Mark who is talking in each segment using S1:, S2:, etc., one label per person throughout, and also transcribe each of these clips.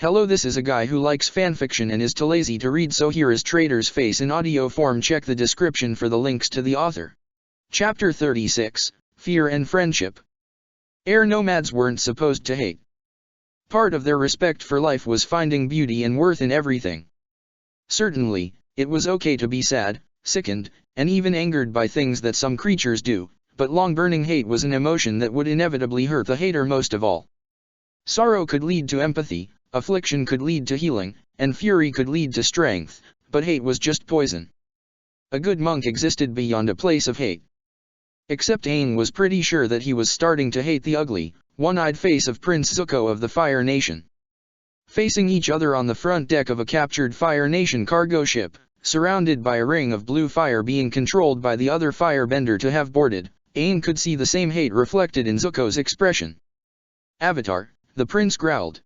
S1: Hello, this is a guy who likes fanfiction and is too lazy to read, so here is Traitor's face in audio form. Check the description for the links to the author. Chapter 36, Fear and Friendship. Air nomads weren't supposed to hate. Part of their respect for life was finding beauty and worth in everything. Certainly, it was okay to be sad, sickened, and even angered by things that some creatures do, but long-burning hate was an emotion that would inevitably hurt the hater most of all. Sorrow could lead to empathy, affliction could lead to healing, and fury could lead to strength, but hate was just poison. A good monk existed beyond a place of hate. Except Aang was pretty sure that he was starting to hate the ugly, one-eyed face of Prince Zuko of the Fire Nation. Facing each other on the front deck of a captured Fire Nation cargo ship, surrounded by a ring of blue fire being controlled by the other firebender to have boarded, Aang could see the same hate reflected in Zuko's expression. "Avatar," the prince growled.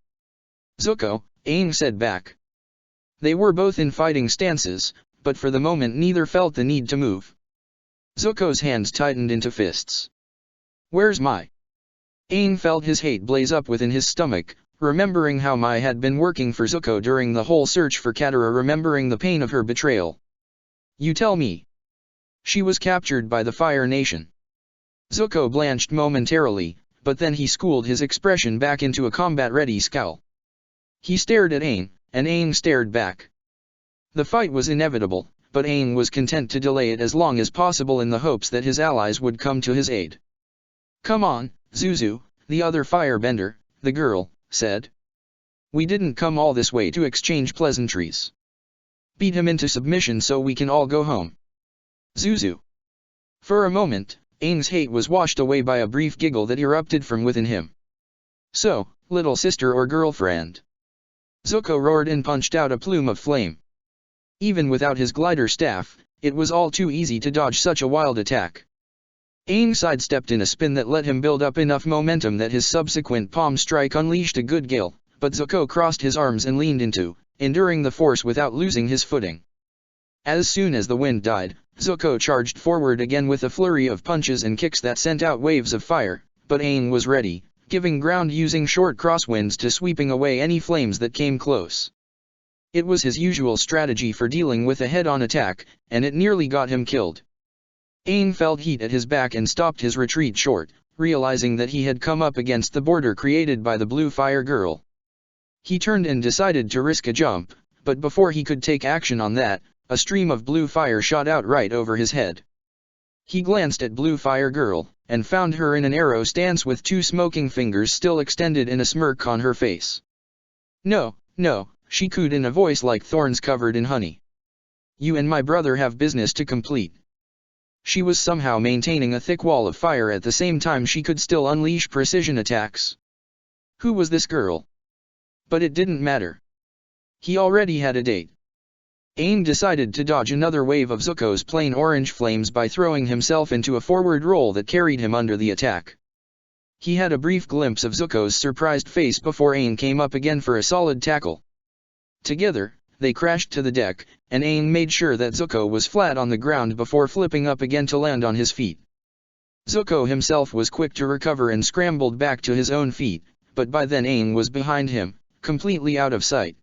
S1: "Zuko," Aang said back. They were both in fighting stances, but for the moment neither felt the need to move. Zuko's hands tightened into fists. "Where's Mai?" Aang felt his hate blaze up within his stomach, remembering how Mai had been working for Zuko during the whole search for Katara, remembering the pain of her betrayal. "You tell me." "She was captured by the Fire Nation." Zuko blanched momentarily, but then he schooled his expression back into a combat-ready scowl. He stared at Aang, and Aang stared back. The fight was inevitable, but Aang was content to delay it as long as possible in the hopes that his allies would come to his aid. "Come on, Zuzu," the other firebender, the girl, said. "We didn't come all this way to exchange pleasantries. Beat him into submission so we can all go home." "Zuzu." For a moment, Aang's hate was washed away by a brief giggle that erupted from within him. "So, little sister or girlfriend?" Zuko roared and punched out a plume of flame. Even without his glider staff, it was all too easy to dodge such a wild attack. Aang sidestepped in a spin that let him build up enough momentum that his subsequent palm strike unleashed a good gale, but Zuko crossed his arms and leaned into, enduring the force without losing his footing. As soon as the wind died, Zuko charged forward again with a flurry of punches and kicks that sent out waves of fire, but Aang was ready, giving ground using short crosswinds to sweeping away any flames that came close. It was his usual strategy for dealing with a head-on attack, and it nearly got him killed. Aang felt heat at his back and stopped his retreat short, realizing that he had come up against the border created by the blue fire girl. He turned and decided to risk a jump, but before he could take action on that, a stream of blue fire shot out right over his head. He glanced at Blue Fire Girl, and found her in an arrow stance with two smoking fingers still extended and a smirk on her face. "No, no," she cooed in a voice like thorns covered in honey. "You and my brother have business to complete." She was somehow maintaining a thick wall of fire at the same time she could still unleash precision attacks. Who was this girl? But it didn't matter. He already had a date. Aang decided to dodge another wave of Zuko's plain orange flames by throwing himself into a forward roll that carried him under the attack. He had a brief glimpse of Zuko's surprised face before Aang came up again for a solid tackle. Together, they crashed to the deck, and Aang made sure that Zuko was flat on the ground before flipping up again to land on his feet. Zuko himself was quick to recover and scrambled back to his own feet, but by then Aang was behind him, completely out of sight.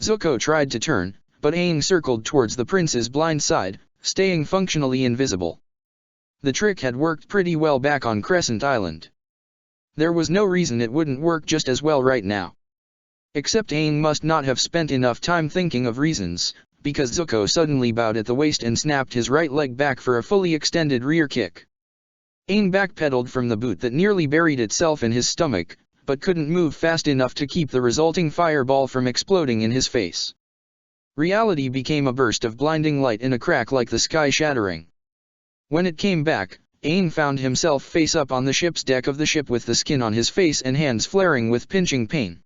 S1: Zuko tried to turn, but Aang circled towards the prince's blind side, staying functionally invisible. The trick had worked pretty well back on Crescent Island. There was no reason it wouldn't work just as well right now. Except Aang must not have spent enough time thinking of reasons, because Zuko suddenly bowed at the waist and snapped his right leg back for a fully extended rear kick. Aang backpedaled from the boot that nearly buried itself in his stomach, but couldn't move fast enough to keep the resulting fireball from exploding in his face. Reality became a burst of blinding light in a crack like the sky shattering. When it came back, Aang found himself face up on the ship's deck of the ship with the skin on his face and hands flaring with pinching pain.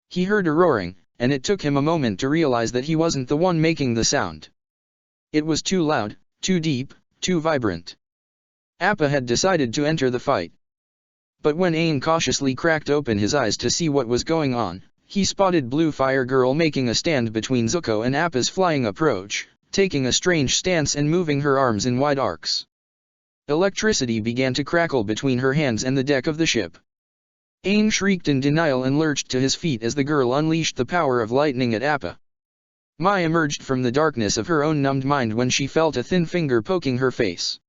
S1: He heard a roaring, and it took him a moment to realize that he wasn't the one making the sound. It was too loud, too deep, too vibrant. Appa had decided to enter the fight. But when Aang cautiously cracked open his eyes to see what was going on, he spotted Blue Fire Girl making a stand between Zuko and Appa's flying approach, taking a strange stance and moving her arms in wide arcs. Electricity began to crackle between her hands and the deck of the ship. Aang shrieked in denial and lurched to his feet as the girl unleashed the power of lightning at Appa. Mai emerged from the darkness of her own numbed mind when she felt a thin finger poking her face.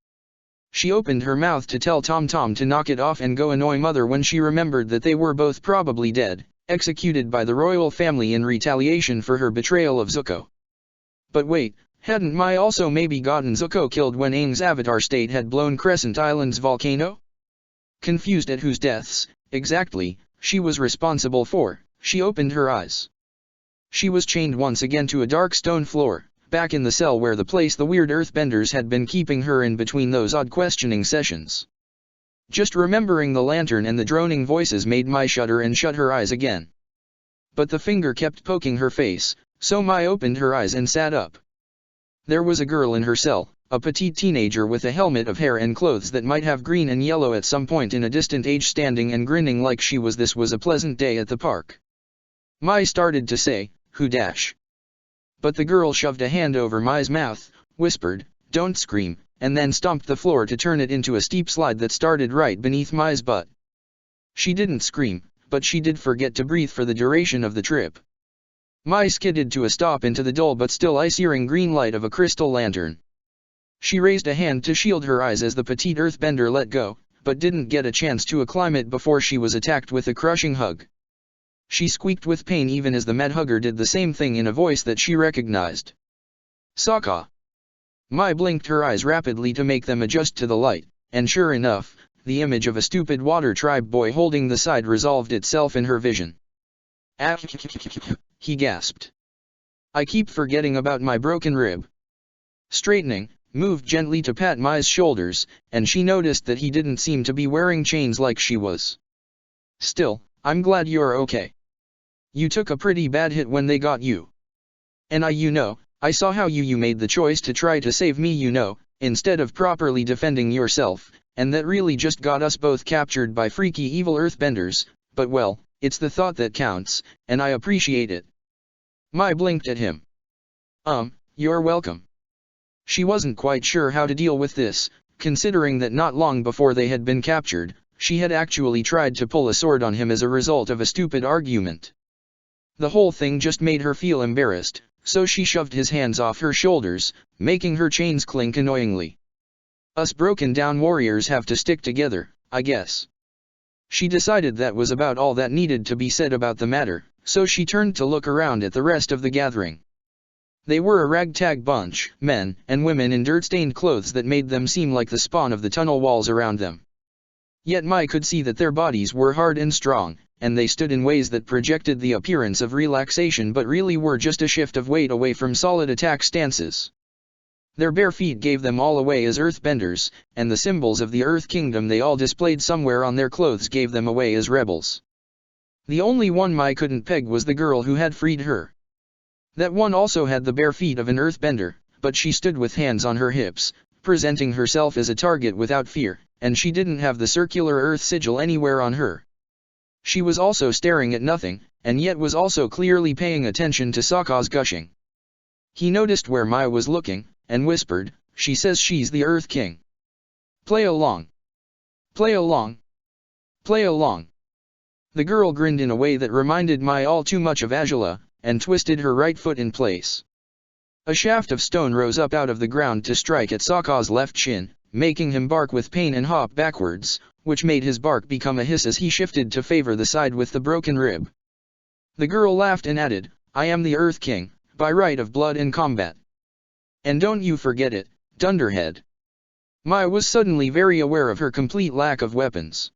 S1: She opened her mouth to tell Tom Tom to knock it off and go annoy Mother when she remembered that they were both probably dead, executed by the royal family in retaliation for her betrayal of Zuko. But wait, hadn't Mai also maybe gotten Zuko killed when Aang's avatar state had blown Crescent Island's volcano? Confused at whose deaths, exactly, she was responsible for, she opened her eyes. She was chained once again to a dark stone floor, back in the cell where the weird earthbenders had been keeping her in between those odd questioning sessions. Just remembering the lantern and the droning voices made Mai shudder and shut her eyes again. But the finger kept poking her face, so Mai opened her eyes and sat up. There was a girl in her cell, a petite teenager with a helmet of hair and clothes that might have green and yellow at some point in a distant age, standing and grinning like this was a pleasant day at the park. Mai started to say, "Who dash?" But the girl shoved a hand over Mai's mouth, whispered, "Don't scream," and then stomped the floor to turn it into a steep slide that started right beneath Mai's butt. She didn't scream, but she did forget to breathe for the duration of the trip. Mai skidded to a stop into the dull but still ice-searing green light of a crystal lantern. She raised a hand to shield her eyes as the petite earthbender let go, but didn't get a chance to acclimb it before she was attacked with a crushing hug. She squeaked with pain even as the medhugger did the same thing in a voice that she recognized. "Sokka!" Mai blinked her eyes rapidly to make them adjust to the light, and sure enough, the image of a stupid water tribe boy holding the side resolved itself in her vision. "Ah," he gasped. "I keep forgetting about my broken rib." Straightening, moved gently to pat Mai's shoulders, and she noticed that he didn't seem to be wearing chains like she was. "Still, I'm glad you're okay. You took a pretty bad hit when they got you. And I saw how you made the choice to try to save me, instead of properly defending yourself, and that really just got us both captured by freaky evil earthbenders, but well, it's the thought that counts, and I appreciate it." Mai blinked at him. You're welcome." She wasn't quite sure how to deal with this, considering that not long before they had been captured, she had actually tried to pull a sword on him as a result of a stupid argument. The whole thing just made her feel embarrassed, so she shoved his hands off her shoulders, making her chains clink annoyingly. "Us broken-down warriors have to stick together, I guess." She decided that was about all that needed to be said about the matter, so she turned to look around at the rest of the gathering. They were a ragtag bunch, men and women in dirt-stained clothes that made them seem like the spawn of the tunnel walls around them. Yet Mai could see that their bodies were hard and strong, and they stood in ways that projected the appearance of relaxation but really were just a shift of weight away from solid attack stances. Their bare feet gave them all away as earthbenders, and the symbols of the Earth Kingdom they all displayed somewhere on their clothes gave them away as rebels. The only one Mai couldn't peg was the girl who had freed her. That one also had the bare feet of an earthbender, but she stood with hands on her hips, presenting herself as a target without fear, and she didn't have the circular earth sigil anywhere on her. She was also staring at nothing, and yet was also clearly paying attention to Sokka's gushing. He noticed where Mai was looking, and whispered, "She says she's the Earth King. Play along. Play along. Play along." The girl grinned in a way that reminded Mai all too much of Azula, and twisted her right foot in place. A shaft of stone rose up out of the ground to strike at Sokka's left shin, making him bark with pain and hop backwards, which made his bark become a hiss as he shifted to favor the side with the broken rib. The girl laughed and added, "I am the Earth King, by right of blood and combat. And don't you forget it, dunderhead." Mai was suddenly very aware of her complete lack of weapons.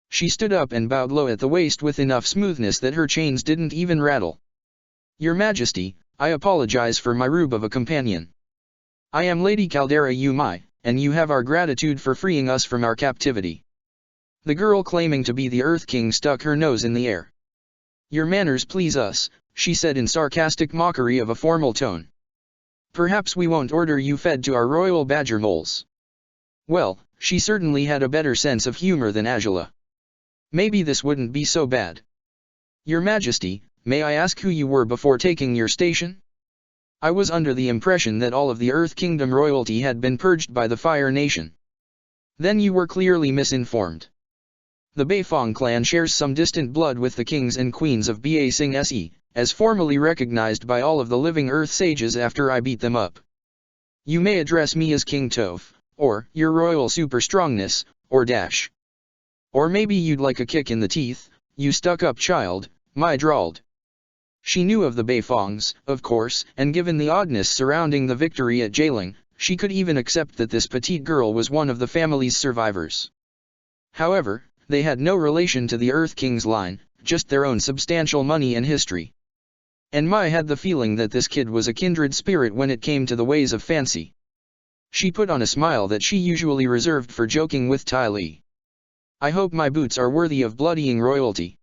S1: She stood up and bowed low at the waist with enough smoothness that her chains didn't even rattle. "Your Majesty, I apologize for my rube of a companion. I am Lady Caldera Mai, and you have our gratitude for freeing us from our captivity." The girl claiming to be the Earth King stuck her nose in the air. "Your manners please us," she said in sarcastic mockery of a formal tone. "Perhaps we won't order you fed to our royal badger moles." Well, she certainly had a better sense of humor than Azula. Maybe this wouldn't be so bad. "Your Majesty, may I ask who you were before taking your station? I was under the impression that all of the Earth Kingdom royalty had been purged by the Fire Nation." "Then you were clearly misinformed. The Beifong clan shares some distant blood with the kings and queens of Ba Sing Se, as formally recognized by all of the living earth sages after I beat them up. You may address me as King Toph, or your royal super strongness, or dash. Or maybe you'd like a kick in the teeth, you stuck-up child, Mai drawled. She knew of the Beifongs, of course, and given the oddness surrounding the victory at Jailing, she could even accept that this petite girl was one of the family's survivors. However, they had no relation to the Earth King's line, just their own substantial money and history. And Mai had the feeling that this kid was a kindred spirit when it came to the ways of fancy. She put on a smile that she usually reserved for joking with Ty Lee. I hope my boots are worthy of bloodying royalty.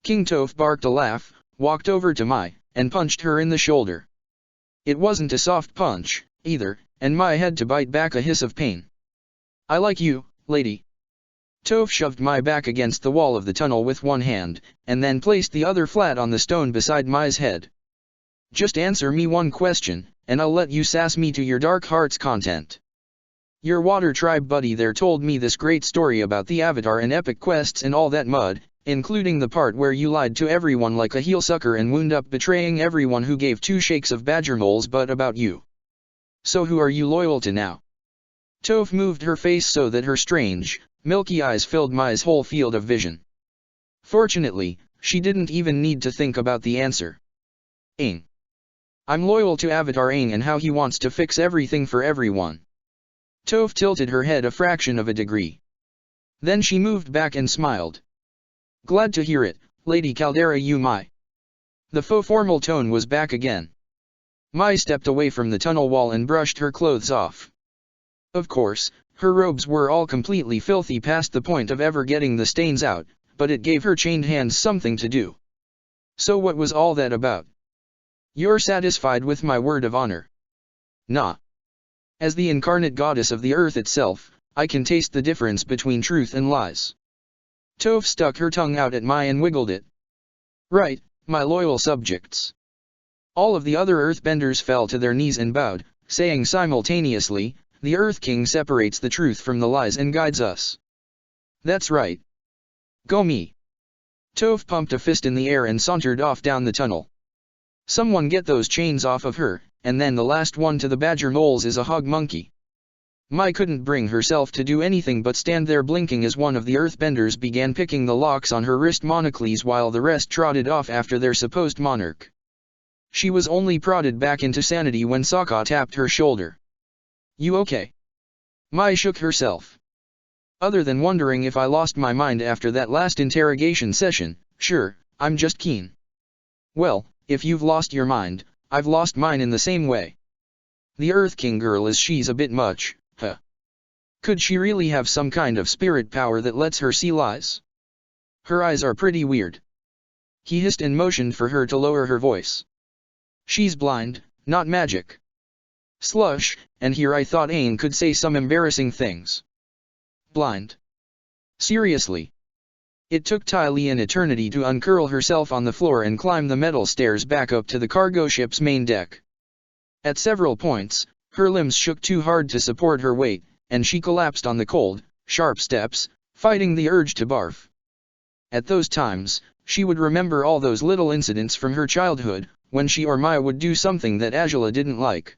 S1: King Toph barked a laugh, walked over to Mai, and punched her in the shoulder. It wasn't a soft punch, either, and Mai had to bite back a hiss of pain. I like you, lady. Toph shoved Mai back against the wall of the tunnel with one hand, and then placed the other flat on the stone beside Mai's head. Just answer me one question, and I'll let you sass me to your dark heart's content. Your water tribe buddy there told me this great story about the Avatar and epic quests and all that mud, including the part where you lied to everyone like a heel sucker and wound up betraying everyone who gave 2 shakes of badger moles but about you. So who are you loyal to now? Toph moved her face so that her strange, milky eyes filled Mai's whole field of vision. Fortunately, she didn't even need to think about the answer. Aang. I'm loyal to Avatar Aang and how he wants to fix everything for everyone. Toph tilted her head a fraction of a degree. Then she moved back and smiled. Glad to hear it, Lady Caldera Yu Mai. The faux formal tone was back again. Mai stepped away from the tunnel wall and brushed her clothes off. Of course, her robes were all completely filthy past the point of ever getting the stains out, but it gave her chained hands something to do. So what was all that about? You're satisfied with my word of honor? Nah. As the incarnate goddess of the earth itself, I can taste the difference between truth and lies. Toph stuck her tongue out at Mai and wiggled it. Right, my loyal subjects. All of the other earthbenders fell to their knees and bowed, saying simultaneously, the Earth King separates the truth from the lies and guides us. That's right. Go me. Toph pumped a fist in the air and sauntered off down the tunnel. Someone get those chains off of her, and then the last one to the badger moles is a hog monkey. Mai couldn't bring herself to do anything but stand there blinking as one of the earthbenders began picking the locks on her wrist monocles while the rest trotted off after their supposed monarch. She was only prodded back into sanity when Sokka tapped her shoulder. You okay? Mai shook herself. Other than wondering if I lost my mind after that last interrogation session, sure, I'm just keen. Well, if you've lost your mind, I've lost mine in the same way. The Earth King girl is she's a bit much, huh? Could she really have some kind of spirit power that lets her see lies? Her eyes are pretty weird. He hissed and motioned for her to lower her voice. She's blind, not magic. Slush, and here I thought Aang could say some embarrassing things. Blind. Seriously. It took Ty Lee an eternity to uncurl herself on the floor and climb the metal stairs back up to the cargo ship's main deck. At several points, her limbs shook too hard to support her weight, and she collapsed on the cold, sharp steps, fighting the urge to barf. At those times, she would remember all those little incidents from her childhood, when she or Mai would do something that Azula didn't like.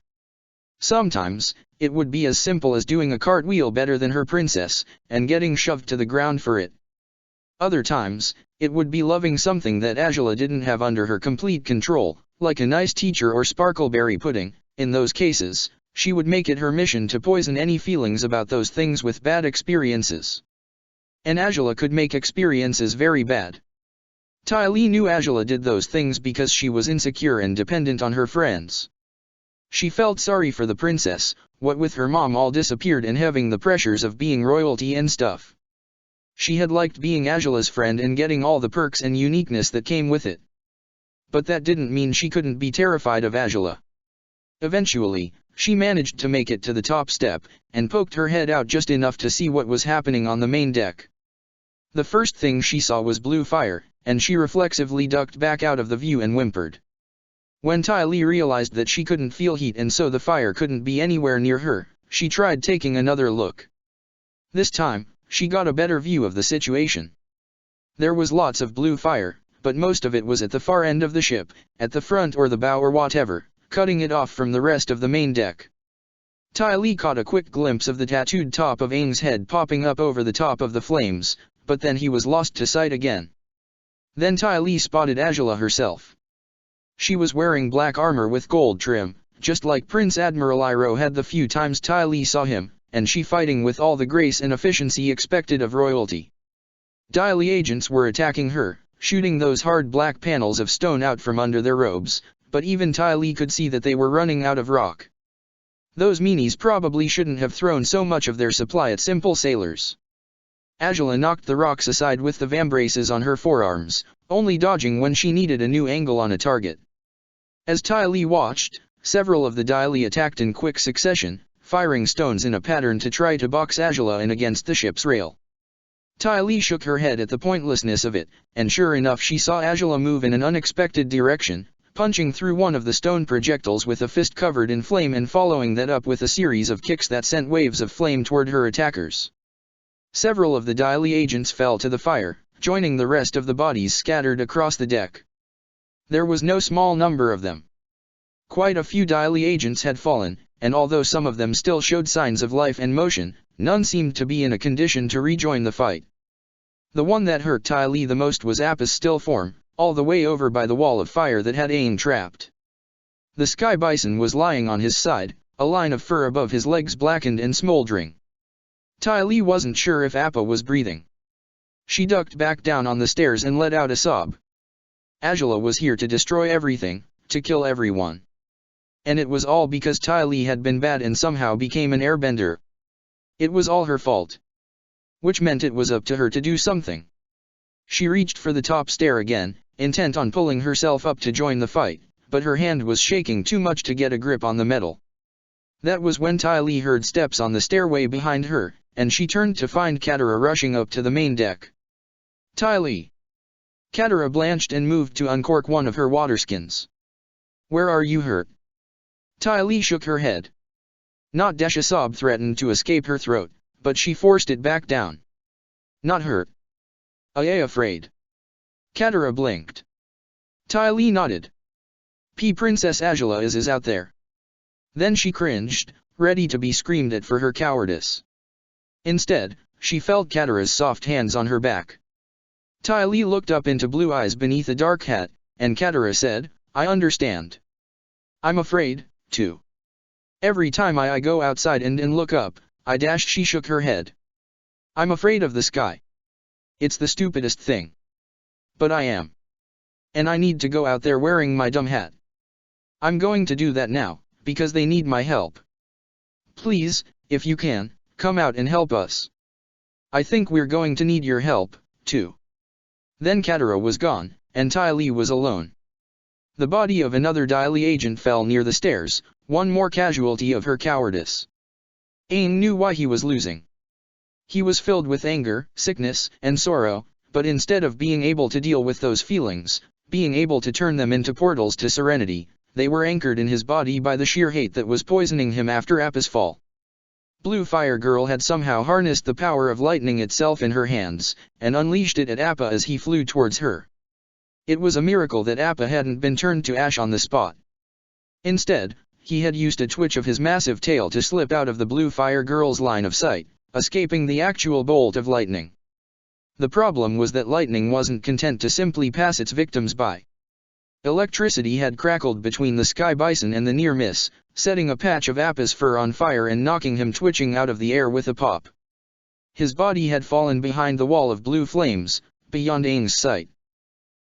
S1: Sometimes, it would be as simple as doing a cartwheel better than her princess, and getting shoved to the ground for it. Other times, it would be loving something that Azula didn't have under her complete control, like a nice teacher or sparkleberry pudding. In those cases, she would make it her mission to poison any feelings about those things with bad experiences. And Azula could make experiences very bad. Ty Lee knew Azula did those things because she was insecure and dependent on her friends. She felt sorry for the princess, what with her mom all disappeared and having the pressures of being royalty and stuff. She had liked being Azula's friend and getting all the perks and uniqueness that came with it. But that didn't mean she couldn't be terrified of Azula. Eventually, she managed to make it to the top step, and poked her head out just enough to see what was happening on the main deck. The first thing she saw was blue fire, and she reflexively ducked back out of the view and whimpered. When Ty Lee realized that she couldn't feel heat and so the fire couldn't be anywhere near her, she tried taking another look. This time, she got a better view of the situation. There was lots of blue fire, but most of it was at the far end of the ship, at the front or the bow or whatever, cutting it off from the rest of the main deck. Ty Lee caught a quick glimpse of the tattooed top of Aang's head popping up over the top of the flames, but then he was lost to sight again. Then Ty Lee spotted Azula herself. She was wearing black armor with gold trim, just like Prince Admiral Iroh had the few times Ty Lee saw him, and she fighting with all the grace and efficiency expected of royalty. Ty Lee agents were attacking her, shooting those hard black panels of stone out from under their robes, but even Ty Lee could see that they were running out of rock. Those meanies probably shouldn't have thrown so much of their supply at simple sailors. Azula knocked the rocks aside with the vambraces on her forearms, only dodging when she needed a new angle on a target. As Ty Lee watched, several of the Dai Li attacked in quick succession, firing stones in a pattern to try to box Azula in against the ship's rail. Ty Lee shook her head at the pointlessness of it, and sure enough she saw Azula move in an unexpected direction, punching through one of the stone projectiles with a fist covered in flame and following that up with a series of kicks that sent waves of flame toward her attackers. Several of the Dai Li agents fell to the fire, joining the rest of the bodies scattered across the deck. There was no small number of them. Quite a few Dai Li agents had fallen, and although some of them still showed signs of life and motion, none seemed to be in a condition to rejoin the fight. The one that hurt Ty Lee the most was Appa's still form, all the way over by the wall of fire that had Aang trapped. The sky bison was lying on his side, a line of fur above his legs blackened and smoldering. Ty Lee wasn't sure if Appa was breathing. She ducked back down on the stairs and let out a sob. Azula was here to destroy everything, to kill everyone. And it was all because Ty Lee had been bad and somehow became an airbender. It was all her fault. Which meant it was up to her to do something. She reached for the top stair again, intent on pulling herself up to join the fight, but her hand was shaking too much to get a grip on the metal. That was when Ty Lee heard steps on the stairway behind her, and she turned to find Katara rushing up to the main deck. Ty Lee! Katara blanched and moved to uncork one of her waterskins. Where are you hurt? Ty Lee shook her head. Not dash a sob threatened to escape her throat, but she forced it back down. Not hurt. Afraid. Katara blinked. Ty Lee nodded. Princess Azula is out there. Then she cringed, ready to be screamed at for her cowardice. Instead, she felt Katara's soft hands on her back. Ty Lee looked up into blue eyes beneath a dark hat, and Katara said, I understand. I'm afraid, too. Every time I go outside and look up, she shook her head. I'm afraid of the sky. It's the stupidest thing. But I am. And I need to go out there wearing my dumb hat. I'm going to do that now, because they need my help. Please, if you can, come out and help us. I think we're going to need your help, too. Then Katara was gone, and Ty Lee was alone. The body of another Dai Li agent fell near the stairs, one more casualty of her cowardice. Aang knew why he was losing. He was filled with anger, sickness, and sorrow, but instead of being able to deal with those feelings, being able to turn them into portals to serenity, they were anchored in his body by the sheer hate that was poisoning him after Appa's fall. Blue Fire Girl had somehow harnessed the power of lightning itself in her hands, and unleashed it at Appa as he flew towards her. It was a miracle that Appa hadn't been turned to ash on the spot. Instead, he had used a twitch of his massive tail to slip out of the Blue Fire Girl's line of sight, escaping the actual bolt of lightning. The problem was that lightning wasn't content to simply pass its victims by. Electricity had crackled between the sky bison and the near miss, setting a patch of Appa's fur on fire and knocking him twitching out of the air with a pop. His body had fallen behind the wall of blue flames, beyond Aang's sight.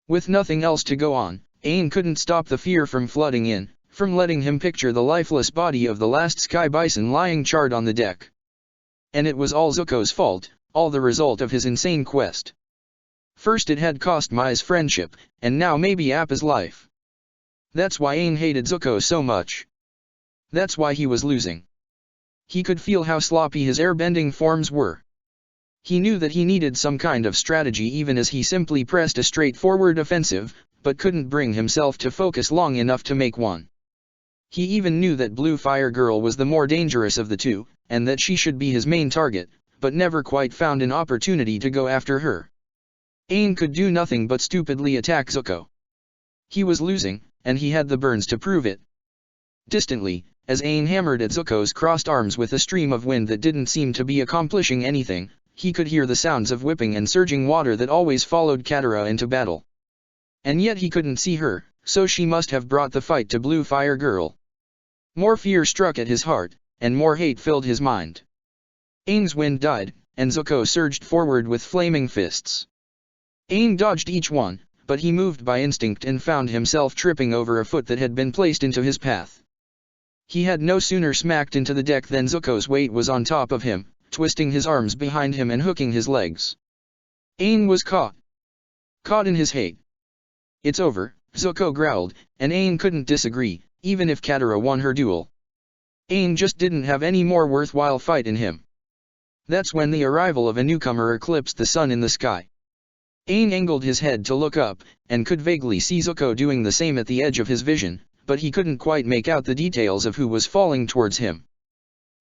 S1: With nothing else to go on, Aang couldn't stop the fear from flooding in, from letting him picture the lifeless body of the last sky bison lying charred on the deck. And it was all Zuko's fault, all the result of his insane quest. First it had cost Mai's friendship, and now maybe Appa's life. That's why Aang hated Zuko so much. That's why he was losing. He could feel how sloppy his airbending forms were. He knew that he needed some kind of strategy even as he simply pressed a straightforward offensive, but couldn't bring himself to focus long enough to make one. He even knew that Blue Fire Girl was the more dangerous of the two, and that she should be his main target, but never quite found an opportunity to go after her. Aang could do nothing but stupidly attack Zuko. He was losing, and he had the burns to prove it. Distantly, as Aang hammered at Zuko's crossed arms with a stream of wind that didn't seem to be accomplishing anything, he could hear the sounds of whipping and surging water that always followed Katara into battle. And yet he couldn't see her, so she must have brought the fight to Blue Fire Girl. More fear struck at his heart, and more hate filled his mind. Aang's wind died, and Zuko surged forward with flaming fists. Aang dodged each one, but he moved by instinct and found himself tripping over a foot that had been placed into his path. He had no sooner smacked into the deck than Zuko's weight was on top of him, twisting his arms behind him and hooking his legs. Aang was caught. Caught in his hate. "It's over," Zuko growled, and Aang couldn't disagree, even if Katara won her duel. Aang just didn't have any more worthwhile fight in him. That's when the arrival of a newcomer eclipsed the sun in the sky. Aang angled his head to look up, and could vaguely see Zuko doing the same at the edge of his vision, but he couldn't quite make out the details of who was falling towards him.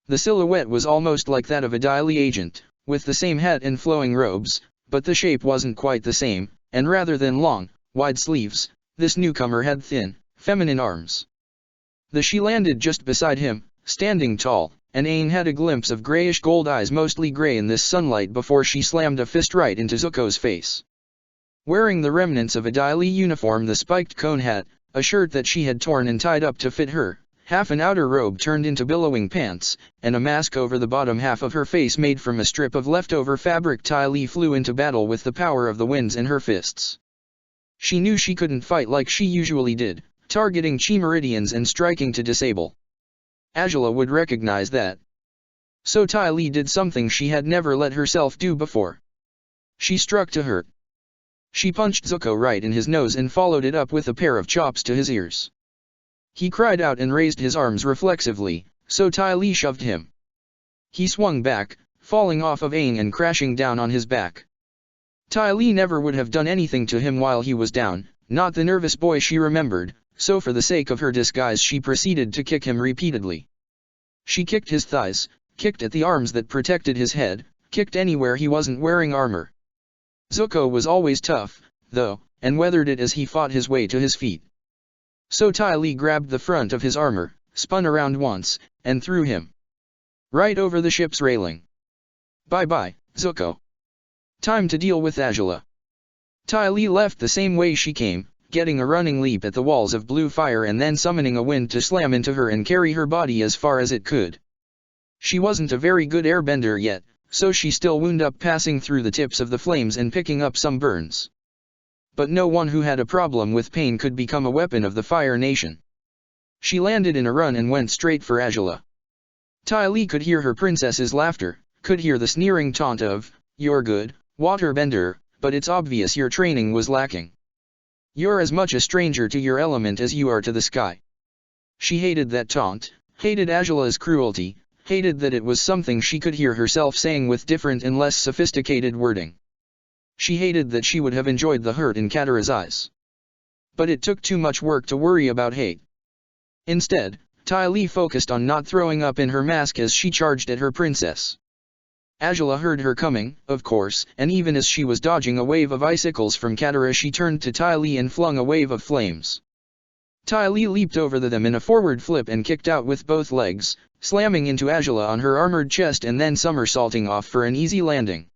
S1: The silhouette was almost like that of a Dai Li agent, with the same hat and flowing robes, but the shape wasn't quite the same, and rather than long, wide sleeves, this newcomer had thin, feminine arms. She landed just beside him, standing tall, and Aang had a glimpse of grayish-gold eyes mostly gray in this sunlight before she slammed a fist right into Zuko's face. Wearing the remnants of a Dai Li uniform, the spiked cone hat, a shirt that she had torn and tied up to fit her, half an outer robe turned into billowing pants, and a mask over the bottom half of her face made from a strip of leftover fabric, Ty Lee flew into battle with the power of the winds in her fists. She knew she couldn't fight like she usually did, targeting chi meridians and striking to disable. Azula would recognize that. So Ty Lee did something she had never let herself do before. She struck to hurt. She punched Zuko right in his nose and followed it up with a pair of chops to his ears. He cried out and raised his arms reflexively, so Ty Lee shoved him. He swung back, falling off of Aang and crashing down on his back. Ty Lee never would have done anything to him while he was down, not the nervous boy she remembered, so for the sake of her disguise she proceeded to kick him repeatedly. She kicked his thighs, kicked at the arms that protected his head, kicked anywhere he wasn't wearing armor. Zuko was always tough, though, and weathered it as he fought his way to his feet. So Ty Lee grabbed the front of his armor, spun around once, and threw him right over the ship's railing. "Bye-bye, Zuko. Time to deal with Azula." Ty Lee left the same way she came, getting a running leap at the walls of blue fire and then summoning a wind to slam into her and carry her body as far as it could. She wasn't a very good airbender yet, so she still wound up passing through the tips of the flames and picking up some burns. But no one who had a problem with pain could become a weapon of the Fire Nation. She landed in a run and went straight for Azula. Ty Lee could hear her princess's laughter, could hear the sneering taunt of, "You're good, waterbender, but it's obvious your training was lacking. You're as much a stranger to your element as you are to the sky." She hated that taunt, hated Azula's cruelty, hated that it was something she could hear herself saying with different and less sophisticated wording. She hated that she would have enjoyed the hurt in Katara's eyes. But it took too much work to worry about hate. Instead, Ty Lee focused on not throwing up in her mask as she charged at her princess. Azula heard her coming, of course, and even as she was dodging a wave of icicles from Katara she turned to Ty Lee and flung a wave of flames. Ty Lee leaped over them in a forward flip and kicked out with both legs, slamming into Azula on her armored chest and then somersaulting off for an easy landing.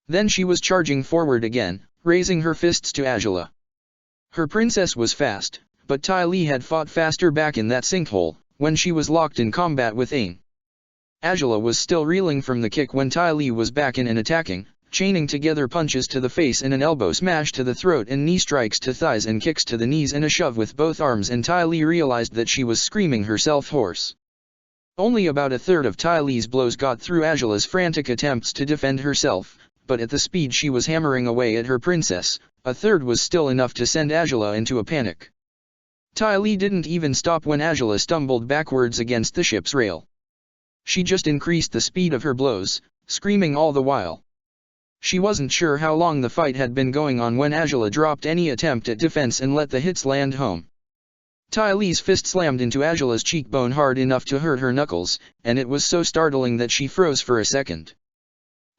S1: Then she was charging forward again, raising her fists to Azula. Her princess was fast, but Ty Lee had fought faster back in that sinkhole, when she was locked in combat with Aang. Azula was still reeling from the kick when Ty Lee was back in and attacking, chaining together punches to the face and an elbow smash to the throat and knee strikes to thighs and kicks to the knees and a shove with both arms, and Ty Lee realized that she was screaming herself hoarse. Only about a third of Ty Lee's blows got through Azula's frantic attempts to defend herself, but at the speed she was hammering away at her princess, a third was still enough to send Azula into a panic. Ty Lee didn't even stop when Azula stumbled backwards against the ship's rail. She just increased the speed of her blows, screaming all the while. She wasn't sure how long the fight had been going on when Azula dropped any attempt at defense and let the hits land home. Ty Lee's fist slammed into Azula's cheekbone hard enough to hurt her knuckles, and it was so startling that she froze for a second.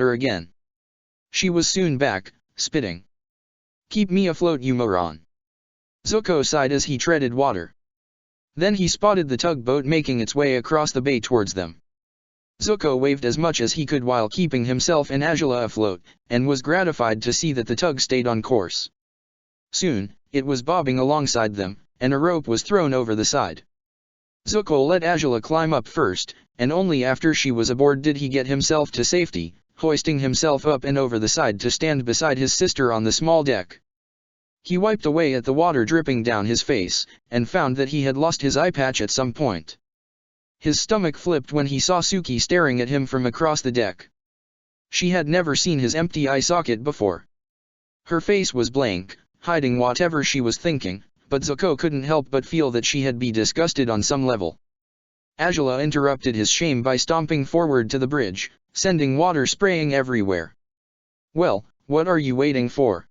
S1: water again. She was soon back, spitting. "Keep me afloat, you moron." Zuko sighed as he treaded water. Then he spotted the tugboat making its way across the bay towards them. Zuko waved as much as he could while keeping himself and Azula afloat, and was gratified to see that the tug stayed on course. Soon, it was bobbing alongside them, and a rope was thrown over the side. Zuko let Azula climb up first, and only after she was aboard did he get himself to safety, hoisting himself up and over the side to stand beside his sister on the small deck. He wiped away at the water dripping down his face, and found that he had lost his eye patch at some point. His stomach flipped when he saw Suki staring at him from across the deck. She had never seen his empty eye socket before. Her face was blank, hiding whatever she was thinking, but Zuko couldn't help but feel that she had been disgusted on some level. Azula interrupted his shame by stomping forward to the bridge, sending water spraying everywhere. "Well, what are you waiting for?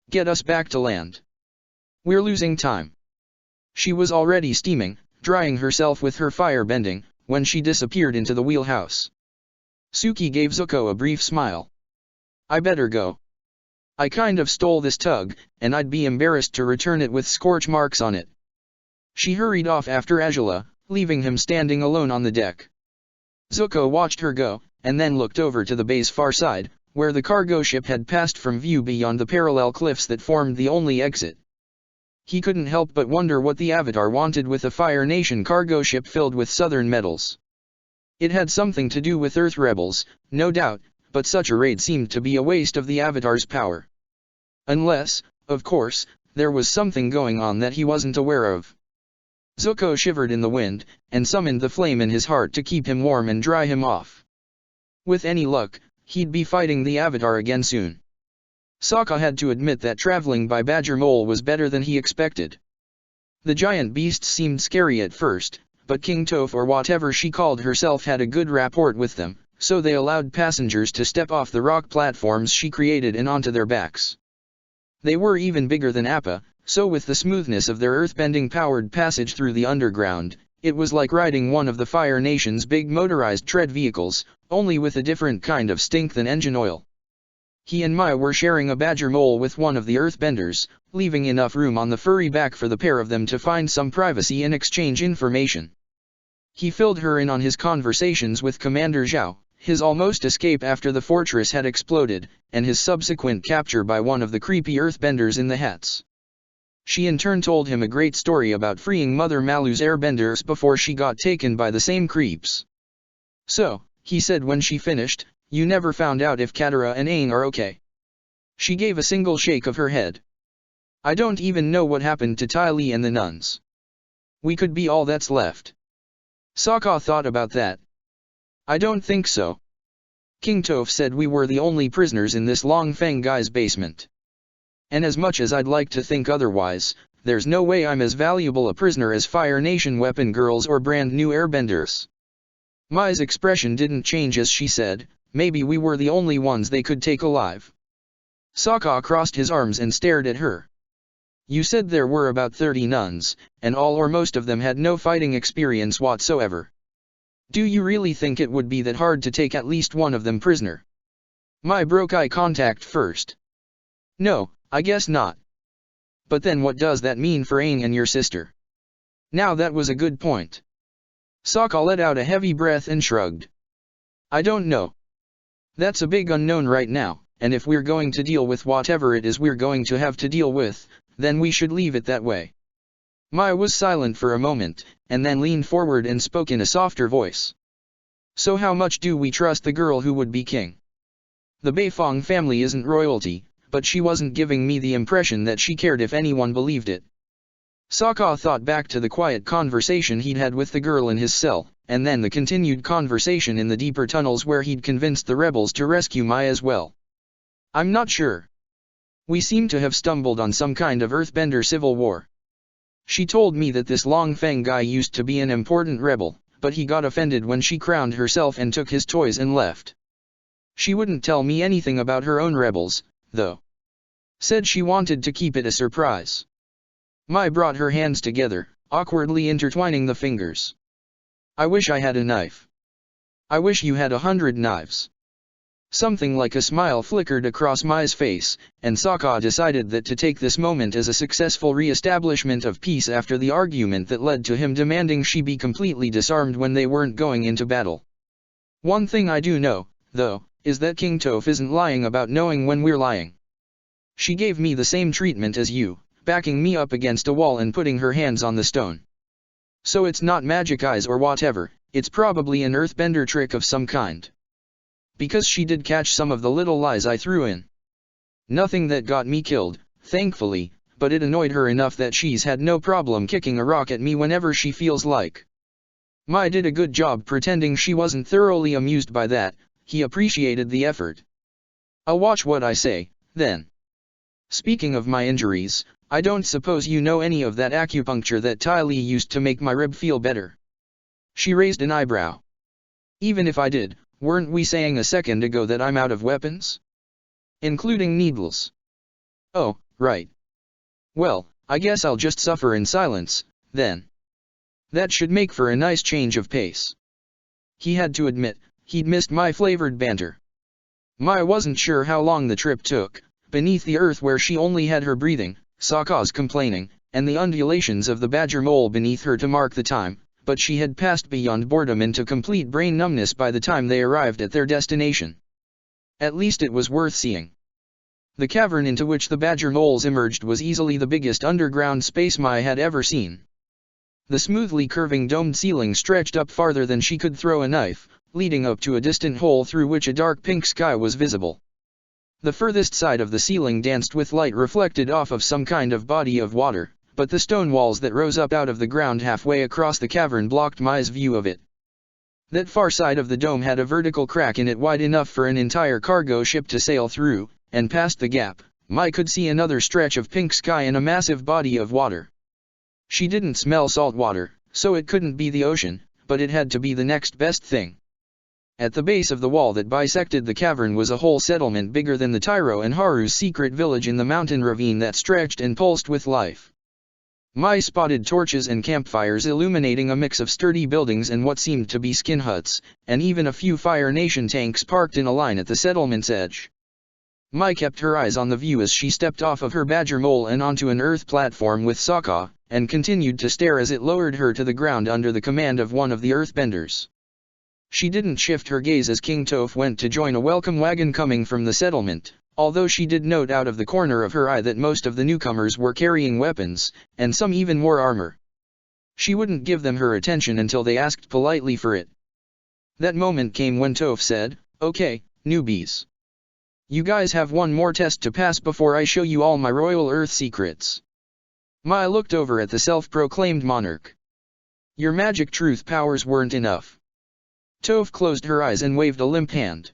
S1: Get us back to land. We're losing time." She was already steaming, drying herself with her fire bending, when she disappeared into the wheelhouse. Suki gave Zuko a brief smile. "I better go. I kind of stole this tug, and I'd be embarrassed to return it with scorch marks on it." She hurried off after Azula, leaving him standing alone on the deck. Zuko watched her go, and then looked over to the bay's far side, where the cargo ship had passed from view beyond the parallel cliffs that formed the only exit. He couldn't help but wonder what the Avatar wanted with a Fire Nation cargo ship filled with southern metals. It had something to do with Earth rebels, no doubt, but such a raid seemed to be a waste of the Avatar's power. Unless, of course, there was something going on that he wasn't aware of. Zuko shivered in the wind, and summoned the flame in his heart to keep him warm and dry him off. With any luck, he'd be fighting the Avatar again soon. Sokka had to admit that traveling by Badger Mole was better than he expected. The giant beasts seemed scary at first, but King Toph or whatever she called herself had a good rapport with them, so they allowed passengers to step off the rock platforms she created and onto their backs. They were even bigger than Appa, so with the smoothness of their earthbending powered passage through the underground, it was like riding one of the Fire Nation's big motorized tread vehicles, only with a different kind of stink than engine oil. He and Mai were sharing a badger mole with one of the earthbenders, leaving enough room on the furry back for the pair of them to find some privacy and exchange information. He filled her in on his conversations with Commander Zhao, his almost escape after the fortress had exploded, and his subsequent capture by one of the creepy earthbenders in the hats. She in turn told him a great story about freeing Mother Malu's airbenders before she got taken by the same creeps. "So," he said when she finished, "you never found out if Katara and Aang are okay?" She gave a single shake of her head. "I don't even know what happened to Ty Lee and the nuns. We could be all that's left." Sokka thought about that. "I don't think so. King Toph said we were the only prisoners in this Long Feng guy's basement. And as much as I'd like to think otherwise, there's no way I'm as valuable a prisoner as Fire Nation weapon girls or brand new airbenders." Mai's expression didn't change as she said, "Maybe we were the only ones they could take alive." Sokka crossed his arms and stared at her. "You said there were about 30 nuns, and all or most of them had no fighting experience whatsoever. Do you really think it would be that hard to take at least one of them prisoner?" Mai broke eye contact first. "No, I guess not. But then what does that mean for Aang and your sister?" Now that was a good point. Sokka let out a heavy breath and shrugged. "I don't know. That's a big unknown right now, and if we're going to deal with whatever it is we're going to have to deal with, then we should leave it that way." Mai was silent for a moment, and then leaned forward and spoke in a softer voice. "So how much do we trust the girl who would be king? The Beifong family isn't royalty, but she wasn't giving me the impression that she cared if anyone believed it." Sokka thought back to the quiet conversation he'd had with the girl in his cell, and then the continued conversation in the deeper tunnels where he'd convinced the rebels to rescue Mai as well. "I'm not sure. We seem to have stumbled on some kind of earthbender civil war. She told me that this Long Feng guy used to be an important rebel, but he got offended when she crowned herself and took his toys and left. She wouldn't tell me anything about her own rebels, though. Said she wanted to keep it a surprise." Mai brought her hands together, awkwardly intertwining the fingers. "I wish I had a knife. I wish you had 100 knives." Something like a smile flickered across Mai's face, and Sokka decided that to take this moment as a successful re-establishment of peace after the argument that led to him demanding she be completely disarmed when they weren't going into battle. "One thing I do know, though, is that King Toph isn't lying about knowing when we're lying. She gave me the same treatment as you, backing me up against a wall and putting her hands on the stone. So it's not magic eyes or whatever, it's probably an earthbender trick of some kind. Because she did catch some of the little lies I threw in. Nothing that got me killed, thankfully, but it annoyed her enough that she's had no problem kicking a rock at me whenever she feels like." Mai did a good job pretending she wasn't thoroughly amused by that. He appreciated the effort. "I'll watch what I say, then. Speaking of my injuries, I don't suppose you know any of that acupuncture that Ty Lee used to make my rib feel better?" She raised an eyebrow. "Even if I did, weren't we saying a second ago that I'm out of weapons? Including needles." "Oh, right. Well, I guess I'll just suffer in silence, then. That should make for a nice change of pace." He had to admit, he'd missed Mai flavored banter. Mai wasn't sure how long the trip took. Beneath the earth where she only had her breathing, Sokka's complaining, and the undulations of the badger mole beneath her to mark the time, but she had passed beyond boredom into complete brain numbness by the time they arrived at their destination. At least it was worth seeing. The cavern into which the badger moles emerged was easily the biggest underground space Mai had ever seen. The smoothly curving domed ceiling stretched up farther than she could throw a knife, leading up to a distant hole through which a dark pink sky was visible. The furthest side of the ceiling danced with light reflected off of some kind of body of water, but the stone walls that rose up out of the ground halfway across the cavern blocked Mai's view of it. That far side of the dome had a vertical crack in it wide enough for an entire cargo ship to sail through, and past the gap, Mai could see another stretch of pink sky and a massive body of water. She didn't smell salt water, so it couldn't be the ocean, but it had to be the next best thing. At the base of the wall that bisected the cavern was a whole settlement bigger than the Tyro and Haru's secret village in the mountain ravine that stretched and pulsed with life. Mai spotted torches and campfires illuminating a mix of sturdy buildings and what seemed to be skin huts, and even a few Fire Nation tanks parked in a line at the settlement's edge. Mai kept her eyes on the view as she stepped off of her badger mole and onto an earth platform with Sokka, and continued to stare as it lowered her to the ground under the command of one of the earthbenders. She didn't shift her gaze as King Toph went to join a welcome wagon coming from the settlement, although she did note out of the corner of her eye that most of the newcomers were carrying weapons, and some even more armor. She wouldn't give them her attention until they asked politely for it. That moment came when Toph said, "Okay, newbies. You guys have one more test to pass before I show you all my royal earth secrets." Mai looked over at the self-proclaimed monarch. "Your magic truth powers weren't enough." Toph closed her eyes and waved a limp hand.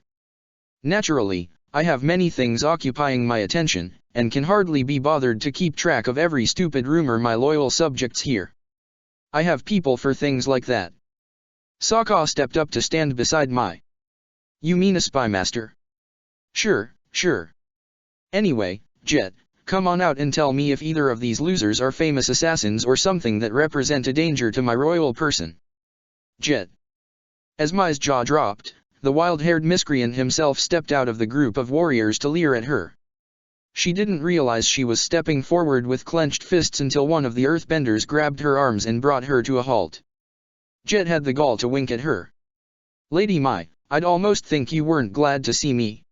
S1: "Naturally, I have many things occupying my attention, and can hardly be bothered to keep track of every stupid rumor my loyal subjects hear. I have people for things like that." Sokka stepped up to stand beside Mai. "You mean a spy master?" Sure. Anyway, Jet, come on out and tell me if either of these losers are famous assassins or something that represent a danger to my royal person." Jet. As Mai's jaw dropped, the wild-haired miscreant himself stepped out of the group of warriors to leer at her. She didn't realize she was stepping forward with clenched fists until one of the earthbenders grabbed her arms and brought her to a halt. Jet had the gall to wink at her. "Lady Mai, I'd almost think you weren't glad to see me.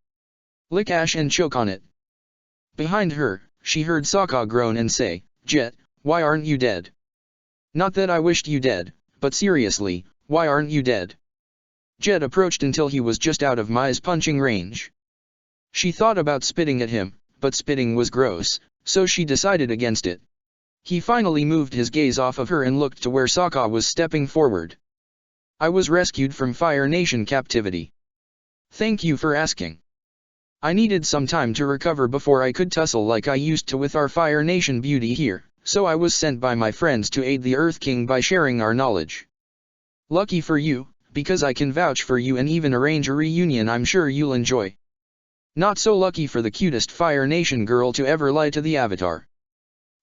S1: Lick ash and choke on it." Behind her, she heard Sokka groan and say, "Jet, why aren't you dead? Not that I wished you dead, but seriously, why aren't you dead?" Jet approached until he was just out of Mai's punching range. She thought about spitting at him, but spitting was gross, so she decided against it. He finally moved his gaze off of her and looked to where Sokka was stepping forward. "I was rescued from Fire Nation captivity. Thank you for asking. I needed some time to recover before I could tussle like I used to with our Fire Nation beauty here, so I was sent by my friends to aid the Earth King by sharing our knowledge. Lucky for you, because I can vouch for you and even arrange a reunion I'm sure you'll enjoy. Not so lucky for the cutest Fire Nation girl to ever lie to the Avatar."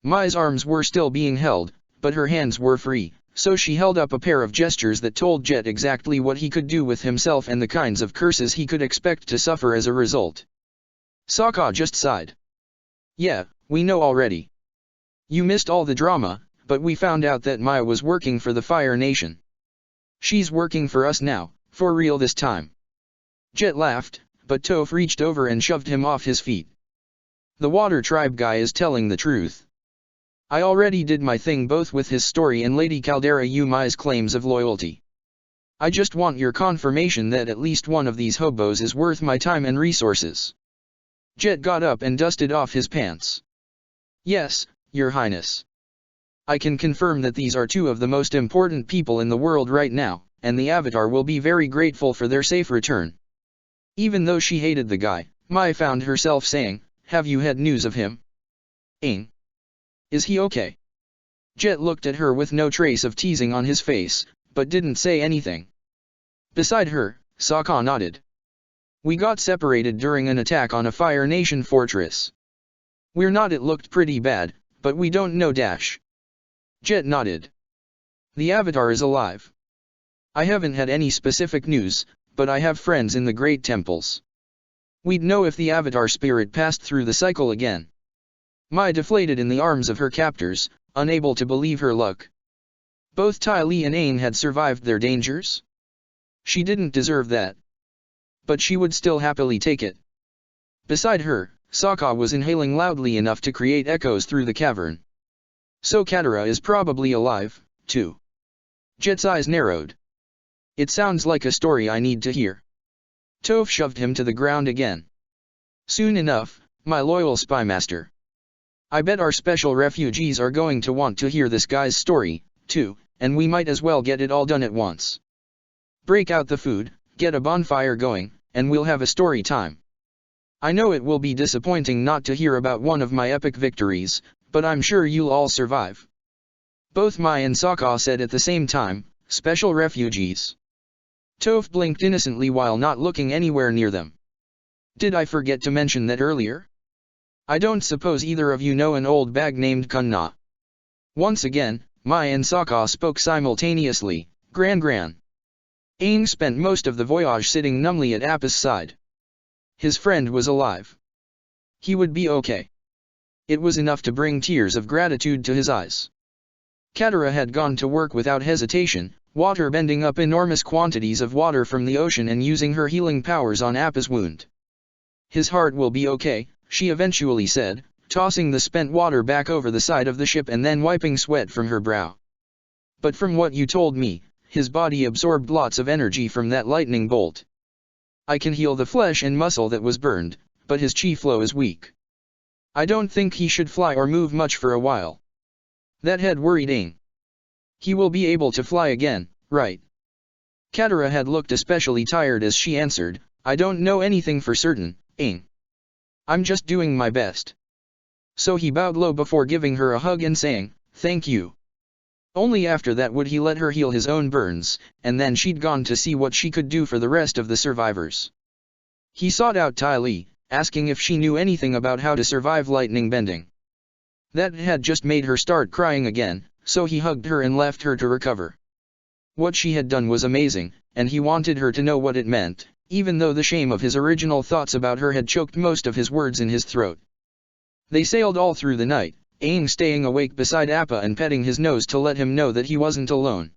S1: Mai's arms were still being held, but her hands were free, so she held up a pair of gestures that told Jet exactly what he could do with himself and the kinds of curses he could expect to suffer as a result. Sokka just sighed. "Yeah, we know already. You missed all the drama, but we found out that Mai was working for the Fire Nation. She's working for us now, for real this time." Jet laughed, but Toph reached over and shoved him off his feet. "The Water Tribe guy is telling the truth. I already did my thing both with his story and Lady Caldera Mai's claims of loyalty. I just want your confirmation that at least one of these hobos is worth my time and resources." Jet got up and dusted off his pants. "Yes, Your Highness. I can confirm that these are two of the most important people in the world right now, and the Avatar will be very grateful for their safe return." Even though she hated the guy, Mai found herself saying, "Have you had news of him? Aang? Is he okay?" Jet looked at her with no trace of teasing on his face, but didn't say anything. Beside her, Sokka nodded. "We got separated during an attack on a Fire Nation fortress. We're not. It looked pretty bad, but we don't know dash." Jet nodded. "The Avatar is alive. I haven't had any specific news, but I have friends in the Great Temples. We'd know if the Avatar spirit passed through the cycle again." Mai deflated in the arms of her captors, unable to believe her luck. Both Ty Lee and Aang had survived their dangers? She didn't deserve that. But she would still happily take it. Beside her, Sokka was inhaling loudly enough to create echoes through the cavern. "So Katara is probably alive, too." Jet's eyes narrowed. "It sounds like a story I need to hear." Toph shoved him to the ground again. "Soon enough, my loyal spy master. I bet our special refugees are going to want to hear this guy's story, too, and we might as well get it all done at once." Break out the food, get a bonfire going, and we'll have a story time. I know it will be disappointing not to hear about one of my epic victories, but I'm sure you'll all survive. Both Mai and Sokka said at the same time, special refugees. Toph blinked innocently while not looking anywhere near them. Did I forget to mention that earlier? I don't suppose either of you know an old bag named Kunna. Once again, Mai and Sokka spoke simultaneously, Gran. Aang spent most of the voyage sitting numbly at Appa's side. His friend was alive. He would be okay. It was enough to bring tears of gratitude to his eyes. Katara had gone to work without hesitation, water bending up enormous quantities of water from the ocean and using her healing powers on Appa's wound. His heart will be okay, she eventually said, tossing the spent water back over the side of the ship and then wiping sweat from her brow. But from what you told me, his body absorbed lots of energy from that lightning bolt. I can heal the flesh and muscle that was burned, but his chi flow is weak. I don't think he should fly or move much for a while. That had worried Aang. He will be able to fly again, right? Katara had looked especially tired as she answered, I don't know anything for certain, Aang. I'm just doing my best. So he bowed low before giving her a hug and saying, thank you. Only after that would he let her heal his own burns, and then she'd gone to see what she could do for the rest of the survivors. He sought out Ty Lee, asking if she knew anything about how to survive lightning bending. That had just made her start crying again, so he hugged her and left her to recover. What she had done was amazing, and he wanted her to know what it meant, even though the shame of his original thoughts about her had choked most of his words in his throat. They sailed all through the night, Aang staying awake beside Appa and petting his nose to let him know that he wasn't alone.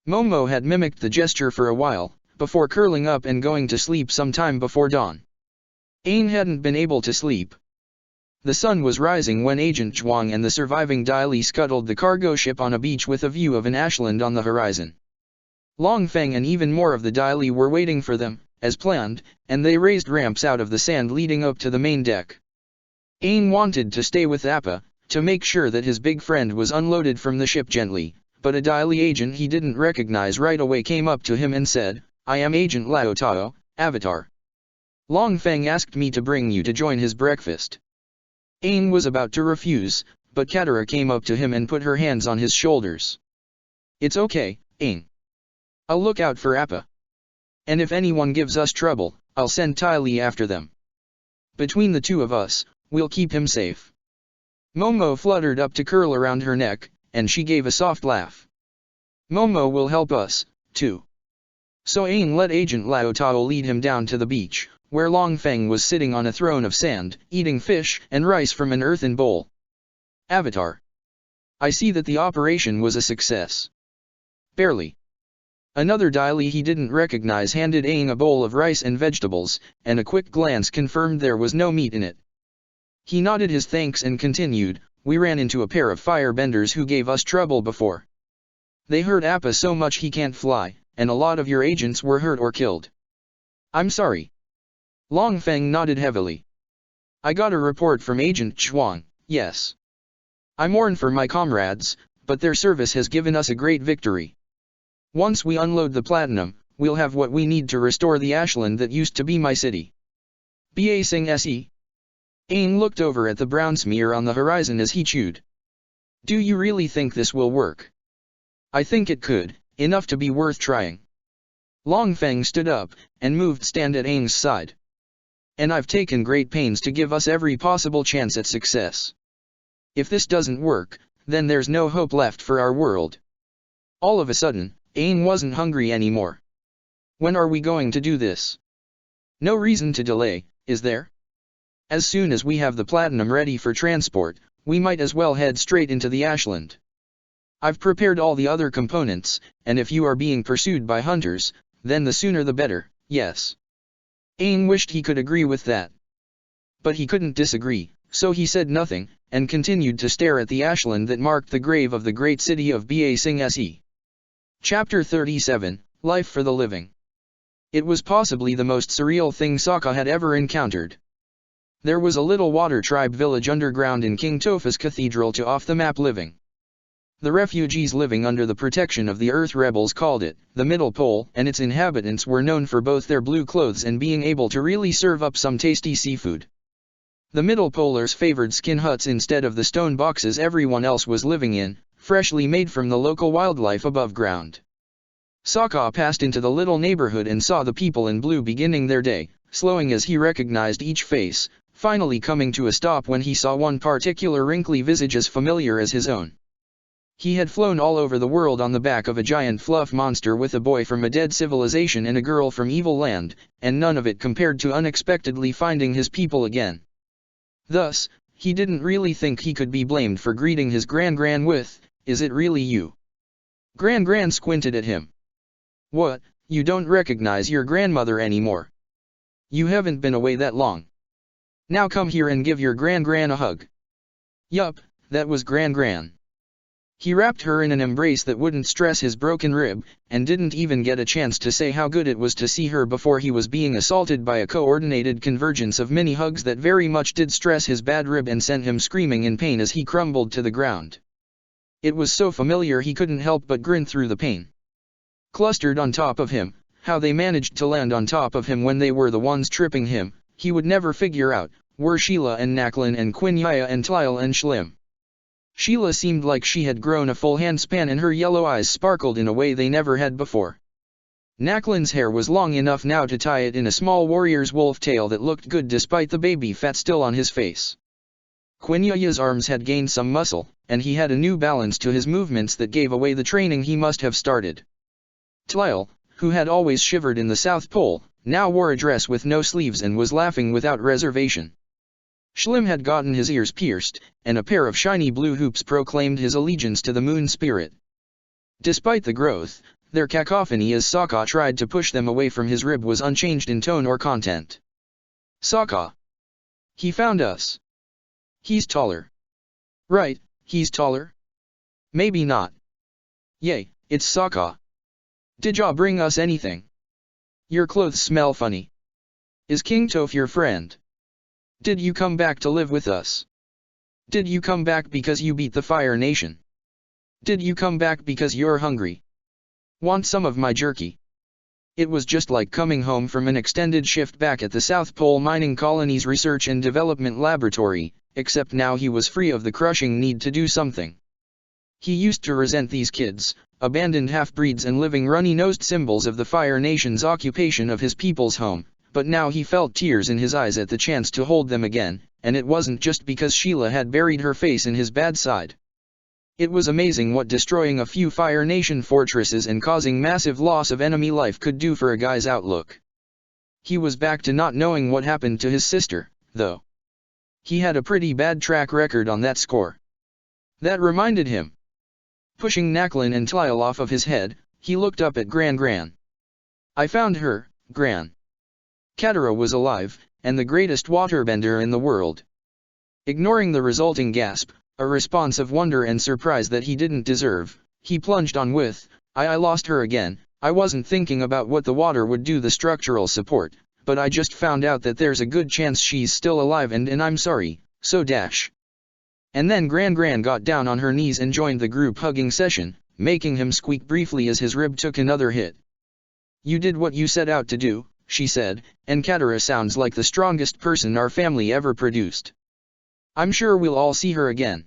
S1: Momo had mimicked the gesture for a while, before curling up and going to sleep sometime before dawn. Aang hadn't been able to sleep. The sun was rising when Agent Zhuang and the surviving Dai Li scuttled the cargo ship on a beach with a view of an ashland on the horizon. Long Feng and even more of the Dai Li were waiting for them, as planned, and they raised ramps out of the sand leading up to the main deck. Aang wanted to stay with Appa, to make sure that his big friend was unloaded from the ship gently, but a Dai Li agent he didn't recognize right away came up to him and said, I am Agent Lao Tao, Avatar. Long Feng asked me to bring you to join his breakfast. Aang was about to refuse, but Katara came up to him and put her hands on his shoulders. It's okay, Aang. I'll look out for Appa. And if anyone gives us trouble, I'll send Ty Lee after them. Between the two of us, we'll keep him safe. Momo fluttered up to curl around her neck, and she gave a soft laugh. Momo will help us, too. So Aang let Agent Lao Tao lead him down to the beach, where Long Feng was sitting on a throne of sand, eating fish and rice from an earthen bowl. Avatar. I see that the operation was a success. Barely. Another Dai Li he didn't recognize handed Aang a bowl of rice and vegetables, and a quick glance confirmed there was no meat in it. He nodded his thanks and continued, we ran into a pair of firebenders who gave us trouble before. They hurt Appa so much he can't fly, and a lot of your agents were hurt or killed. I'm sorry. Long Feng nodded heavily. I got a report from Agent Zhuang, yes. I mourn for my comrades, but their service has given us a great victory. Once we unload the platinum, we'll have what we need to restore the ashland that used to be my city. Ba Sing Se. Aang looked over at the brown smear on the horizon as he chewed. Do you really think this will work? I think it could, enough to be worth trying. Long Feng stood up, and moved stand at Aang's side. And I've taken great pains to give us every possible chance at success. If this doesn't work, then there's no hope left for our world. All of a sudden, Aang wasn't hungry anymore. When are we going to do this? No reason to delay, is there? As soon as we have the platinum ready for transport, we might as well head straight into the ashland. I've prepared all the other components, and if you are being pursued by hunters, then the sooner the better, yes. Aang wished he could agree with that. But he couldn't disagree, so he said nothing, and continued to stare at the ashland that marked the grave of the great city of Ba Sing Se. Chapter 37, Life for the Living. It was possibly the most surreal thing Sokka had ever encountered. There was a little water tribe village underground in King Tofa's cathedral to off-the-map living. The refugees living under the protection of the Earth rebels called it the Middle Pole, and its inhabitants were known for both their blue clothes and being able to really serve up some tasty seafood. The Middle Polars favored skin huts instead of the stone boxes everyone else was living in, freshly made from the local wildlife above ground. Sokka passed into the little neighborhood and saw the people in blue beginning their day, slowing as he recognized each face, finally coming to a stop when he saw one particular wrinkly visage as familiar as his own. He had flown all over the world on the back of a giant fluff monster with a boy from a dead civilization and a girl from evil land, and none of it compared to unexpectedly finding his people again. Thus, he didn't really think he could be blamed for greeting his Gran with, "Is it really you?" Gran squinted at him. "What, you don't recognize your grandmother anymore? You haven't been away that long. Now come here and give your Gran a hug." Yup, that was Gran. He wrapped her in an embrace that wouldn't stress his broken rib, and didn't even get a chance to say how good it was to see her before he was being assaulted by a coordinated convergence of mini hugs that very much did stress his bad rib and sent him screaming in pain as he crumbled to the ground. It was so familiar he couldn't help but grin through the pain. Clustered on top of him, how they managed to land on top of him when they were the ones tripping him, he would never figure out, were Sheila and Naklin and Quinyaya and Tlial and Shlim. Sheila seemed like she had grown a full handspan and her yellow eyes sparkled in a way they never had before. Naklin's hair was long enough now to tie it in a small warrior's wolf tail that looked good despite the baby fat still on his face. Quinyaya's arms had gained some muscle, and he had a new balance to his movements that gave away the training he must have started. Tlial, who had always shivered in the South Pole, now wore a dress with no sleeves and was laughing without reservation. Shlim had gotten his ears pierced, and a pair of shiny blue hoops proclaimed his allegiance to the moon spirit. Despite the growth, their cacophony as Sokka tried to push them away from his rib was unchanged in tone or content. "Sokka. He found us. He's taller. Right, he's taller? Maybe not. Yay, it's Sokka. Did ya bring us anything? Your clothes smell funny. Is King Toph your friend? Did you come back to live with us? Did you come back because you beat the Fire Nation? Did you come back because you're hungry? Want some of my jerky?" It was just like coming home from an extended shift back at the South Pole Mining Colony's Research and Development Laboratory, except now he was free of the crushing need to do something. He used to resent these kids, abandoned half-breeds and living runny-nosed symbols of the Fire Nation's occupation of his people's home, but now he felt tears in his eyes at the chance to hold them again, and it wasn't just because Sheila had buried her face in his bad side. It was amazing what destroying a few Fire Nation fortresses and causing massive loss of enemy life could do for a guy's outlook. He was back to not knowing what happened to his sister, though. He had a pretty bad track record on that score. That reminded him. Pushing Naklin and Tlial off of his head, he looked up at Gran. "I found her, Gran. Katara was alive, and the greatest waterbender in the world." Ignoring the resulting gasp, a response of wonder and surprise that he didn't deserve, he plunged on with, I lost her again. I wasn't thinking about what the water would do the structural support, but I just found out that there's a good chance she's still alive and I'm sorry, so dash." And then Gran got down on her knees and joined the group hugging session, making him squeak briefly as his rib took another hit. "You did what you set out to do," she said, "and Katara sounds like the strongest person our family ever produced. I'm sure we'll all see her again."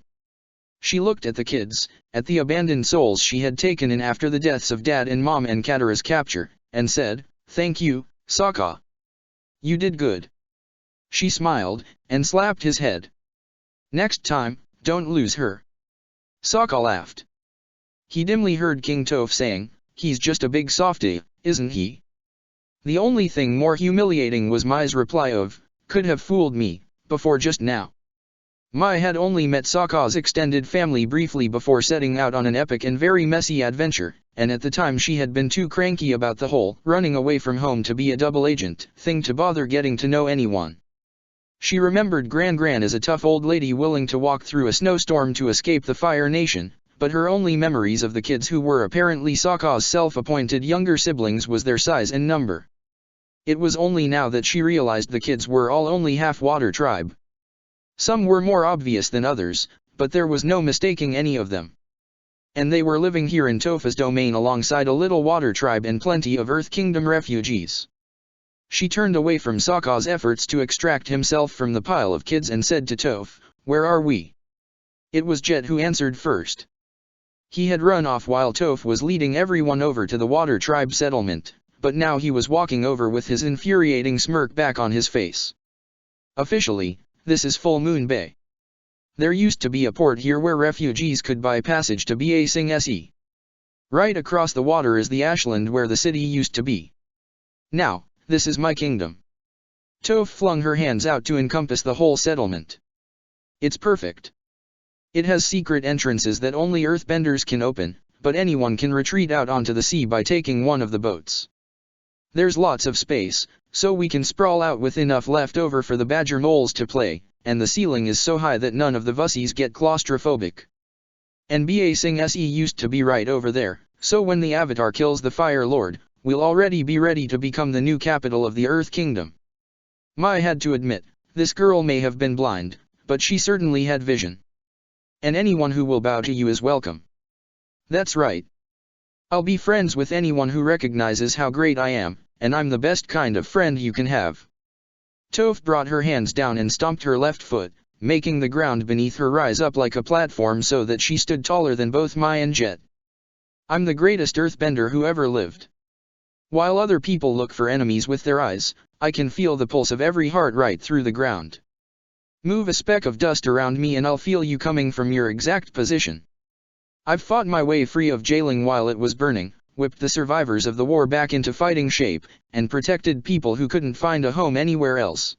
S1: She looked at the kids, at the abandoned souls she had taken in after the deaths of Dad and Mom and Katara's capture, and said, "Thank you, Sokka. You did good." She smiled, and slapped his head. "Next time, don't lose her." Sokka laughed. He dimly heard King Toph saying, "He's just a big softy, isn't he?" The only thing more humiliating was Mai's reply of, "Could have fooled me, before just now." Mai had only met Sokka's extended family briefly before setting out on an epic and very messy adventure, and at the time she had been too cranky about the whole running away from home to be a double agent thing to bother getting to know anyone. She remembered Gran as a tough old lady willing to walk through a snowstorm to escape the Fire Nation, but her only memories of the kids who were apparently Sokka's self-appointed younger siblings was their size and number. It was only now that she realized the kids were all only half-water tribe. Some were more obvious than others, but there was no mistaking any of them. and they were living here in Topha's domain alongside a little water tribe and plenty of Earth Kingdom refugees. She turned away from Sokka's efforts to extract himself from the pile of kids and said to Toph, "Where are we?" It was Jet who answered first. He had run off while Toph was leading everyone over to the water tribe settlement, but now he was walking over with his infuriating smirk back on his face. Officially, this is Full Moon Bay. There used to be a port here where refugees could buy passage to Ba Sing Se. Right across the water is the ashland where the city used to be. Now, this is my kingdom. Toph flung her hands out to encompass the whole settlement. It's perfect. It has secret entrances that only earthbenders can open, but anyone can retreat out onto the sea by taking one of the boats. There's lots of space, so we can sprawl out with enough left over for the badger moles to play, and the ceiling is so high that none of the vussies get claustrophobic. And Ba Sing Se used to be right over there, so when the Avatar kills the Fire Lord, we'll already be ready to become the new capital of the Earth Kingdom. Mai had to admit, this girl may have been blind, but she certainly had vision. And anyone who will bow to you is welcome. That's right. I'll be friends with anyone who recognizes how great I am, and I'm the best kind of friend you can have. Toph brought her hands down and stomped her left foot, making the ground beneath her rise up like a platform so that she stood taller than both Mai and Jet. I'm the greatest earthbender who ever lived. While other people look for enemies with their eyes, I can feel the pulse of every heart right through the ground. Move a speck of dust around me and I'll feel you coming from your exact position. I've fought my way free of jailing while it was burning, whipped the survivors of the war back into fighting shape, and protected people who couldn't find a home anywhere else.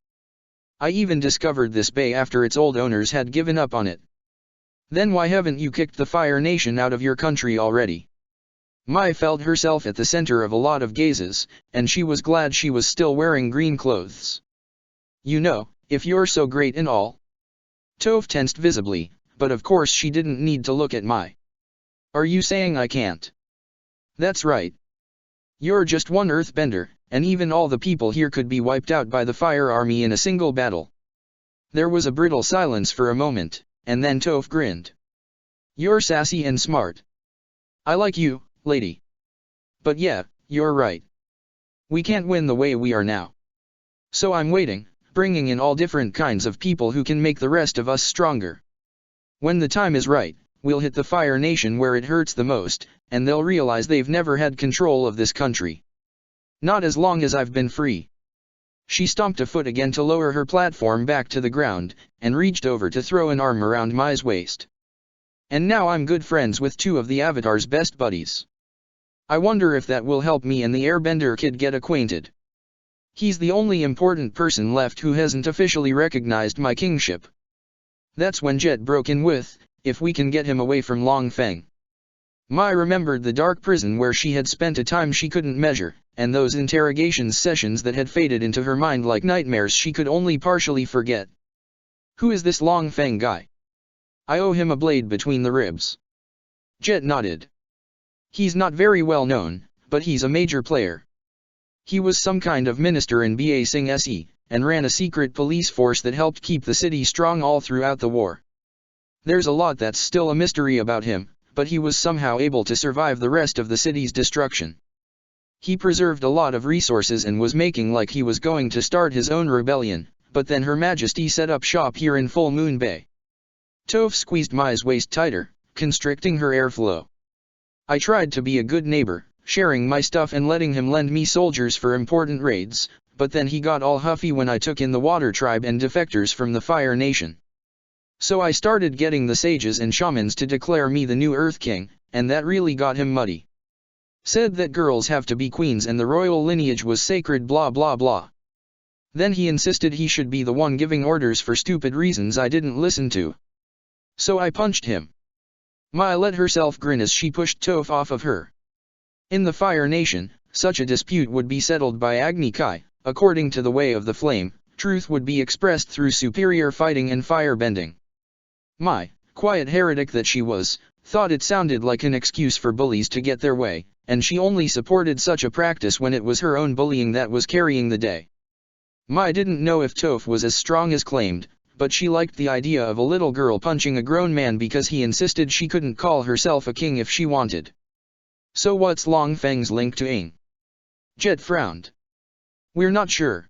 S1: I even discovered this bay after its old owners had given up on it. Then why haven't you kicked the Fire Nation out of your country already? Mai felt herself at the center of a lot of gazes, and she was glad she was still wearing green clothes. You know, if you're so great and all. Toph tensed visibly, but of course she didn't need to look at Mai. Are you saying I can't? That's right. You're just one earthbender, and even all the people here could be wiped out by the Fire Army in a single battle. There was a brittle silence for a moment, and then Toph grinned. You're sassy and smart. I like you, lady. But yeah, you're right. We can't win the way we are now. So I'm waiting, bringing in all different kinds of people who can make the rest of us stronger. When the time is right, we'll hit the Fire Nation where it hurts the most, and they'll realize they've never had control of this country. Not as long as I've been free. She stomped a foot again to lower her platform back to the ground, and reached over to throw an arm around Mai's waist. And now I'm good friends with two of the Avatar's best buddies. I wonder if that will help me and the Airbender kid get acquainted. He's the only important person left who hasn't officially recognized my kingship. That's when Jet broke in with, if we can get him away from Long Feng. Mai remembered the dark prison where she had spent a time she couldn't measure, and those interrogation sessions that had faded into her mind like nightmares she could only partially forget. Who is this Long Feng guy? I owe him a blade between the ribs. Jet nodded. He's not very well known, but he's a major player. He was some kind of minister in Ba Sing Se, and ran a secret police force that helped keep the city strong all throughout the war. There's a lot that's still a mystery about him, but he was somehow able to survive the rest of the city's destruction. He preserved a lot of resources and was making like he was going to start his own rebellion, but then Her Majesty set up shop here in Full Moon Bay. Toph squeezed Mai's waist tighter, constricting her airflow. I tried to be a good neighbor, sharing my stuff and letting him lend me soldiers for important raids, but then he got all huffy when I took in the Water Tribe and defectors from the Fire Nation. So I started getting the sages and shamans to declare me the new Earth King, and that really got him muddy. Said that girls have to be queens and the royal lineage was sacred blah blah blah. Then he insisted he should be the one giving orders for stupid reasons I didn't listen to. So I punched him. Mai let herself grin as she pushed Toph off of her. In the Fire Nation, such a dispute would be settled by Agni Kai, according to the way of the flame, truth would be expressed through superior fighting and firebending. Mai, quiet heretic that she was, thought it sounded like an excuse for bullies to get their way, and she only supported such a practice when it was her own bullying that was carrying the day. Mai didn't know if Toph was as strong as claimed, but she liked the idea of a little girl punching a grown man because he insisted she couldn't call herself a king if she wanted. So what's Long Feng's link to Aang? Jet frowned. We're not sure.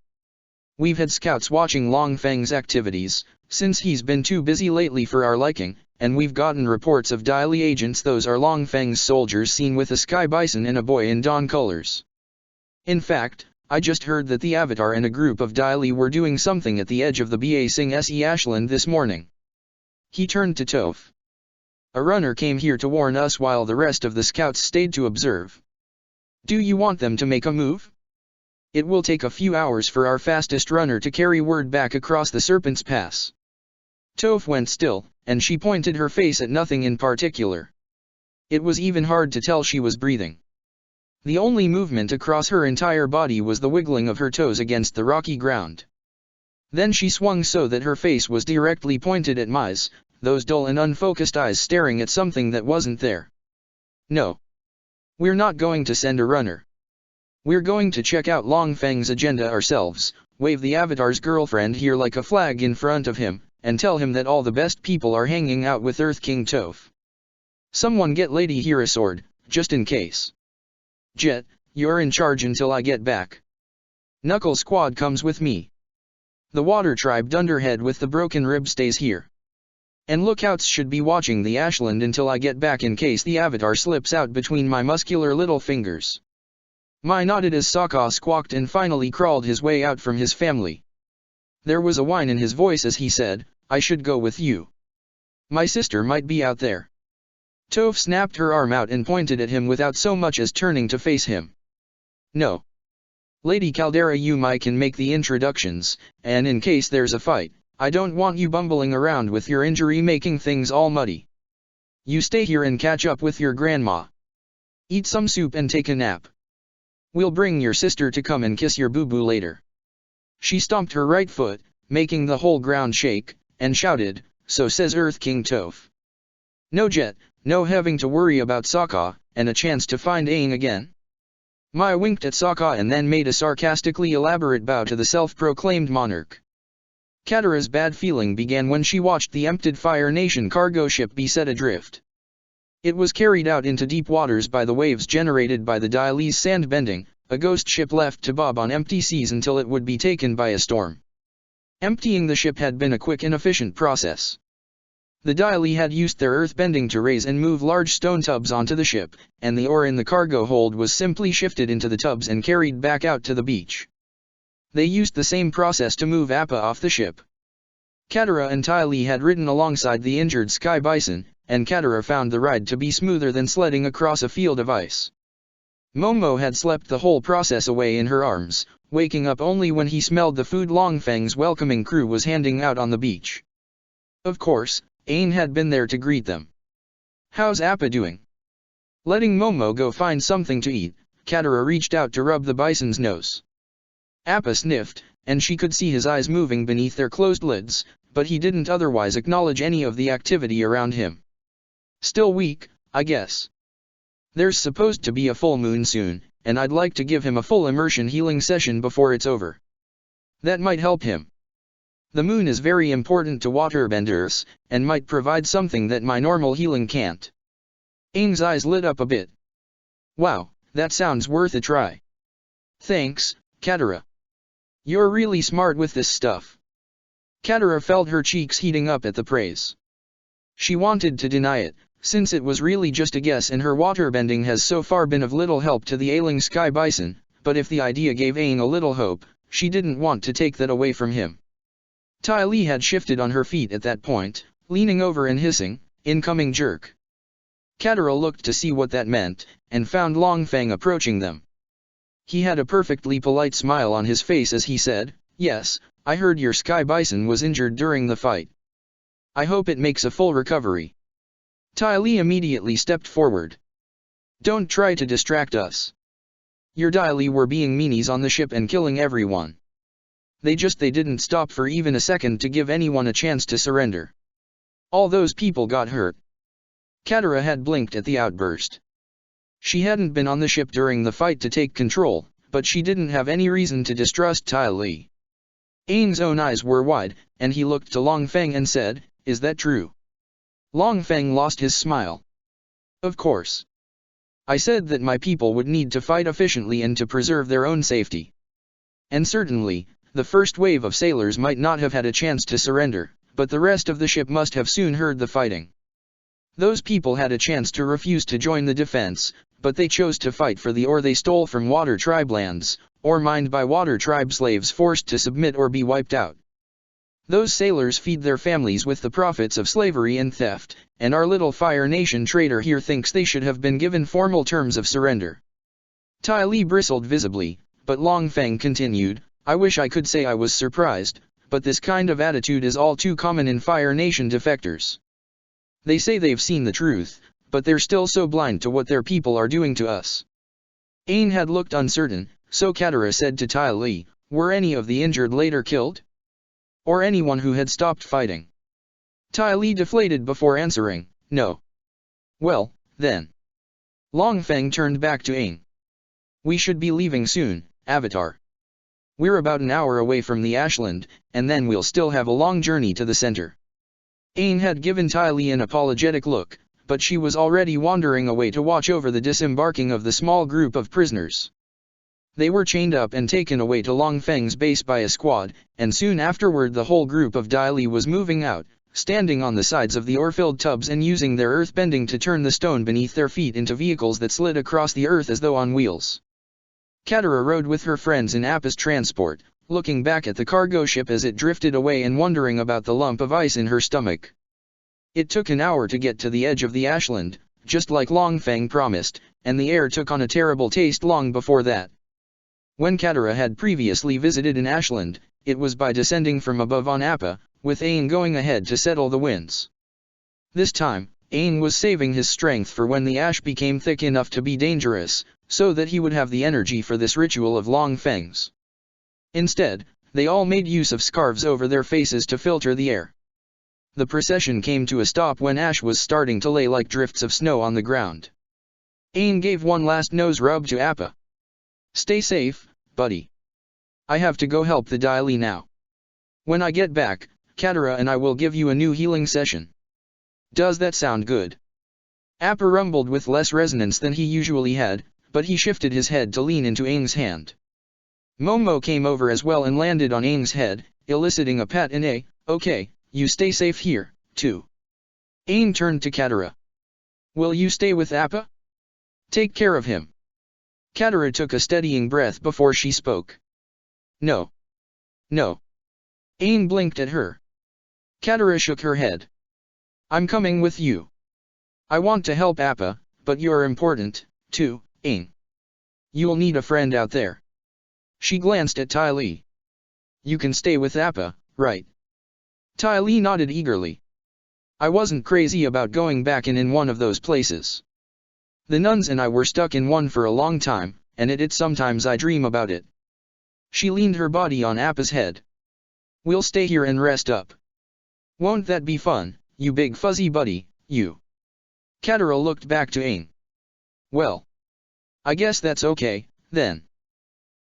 S1: We've had scouts watching Long Feng's activities, since he's been too busy lately for our liking, and we've gotten reports of Dai Li agents. Those are Long Feng's soldiers seen with a sky bison and a boy in dawn colors. In fact, I just heard that the Avatar and a group of Dai Li were doing something at the edge of the Ba Sing Se Ashland this morning. He turned to Toph. A runner came here to warn us while the rest of the scouts stayed to observe. Do you want them to make a move? It will take a few hours for our fastest runner to carry word back across the Serpent's Pass. Toph went still, and she pointed her face at nothing in particular. It was even hard to tell she was breathing. The only movement across her entire body was the wiggling of her toes against the rocky ground. Then she swung so that her face was directly pointed at Mai's, those dull and unfocused eyes staring at something that wasn't there. No. We're not going to send a runner. We're going to check out Long Feng's agenda ourselves, wave the Avatar's girlfriend here like a flag in front of him, and tell him that all the best people are hanging out with Earth King Toph. Someone get Lady here a sword, just in case. Jet, you're in charge until I get back. Knuckle Squad comes with me. The Water Tribe Dunderhead with the broken rib stays here. And lookouts should be watching the Ashland until I get back in case the Avatar slips out between my muscular little fingers. Mai nodded as Sokka squawked and finally crawled his way out from his family. There was a whine in his voice as he said, I should go with you. My sister might be out there. Toph snapped her arm out and pointed at him without so much as turning to face him. No. Lady Caldera Mai can make the introductions, and in case there's a fight, I don't want you bumbling around with your injury making things all muddy. You stay here and catch up with your grandma. Eat some soup and take a nap. We'll bring your sister to come and kiss your boo-boo later. She stomped her right foot, making the whole ground shake, and shouted, so says Earth King Toph. No Jet, no having to worry about Sokka, and a chance to find Aang again. Mai winked at Sokka and then made a sarcastically elaborate bow to the self-proclaimed monarch. Katara's bad feeling began when she watched the emptied Fire Nation cargo ship be set adrift. It was carried out into deep waters by the waves generated by the Dai Li's sand bending, a ghost ship left to bob on empty seas until it would be taken by a storm. Emptying the ship had been a quick and efficient process. The Dai Li had used their earth bending to raise and move large stone tubs onto the ship, and the ore in the cargo hold was simply shifted into the tubs and carried back out to the beach. They used the same process to move Appa off the ship. Katara and Ty Lee had ridden alongside the injured Sky Bison, and Katara found the ride to be smoother than sledding across a field of ice. Momo had slept the whole process away in her arms, waking up only when he smelled the food Long Feng's welcoming crew was handing out on the beach. Of course, Aang had been there to greet them. "How's Appa doing?" Letting Momo go find something to eat, Katara reached out to rub the bison's nose. Appa sniffed, and she could see his eyes moving beneath their closed lids, but he didn't otherwise acknowledge any of the activity around him. "Still weak, I guess. There's supposed to be a full moon soon, and I'd like to give him a full immersion healing session before it's over. That might help him. The moon is very important to waterbenders, and might provide something that my normal healing can't." Aang's eyes lit up a bit. "Wow, that sounds worth a try. Thanks, Katara. You're really smart with this stuff." Katara felt her cheeks heating up at the praise. She wanted to deny it, since it was really just a guess and her waterbending has so far been of little help to the ailing Sky Bison, but if the idea gave Aang a little hope, she didn't want to take that away from him. Ty Lee had shifted on her feet at that point, leaning over and hissing, "Incoming jerk." Katara looked to see what that meant, and found Long Feng approaching them. He had a perfectly polite smile on his face as he said, "Yes, I heard your Sky Bison was injured during the fight. I hope it makes a full recovery." Ty Lee immediately stepped forward. "Don't try to distract us. Your Dai Li were being meanies on the ship and killing everyone. They didn't stop for even a second to give anyone a chance to surrender. All those people got hurt." Katara had blinked at the outburst. She hadn't been on the ship during the fight to take control, but she didn't have any reason to distrust Ty Lee. Aang's own eyes were wide, and he looked to Long Feng and said, "Is that true?" Long Feng lost his smile. "Of course. I said that my people would need to fight efficiently and to preserve their own safety. And certainly, the first wave of sailors might not have had a chance to surrender, but the rest of the ship must have soon heard the fighting. Those people had a chance to refuse to join the defense, but they chose to fight for the ore they stole from water tribe lands, or mined by water tribe slaves forced to submit or be wiped out. Those sailors feed their families with the profits of slavery and theft, and our little Fire Nation traitor here thinks they should have been given formal terms of surrender." Ty Lee bristled visibly, but Long Feng continued, "I wish I could say I was surprised, but this kind of attitude is all too common in Fire Nation defectors. They say they've seen the truth, but they're still so blind to what their people are doing to us." Aang had looked uncertain, so Katara said to Ty Lee, "Were any of the injured later killed? Or anyone who had stopped fighting?" Ty Lee deflated before answering, "No." "Well, then." Long Feng turned back to Aang. "We should be leaving soon, Avatar. We're about an hour away from the Ashland, and then we'll still have a long journey to the center." Aang had given Ty Lee an apologetic look, but she was already wandering away to watch over the disembarking of the small group of prisoners. They were chained up and taken away to Long Feng's base by a squad, and soon afterward the whole group of Dai Li was moving out, standing on the sides of the ore-filled tubs and using their earth bending to turn the stone beneath their feet into vehicles that slid across the earth as though on wheels. Katara rode with her friends in Appa's transport, looking back at the cargo ship as it drifted away and wondering about the lump of ice in her stomach. It took an hour to get to the edge of the Ashland, just like Long Feng promised, and the air took on a terrible taste long before that. When Katara had previously visited an Ashland, it was by descending from above on Appa, with Aang going ahead to settle the winds. This time, Aang was saving his strength for when the ash became thick enough to be dangerous, so that he would have the energy for this ritual of Long Feng's. Instead, they all made use of scarves over their faces to filter the air. The procession came to a stop when ash was starting to lay like drifts of snow on the ground. Aang gave one last nose rub to Appa. "Stay safe, buddy. I have to go help the Dai Li now. When I get back, Katara and I will give you a new healing session. Does that sound good?" Appa rumbled with less resonance than he usually had, but he shifted his head to lean into Aang's hand. Momo came over as well and landed on Aang's head, eliciting a pat and a, "Okay, you stay safe here, too." Aang turned to Katara. "Will you stay with Appa? Take care of him." Katara took a steadying breath before she spoke. "No. No." Aang blinked at her. Katara shook her head. "I'm coming with you. I want to help Appa, but you're important, too, Aang. You'll need a friend out there." She glanced at Ty Lee. "You can stay with Appa, right?" Ty Lee nodded eagerly. "I wasn't crazy about going back in one of those places. The nuns and I were stuck in one for a long time, and sometimes I dream about it." She leaned her body on Appa's head. "We'll stay here and rest up. Won't that be fun, you big fuzzy buddy, you?" Katara looked back to Aang. "Well, I guess that's okay, then."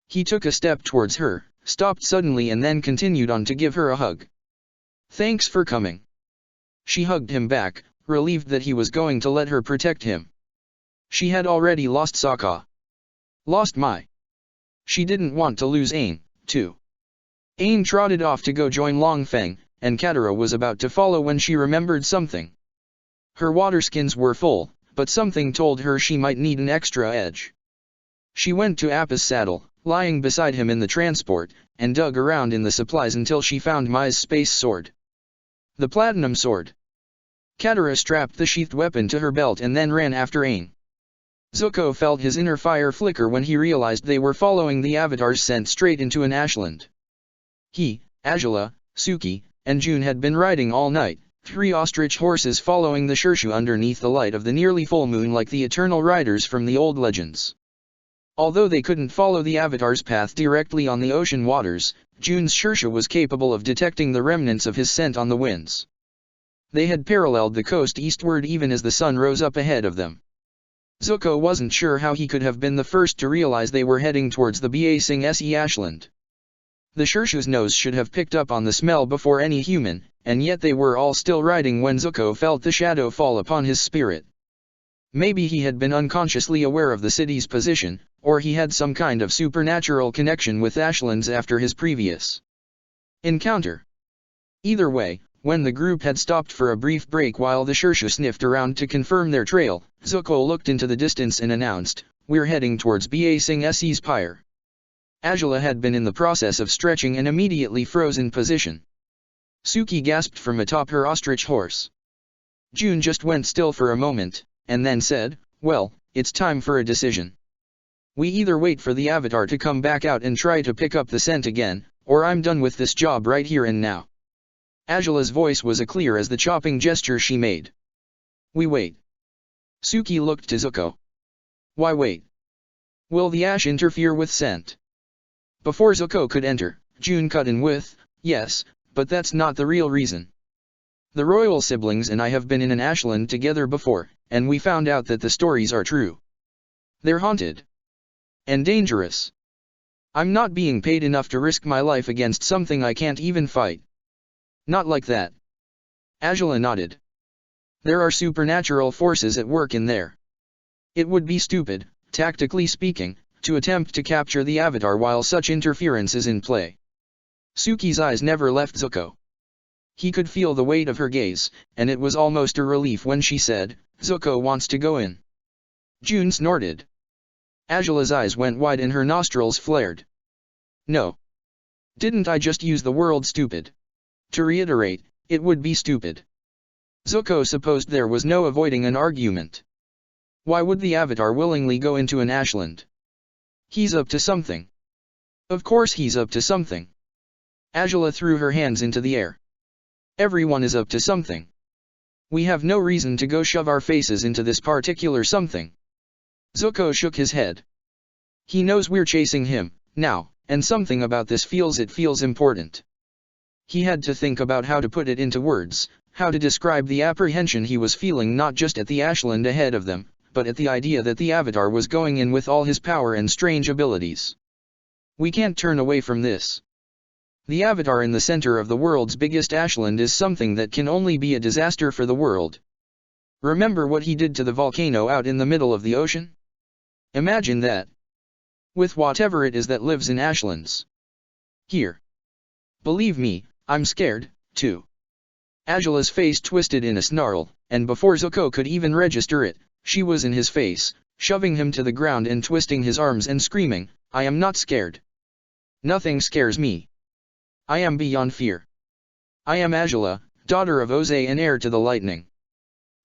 S1: He took a step towards her, stopped suddenly and then continued on to give her a hug. "Thanks for coming." She hugged him back, relieved that he was going to let her protect him. She had already lost Sokka. Lost Mai. She didn't want to lose Aang, too. Aang trotted off to go join Long Feng, and Katara was about to follow when she remembered something. Her water skins were full, but something told her she might need an extra edge. She went to Appa's saddle, lying beside him in the transport, and dug around in the supplies until she found Mai's space sword. The platinum sword. Katara strapped the sheathed weapon to her belt and then ran after Aang. Zuko felt his inner fire flicker when he realized they were following the Avatar's scent straight into an ashland. He, Azula, Suki, and June had been riding all night, 3 ostrich horses following the Shirshu underneath the light of the nearly full moon like the eternal riders from the old legends. Although they couldn't follow the Avatar's path directly on the ocean waters, June's Shirshu was capable of detecting the remnants of his scent on the winds. They had paralleled the coast eastward even as the sun rose up ahead of them. Zuko wasn't sure how he could have been the first to realize they were heading towards the Ba Sing Se Ashland. The Shirshu's nose should have picked up on the smell before any human, and yet they were all still riding when Zuko felt the shadow fall upon his spirit. Maybe he had been unconsciously aware of the city's position, or he had some kind of supernatural connection with Ashlands after his previous encounter. Either way, when the group had stopped for a brief break while the Shirshu sniffed around to confirm their trail, Zuko looked into the distance and announced, "We're heading towards Ba Sing Se's pyre." Azula had been in the process of stretching and immediately froze in position. Suki gasped from atop her ostrich horse. June just went still for a moment, and then said, "Well, it's time for a decision. We either wait for the Avatar to come back out and try to pick up the scent again, or I'm done with this job right here and now." Azula's voice was as clear as the chopping gesture she made. "We wait." Suki looked to Zuko. "Why wait? Will the ash interfere with scent?" Before Zuko could enter, June cut in with, "Yes, but that's not the real reason. The royal siblings and I have been in an ashland together before, and we found out that the stories are true. They're haunted. And dangerous. I'm not being paid enough to risk my life against something I can't even fight." "Not like that." Azula nodded. "There are supernatural forces at work in there. It would be stupid, tactically speaking, to attempt to capture the Avatar while such interference is in play." Suki's eyes never left Zuko. He could feel the weight of her gaze, and it was almost a relief when she said, "Zuko wants to go in." June snorted. Azula's eyes went wide and her nostrils flared. "No. Didn't I just use the word stupid? To reiterate, it would be stupid." Zuko supposed there was no avoiding an argument. Why would the Avatar willingly go into an ashland? He's up to something. Of course he's up to something. Azula threw her hands into the air. Everyone is up to something. We have no reason to go shove our faces into this particular something. Zuko shook his head. He knows we're chasing him, now, and something about this feels important. He had to think about how to put it into words, how to describe the apprehension he was feeling not just at the ashland ahead of them, but at the idea that the Avatar was going in with all his power and strange abilities. We can't turn away from this. The Avatar in the center of the world's biggest ashland is something that can only be a disaster for the world. Remember what he did to the volcano out in the middle of the ocean? Imagine that. With whatever it is that lives in ashlands. Here. Believe me, I'm scared, too. Azula's face twisted in a snarl, and before Zuko could even register it, she was in his face, shoving him to the ground and twisting his arms and screaming, "I am not scared. Nothing scares me. I am beyond fear. I am Azula, daughter of Oze and heir to the lightning."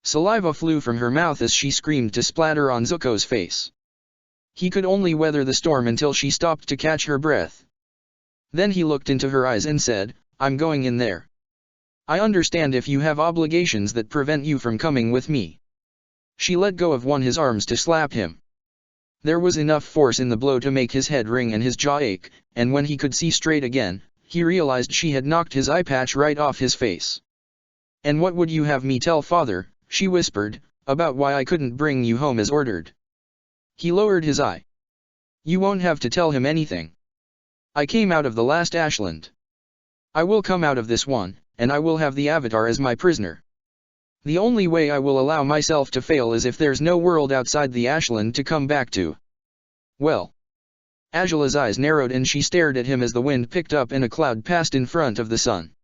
S1: Saliva flew from her mouth as she screamed to splatter on Zuko's face. He could only weather the storm until she stopped to catch her breath. Then he looked into her eyes and said, "I'm going in there. I understand if you have obligations that prevent you from coming with me." She let go of his arms to slap him. There was enough force in the blow to make his head ring and his jaw ache, and when he could see straight again, he realized she had knocked his eye patch right off his face. "And what would you have me tell father," she whispered, "about why I couldn't bring you home as ordered?" He lowered his eye. "You won't have to tell him anything. I came out of the last ashland. I will come out of this one, and I will have the Avatar as my prisoner. The only way I will allow myself to fail is if there's no world outside the ashland to come back to." "Well." Azula's eyes narrowed and she stared at him as the wind picked up and a cloud passed in front of the sun.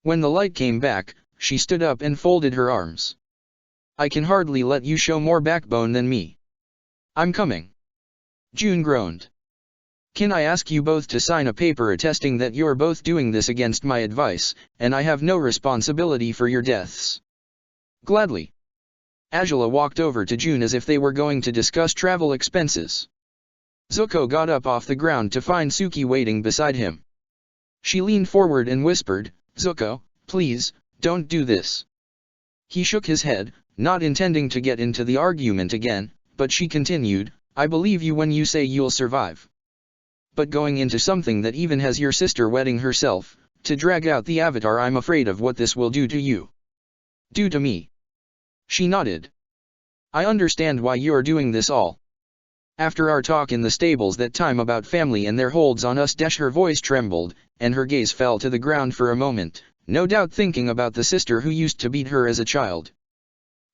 S1: When the light came back, she stood up and folded her arms. "I can hardly let you show more backbone than me. I'm coming." June groaned. "Can I ask you both to sign a paper attesting that you're both doing this against my advice, and I have no responsibility for your deaths?" "Gladly." Azula walked over to June as if they were going to discuss travel expenses. Zuko got up off the ground to find Suki waiting beside him. She leaned forward and whispered, "Zuko, please, don't do this." He shook his head, not intending to get into the argument again, but she continued, "I believe you when you say you'll survive. But going into something that even has your sister wetting herself, to drag out the Avatar, I'm afraid of what this will do to you." "Do to me?" She nodded. "I understand why you're doing this all. After our talk in the stables that time about family and their holds on us, her voice trembled, and her gaze fell to the ground for a moment, no doubt thinking about the sister who used to beat her as a child.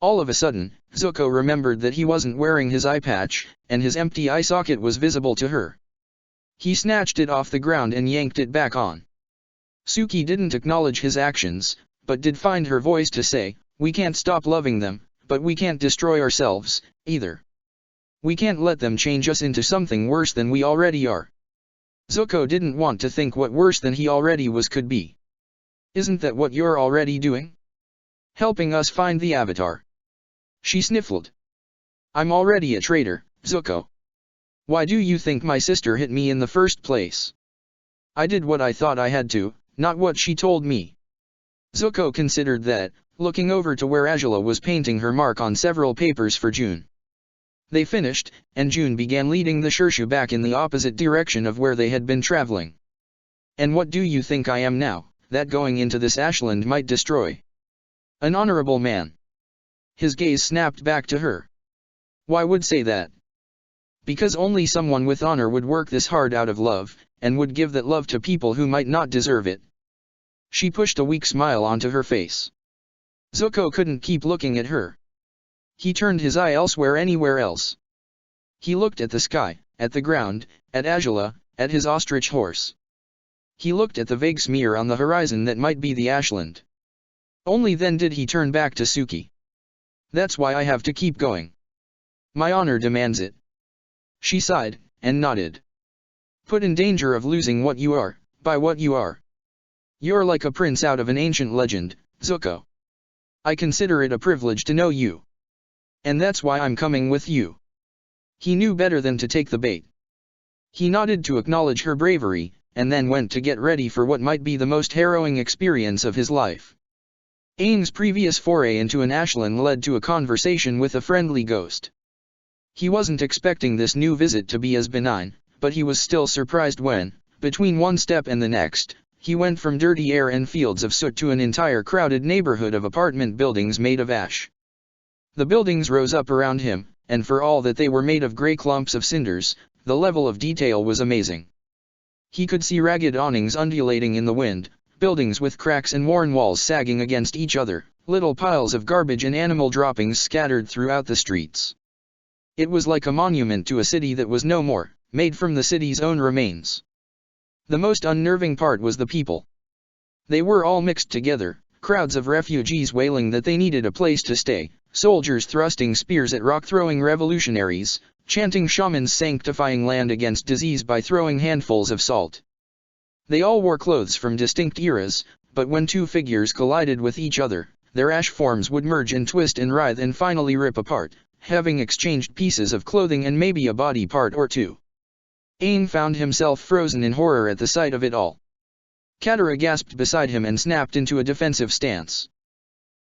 S1: All of a sudden, Zuko remembered that he wasn't wearing his eye patch, and his empty eye socket was visible to her. He snatched it off the ground and yanked it back on. Suki didn't acknowledge his actions, but did find her voice to say, "We can't stop loving them, but we can't destroy ourselves, either. We can't let them change us into something worse than we already are." Zuko didn't want to think what worse than he already was could be. "Isn't that what you're already doing? Helping us find the Avatar?" She sniffled. "I'm already a traitor, Zuko. Why do you think my sister hit me in the first place? I did what I thought I had to, not what she told me." Zuko considered that, looking over to where Azula was painting her mark on several papers for June. They finished, and June began leading the Shirshu back in the opposite direction of where they had been traveling. "And what do you think I am now, that going into this ashland might destroy? An honorable man." His gaze snapped back to her. "Why would say that?" "Because only someone with honor would work this hard out of love, and would give that love to people who might not deserve it." She pushed a weak smile onto her face. Zuko couldn't keep looking at her. He turned his eye elsewhere, anywhere else. He looked at the sky, at the ground, at Azula, at his ostrich horse. He looked at the vague smear on the horizon that might be the ashland. Only then did he turn back to Suki. "That's why I have to keep going. My honor demands it." She sighed, and nodded. "Put in danger of losing what you are, by what you are. You're like a prince out of an ancient legend, Zuko. I consider it a privilege to know you. And that's why I'm coming with you." He knew better than to take the bait. He nodded to acknowledge her bravery, and then went to get ready for what might be the most harrowing experience of his life. Aang's previous foray into an ashland led to a conversation with a friendly ghost. He wasn't expecting this new visit to be as benign, but he was still surprised when, between one step and the next, he went from dirty air and fields of soot to an entire crowded neighborhood of apartment buildings made of ash. The buildings rose up around him, and for all that they were made of grey clumps of cinders, the level of detail was amazing. He could see ragged awnings undulating in the wind, buildings with cracks and worn walls sagging against each other, little piles of garbage and animal droppings scattered throughout the streets. It was like a monument to a city that was no more, made from the city's own remains. The most unnerving part was the people. They were all mixed together, crowds of refugees wailing that they needed a place to stay, soldiers thrusting spears at rock-throwing revolutionaries, chanting shamans sanctifying land against disease by throwing handfuls of salt. They all wore clothes from distinct eras, but when two figures collided with each other, their ash forms would merge and twist and writhe and finally rip apart, having exchanged pieces of clothing and maybe a body part or two. Aang found himself frozen in horror at the sight of it all. Katara gasped beside him and snapped into a defensive stance.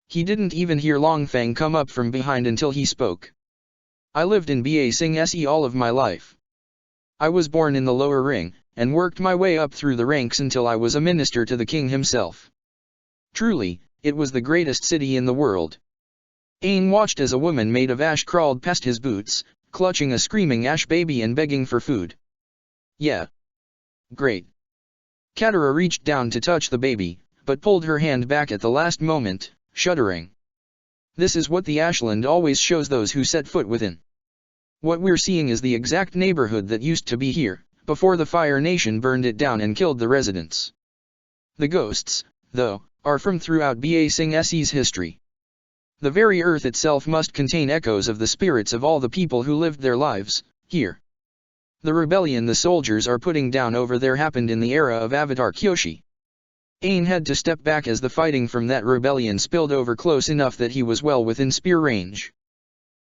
S1: He didn't even hear Longfang come up from behind until he spoke. "I lived in Ba Sing Se all of my life. I was born in the lower ring, and worked my way up through the ranks until I was a minister to the king himself. Truly, it was the greatest city in the world." Aang watched as a woman made of ash crawled past his boots, clutching a screaming ash baby and begging for food. "Yeah. Great." Katara reached down to touch the baby, but pulled her hand back at the last moment, shuddering. "This is what the ashland always shows those who set foot within. What we're seeing is the exact neighborhood that used to be here, before the Fire Nation burned it down and killed the residents. The ghosts, though, are from throughout Ba Sing Se's history. The very earth itself must contain echoes of the spirits of all the people who lived their lives here. The rebellion the soldiers are putting down over there happened in the era of Avatar Kyoshi." Aang had to step back as the fighting from that rebellion spilled over close enough that he was well within spear range.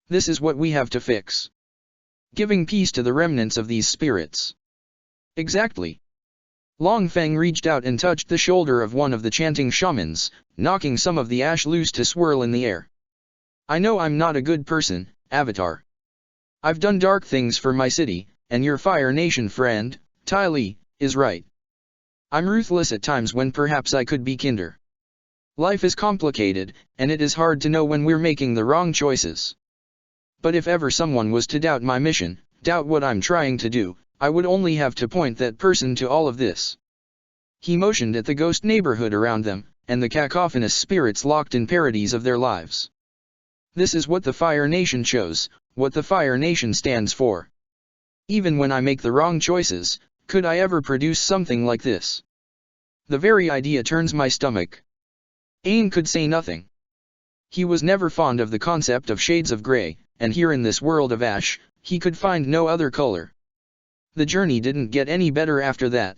S1: "This is what we have to fix. Giving peace to the remnants of these spirits." "Exactly." Longfang reached out and touched the shoulder of one of the chanting shamans, knocking some of the ash loose to swirl in the air. "I know I'm not a good person, Avatar. I've done dark things for my city, and your Fire Nation friend, Ty Lee, is right. I'm ruthless at times when perhaps I could be kinder. Life is complicated, and it is hard to know when we're making the wrong choices. But if ever someone was to doubt my mission, doubt what I'm trying to do, I would only have to point that person to all of this." He motioned at the ghost neighborhood around them, and the cacophonous spirits locked in parodies of their lives. "This is what the Fire Nation chose, what the Fire Nation stands for. Even when I make the wrong choices, could I ever produce something like this? The very idea turns my stomach." Aang could say nothing. He was never fond of the concept of shades of grey, and here in this world of ash, he could find no other color. The journey didn't get any better after that.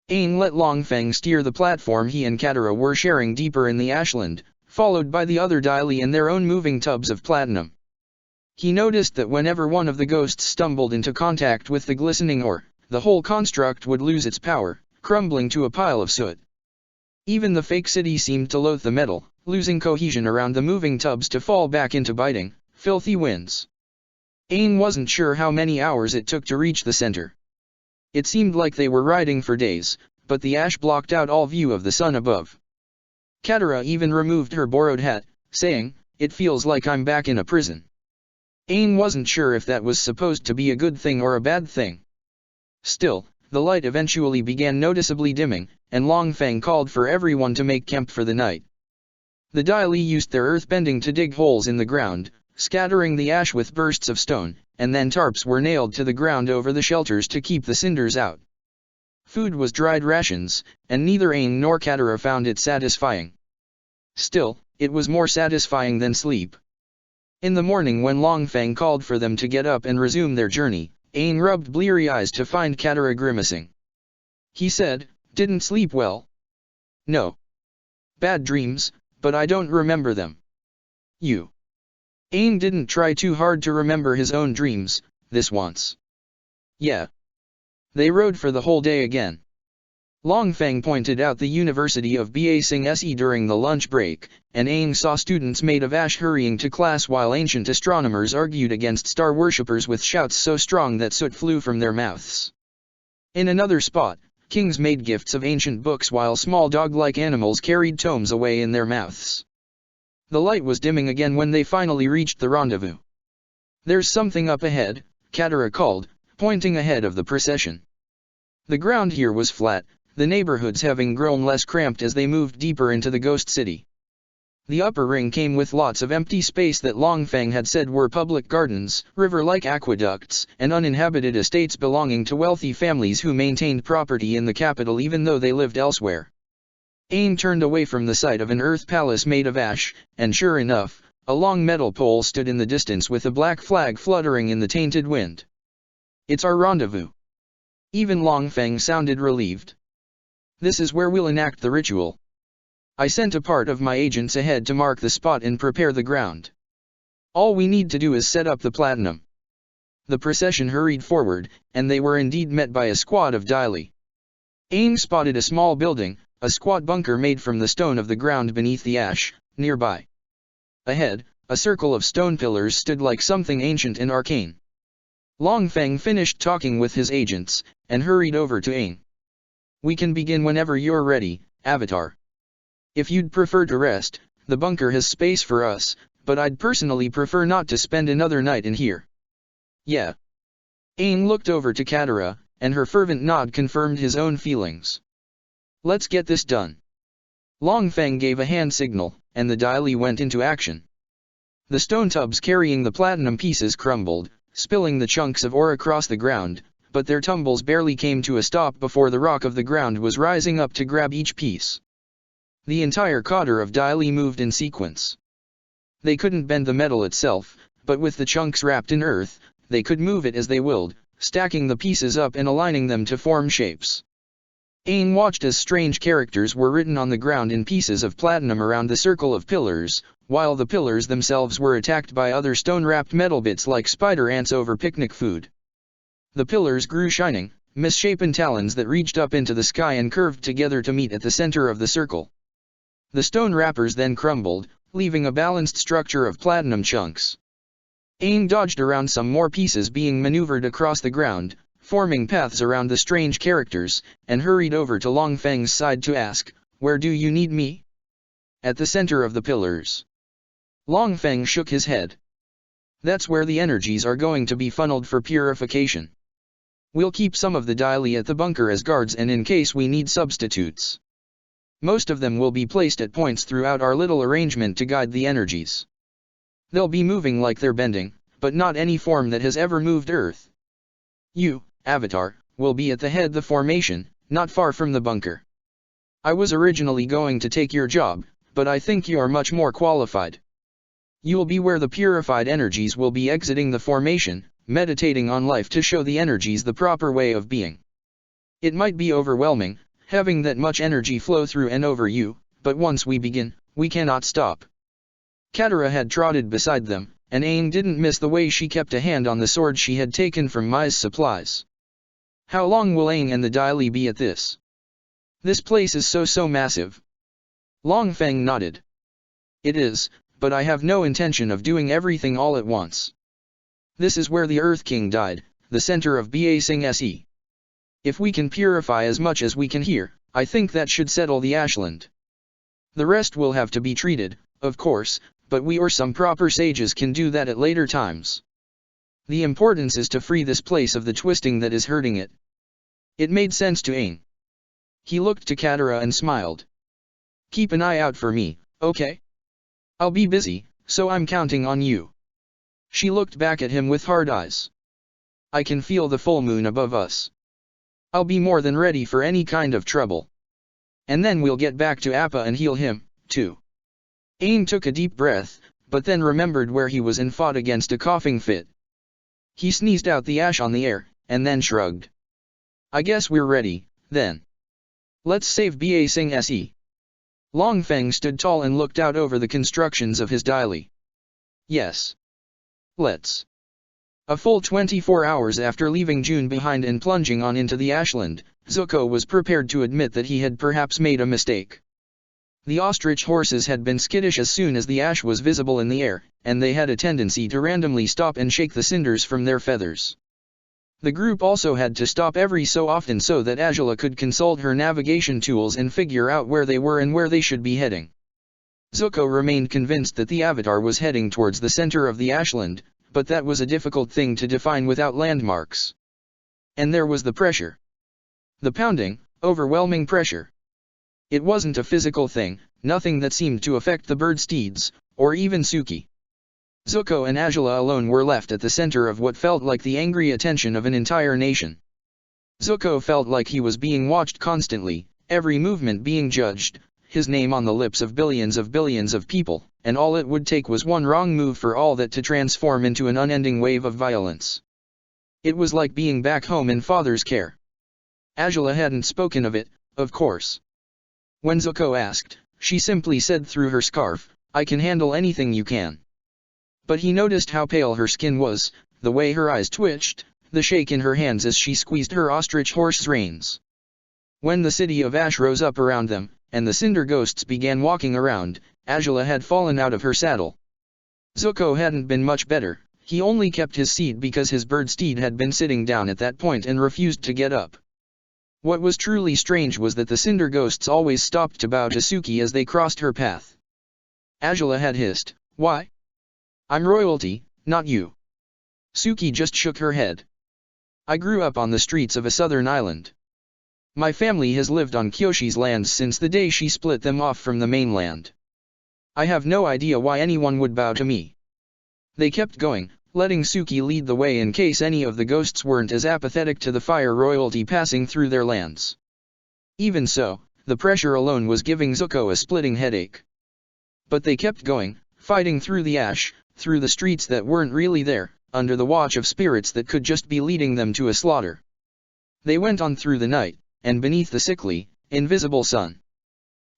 S1: Aang let Long Feng steer the platform he and Katara were sharing deeper in the ashland, followed by the other Dai Li and their own moving tubs of platinum. He noticed that whenever one of the ghosts stumbled into contact with the glistening ore, the whole construct would lose its power, crumbling to a pile of soot. Even the fake city seemed to loathe the metal, losing cohesion around the moving tubs to fall back into biting, filthy winds. Aang wasn't sure how many hours it took to reach the center. It seemed like they were riding for days, but the ash blocked out all view of the sun above. Katara even removed her borrowed hat, saying, "It feels like I'm back in a prison." Aang wasn't sure if that was supposed to be a good thing or a bad thing. Still, the light eventually began noticeably dimming, and Long Feng called for everyone to make camp for the night. The Dai Li used their earthbending to dig holes in the ground, scattering the ash with bursts of stone, and then tarps were nailed to the ground over the shelters to keep the cinders out. Food was dried rations, and neither Aang nor Katara found it satisfying. Still, it was more satisfying than sleep. In the morning when Long Feng called for them to get up and resume their journey, Aang rubbed bleary eyes to find Katara grimacing. He said, "Didn't sleep well?" "No. Bad dreams, but I don't remember them." "You?" Aang didn't try too hard to remember his own dreams, this once. "Yeah." They rode for the whole day again. Long Feng pointed out the University of Ba Sing Se during the lunch break, and Aang saw students made of ash hurrying to class while ancient astronomers argued against star worshippers with shouts so strong that soot flew from their mouths. In another spot, kings made gifts of ancient books while small dog-like animals carried tomes away in their mouths. The light was dimming again when they finally reached the rendezvous. "There's something up ahead," Katara called, pointing ahead of the procession. The ground here was flat, the neighborhoods having grown less cramped as they moved deeper into the ghost city. The upper ring came with lots of empty space that Long Feng had said were public gardens, river-like aqueducts, and uninhabited estates belonging to wealthy families who maintained property in the capital even though they lived elsewhere. Aang turned away from the sight of an earth palace made of ash, and sure enough, a long metal pole stood in the distance with a black flag fluttering in the tainted wind. "It's our rendezvous." Even Long Feng sounded relieved. "This is where we'll enact the ritual. I sent a part of my agents ahead to mark the spot and prepare the ground. All we need to do is set up the platinum." The procession hurried forward, and they were indeed met by a squad of Dai Li. Aang spotted a small building, a squat bunker made from the stone of the ground beneath the ash, nearby. Ahead, a circle of stone pillars stood like something ancient and arcane. Long Feng finished talking with his agents, and hurried over to Aang. "We can begin whenever you're ready, Avatar. If you'd prefer to rest, the bunker has space for us, but I'd personally prefer not to spend another night in here." "Yeah." Aang looked over to Katara, and her fervent nod confirmed his own feelings. "Let's get this done." Long Feng gave a hand signal, and the Dai Li went into action. The stone tubs carrying the platinum pieces crumbled, spilling the chunks of ore across the ground, but their tumbles barely came to a stop before the rock of the ground was rising up to grab each piece. The entire cadre of Dai Li moved in sequence. They couldn't bend the metal itself, but with the chunks wrapped in earth, they could move it as they willed, stacking the pieces up and aligning them to form shapes. Aang watched as strange characters were written on the ground in pieces of platinum around the circle of pillars, while the pillars themselves were attacked by other stone-wrapped metal bits like spider ants over picnic food. The pillars grew shining, misshapen talons that reached up into the sky and curved together to meet at the center of the circle. The stone wrappers then crumbled, leaving a balanced structure of platinum chunks. Aang dodged around some more pieces being maneuvered across the ground, forming paths around the strange characters, and hurried over to Long Feng's side to ask, "Where do you need me?" "At the center of the pillars." Long Feng shook his head. That's where the energies are going to be funneled for purification. We'll keep some of the Daily at the bunker as guards and in case we need substitutes. Most of them will be placed at points throughout our little arrangement to guide the energies. They'll be moving like they're bending, but not any form that has ever moved Earth. You, Avatar, will be at the head of the formation, not far from the bunker. I was originally going to take your job, but I think you are much more qualified. You'll be where the purified energies will be exiting the formation, meditating on life to show the energies the proper way of being. It might be overwhelming, having that much energy flow through and over you, but once we begin, we cannot stop. Katara had trotted beside them, and Aang didn't miss the way she kept a hand on the sword she had taken from Mai's supplies. How long will Aang and the Daily be at this? This place is so massive. Long Feng nodded. It is, but I have no intention of doing everything all at once. This is where the Earth King died, the center of Ba Sing Se. If we can purify as much as we can here, I think that should settle the Ashland. The rest will have to be treated, of course, but we or some proper sages can do that at later times. The importance is to free this place of the twisting that is hurting it. It made sense to Aang. He looked to Katara and smiled. Keep an eye out for me, okay? I'll be busy, so I'm counting on you. She looked back at him with hard eyes. I can feel the full moon above us. I'll be more than ready for any kind of trouble. And then we'll get back to Appa and heal him, too. Aang took a deep breath, but then remembered where he was and fought against a coughing fit. He sneezed out the ash on the air, and then shrugged. I guess we're ready, then. Let's save Ba Sing Se. Long Feng stood tall and looked out over the constructions of his Daily. Yes. Let's. A full 24 hours after leaving June behind and plunging on into the Ashland, Zuko was prepared to admit that he had perhaps made a mistake. The ostrich horses had been skittish as soon as the ash was visible in the air, and they had a tendency to randomly stop and shake the cinders from their feathers. The group also had to stop every so often so that Azula could consult her navigation tools and figure out where they were and where they should be heading. Zuko remained convinced that the Avatar was heading towards the center of the Ashland, but that was a difficult thing to define without landmarks. And there was the pressure. The pounding, overwhelming pressure. It wasn't a physical thing, nothing that seemed to affect the bird steeds, or even Suki. Zuko and Azula alone were left at the center of what felt like the angry attention of an entire nation. Zuko felt like he was being watched constantly, every movement being judged, his name on the lips of billions of people, and all it would take was one wrong move for all that to transform into an unending wave of violence. It was like being back home in father's care. Azula hadn't spoken of it, of course. When Zuko asked, she simply said through her scarf, I can handle anything you can. But he noticed how pale her skin was, the way her eyes twitched, the shake in her hands as she squeezed her ostrich horse's reins. When the city of ash rose up around them, and the cinder ghosts began walking around, Azula had fallen out of her saddle. Zuko hadn't been much better, he only kept his seat because his bird steed had been sitting down at that point and refused to get up. What was truly strange was that the cinder ghosts always stopped to bow to Suki as they crossed her path. Azula had hissed, Why? I'm royalty, not you. Suki just shook her head. I grew up on the streets of a southern island. My family has lived on Kyoshi's lands since the day she split them off from the mainland. I have no idea why anyone would bow to me. They kept going, letting Suki lead the way in case any of the ghosts weren't as apathetic to the fire royalty passing through their lands. Even so, the pressure alone was giving Zuko a splitting headache. But they kept going, fighting through the ash, through the streets that weren't really there, under the watch of spirits that could just be leading them to a slaughter. They went on through the night, and beneath the sickly, invisible sun.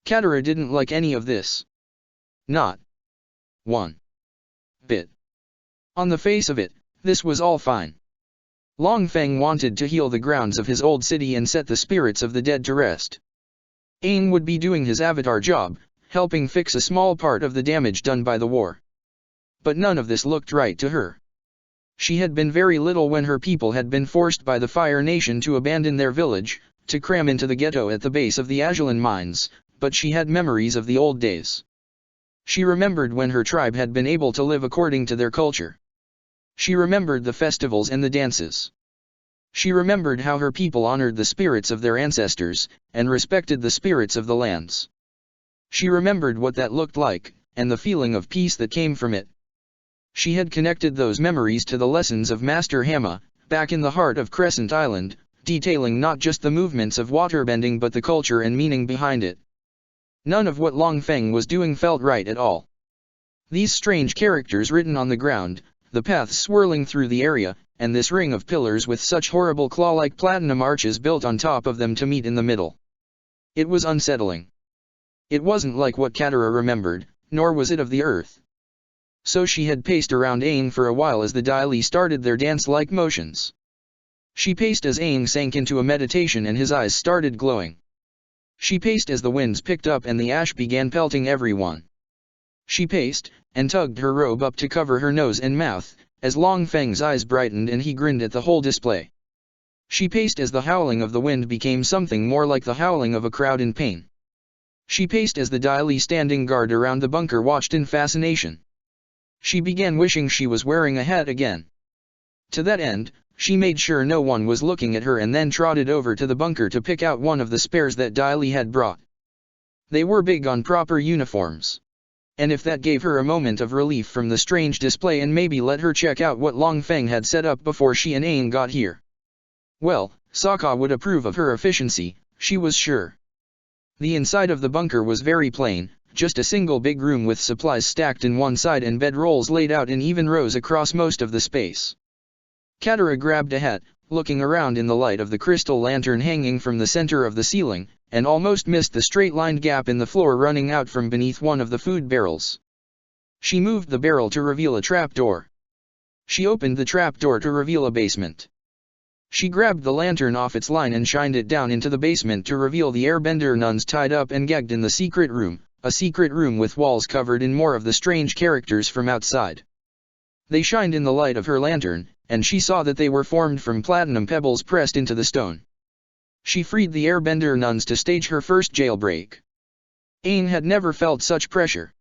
S1: Katara didn't like any of this. Not one bit. On the face of it, this was all fine. Long Feng wanted to heal the grounds of his old city and set the spirits of the dead to rest. Aang would be doing his avatar job, helping fix a small part of the damage done by the war. But none of this looked right to her. She had been very little when her people had been forced by the Fire Nation to abandon their village, to cram into the ghetto at the base of the Ajulan mines, but she had memories of the old days. She remembered when her tribe had been able to live according to their culture. She remembered the festivals and the dances. She remembered how her people honored the spirits of their ancestors, and respected the spirits of the lands. She remembered what that looked like, and the feeling of peace that came from it. She had connected those memories to the lessons of Master Hama, back in the heart of Crescent Island, detailing not just the movements of waterbending but the culture and meaning behind it. None of what Long Feng was doing felt right at all. These strange characters written on the ground, the paths swirling through the area, and this ring of pillars with such horrible claw-like platinum arches built on top of them to meet in the middle. It was unsettling. It wasn't like what Katara remembered, nor was it of the earth. So she had paced around Aang for a while as the Dai Li started their dance-like motions. She paced as Aang sank into a meditation and his eyes started glowing. She paced as the winds picked up and the ash began pelting everyone. She paced, and tugged her robe up to cover her nose and mouth, as Long Feng's eyes brightened and he grinned at the whole display. She paced as the howling of the wind became something more like the howling of a crowd in pain. She paced as the Dai Li standing guard around the bunker watched in fascination. She began wishing she was wearing a hat again. To that end, she made sure no one was looking at her and then trotted over to the bunker to pick out one of the spares that Dai Li had brought. They were big on proper uniforms. And if that gave her a moment of relief from the strange display and maybe let her check out what Long Feng had set up before she and Aang got here, well, Sokka would approve of her efficiency, she was sure. The inside of the bunker was very plain, just a single big room with supplies stacked in one side and bedrolls laid out in even rows across most of the space. Katara grabbed a hat, looking around in the light of the crystal lantern hanging from the center of the ceiling, and almost missed the straight-lined gap in the floor running out from beneath one of the food barrels. She moved the barrel to reveal a trapdoor. She opened the trapdoor to reveal a basement. She grabbed the lantern off its line and shined it down into the basement to reveal the airbender nuns tied up and gagged in the secret room, a secret room with walls covered in more of the strange characters from outside. They shined in the light of her lantern, and she saw that they were formed from platinum pebbles pressed into the stone. She freed the airbender nuns to stage her first jailbreak. Aang had never felt such pressure.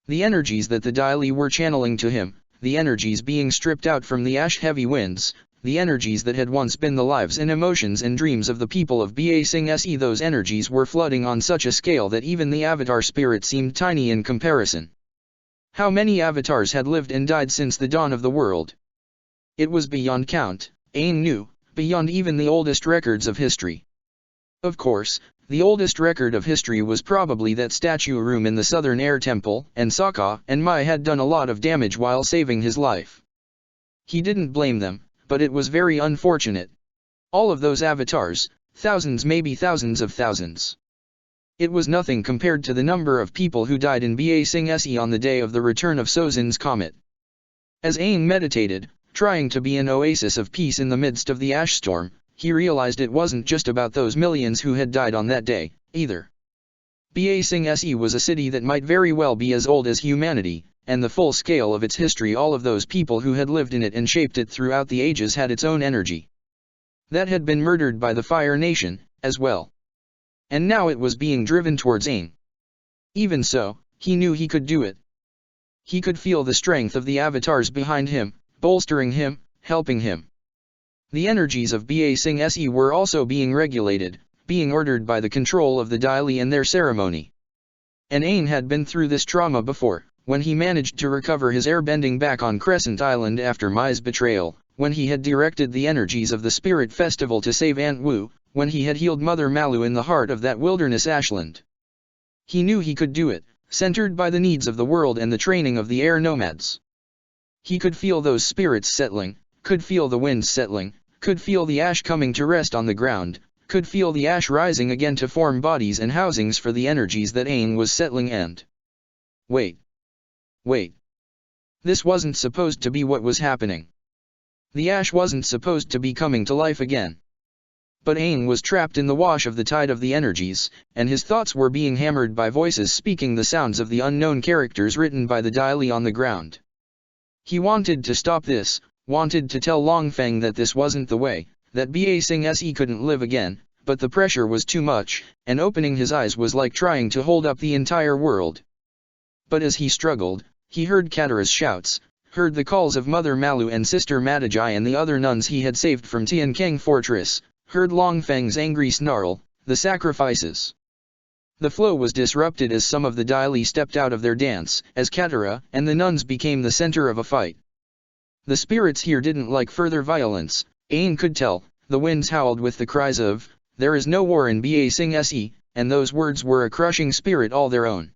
S1: The energies that the Dai Li were channeling to him, the energies being stripped out from the ash-heavy winds, the energies that had once been the lives and emotions and dreams of the people of Ba Sing Se, those energies were flooding on such a scale that even the Avatar spirit seemed tiny in comparison. How many avatars had lived and died since the dawn of the world? It was beyond count, Aang knew, beyond even the oldest records of history. Of course, the oldest record of history was probably that statue room in the Southern Air Temple, and Sokka and Mai had done a lot of damage while saving his life. He didn't blame them, but it was very unfortunate. All of those avatars, thousands, maybe thousands of thousands. It was nothing compared to the number of people who died in Ba Sing Se on the day of the return of Sozin's comet. As Aang meditated, trying to be an oasis of peace in the midst of the ash storm, he realized it wasn't just about those millions who had died on that day, either. Ba Sing Se was a city that might very well be as old as humanity, and the full scale of its history, all of those people who had lived in it and shaped it throughout the ages, had its own energy. That had been murdered by the Fire Nation, as well. And now it was being driven towards Aang. Even so, he knew he could do it. He could feel the strength of the avatars behind him, bolstering him, helping him. The energies of Ba Sing Se were also being regulated, being ordered by the control of the Dai Li and their ceremony. And Aang had been through this trauma before, when he managed to recover his airbending back on Crescent Island after Mai's betrayal, when he had directed the energies of the Spirit Festival to save Aunt Wu, when he had healed Mother Malu in the heart of that wilderness ashland. He knew he could do it, centered by the needs of the world and the training of the air nomads. He could feel those spirits settling, could feel the winds settling, could feel the ash coming to rest on the ground, could feel the ash rising again to form bodies and housings for the energies that Aang was settling. And wait. This wasn't supposed to be what was happening. The ash wasn't supposed to be coming to life again. But Aang was trapped in the wash of the tide of the energies, and his thoughts were being hammered by voices speaking the sounds of the unknown characters written by the Dai Li on the ground. He wanted to stop this, wanted to tell Long Feng that this wasn't the way, that Ba Sing Se couldn't live again, but the pressure was too much, and opening his eyes was like trying to hold up the entire world. But as he struggled, he heard Katara's shouts, heard the calls of Mother Malu and Sister Matijai and the other nuns he had saved from Tian Keng Fortress, heard Longfeng's angry snarl, the sacrifices. The flow was disrupted as some of the Daili stepped out of their dance, as Katara and the nuns became the center of a fight. The spirits here didn't like further violence, Aang could tell. The winds howled with the cries of, "There is no war in Ba Sing Se," and those words were a crushing spirit all their own.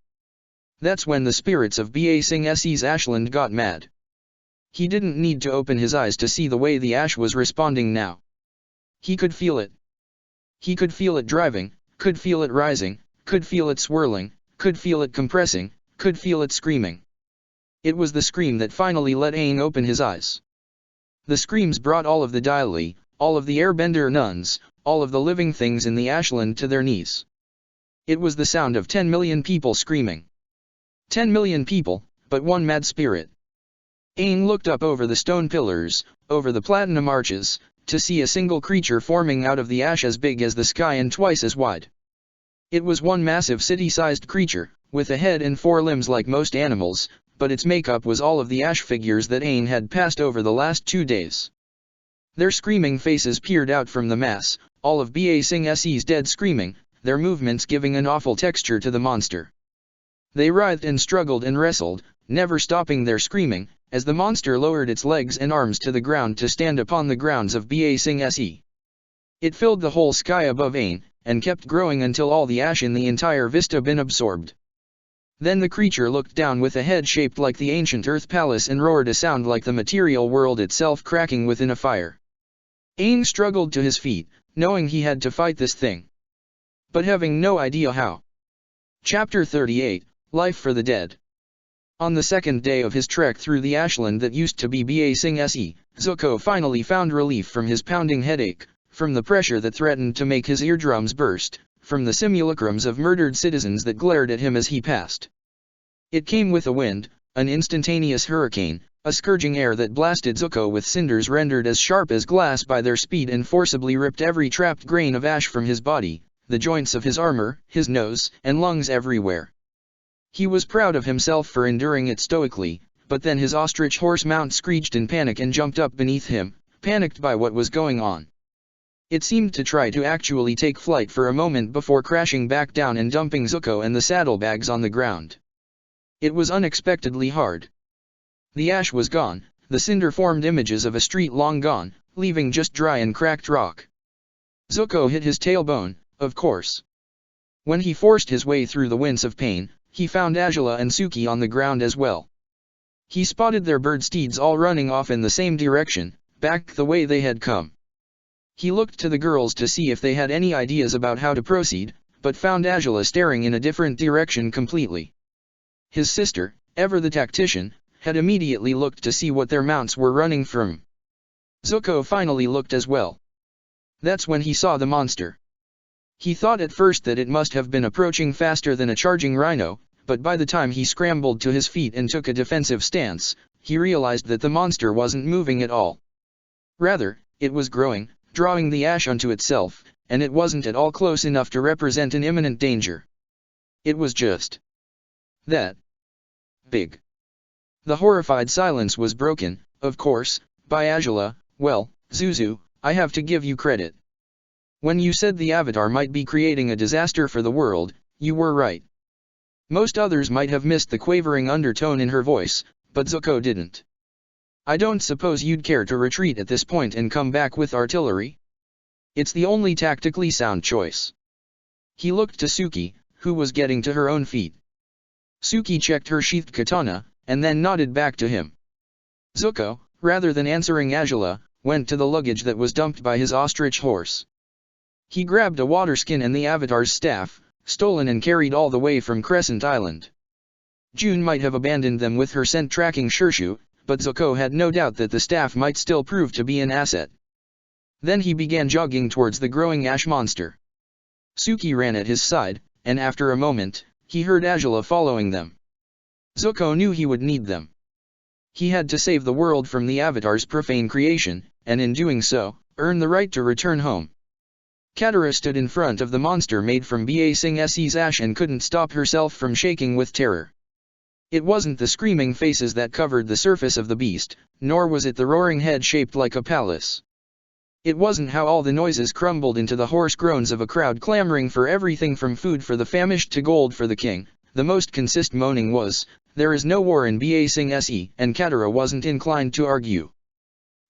S1: That's when the spirits of Ba Sing Se's ashland got mad. He didn't need to open his eyes to see the way the ash was responding now. He could feel it. He could feel it driving, could feel it rising, could feel it swirling, could feel it compressing, could feel it screaming. It was the scream that finally let Aang open his eyes. The screams brought all of the Daili, all of the airbender nuns, all of the living things in the ashland to their knees. It was the sound of 10 million people screaming. 10 million people, but one mad spirit. Aang looked up over the stone pillars, over the platinum arches, to see a single creature forming out of the ash as big as the sky and twice as wide. It was one massive city-sized creature, with a head and 4 limbs like most animals, but its makeup was all of the ash figures that Aang had passed over the last 2 days. Their screaming faces peered out from the mass, all of Ba Sing Se's dead screaming, their movements giving an awful texture to the monster. They writhed and struggled and wrestled, never stopping their screaming, as the monster lowered its legs and arms to the ground to stand upon the grounds of Ba Sing Se. It filled the whole sky above Aang, and kept growing until all the ash in the entire vista been absorbed. Then the creature looked down with a head shaped like the ancient Earth Palace and roared a sound like the material world itself cracking within a fire. Aang struggled to his feet, knowing he had to fight this thing, but having no idea how. Chapter 38, Life for the Dead. On the second day of his trek through the ashland that used to be Ba Sing Se, Zuko finally found relief from his pounding headache, from the pressure that threatened to make his eardrums burst, from the simulacrums of murdered citizens that glared at him as he passed. It came with a wind, an instantaneous hurricane, a scourging air that blasted Zuko with cinders rendered as sharp as glass by their speed and forcibly ripped every trapped grain of ash from his body, the joints of his armor, his nose, and lungs everywhere. He was proud of himself for enduring it stoically, but then his ostrich horse mount screeched in panic and jumped up beneath him, panicked by what was going on. It seemed to try to actually take flight for a moment before crashing back down and dumping Zuko and the saddlebags on the ground. It was unexpectedly hard. The ash was gone, the cinder-formed images of a street long gone, leaving just dry and cracked rock. Zuko hit his tailbone, of course. When he forced his way through the winds of pain, he found Azula and Suki on the ground as well. He spotted their bird steeds all running off in the same direction, back the way they had come. He looked to the girls to see if they had any ideas about how to proceed, but found Azula staring in a different direction completely. His sister, ever the tactician, had immediately looked to see what their mounts were running from. Zuko finally looked as well. That's when he saw the monster. He thought at first that it must have been approaching faster than a charging rhino, but by the time he scrambled to his feet and took a defensive stance, he realized that the monster wasn't moving at all. Rather, it was growing, drawing the ash onto itself, and it wasn't at all close enough to represent an imminent danger. It was just that big. The horrified silence was broken, of course, by Azula. Well, Zuzu, I have to give you credit. When you said the Avatar might be creating a disaster for the world, you were right. Most others might have missed the quavering undertone in her voice, but Zuko didn't. I don't suppose you'd care to retreat at this point and come back with artillery? It's the only tactically sound choice. He looked to Suki, who was getting to her own feet. Suki checked her sheathed katana, and then nodded back to him. Zuko, rather than answering Azula, went to the luggage that was dumped by his ostrich horse. He grabbed a water skin and the Avatar's staff, stolen and carried all the way from Crescent Island. June might have abandoned them with her scent-tracking Shirshu, but Zuko had no doubt that the staff might still prove to be an asset. Then he began jogging towards the growing ash monster. Suki ran at his side, and after a moment, he heard Azula following them. Zuko knew he would need them. He had to save the world from the Avatar's profane creation, and in doing so, earn the right to return home. Katara stood in front of the monster made from Ba Sing Se's ash and couldn't stop herself from shaking with terror. It wasn't the screaming faces that covered the surface of the beast, nor was it the roaring head shaped like a palace. It wasn't how all the noises crumbled into the hoarse groans of a crowd clamoring for everything from food for the famished to gold for the king. The most consistent moaning was, "There is no war in Ba Sing Se," and Katara wasn't inclined to argue.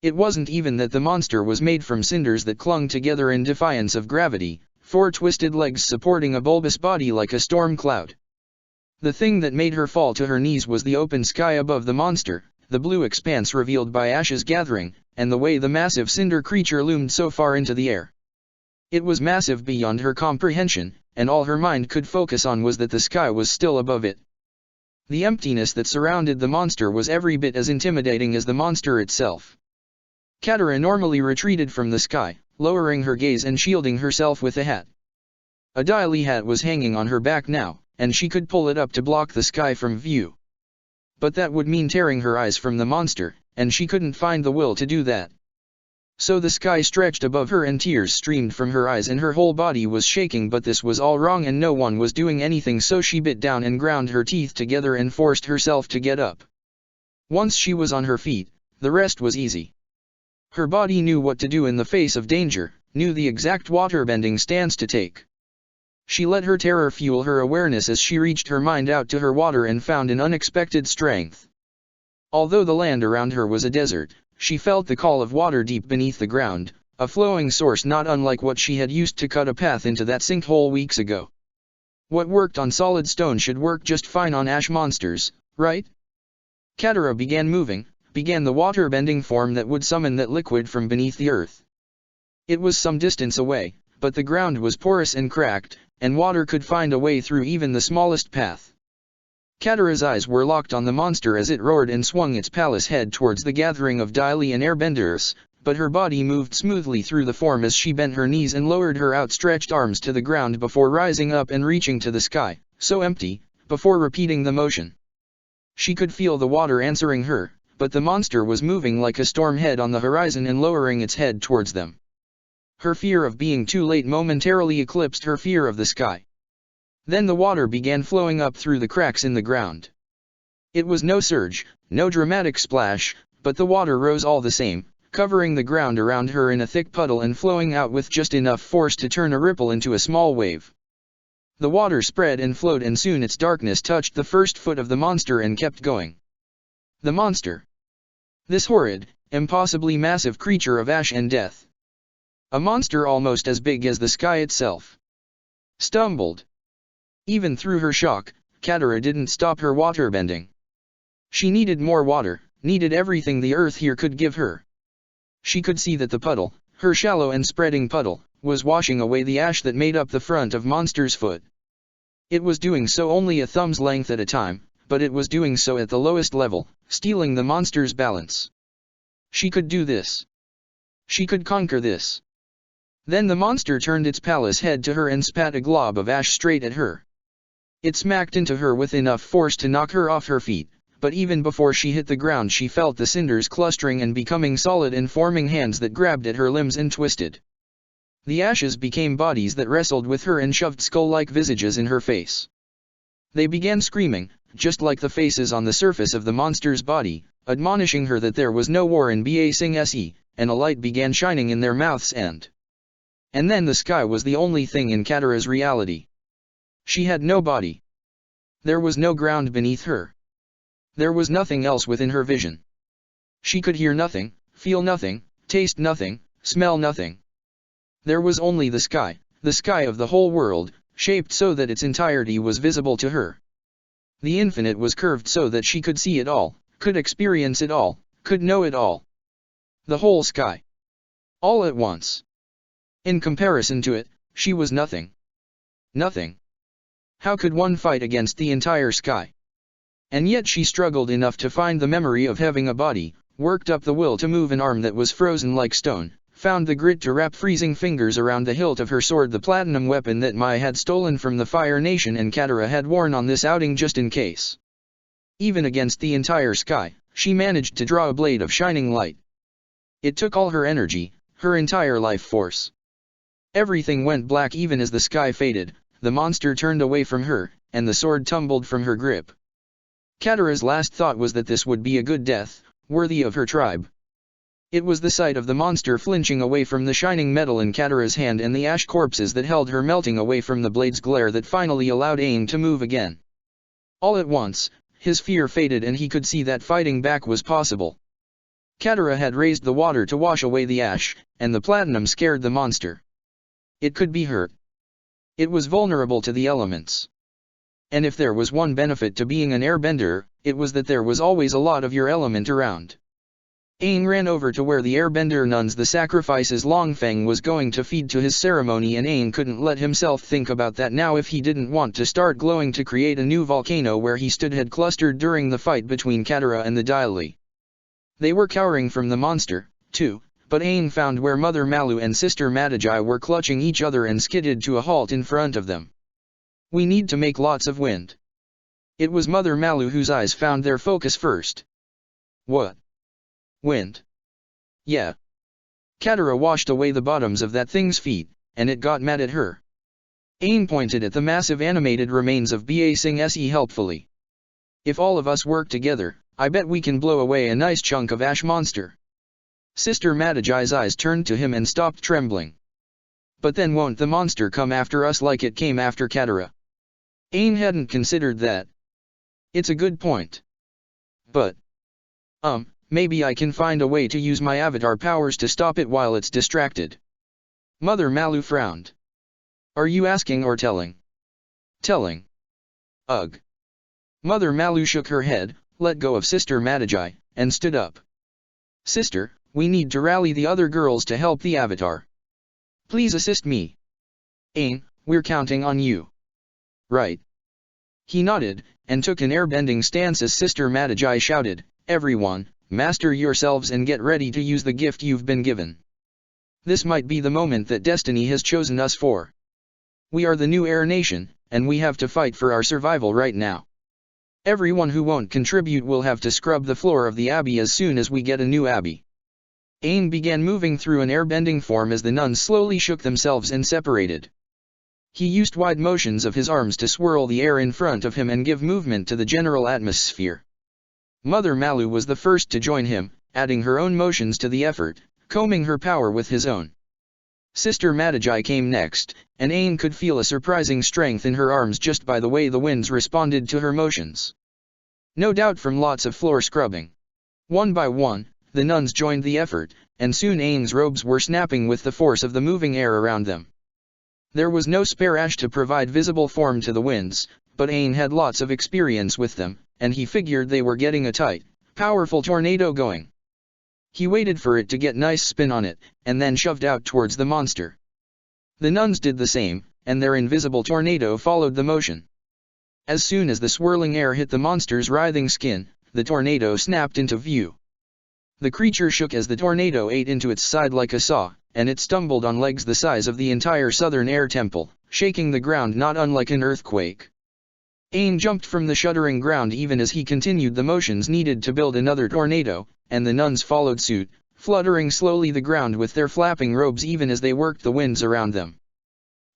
S1: It wasn't even that the monster was made from cinders that clung together in defiance of gravity, four twisted legs supporting a bulbous body like a storm cloud. The thing that made her fall to her knees was the open sky above the monster, the blue expanse revealed by ashes gathering, and the way the massive cinder creature loomed so far into the air. It was massive beyond her comprehension, and all her mind could focus on was that the sky was still above it. The emptiness that surrounded the monster was every bit as intimidating as the monster itself. Katara normally retreated from the sky, lowering her gaze and shielding herself with a hat. A Daily hat was hanging on her back now, and she could pull it up to block the sky from view. But that would mean tearing her eyes from the monster, and she couldn't find the will to do that. So the sky stretched above her and tears streamed from her eyes and her whole body was shaking, but this was all wrong and no one was doing anything, so she bit down and ground her teeth together and forced herself to get up. Once she was on her feet, the rest was easy. Her body knew what to do in the face of danger, knew the exact waterbending stance to take. She let her terror fuel her awareness as she reached her mind out to her water and found an unexpected strength. Although the land around her was a desert, she felt the call of water deep beneath the ground, a flowing source not unlike what she had used to cut a path into that sinkhole weeks ago. What worked on solid stone should work just fine on ash monsters, right? Katara began moving, began the water-bending form that would summon that liquid from beneath the earth. It was some distance away, but the ground was porous and cracked, and water could find a way through even the smallest path. Katara's eyes were locked on the monster as it roared and swung its palace head towards the gathering of Daily and airbenders, but her body moved smoothly through the form as she bent her knees and lowered her outstretched arms to the ground before rising up and reaching to the sky, so empty, before repeating the motion. She could feel the water answering her, but the monster was moving like a storm head on the horizon and lowering its head towards them. Her fear of being too late momentarily eclipsed her fear of the sky. Then the water began flowing up through the cracks in the ground. It was no surge, no dramatic splash, but the water rose all the same, covering the ground around her in a thick puddle and flowing out with just enough force to turn a ripple into a small wave. The water spread and flowed and soon its darkness touched the first foot of the monster and kept going. The monster. This horrid, impossibly massive creature of ash and death. A monster almost as big as the sky itself. Stumbled. Even through her shock, Katara didn't stop her waterbending. She needed more water, needed everything the earth here could give her. She could see that the puddle, her shallow and spreading puddle, was washing away the ash that made up the front of Monster's foot. It was doing so only a thumb's length at a time, but it was doing so at the lowest level, stealing the monster's balance. She could do this. She could conquer this. Then the monster turned its palace head to her and spat a glob of ash straight at her. It smacked into her with enough force to knock her off her feet, but even before she hit the ground she felt the cinders clustering and becoming solid and forming hands that grabbed at her limbs and twisted. The ashes became bodies that wrestled with her and shoved skull-like visages in her face. They began screaming, just like the faces on the surface of the monster's body, admonishing her that there was no war in Ba Sing Se, and a light began shining in their mouths and then the sky was the only thing in Katara's reality. She had no body. There was no ground beneath her. There was nothing else within her vision. She could hear nothing, feel nothing, taste nothing, smell nothing. There was only the sky of the whole world, shaped so that its entirety was visible to her. The infinite was curved so that she could see it all, could experience it all, could know it all. The whole sky. All at once. In comparison to it, she was nothing. Nothing. How could one fight against the entire sky? And yet she struggled enough to find the memory of having a body, worked up the will to move an arm that was frozen like stone, found the grit to wrap freezing fingers around the hilt of her sword, the platinum weapon that Mai had stolen from the Fire Nation and Katara had worn on this outing just in case. Even against the entire sky, she managed to draw a blade of shining light. It took all her energy, her entire life force. Everything went black even as the sky faded, the monster turned away from her, and the sword tumbled from her grip. Katara's last thought was that this would be a good death, worthy of her tribe. It was the sight of the monster flinching away from the shining metal in Katara's hand and the ash corpses that held her melting away from the blade's glare that finally allowed Aang to move again. All at once, his fear faded and he could see that fighting back was possible. Katara had raised the water to wash away the ash, and the platinum scared the monster. It could be hurt. It was vulnerable to the elements. And if there was one benefit to being an airbender, it was that there was always a lot of your element around. Aang ran over to where the airbender nuns the sacrifices Longfeng was going to feed to his ceremony, and Aang couldn't let himself think about that now if he didn't want to start glowing to create a new volcano where he stood had clustered during the fight between Katara and the Daily. They were cowering from the monster, too, but Aang found where Mother Malu and Sister Matagi were clutching each other and skidded to a halt in front of them. "We need to make lots of wind." It was Mother Malu whose eyes found their focus first. "What? Wind?" "Yeah." Katara washed away the bottoms of that thing's feet, and it got mad at her. Aang pointed at the massive animated remains of Ba Sing Se helpfully. "If all of us work together, I bet we can blow away a nice chunk of ash monster." Sister Matagi's eyes turned to him and stopped trembling. "But then won't the monster come after us like it came after Katara?" Aang hadn't considered that. "It's a good point. But, maybe I can find a way to use my avatar powers to stop it while it's distracted." Mother Malu frowned. "Are you asking or telling?" "Telling." "Ugh." Mother Malu shook her head, let go of Sister Matagi, and stood up. "Sister, we need to rally the other girls to help the avatar. Please assist me." "Aang, we're counting on you." "Right." He nodded, and took an airbending stance as Sister Matagi shouted, "Everyone, master yourselves and get ready to use the gift you've been given. This might be the moment that destiny has chosen us for. We are the new Air Nation, and we have to fight for our survival right now. Everyone who won't contribute will have to scrub the floor of the abbey as soon as we get a new abbey." Aang began moving through an airbending form as the nuns slowly shook themselves and separated. He used wide motions of his arms to swirl the air in front of him and give movement to the general atmosphere. Mother Malu was the first to join him, adding her own motions to the effort, combing her power with his own. Sister Matagi came next, and Aang could feel a surprising strength in her arms just by the way the winds responded to her motions. No doubt from lots of floor scrubbing. One by one, the nuns joined the effort, and soon Aang's robes were snapping with the force of the moving air around them. There was no spare ash to provide visible form to the winds, but Aang had lots of experience with them, and he figured they were getting a tight, powerful tornado going. He waited for it to get nice spin on it, and then shoved out towards the monster. The nuns did the same, and their invisible tornado followed the motion. As soon as the swirling air hit the monster's writhing skin, the tornado snapped into view. The creature shook as the tornado ate into its side like a saw, and it stumbled on legs the size of the entire southern air temple, shaking the ground not unlike an earthquake. Aang jumped from the shuddering ground even as he continued the motions needed to build another tornado, and the nuns followed suit, fluttering slowly the ground with their flapping robes even as they worked the winds around them.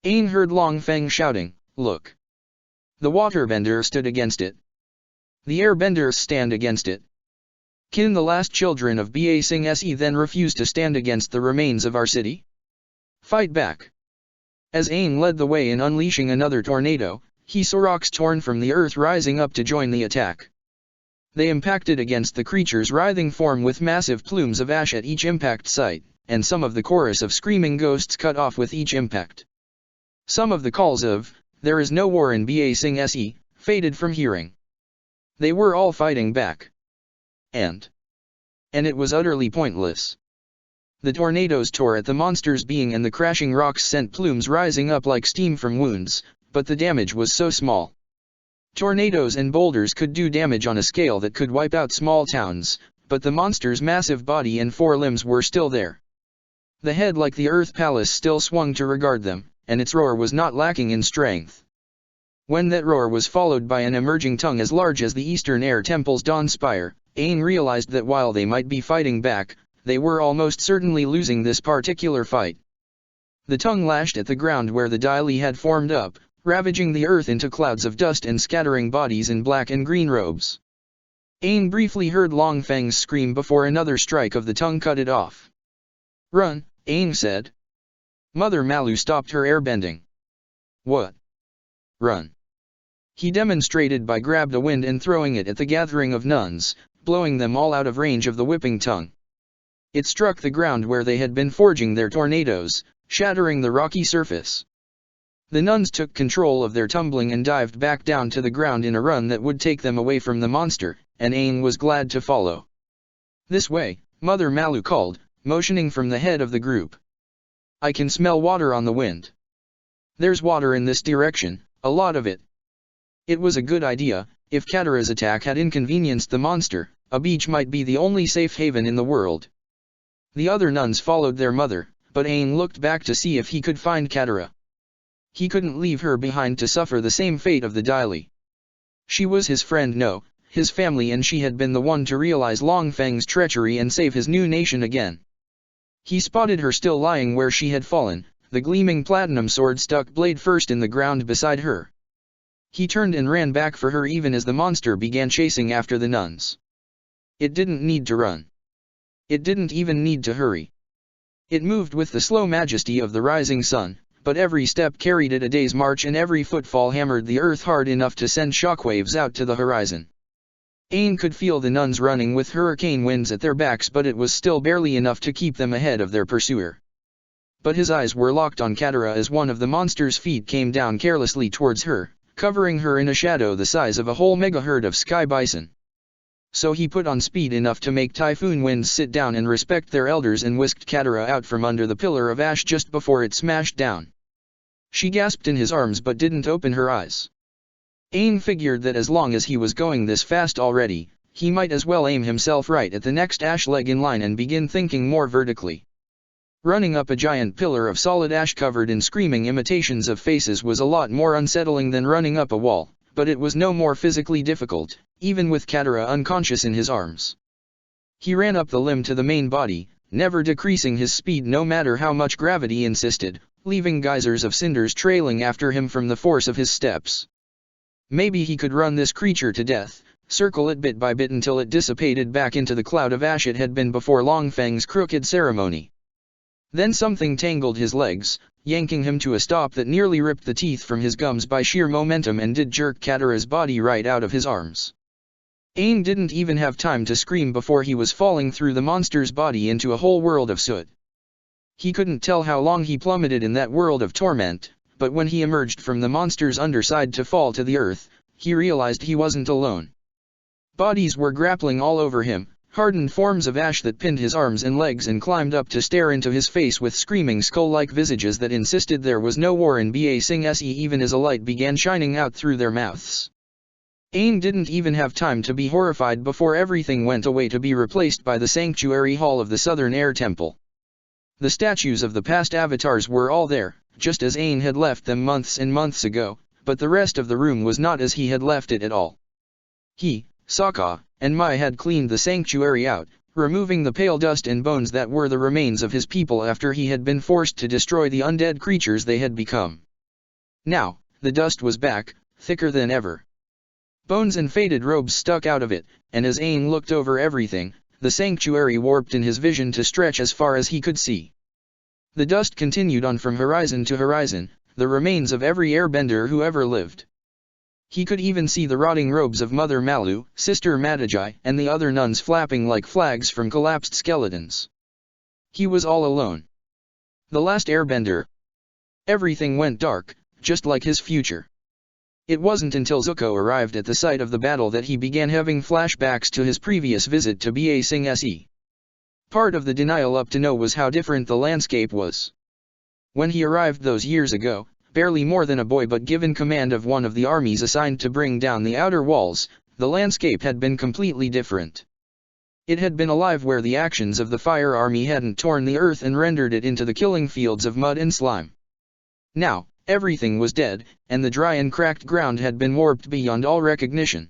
S1: Aang heard Long Feng shouting, "Look!" The waterbender stood against it. The airbenders stand against it. Can the last children of Ba Sing Se then refuse to stand against the remains of our city? Fight back! As Aang led the way in unleashing another tornado, he saw rocks torn from the earth rising up to join the attack. They impacted against the creature's writhing form with massive plumes of ash at each impact site, and some of the chorus of screaming ghosts cut off with each impact. Some of the calls of, "There is no war in Ba Sing Se," faded from hearing. They were all fighting back. And it was utterly pointless. The tornadoes tore at the monster's being and the crashing rocks sent plumes rising up like steam from wounds, but the damage was so small. Tornadoes and boulders could do damage on a scale that could wipe out small towns, but the monster's massive body and four limbs were still there. The head like the Earth Palace still swung to regard them, and its roar was not lacking in strength. When that roar was followed by an emerging tongue as large as the Eastern Air Temple's Dawn Spire, Aang realized that while they might be fighting back, they were almost certainly losing this particular fight. The tongue lashed at the ground where the Daily had formed up, ravaging the earth into clouds of dust and scattering bodies in black and green robes. Aang briefly heard Long Feng's scream before another strike of the tongue cut it off. "Run," Aang said. Mother Malu stopped her airbending. "What?" "Run." He demonstrated by grabbing a wind and throwing it at the gathering of nuns, blowing them all out of range of the whipping tongue. It struck the ground where they had been forging their tornadoes, shattering the rocky surface. The nuns took control of their tumbling and dived back down to the ground in a run that would take them away from the monster, and Aang was glad to follow. "This way," Mother Malu called, motioning from the head of the group. "I can smell water on the wind. There's water in this direction, a lot of it." It was a good idea. If Katara's attack had inconvenienced the monster, a beach might be the only safe haven in the world. The other nuns followed their mother, but Aang looked back to see if he could find Katara. He couldn't leave her behind to suffer the same fate of the Dai Li. She was his friend, no, his family, and she had been the one to realize Long Feng's treachery and save his new nation again. He spotted her still lying where she had fallen, the gleaming platinum sword stuck blade first in the ground beside her. He turned and ran back for her even as the monster began chasing after the nuns. It didn't need to run. It didn't even need to hurry. It moved with the slow majesty of the rising sun, but every step carried it a day's march and every footfall hammered the earth hard enough to send shockwaves out to the horizon. Aang could feel the nuns running with hurricane winds at their backs, but it was still barely enough to keep them ahead of their pursuer. But his eyes were locked on Katara as one of the monster's feet came down carelessly towards her, covering her in a shadow the size of a whole mega-herd of sky bison. So he put on speed enough to make typhoon winds sit down and respect their elders and whisked Katara out from under the pillar of ash just before it smashed down. She gasped in his arms but didn't open her eyes. Aang figured that as long as he was going this fast already, he might as well aim himself right at the next ash leg in line and begin thinking more vertically. Running up a giant pillar of solid ash covered in screaming imitations of faces was a lot more unsettling than running up a wall, but it was no more physically difficult, even with Katara unconscious in his arms. He ran up the limb to the main body, never decreasing his speed no matter how much gravity insisted, leaving geysers of cinders trailing after him from the force of his steps. Maybe he could run this creature to death, circle it bit by bit until it dissipated back into the cloud of ash it had been before Long Feng's crooked ceremony. Then something tangled his legs, yanking him to a stop that nearly ripped the teeth from his gums by sheer momentum and did jerk Katara's body right out of his arms. Aang didn't even have time to scream before he was falling through the monster's body into a whole world of soot. He couldn't tell how long he plummeted in that world of torment, but when he emerged from the monster's underside to fall to the earth, he realized he wasn't alone. Bodies were grappling all over him, hardened forms of ash that pinned his arms and legs and climbed up to stare into his face with screaming skull-like visages that insisted there was no war in Ba Sing Se even as a light began shining out through their mouths. Aang didn't even have time to be horrified before everything went away to be replaced by the sanctuary hall of the Southern Air Temple. The statues of the past avatars were all there, just as Aang had left them months and months ago, but the rest of the room was not as he had left it at all. He, Sokka, and Mai had cleaned the sanctuary out, removing the pale dust and bones that were the remains of his people after he had been forced to destroy the undead creatures they had become. Now, the dust was back, thicker than ever. Bones and faded robes stuck out of it, and as Aang looked over everything, the sanctuary warped in his vision to stretch as far as he could see. The dust continued on from horizon to horizon, the remains of every airbender who ever lived. He could even see the rotting robes of Mother Malu, Sister Matagi, and the other nuns flapping like flags from collapsed skeletons. He was all alone. The last airbender. Everything went dark, just like his future. It wasn't until Zuko arrived at the site of the battle that he began having flashbacks to his previous visit to Ba Sing Se. Part of the denial up to now was how different the landscape was. When he arrived those years ago, barely more than a boy but given command of one of the armies assigned to bring down the outer walls, the landscape had been completely different. It had been alive where the actions of the Fire Army hadn't torn the earth and rendered it into the killing fields of mud and slime. Now, everything was dead, and the dry and cracked ground had been warped beyond all recognition.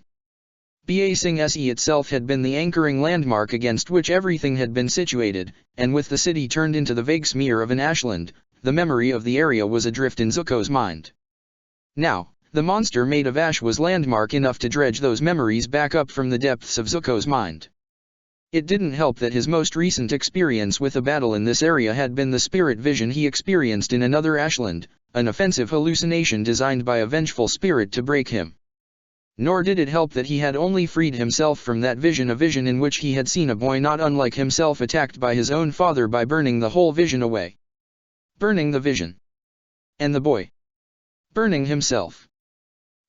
S1: Ba Sing Se itself had been the anchoring landmark against which everything had been situated, and with the city turned into the vague smear of an ashland, the memory of the area was adrift in Zuko's mind. Now, The monster made of ash was landmark enough to dredge those memories back up from the depths of Zuko's mind. It didn't help that his most recent experience with a battle in this area had been the spirit vision he experienced in another ashland, an offensive hallucination designed by a vengeful spirit to break him. Nor did it help that he had only freed himself from that vision, a vision in which he had seen a boy not unlike himself attacked by his own father by burning the whole vision away. Burning the vision. And the boy. Burning himself.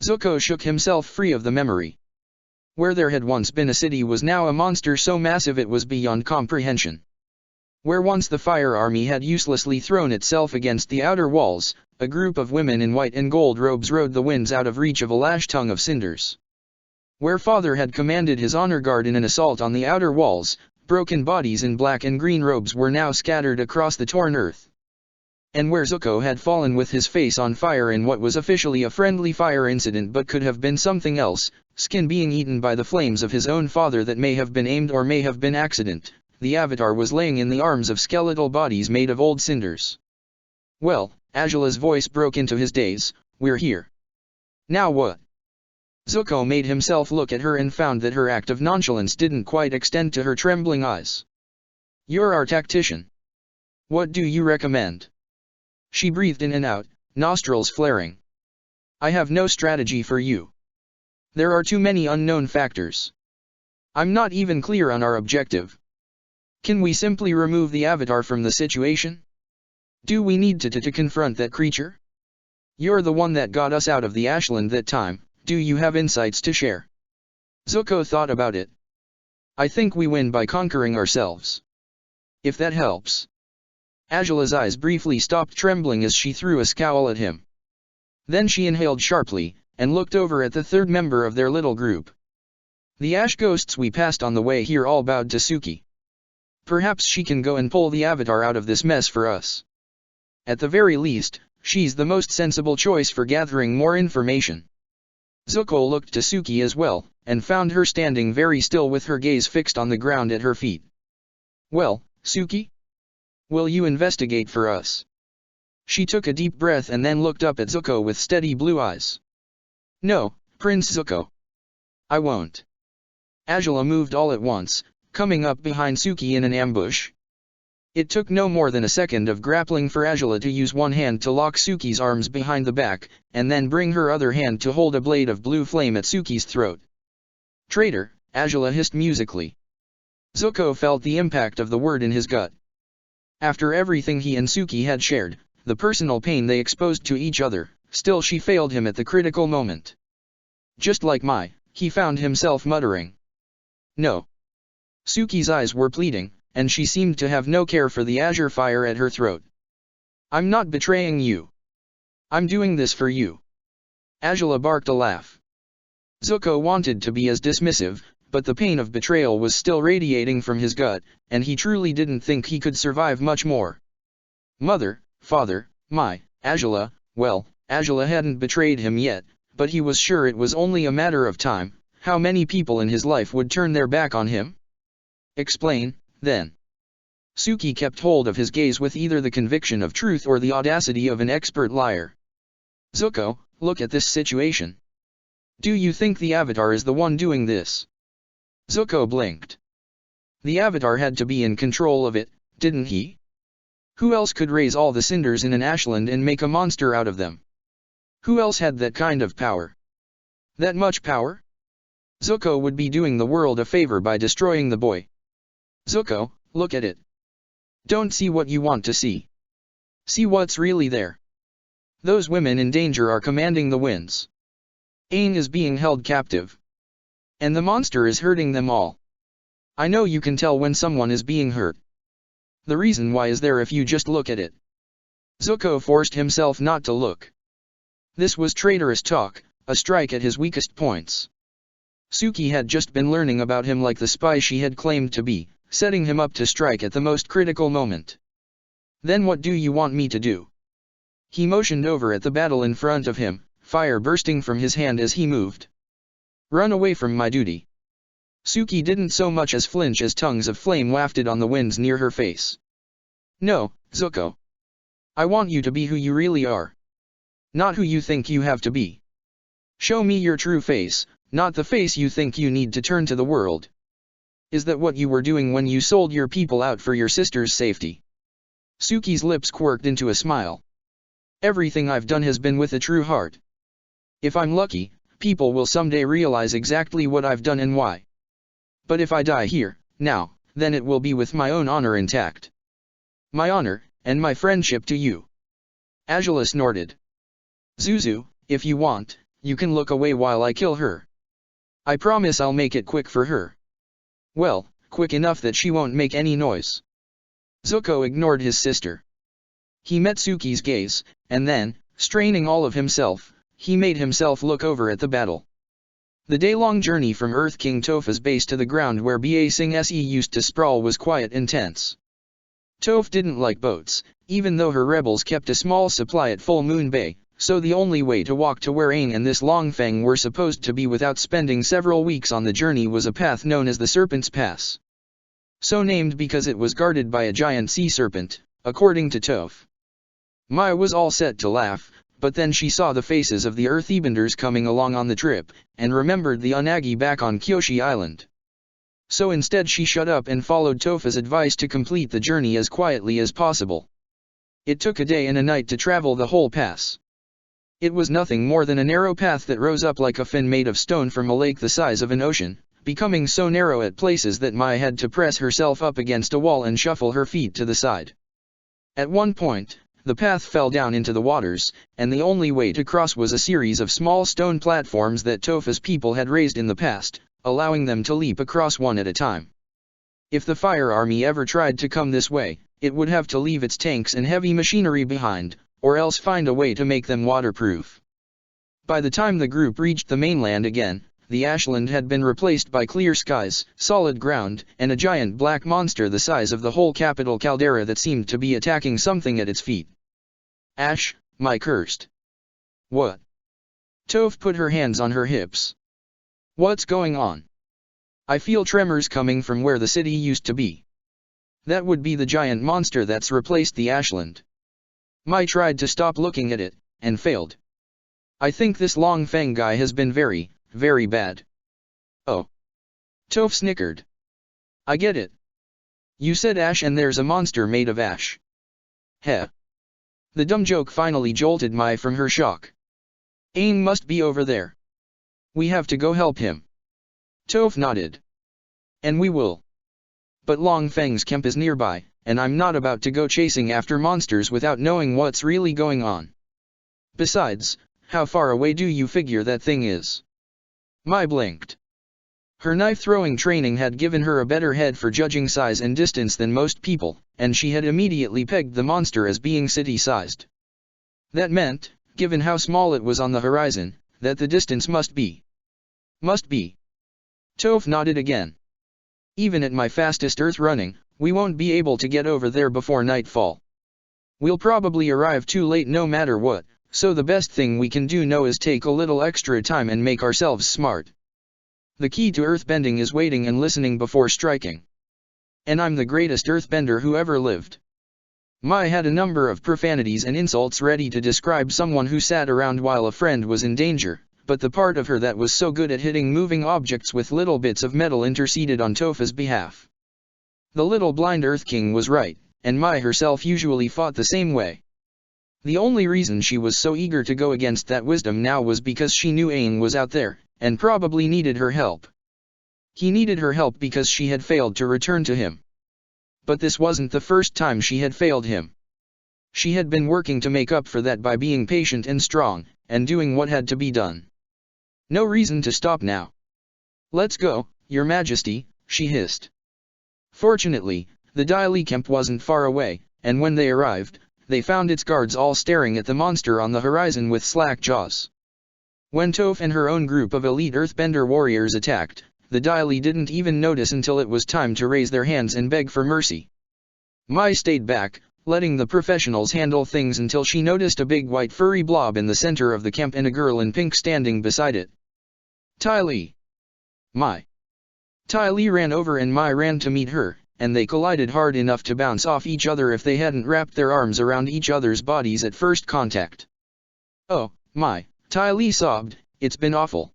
S1: Zuko shook himself free of the memory. Where there had once been a city was now a monster so massive it was beyond comprehension. Where once the fire army had uselessly thrown itself against the outer walls, a group of women in white and gold robes rode the winds out of reach of a lash tongue of cinders. Where father had commanded his honor guard in an assault on the outer walls, broken bodies in black and green robes were now scattered across the torn earth. And where Zuko had fallen with his face on fire in what was officially a friendly fire incident but could have been something else, skin being eaten by the flames of his own father that may have been aimed or may have been accident, the Avatar was laying in the arms of skeletal bodies made of old cinders. Well, Azula's voice broke into his daze, we're here. Now what? Zuko made himself look at her and found that her act of nonchalance didn't quite extend to her trembling eyes. You're our tactician. What do you recommend? She breathed in and out, nostrils flaring. I have no strategy for you. There are too many unknown factors. I'm not even clear on our objective. Can we simply remove the Avatar from the situation? Do we need to confront that creature? You're the one that got us out of the ashland that time, do you have insights to share? Zuko thought about it. I think we win by conquering ourselves. If that helps. Azula's eyes briefly stopped trembling as she threw a scowl at him. Then she inhaled sharply, and looked over at the third member of their little group. The ash ghosts we passed on the way here all bowed to Suki. Perhaps she can go and pull the Avatar out of this mess for us. At the very least, she's the most sensible choice for gathering more information. Zuko looked to Suki as well, and found her standing very still with her gaze fixed on the ground at her feet. Well, Suki? Will you investigate for us? She took a deep breath and then looked up at Zuko with steady blue eyes. No, Prince Zuko. I won't. Azula moved all at once, coming up behind Suki in an ambush. It took no more than a second of grappling for Azula to use one hand to lock Suki's arms behind the back, and then bring her other hand to hold a blade of blue flame at Suki's throat. Traitor, Azula hissed musically. Zuko felt the impact of the word in his gut. After everything he and Suki had shared, the personal pain they exposed to each other, still she failed him at the critical moment. Just like he found himself muttering. No. Suki's eyes were pleading, and she seemed to have no care for the azure fire at her throat. I'm not betraying you. I'm doing this for you. Azula barked a laugh. Zuko wanted to be as dismissive, but the pain of betrayal was still radiating from his gut, and he truly didn't think he could survive much more. Mother, father, Azula, well, Azula hadn't betrayed him yet, but he was sure it was only a matter of time. How many people in his life would turn their back on him? Explain, then. Suki kept hold of his gaze with either the conviction of truth or the audacity of an expert liar. Zuko, look at this situation. Do you think the Avatar is the one doing this? Zuko blinked. The Avatar had to be in control of it, didn't he? Who else could raise all the cinders in an ashland and make a monster out of them? Who else had that kind of power? That much power? Zuko would be doing the world a favor by destroying the boy. Zuko, look at it. Don't see what you want to see. See what's really there. Those women in danger are commanding the winds. Aang is being held captive. And the monster is hurting them all. I know you can tell when someone is being hurt. The reason why is there if you just look at it. Zuko forced himself not to look. This was traitorous talk, a strike at his weakest points. Suki had just been learning about him like the spy she had claimed to be, setting him up to strike at the most critical moment. Then what do you want me to do? He motioned over at the battle in front of him, fire bursting from his hand as he moved. Run away from my duty. Suki didn't so much as flinch as tongues of flame wafted on the winds near her face. No, Zuko. I want you to be who you really are. Not who you think you have to be. Show me your true face, not the face you think you need to turn to the world. Is that what you were doing when you sold your people out for your sister's safety? Suki's lips quirked into a smile. Everything I've done has been with a true heart. If I'm lucky, people will someday realize exactly what I've done and why. But if I die here, now, then it will be with my own honor intact. My honor, and my friendship to you. Agilis snorted. Zuzu, if you want, you can look away while I kill her. I promise I'll make it quick for her. Well, quick enough that she won't make any noise. Zuko ignored his sister. He met Suki's gaze, and then, straining all of himself, he made himself look over at the battle. The day-long journey from Earth King Toph's base to the ground where Ba Sing Se used to sprawl was quiet and tense. Toph didn't like boats, even though her rebels kept a small supply at Full Moon Bay, so the only way to walk to where Aang and this Longfeng were supposed to be without spending several weeks on the journey was a path known as the Serpent's Pass. So named because it was guarded by a giant sea serpent, according to Toph. Mai was all set to laugh, but then she saw the faces of the Earthbenders coming along on the trip, and remembered the Unagi back on Kyoshi Island. So instead she shut up and followed Topha's advice to complete the journey as quietly as possible. It took a day and a night to travel the whole pass. It was nothing more than a narrow path that rose up like a fin made of stone from a lake the size of an ocean, becoming so narrow at places that Mai had to press herself up against a wall and shuffle her feet to the side. At one point, the path fell down into the waters, and the only way to cross was a series of small stone platforms that Topha's people had raised in the past, allowing them to leap across one at a time. If the fire army ever tried to come this way, it would have to leave its tanks and heavy machinery behind, or else find a way to make them waterproof. By the time the group reached the mainland again, the ashland had been replaced by clear skies, solid ground, and a giant black monster the size of the whole capital caldera that seemed to be attacking something at its feet. Ash, Mai cursed. What? Toph put her hands on her hips. What's going on? I feel tremors coming from where the city used to be. That would be the giant monster that's replaced the ashland. Mai tried to stop looking at it, and failed. I think this Longfeng guy has been very, very bad. Oh. Toph snickered. I get it. You said ash and there's a monster made of ash. Heh. The dumb joke finally jolted Mai from her shock. Aang must be over there. We have to go help him. Toph nodded. And we will. But Longfeng's camp is nearby, and I'm not about to go chasing after monsters without knowing what's really going on. Besides, how far away do you figure that thing is? Mai blinked. Her knife-throwing training had given her a better head for judging size and distance than most people, and she had immediately pegged the monster as being city-sized. That meant, given how small it was on the horizon, that the distance must be. Must be. Toph nodded again. Even at my fastest earth running, we won't be able to get over there before nightfall. We'll probably arrive too late no matter what, so the best thing we can do now is take a little extra time and make ourselves smart. The key to earthbending is waiting and listening before striking. And I'm the greatest earthbender who ever lived. Mai had a number of profanities and insults ready to describe someone who sat around while a friend was in danger, but the part of her that was so good at hitting moving objects with little bits of metal interceded on Topha's behalf. The little blind Earth King was right, and Mai herself usually fought the same way. The only reason she was so eager to go against that wisdom now was because she knew Aang was out there, and probably needed her help. He needed her help because she had failed to return to him. But this wasn't the first time she had failed him. She had been working to make up for that by being patient and strong, and doing what had to be done. No reason to stop now. Let's go, Your Majesty, she hissed. Fortunately, the Dai Li camp wasn't far away, and when they arrived, they found its guards all staring at the monster on the horizon with slack jaws. When Toph and her own group of elite earthbender warriors attacked, the Dai Li didn't even notice until it was time to raise their hands and beg for mercy. Mai stayed back, letting the professionals handle things until she noticed a big white furry blob in the center of the camp and a girl in pink standing beside it. Tai Li. Mai. Tai Li ran over and Mai ran to meet her, and they collided hard enough to bounce off each other if they hadn't wrapped their arms around each other's bodies at first contact. Oh, Mai, Tai Li sobbed, it's been awful.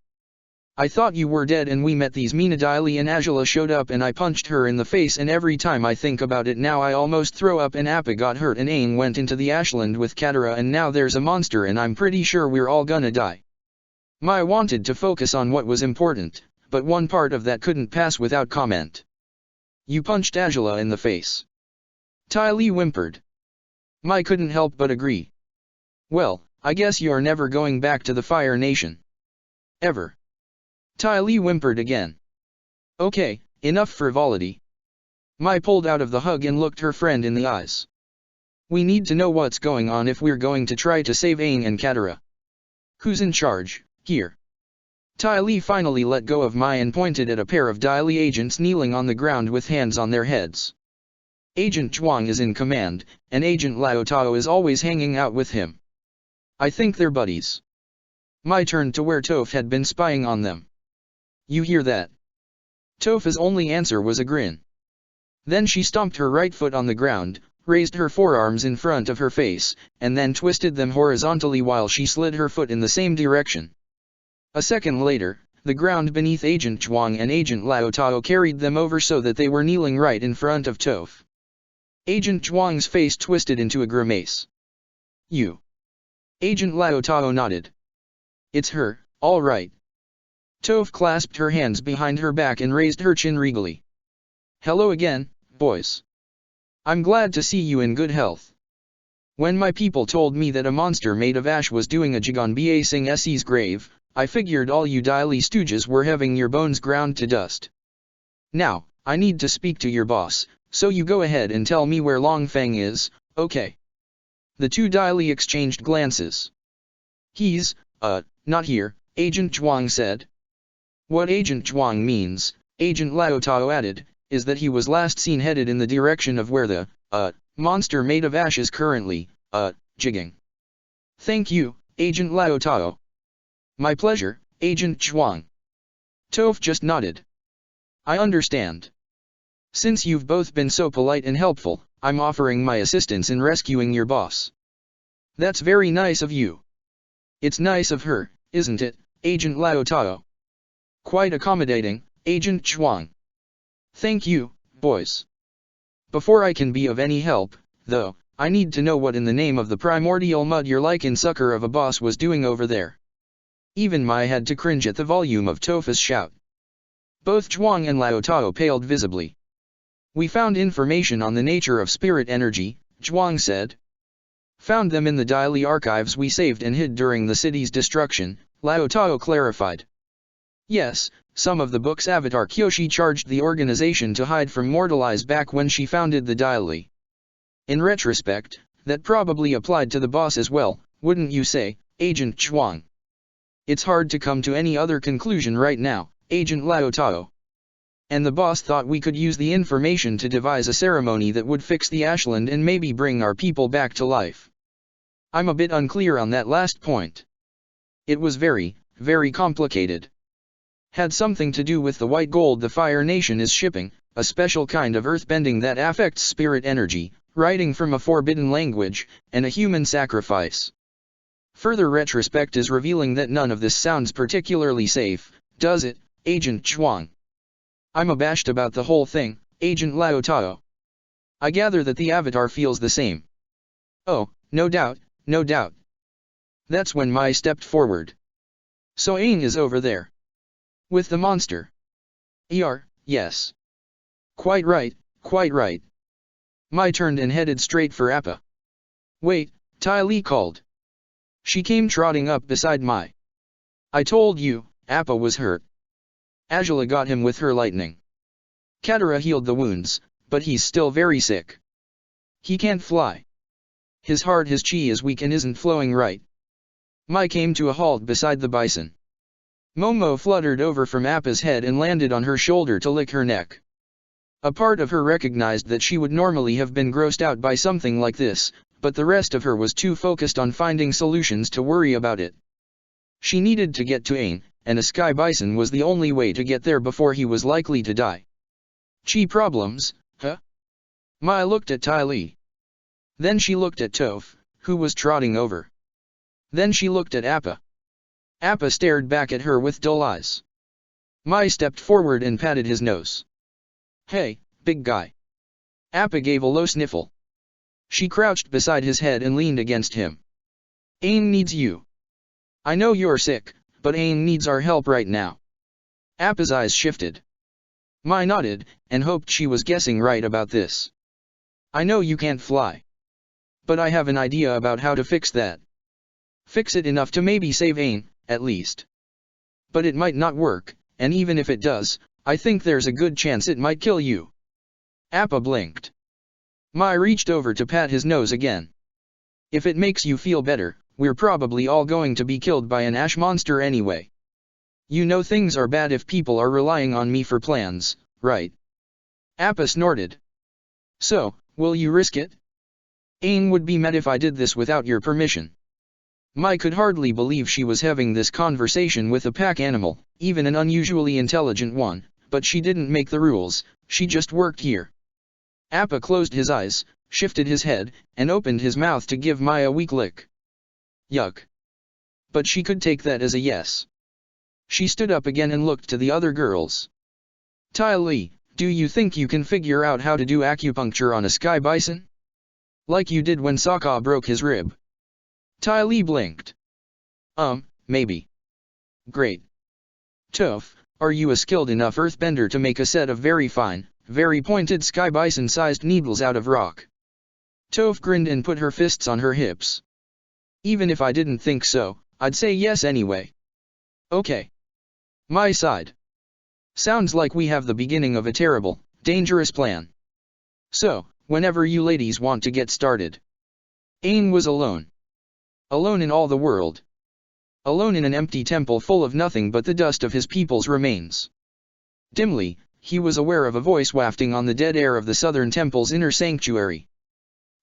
S1: I thought you were dead and we met these Minadili and Angela showed up and I punched her in the face and every time I think about it now I almost throw up and Appa got hurt and Aang went into the ashland with Katara and now there's a monster and I'm pretty sure we're all gonna die. Mai wanted to focus on what was important, but one part of that couldn't pass without comment. You punched Angela in the face. Ty Lee whimpered. Mai couldn't help but agree. Well, I guess you're never going back to the Fire Nation. Ever. Ty Lee whimpered again. Okay, enough frivolity. Mai pulled out of the hug and looked her friend in the eyes. We need to know what's going on if we're going to try to save Aang and Katara. Who's in charge, here? Ty Lee finally let go of Mai and pointed at a pair of Dai Li agents kneeling on the ground with hands on their heads. Agent Zhuang is in command, and Agent Lao Tao is always hanging out with him. I think they're buddies. Mai turned to where Toph had been spying on them. You hear that? Toph's only answer was a grin. Then she stomped her right foot on the ground, raised her forearms in front of her face, and then twisted them horizontally while she slid her foot in the same direction. A second later, the ground beneath Agent Zhuang and Agent Lao Tao carried them over so that they were kneeling right in front of Toph. Agent Zhuang's face twisted into a grimace. You. Agent Lao Tao nodded. It's her, all right. Toph clasped her hands behind her back and raised her chin regally. Hello again, boys. I'm glad to see you in good health. When my people told me that a monster made of ash was doing a jig on Ba Sing Se's grave, I figured all you Dai Li stooges were having your bones ground to dust. Now, I need to speak to your boss, so you go ahead and tell me where Long Feng is, okay? The two Dai Li exchanged glances. He's, not here, Agent Zhuang said. What Agent Zhuang means, Agent Lao Tao added, is that he was last seen headed in the direction of where the, monster made of ash is currently, jigging. Thank you, Agent Lao Tao. My pleasure, Agent Zhuang. Toph just nodded. I understand. Since you've both been so polite and helpful, I'm offering my assistance in rescuing your boss. That's very nice of you. It's nice of her, isn't it, Agent Lao Tao? Quite accommodating, Agent Zhuang. Thank you, boys. Before I can be of any help, though, I need to know what in the name of the primordial mud your lichen sucker of a boss was doing over there. Even Mai had to cringe at the volume of Toph's shout. Both Zhuang and Lao Tao paled visibly. We found information on the nature of spirit energy, Zhuang said. Found them in the Dai Li archives we saved and hid during the city's destruction, Lao Tao clarified. Yes, some of the book's avatar Kyoshi charged the organization to hide from mortal eyes back when she founded the Dai Li. In retrospect, that probably applied to the boss as well, wouldn't you say, Agent Zhuang? It's hard to come to any other conclusion right now, Agent Lao Tao. And the boss thought we could use the information to devise a ceremony that would fix the ashland and maybe bring our people back to life. I'm a bit unclear on that last point. It was very, very complicated. Had something to do with the white gold the Fire Nation is shipping, a special kind of earthbending that affects spirit energy, writing from a forbidden language, and a human sacrifice. Further retrospect is revealing that none of this sounds particularly safe, does it, Agent Zhuang? I'm abashed about the whole thing, Agent Lao Tao. I gather that the Avatar feels the same. Oh, no doubt, no doubt. That's when Mai stepped forward. So Aang is over there. With the monster. Yes. Quite right, quite right. Mai turned and headed straight for Appa. Wait, Ty Lee called. She came trotting up beside Mai. I told you, Appa was hurt. Angela got him with her lightning. Katara healed the wounds, but he's still very sick. He can't fly. His chi is weak and isn't flowing right. Mai came to a halt beside the bison. Momo fluttered over from Appa's head and landed on her shoulder to lick her neck. A part of her recognized that she would normally have been grossed out by something like this, but the rest of her was too focused on finding solutions to worry about it. She needed to get to Aang, and a sky bison was the only way to get there before he was likely to die. Chi problems, huh? Mai looked at Ty Lee. Then she looked at Toph, who was trotting over. Then she looked at Appa. Appa stared back at her with dull eyes. Mai stepped forward and patted his nose. Hey, big guy. Appa gave a low sniffle. She crouched beside his head and leaned against him. Aang needs you. I know you're sick, but Aang needs our help right now. Appa's eyes shifted. Mai nodded, and hoped she was guessing right about this. I know you can't fly. But I have an idea about how to fix that. Fix it enough to maybe save Aang, at least. But it might not work, and even if it does, I think there's a good chance it might kill you. Appa blinked. Mai reached over to pat his nose again. If it makes you feel better, we're probably all going to be killed by an ash monster anyway. You know things are bad if people are relying on me for plans, right? Appa snorted. So, will you risk it? Aang would be mad if I did this without your permission. Mai could hardly believe she was having this conversation with a pack animal, even an unusually intelligent one, but she didn't make the rules, she just worked here. Appa closed his eyes, shifted his head, and opened his mouth to give Mai a weak lick. Yuck. But she could take that as a yes. She stood up again and looked to the other girls. Ty Lee, do you think you can figure out how to do acupuncture on a sky bison? Like you did when Sokka broke his rib. Ty Lee blinked. Maybe. Great. Toph, are you a skilled enough earthbender to make a set of very fine, very pointed sky bison-sized needles out of rock? Toph grinned and put her fists on her hips. Even if I didn't think so, I'd say yes anyway. Okay. Mai sighed. Sounds like we have the beginning of a terrible, dangerous plan. So, whenever you ladies want to get started. Aang was alone. Alone in all the world. Alone in an empty temple full of nothing but the dust of his people's remains. Dimly, he was aware of a voice wafting on the dead air of the southern temple's inner sanctuary.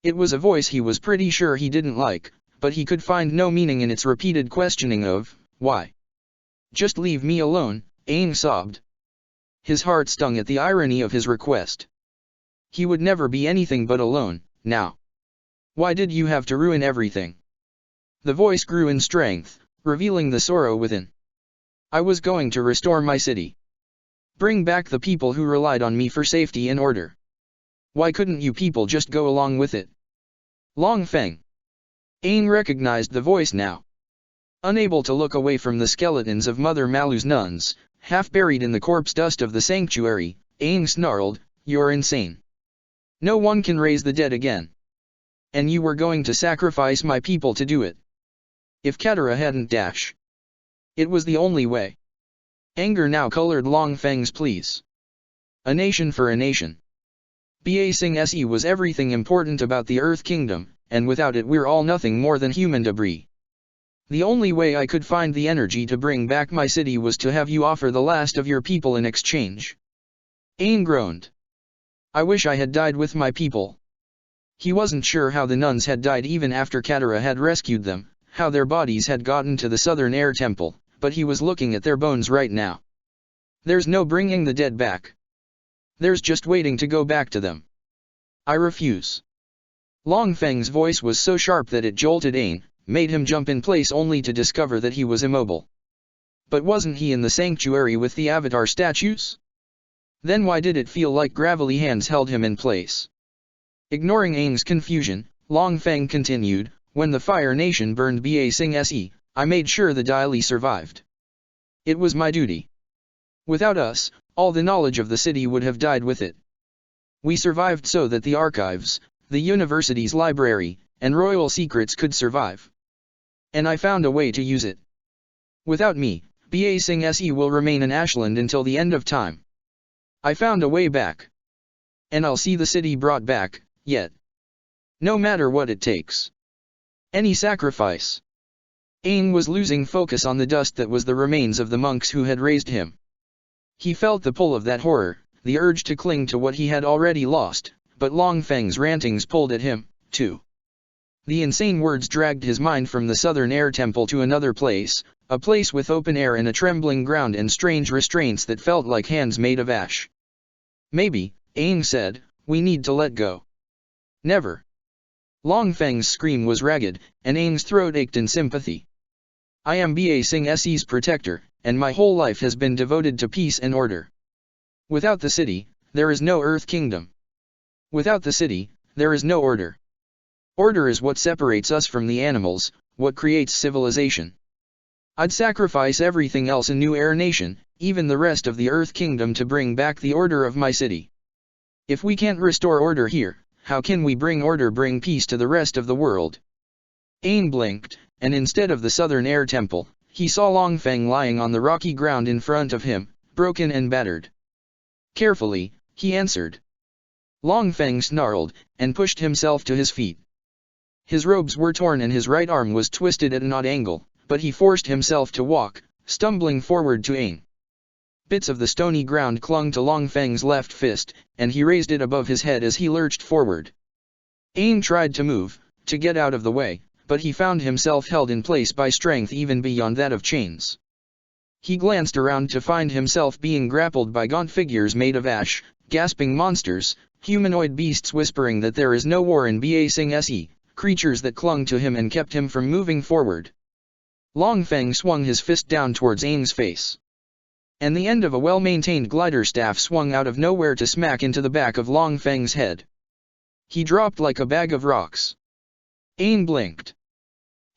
S1: It was a voice he was pretty sure he didn't like, but he could find no meaning in its repeated questioning of, why? Just leave me alone, Aang sobbed. His heart stung at the irony of his request. He would never be anything but alone, now. Why did you have to ruin everything? The voice grew in strength, revealing the sorrow within. I was going to restore my city. Bring back the people who relied on me for safety and order. Why couldn't you people just go along with it? Long Feng. Aang recognized the voice now. Unable to look away from the skeletons of Mother Malu's nuns, half buried in the corpse dust of the sanctuary, Aang snarled, You're insane. No one can raise the dead again. And you were going to sacrifice my people to do it. If Katara hadn't dash. It was the only way. Anger now colored Long Feng's pleas. A nation for a nation. Ba Sing Se was everything important about the Earth Kingdom, and without it we're all nothing more than human debris. The only way I could find the energy to bring back my city was to have you offer the last of your people in exchange. Aang groaned. I wish I had died with my people. He wasn't sure how the nuns had died even after Katara had rescued them, how their bodies had gotten to the Southern Air Temple, but he was looking at their bones right now. There's no bringing the dead back. There's just waiting to go back to them. I refuse. Long Feng's voice was so sharp that it jolted Aang, made him jump in place only to discover that he was immobile. But wasn't he in the sanctuary with the avatar statues? Then why did it feel like gravelly hands held him in place? Ignoring Aang's confusion, Long Feng continued, When the Fire Nation burned Ba Sing Se, I made sure the Dai Li survived. It was my duty. Without us, all the knowledge of the city would have died with it. We survived so that the archives, the university's library, and royal secrets could survive. And I found a way to use it. Without me, Ba Sing Se will remain an ashland until the end of time. I found a way back. And I'll see the city brought back, yet. No matter what it takes. Any sacrifice. Aang was losing focus on the dust that was the remains of the monks who had raised him. He felt the pull of that horror, the urge to cling to what he had already lost, but Long Feng's rantings pulled at him, too. The insane words dragged his mind from the Southern Air Temple to another place, a place with open air and a trembling ground and strange restraints that felt like hands made of ash. Maybe, Aang said, we need to let go. Never. Long Feng's scream was ragged, and Aang's throat ached in sympathy. I am Ba Sing Se's protector, and my whole life has been devoted to peace and order. Without the city, there is no Earth Kingdom. Without the city, there is no order. Order is what separates us from the animals, what creates civilization. I'd sacrifice everything else in New Air Nation, even the rest of the Earth Kingdom, to bring back the order of my city. If we can't restore order here, how can we bring peace to the rest of the world? Aang blinked, and instead of the Southern Air Temple, he saw Long Feng lying on the rocky ground in front of him, broken and battered. Carefully, he answered. Long Feng snarled, and pushed himself to his feet. His robes were torn and his right arm was twisted at an odd angle, but he forced himself to walk, stumbling forward to Aang. Bits of the stony ground clung to Long Feng's left fist, and he raised it above his head as he lurched forward. Aang tried to move, to get out of the way, but he found himself held in place by strength even beyond that of chains. He glanced around to find himself being grappled by gaunt figures made of ash, gasping monsters, humanoid beasts whispering that there is no war in Ba Sing Se, creatures that clung to him and kept him from moving forward. Long Feng swung his fist down towards Aang's face. And the end of a well-maintained glider staff swung out of nowhere to smack into the back of Long Feng's head. He dropped like a bag of rocks. Aang blinked.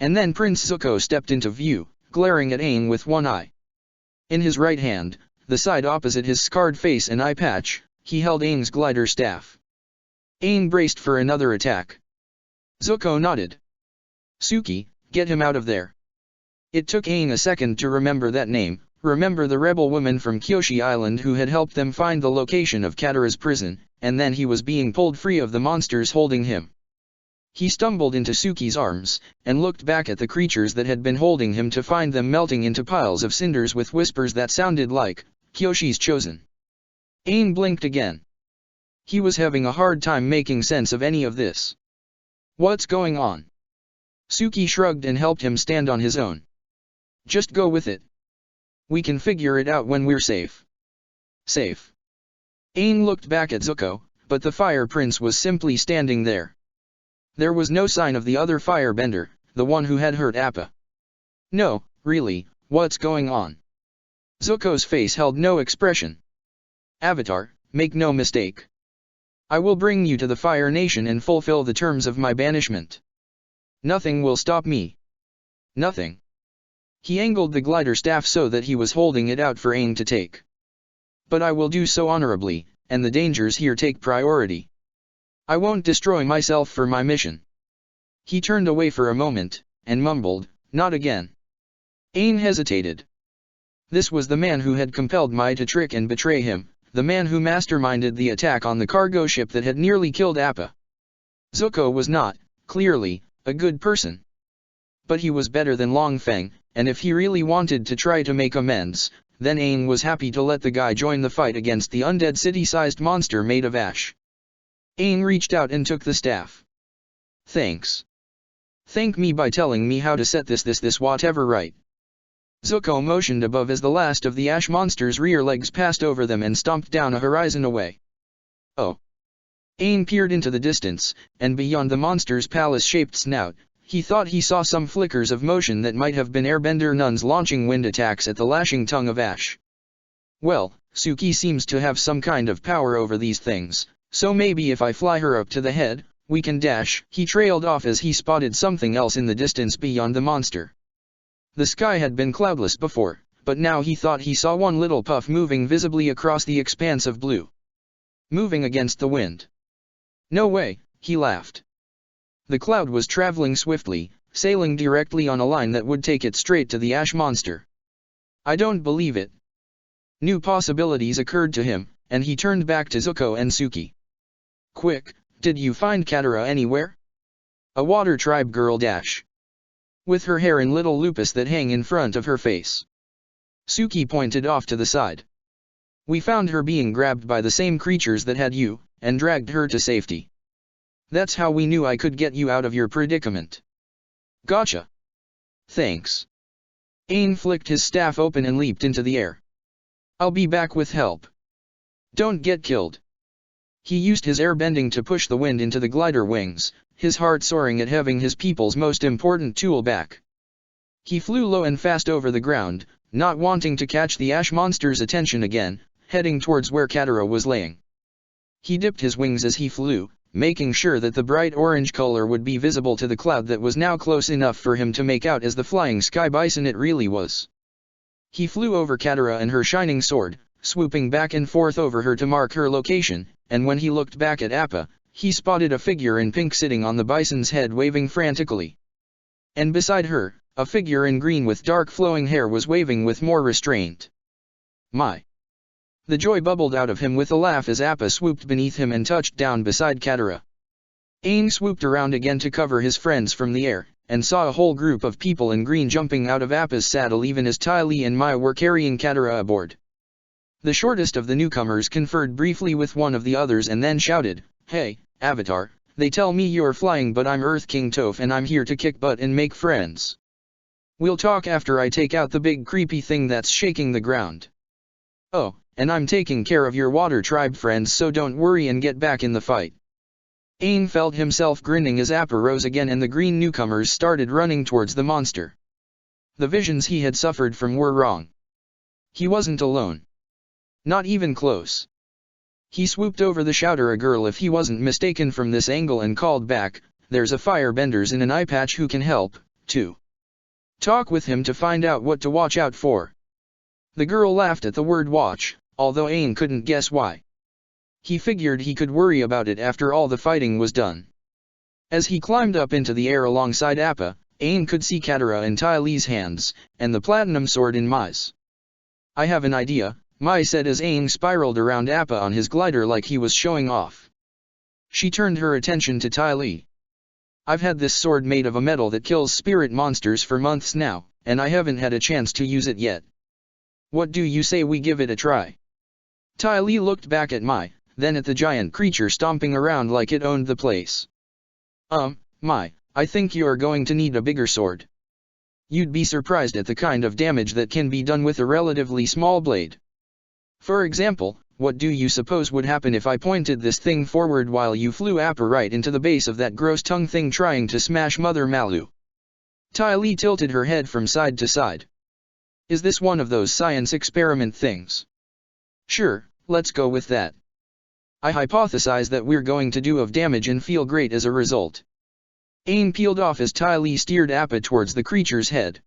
S1: And then Prince Zuko stepped into view, glaring at Aang with one eye. In his right hand, the side opposite his scarred face and eye patch, he held Aang's glider staff. Aang braced for another attack. Zuko nodded. Suki, get him out of there. It took Aang a second to remember that name, remember the rebel woman from Kyoshi Island who had helped them find the location of Katara's prison, and then he was being pulled free of the monsters holding him. He stumbled into Suki's arms, and looked back at the creatures that had been holding him to find them melting into piles of cinders with whispers that sounded like, Kyoshi's chosen. Aang blinked again. He was having a hard time making sense of any of this. What's going on? Suki shrugged and helped him stand on his own. Just go with it. We can figure it out when we're safe. Safe. Aang looked back at Zuko, but the Fire Prince was simply standing there. There was no sign of the other firebender, the one who had hurt Appa. No, really, what's going on? Zuko's face held no expression. Avatar, make no mistake. I will bring you to the Fire Nation and fulfill the terms of my banishment. Nothing will stop me. Nothing. He angled the glider staff so that he was holding it out for Aang to take. But I will do so honorably, and the dangers here take priority. I won't destroy myself for my mission. He turned away for a moment, and mumbled, not again. Aang hesitated. This was the man who had compelled Mai to trick and betray him, the man who masterminded the attack on the cargo ship that had nearly killed Appa. Zuko was not, clearly, a good person. But he was better than Long Feng, and if he really wanted to try to make amends, then Aang was happy to let the guy join the fight against the undead city-sized monster made of ash. Aang reached out and took the staff. Thanks. Thank me by telling me how to set this whatever right. Zuko motioned above as the last of the ash monster's rear legs passed over them and stomped down a horizon away. Oh. Aang peered into the distance, and beyond the monster's palace-shaped snout, he thought he saw some flickers of motion that might have been airbender nuns launching wind attacks at the lashing tongue of ash. Well, Suki seems to have some kind of power over these things, so maybe if I fly her up to the head, we can dash. He trailed off as he spotted something else in the distance beyond the monster. The sky had been cloudless before, but now he thought he saw one little puff moving visibly across the expanse of blue. Moving against the wind. No way, he laughed. The cloud was traveling swiftly, sailing directly on a line that would take it straight to the ash monster. I don't believe it. New possibilities occurred to him, and he turned back to Zuko and Suki. Quick, did you find Katara anywhere? A water tribe girl dash. With her hair in little lupus that hang in front of her face. Suki pointed off to the side. We found her being grabbed by the same creatures that had you, and dragged her to safety. That's how we knew I could get you out of your predicament. Gotcha. Thanks. Aang flicked his staff open and leaped into the air. I'll be back with help. Don't get killed. He used his airbending to push the wind into the glider wings, his heart soaring at having his people's most important tool back. He flew low and fast over the ground, not wanting to catch the ash monster's attention again, heading towards where Katara was laying. He dipped his wings as he flew, making sure that the bright orange color would be visible to the cloud that was now close enough for him to make out as the flying sky bison it really was. He flew over Katara and her shining sword, swooping back and forth over her to mark her location, and when he looked back at Appa, he spotted a figure in pink sitting on the bison's head waving frantically. And beside her, a figure in green with dark flowing hair was waving with more restraint. My! The joy bubbled out of him with a laugh as Appa swooped beneath him and touched down beside Katara. Aang swooped around again to cover his friends from the air, and saw a whole group of people in green jumping out of Appa's saddle even as Ty Lee and Mai were carrying Katara aboard. The shortest of the newcomers conferred briefly with one of the others and then shouted, "Hey, Avatar, they tell me you're flying but I'm Earth King Toph and I'm here to kick butt and make friends. We'll talk after I take out the big creepy thing that's shaking the ground. Oh, and I'm taking care of your water tribe friends so don't worry and get back in the fight." Aang felt himself grinning as Appa rose again and the green newcomers started running towards the monster. The visions he had suffered from were wrong. He wasn't alone. Not even close. He swooped over the Shouter girl if he wasn't mistaken from this angle and called back, "There's a firebenders in an eye patch who can help, too. Talk with him to find out what to watch out for." The girl laughed at the word watch, although Aang couldn't guess why. He figured he could worry about it after all the fighting was done. As he climbed up into the air alongside Appa, Aang could see Katara in Ty Lee's hands, and the platinum sword in Mai's. "I have an idea," Mai said as Aang spiraled around Appa on his glider like he was showing off. She turned her attention to Ty Lee. "I've had this sword made of a metal that kills spirit monsters for months now, and I haven't had a chance to use it yet. What do you say we give it a try?" Ty Lee looked back at Mai, then at the giant creature stomping around like it owned the place. Mai, I think you're going to need a bigger sword. You'd be surprised at the kind of damage that can be done with a relatively small blade. For example, what do you suppose would happen if I pointed this thing forward while you flew Appa right into the base of that gross tongue thing trying to smash Mother Malu?" Ty Lee tilted her head from side to side. "Is this one of those science experiment things?" "Sure, let's go with that. I hypothesize that we're going to do of damage and feel great as a result." Aang peeled off as Ty Lee steered Appa towards the creature's head.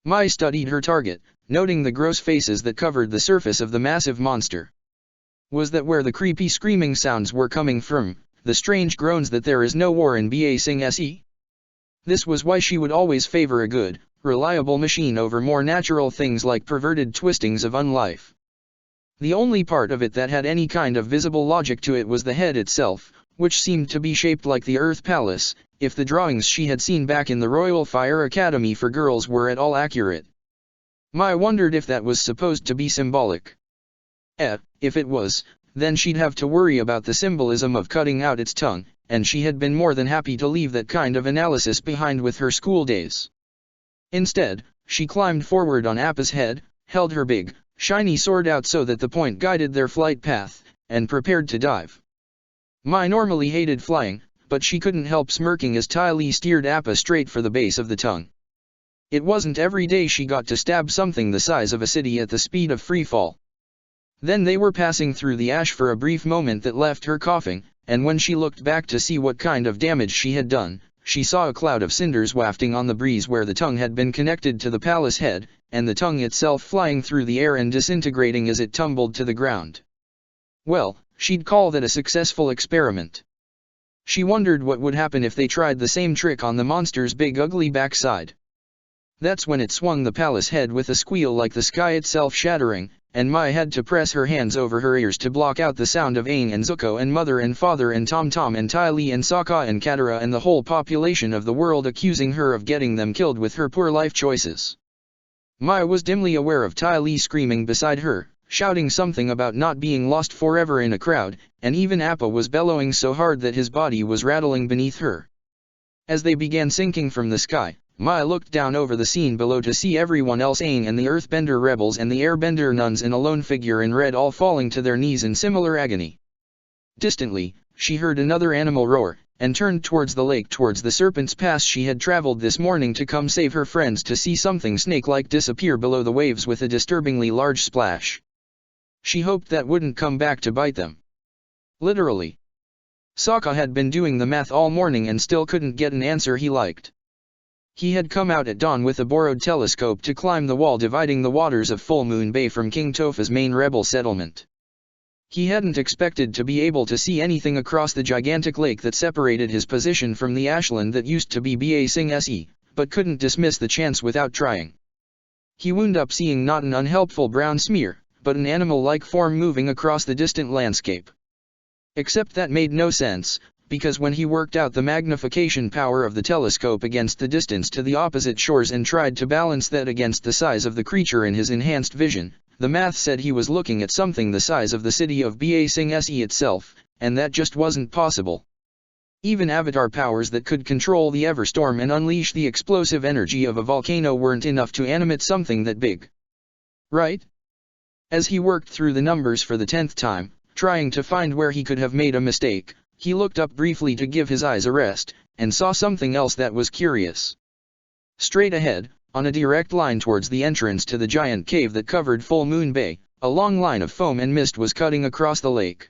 S1: Mai studied her target, noting the gross faces that covered the surface of the massive monster. Was that where the creepy screaming sounds were coming from, the strange groans that there is no war in Ba Sing Se? This was why she would always favor a good, reliable machine over more natural things like perverted twistings of unlife. The only part of it that had any kind of visible logic to it was the head itself, which seemed to be shaped like the Earth Palace, if the drawings she had seen back in the Royal Fire Academy for girls were at all accurate. Mai wondered if that was supposed to be symbolic. If it was, then she'd have to worry about the symbolism of cutting out its tongue, and she had been more than happy to leave that kind of analysis behind with her school days. Instead, she climbed forward on Appa's head, held her big, shiny sword out so that the point guided their flight path, and prepared to dive. Mai normally hated flying, but she couldn't help smirking as Ty Lee steered Appa straight for the base of the tongue. It wasn't every day she got to stab something the size of a city at the speed of free fall. Then they were passing through the ash for a brief moment that left her coughing, and when she looked back to see what kind of damage she had done, she saw a cloud of cinders wafting on the breeze where the tongue had been connected to the palace head, and the tongue itself flying through the air and disintegrating as it tumbled to the ground. Well, she'd call that a successful experiment. She wondered what would happen if they tried the same trick on the monster's big ugly backside. That's when it swung the palace head with a squeal like the sky itself shattering, and Mai had to press her hands over her ears to block out the sound of Aang and Zuko and Mother and Father and Tom Tom and Ty Lee and Sokka and Katara and the whole population of the world accusing her of getting them killed with her poor life choices. Mai was dimly aware of Ty Lee screaming beside her, shouting something about not being lost forever in a crowd, and even Appa was bellowing so hard that his body was rattling beneath her. As they began sinking from the sky, Mai looked down over the scene below to see everyone else, Aang and the Earthbender rebels and the Airbender nuns and a lone figure in red all falling to their knees in similar agony. Distantly, she heard another animal roar, and turned towards the lake, towards the serpent's pass she had traveled this morning to come save her friends, to see something snake-like disappear below the waves with a disturbingly large splash. She hoped that wouldn't come back to bite them. Literally. Sokka had been doing the math all morning and still couldn't get an answer he liked. He had come out at dawn with a borrowed telescope to climb the wall dividing the waters of Full Moon Bay from King Tofa's main rebel settlement. He hadn't expected to be able to see anything across the gigantic lake that separated his position from the ashland that used to be Ba Sing Se, but couldn't dismiss the chance without trying. He wound up seeing not an unhelpful brown smear, but an animal-like form moving across the distant landscape. Except that made no sense, because when he worked out the magnification power of the telescope against the distance to the opposite shores and tried to balance that against the size of the creature in his enhanced vision, the math said he was looking at something the size of the city of Ba Sing Se itself, and that just wasn't possible. Even avatar powers that could control the Everstorm and unleash the explosive energy of a volcano weren't enough to animate something that big. Right? As he worked through the numbers for the 10th time, trying to find where he could have made a mistake, he looked up briefly to give his eyes a rest, and saw something else that was curious. Straight ahead, on a direct line towards the entrance to the giant cave that covered Full Moon Bay, a long line of foam and mist was cutting across the lake.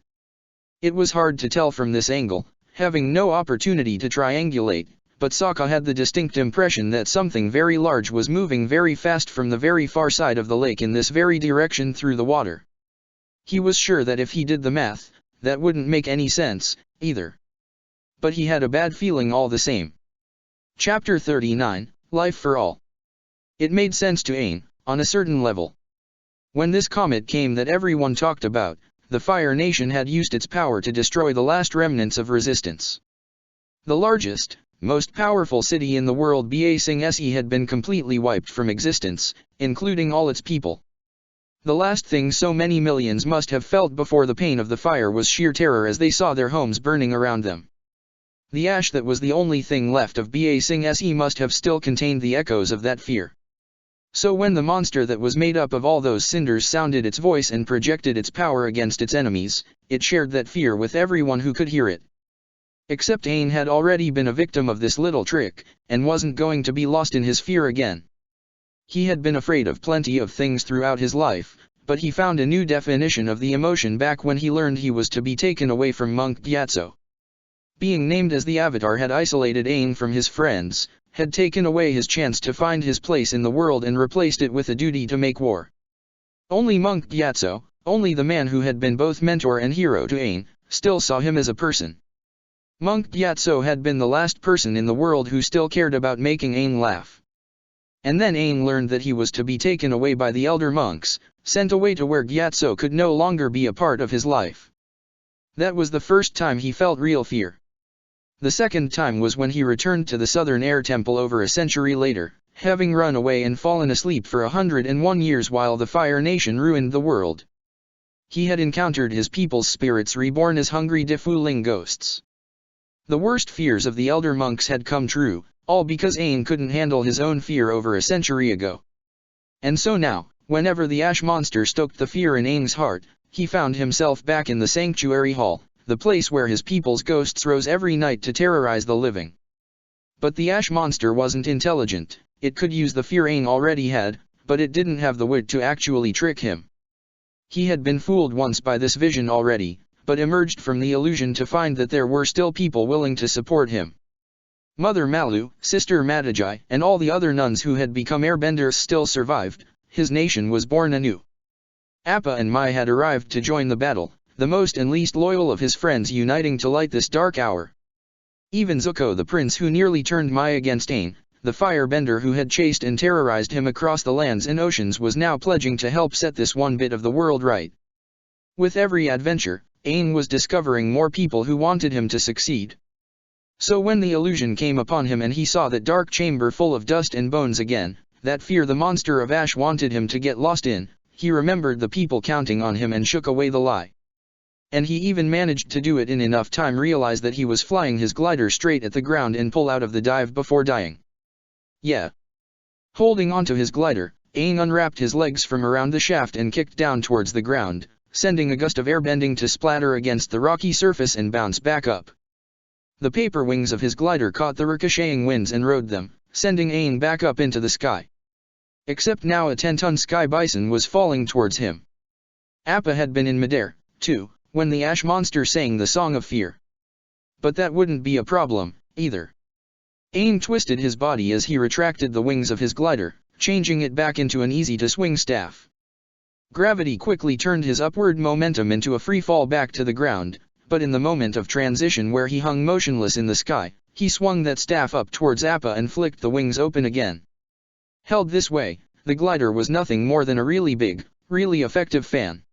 S1: It was hard to tell from this angle, having no opportunity to triangulate, but Sokka had the distinct impression that something very large was moving very fast from the very far side of the lake in this very direction through the water. He was sure that if he did the math, that wouldn't make any sense, either. But he had a bad feeling all the same. Chapter 39, Life for All. It made sense to Aang, on a certain level. When this comet came that everyone talked about, the Fire Nation had used its power to destroy the last remnants of resistance. The largest, most powerful city in the world, Ba Sing Se, had been completely wiped from existence, including all its people. The last thing so many millions must have felt before the pain of the fire was sheer terror as they saw their homes burning around them. The ash that was the only thing left of Ba Sing Se must have still contained the echoes of that fear. So when the monster that was made up of all those cinders sounded its voice and projected its power against its enemies, it shared that fear with everyone who could hear it. Except Aang had already been a victim of this little trick, and wasn't going to be lost in his fear again. He had been afraid of plenty of things throughout his life, but he found a new definition of the emotion back when he learned he was to be taken away from Monk Gyatso. Being named as the Avatar had isolated Aang from his friends, had taken away his chance to find his place in the world and replaced it with a duty to make war. Only Monk Gyatso, only the man who had been both mentor and hero to Aang, still saw him as a person. Monk Gyatso had been the last person in the world who still cared about making Aang laugh. And then Aang learned that he was to be taken away by the elder monks, sent away to where Gyatso could no longer be a part of his life. That was the first time he felt real fear. The second time was when he returned to the Southern Air Temple over a century later, having run away and fallen asleep for 101 years while the Fire Nation ruined the world. He had encountered his people's spirits reborn as hungry defuling ghosts. The worst fears of the elder monks had come true, all because Aang couldn't handle his own fear over a century ago. And so now, whenever the ash monster stoked the fear in Aang's heart, he found himself back in the sanctuary hall, the place where his people's ghosts rose every night to terrorize the living. But the ash monster wasn't intelligent. It could use the fear Aang already had, but it didn't have the wit to actually trick him. He had been fooled once by this vision already, but emerged from the illusion to find that there were still people willing to support him. Mother Malu, Sister Matagi, and all the other nuns who had become airbenders still survived. His nation was born anew. Appa and Mai had arrived to join the battle, the most and least loyal of his friends uniting to light this dark hour. Even Zuko, the prince who nearly turned Mai against Aang, the firebender who had chased and terrorized him across the lands and oceans, was now pledging to help set this one bit of the world right. With every adventure, Aang was discovering more people who wanted him to succeed. So when the illusion came upon him and he saw that dark chamber full of dust and bones again, that fear the monster of ash wanted him to get lost in, he remembered the people counting on him and shook away the lie. And he even managed to do it in enough time realize that he was flying his glider straight at the ground and pull out of the dive before dying. Yeah. Holding onto his glider, Aang unwrapped his legs from around the shaft and kicked down towards the ground, sending a gust of air bending to splatter against the rocky surface and bounce back up. The paper wings of his glider caught the ricocheting winds and rode them, sending Aang back up into the sky. Except now a 10-ton sky bison was falling towards him. Appa had been in midair, too, when the ash monster sang the Song of Fear. But that wouldn't be a problem, either. Aang twisted his body as he retracted the wings of his glider, changing it back into an easy-to-swing staff. Gravity quickly turned his upward momentum into a free fall back to the ground, but in the moment of transition where he hung motionless in the sky, he swung that staff up towards Appa and flicked the wings open again. Held this way, the glider was nothing more than a really big, really effective fan.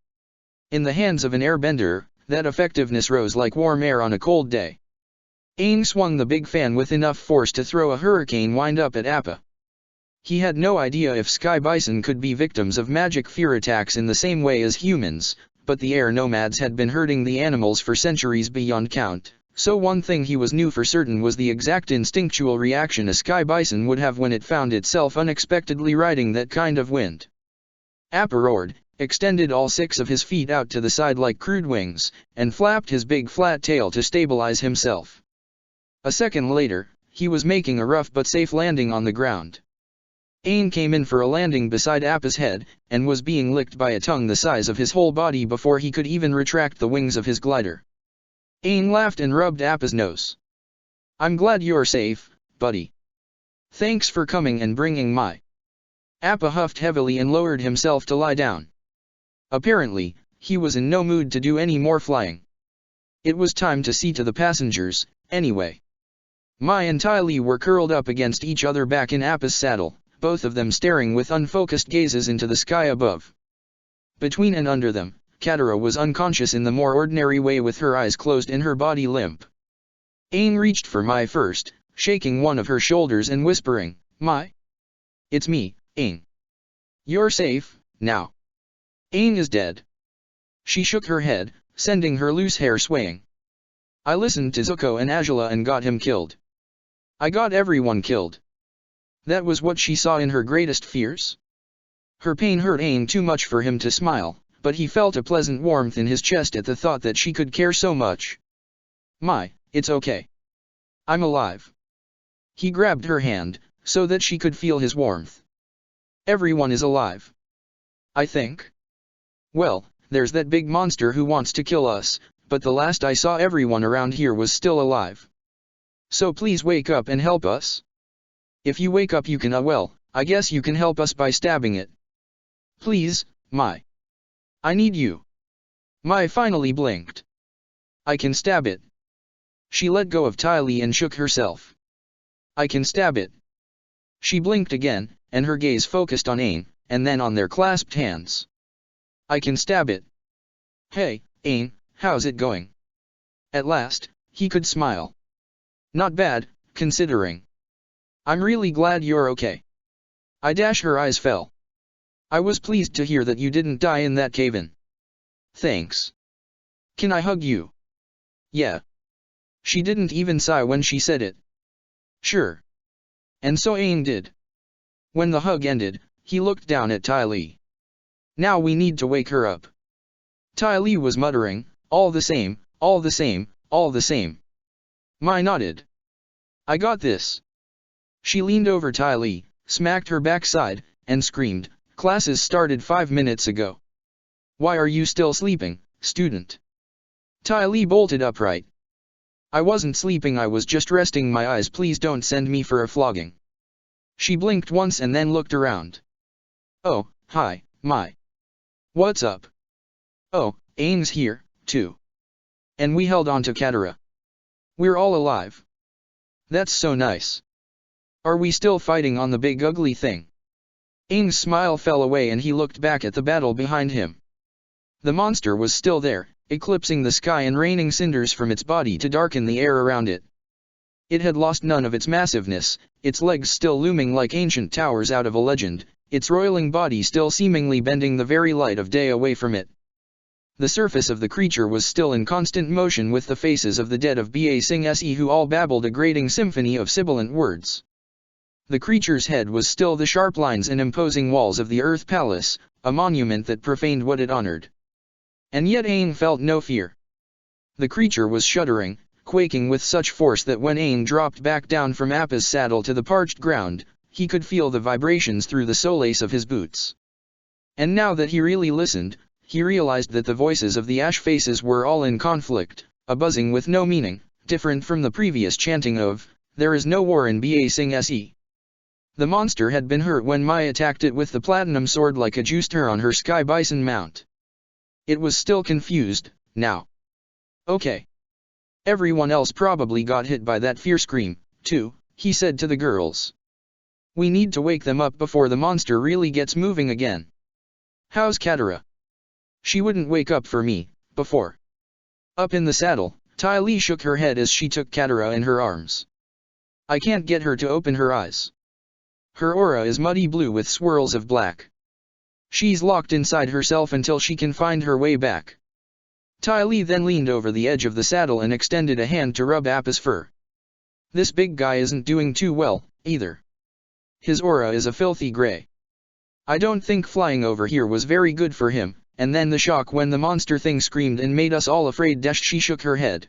S1: In the hands of an airbender, that effectiveness rose like warm air on a cold day. Aang swung the big fan with enough force to throw a hurricane wind up at Appa. He had no idea if sky bison could be victims of magic fear attacks in the same way as humans, but the air nomads had been herding the animals for centuries beyond count, so one thing he was knew for certain was the exact instinctual reaction a sky bison would have when it found itself unexpectedly riding that kind of wind. Appa roared, extended all 6 of his feet out to the side like crude wings, and flapped his big flat tail to stabilize himself. A second later, he was making a rough but safe landing on the ground. Aang came in for a landing beside Appa's head, and was being licked by a tongue the size of his whole body before he could even retract the wings of his glider. Aang laughed and rubbed Appa's nose. "I'm glad you're safe, buddy. Thanks for coming and bringing my..." Appa huffed heavily and lowered himself to lie down. Apparently, he was in no mood to do any more flying. It was time to see to the passengers, anyway. Mai and Ty Lee were curled up against each other back in Appa's saddle, both of them staring with unfocused gazes into the sky above. Between and under them, Katara was unconscious in the more ordinary way with her eyes closed and her body limp. Aang reached for Mai first, shaking one of her shoulders and whispering, "Mai? It's me, Aang. You're safe, now. Aang is dead." She shook her head, sending her loose hair swaying. "I listened to Zuko and Azula and got him killed. I got everyone killed." That was what she saw in her greatest fears? Her pain hurt Aang too much for him to smile, but he felt a pleasant warmth in his chest at the thought that she could care so much. "Mai, it's okay. I'm alive." He grabbed her hand, so that she could feel his warmth. "Everyone is alive. I think. Well, there's that big monster who wants to kill us, but the last I saw everyone around here was still alive. So please wake up and help us. If you wake up you can well, I guess you can help us by stabbing it. Please, Mai. I need you." Mai finally blinked. "I can stab it." She let go of Ty Lee and shook herself. "I can stab it." She blinked again, and her gaze focused on Aang, and then on their clasped hands. "I can stab it. Hey, Aang, how's it going?" At last, he could smile. "Not bad, considering. I'm really glad you're okay." Her eyes fell. "I was pleased to hear that you didn't die in that cave-in." "Thanks. Can I hug you?" "Yeah." She didn't even sigh when she said it. "Sure." And so Aang did. When the hug ended, he looked down at Ty Lee. "Now we need to wake her up." Ty Lee was muttering, "All the same, all the same, all the same." Mai nodded. "I got this." She leaned over Ty Lee, smacked her backside, and screamed, "Classes started 5 minutes ago. Why are you still sleeping, student?" Ty Lee bolted upright. "I wasn't sleeping, I was just resting my eyes, please don't send me for a flogging." She blinked once and then looked around. "Oh, hi, Mai. What's up?" "Oh, Aang's here, too. And we held on to Katara. We're all alive. That's so nice. Are we still fighting on the big ugly thing?" Aang's smile fell away and he looked back at the battle behind him. The monster was still there, eclipsing the sky and raining cinders from its body to darken the air around it. It had lost none of its massiveness, its legs still looming like ancient towers out of a legend, its roiling body still seemingly bending the very light of day away from it. The surface of the creature was still in constant motion with the faces of the dead of Ba Sing Se who all babbled a grating symphony of sibilant words. The creature's head was still the sharp lines and imposing walls of the Earth Palace, a monument that profaned what it honored. And yet Aang felt no fear. The creature was shuddering, quaking with such force that when Aang dropped back down from Appa's saddle to the parched ground, he could feel the vibrations through the solace of his boots. And now that he really listened, he realized that the voices of the ash faces were all in conflict, a buzzing with no meaning, different from the previous chanting of, "There is no war in Ba Sing Se." The monster had been hurt when Mai attacked it with the platinum sword like a juicer on her sky bison mount. It was still confused, now. Okay. Everyone else probably got hit by that fear scream, too, he said to the girls. We need to wake them up before the monster really gets moving again. How's Katara? She wouldn't wake up for me, before. Up in the saddle, Ty Lee shook her head as she took Katara in her arms. I can't get her to open her eyes. Her aura is muddy blue with swirls of black. She's locked inside herself until she can find her way back. Ty Lee then leaned over the edge of the saddle and extended a hand to rub Appa's fur. This big guy isn't doing too well, either. His aura is a filthy gray. I don't think flying over here was very good for him, and then the shock when the monster thing screamed and made us all afraid. She shook her head.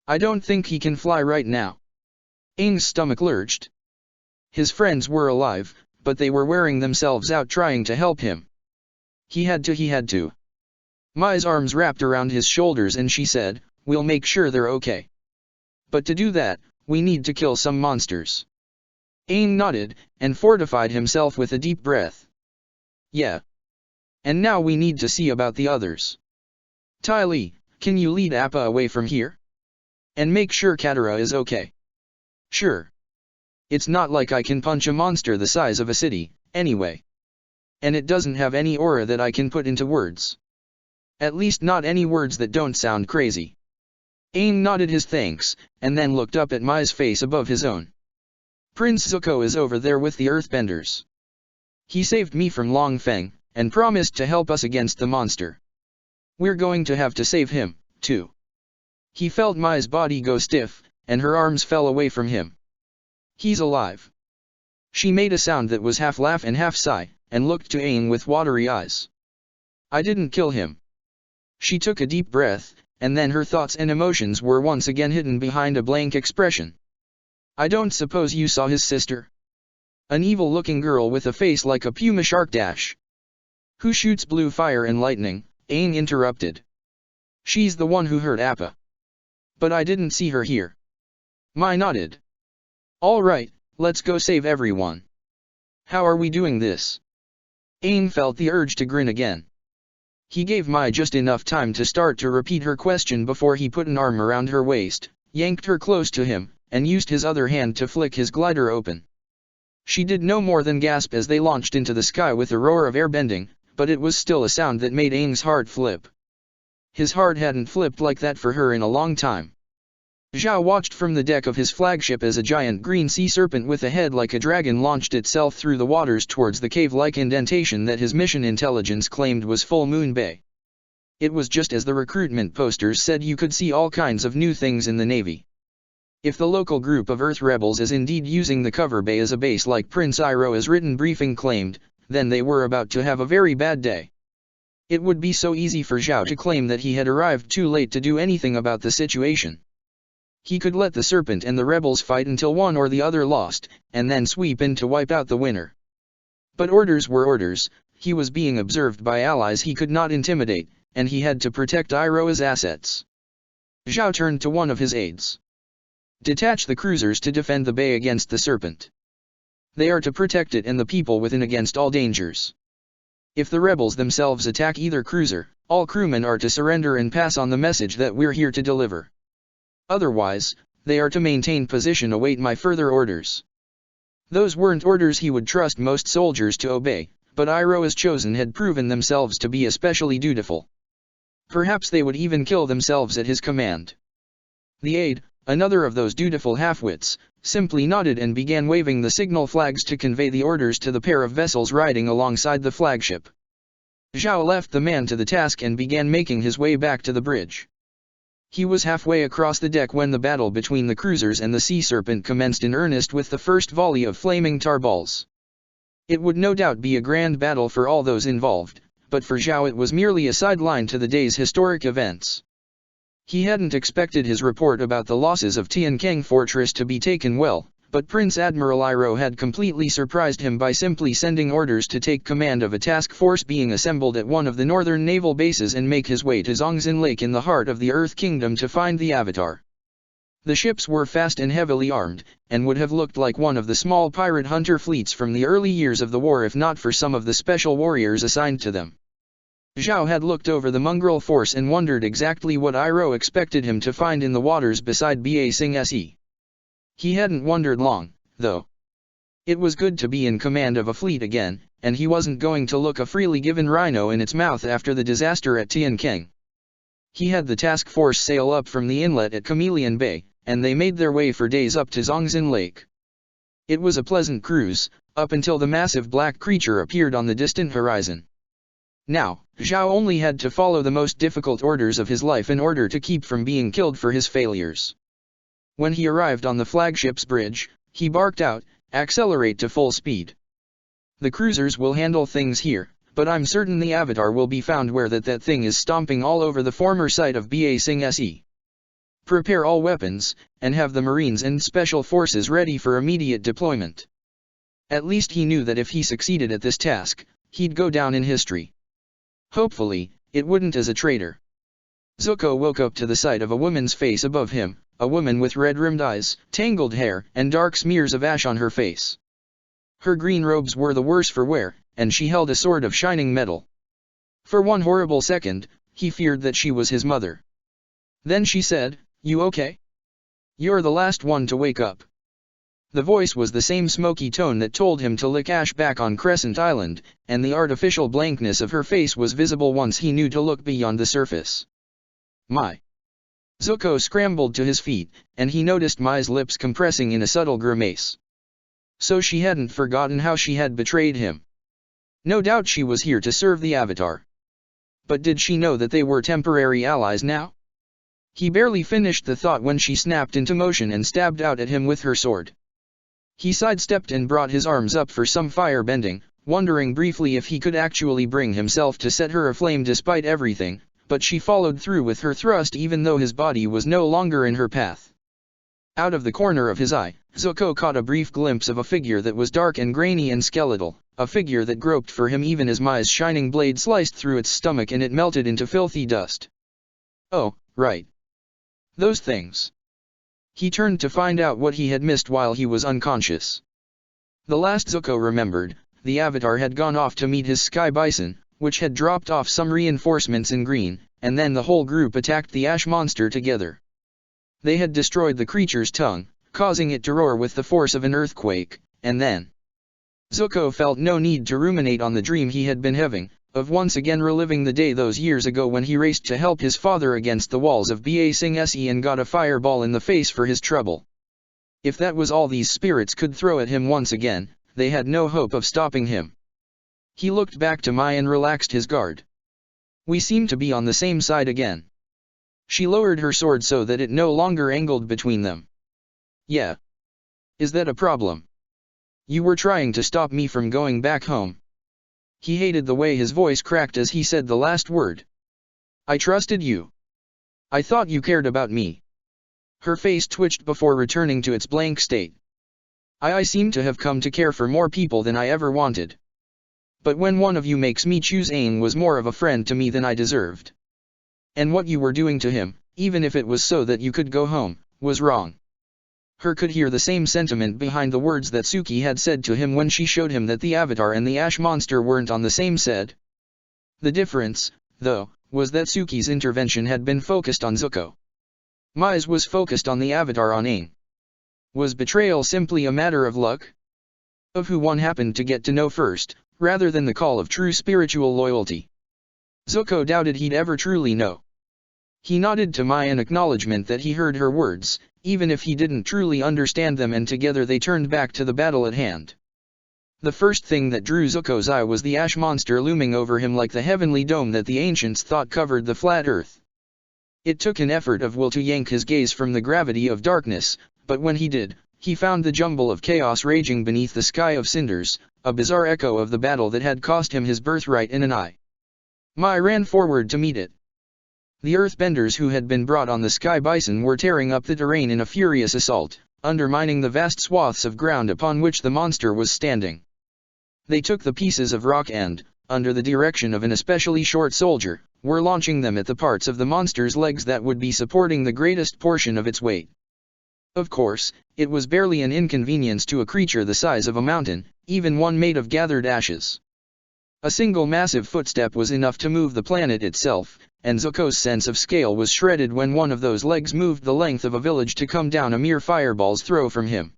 S1: I don't think he can fly right now. Aang's stomach lurched. His friends were alive, but they were wearing themselves out trying to help him. He had to. Mai's arms wrapped around his shoulders and she said, we'll make sure they're okay. But to do that, we need to kill some monsters. Aang nodded, and fortified himself with a deep breath. Yeah. And now we need to see about the others. Ty Lee, can you lead Appa away from here? And make sure Katara is okay. Sure. It's not like I can punch a monster the size of a city, anyway. And it doesn't have any aura that I can put into words. At least not any words that don't sound crazy. Aang nodded his thanks, and then looked up at Mai's face above his own. Prince Zuko is over there with the Earthbenders. He saved me from Long Feng, and promised to help us against the monster. We're going to have to save him, too. He felt Mai's body go stiff, and her arms fell away from him. He's alive. She made a sound that was half laugh and half sigh, and looked to Aang with watery eyes. I didn't kill him. She took a deep breath, and then her thoughts and emotions were once again hidden behind a blank expression. I don't suppose you saw his sister? An evil-looking girl with a face like a puma shark. Who shoots blue fire and lightning, Aang interrupted. She's the one who hurt Appa. But I didn't see her here. Mai nodded. All right, let's go save everyone. How are we doing this? Aang felt the urge to grin again. He gave Mai just enough time to start to repeat her question before he put an arm around her waist, yanked her close to him, and used his other hand to flick his glider open. She did no more than gasp as they launched into the sky with a roar of airbending, but it was still a sound that made Aang's heart flip. His heart hadn't flipped like that for her in a long time. Zhao watched from the deck of his flagship as a giant green sea serpent with a head like a dragon launched itself through the waters towards the cave-like indentation that his mission intelligence claimed was Full Moon Bay. It was just as the recruitment posters said, you could see all kinds of new things in the Navy. If the local group of Earth rebels is indeed using the cover bay as a base like Prince Iroha's written briefing claimed, then they were about to have a very bad day. It would be so easy for Zhao to claim that he had arrived too late to do anything about the situation. He could let the Serpent and the rebels fight until one or the other lost, and then sweep in to wipe out the winner. But orders were orders, he was being observed by allies he could not intimidate, and he had to protect Iroha's assets. Zhao turned to one of his aides. Detach the cruisers to defend the bay against the Serpent. They are to protect it and the people within against all dangers. If the rebels themselves attack either cruiser, all crewmen are to surrender and pass on the message that we're here to deliver. Otherwise, they are to maintain position, await my further orders. Those weren't orders he would trust most soldiers to obey, but Iroha's chosen had proven themselves to be especially dutiful. Perhaps they would even kill themselves at his command. The aide, another of those dutiful half-wits, simply nodded and began waving the signal flags to convey the orders to the pair of vessels riding alongside the flagship. Zhao left the man to the task and began making his way back to the bridge. He was halfway across the deck when the battle between the cruisers and the Sea Serpent commenced in earnest with the first volley of flaming tar balls. It would no doubt be a grand battle for all those involved, but for Zhao it was merely a sideline to the day's historic events. He hadn't expected his report about the losses of Tiankang Fortress to be taken well, but Prince Admiral Iroh had completely surprised him by simply sending orders to take command of a task force being assembled at one of the northern naval bases and make his way to Zhongzin Lake in the heart of the Earth Kingdom to find the Avatar. The ships were fast and heavily armed, and would have looked like one of the small pirate hunter fleets from the early years of the war if not for some of the special warriors assigned to them. Zhao had looked over the mongrel force and wondered exactly what Iroh expected him to find in the waters beside Ba Sing Se. He hadn't wondered long, though. It was good to be in command of a fleet again, and he wasn't going to look a freely given rhino in its mouth after the disaster at Tiankang. He had the task force sail up from the inlet at Chameleon Bay, and they made their way for days up to Zhongzin Lake. It was a pleasant cruise, up until the massive black creature appeared on the distant horizon. Now, Zhao only had to follow the most difficult orders of his life in order to keep from being killed for his failures. When he arrived on the flagship's bridge, he barked out, "Accelerate to full speed. The cruisers will handle things here, but I'm certain the Avatar will be found where that thing is stomping all over the former site of Ba Sing Se. Prepare all weapons, and have the Marines and Special Forces ready for immediate deployment." At least he knew that if he succeeded at this task, he'd go down in history. Hopefully, it wouldn't as a traitor. Zuko woke up to the sight of a woman's face above him, a woman with red-rimmed eyes, tangled hair, and dark smears of ash on her face. Her green robes were the worse for wear, and she held a sword of shining metal. For one horrible second, he feared that she was his mother. Then she said, "You okay? You're the last one to wake up." The voice was the same smoky tone that told him to lick ash back on Crescent Island, and the artificial blankness of her face was visible once he knew to look beyond the surface. "My." Zuko scrambled to his feet, and he noticed Mai's lips compressing in a subtle grimace. So she hadn't forgotten how she had betrayed him. No doubt she was here to serve the Avatar. But did she know that they were temporary allies now? He barely finished the thought when she snapped into motion and stabbed out at him with her sword. He sidestepped and brought his arms up for some fire bending, wondering briefly if he could actually bring himself to set her aflame despite everything, but she followed through with her thrust even though his body was no longer in her path. Out of the corner of his eye, Zuko caught a brief glimpse of a figure that was dark and grainy and skeletal, a figure that groped for him even as Mai's shining blade sliced through its stomach and it melted into filthy dust. Oh, right. Those things. He turned to find out what he had missed while he was unconscious. The last Zuko remembered, the Avatar had gone off to meet his sky bison, which had dropped off some reinforcements in green, and then the whole group attacked the ash monster together. They had destroyed the creature's tongue, causing it to roar with the force of an earthquake, and then Zuko felt no need to ruminate on the dream he had been having, of once again reliving the day those years ago when he raced to help his father against the walls of Ba Sing Se and got a fireball in the face for his trouble. If that was all these spirits could throw at him once again, they had no hope of stopping him. He looked back to Mai and relaxed his guard. "We seem to be on the same side again." She lowered her sword so that it no longer angled between them. "Yeah. Is that a problem? You were trying to stop me from going back home." He hated the way his voice cracked as he said the last word. "I trusted you. I thought you cared about me." Her face twitched before returning to its blank state. I seem to have come to care for more people than I ever wanted. But when one of you makes me choose Aang was more of a friend to me than I deserved. And what you were doing to him, even if it was so that you could go home, was wrong." Her could hear the same sentiment behind the words that Suki had said to him when she showed him that the Avatar and the Ash Monster weren't on the same side. The difference, though, was that Suki's intervention had been focused on Zuko. Mai's was focused on the Avatar on Aang. Was betrayal simply a matter of luck? Of who one happened to get to know first, rather than the call of true spiritual loyalty? Zuko doubted he'd ever truly know. He nodded to Mai in acknowledgement that he heard her words, even if he didn't truly understand them, and together they turned back to the battle at hand. The first thing that drew Zuko's eye was the ash monster looming over him like the heavenly dome that the ancients thought covered the flat earth. It took an effort of will to yank his gaze from the gravity of darkness, but when he did, he found the jumble of chaos raging beneath the sky of cinders, a bizarre echo of the battle that had cost him his birthright in an eye. Mai ran forward to meet it. The earthbenders who had been brought on the sky bison were tearing up the terrain in a furious assault, undermining the vast swaths of ground upon which the monster was standing. They took the pieces of rock and, under the direction of an especially short soldier, were launching them at the parts of the monster's legs that would be supporting the greatest portion of its weight. Of course, it was barely an inconvenience to a creature the size of a mountain, even one made of gathered ashes. A single massive footstep was enough to move the planet itself, and Zuko's sense of scale was shredded when one of those legs moved the length of a village to come down a mere fireball's throw from him.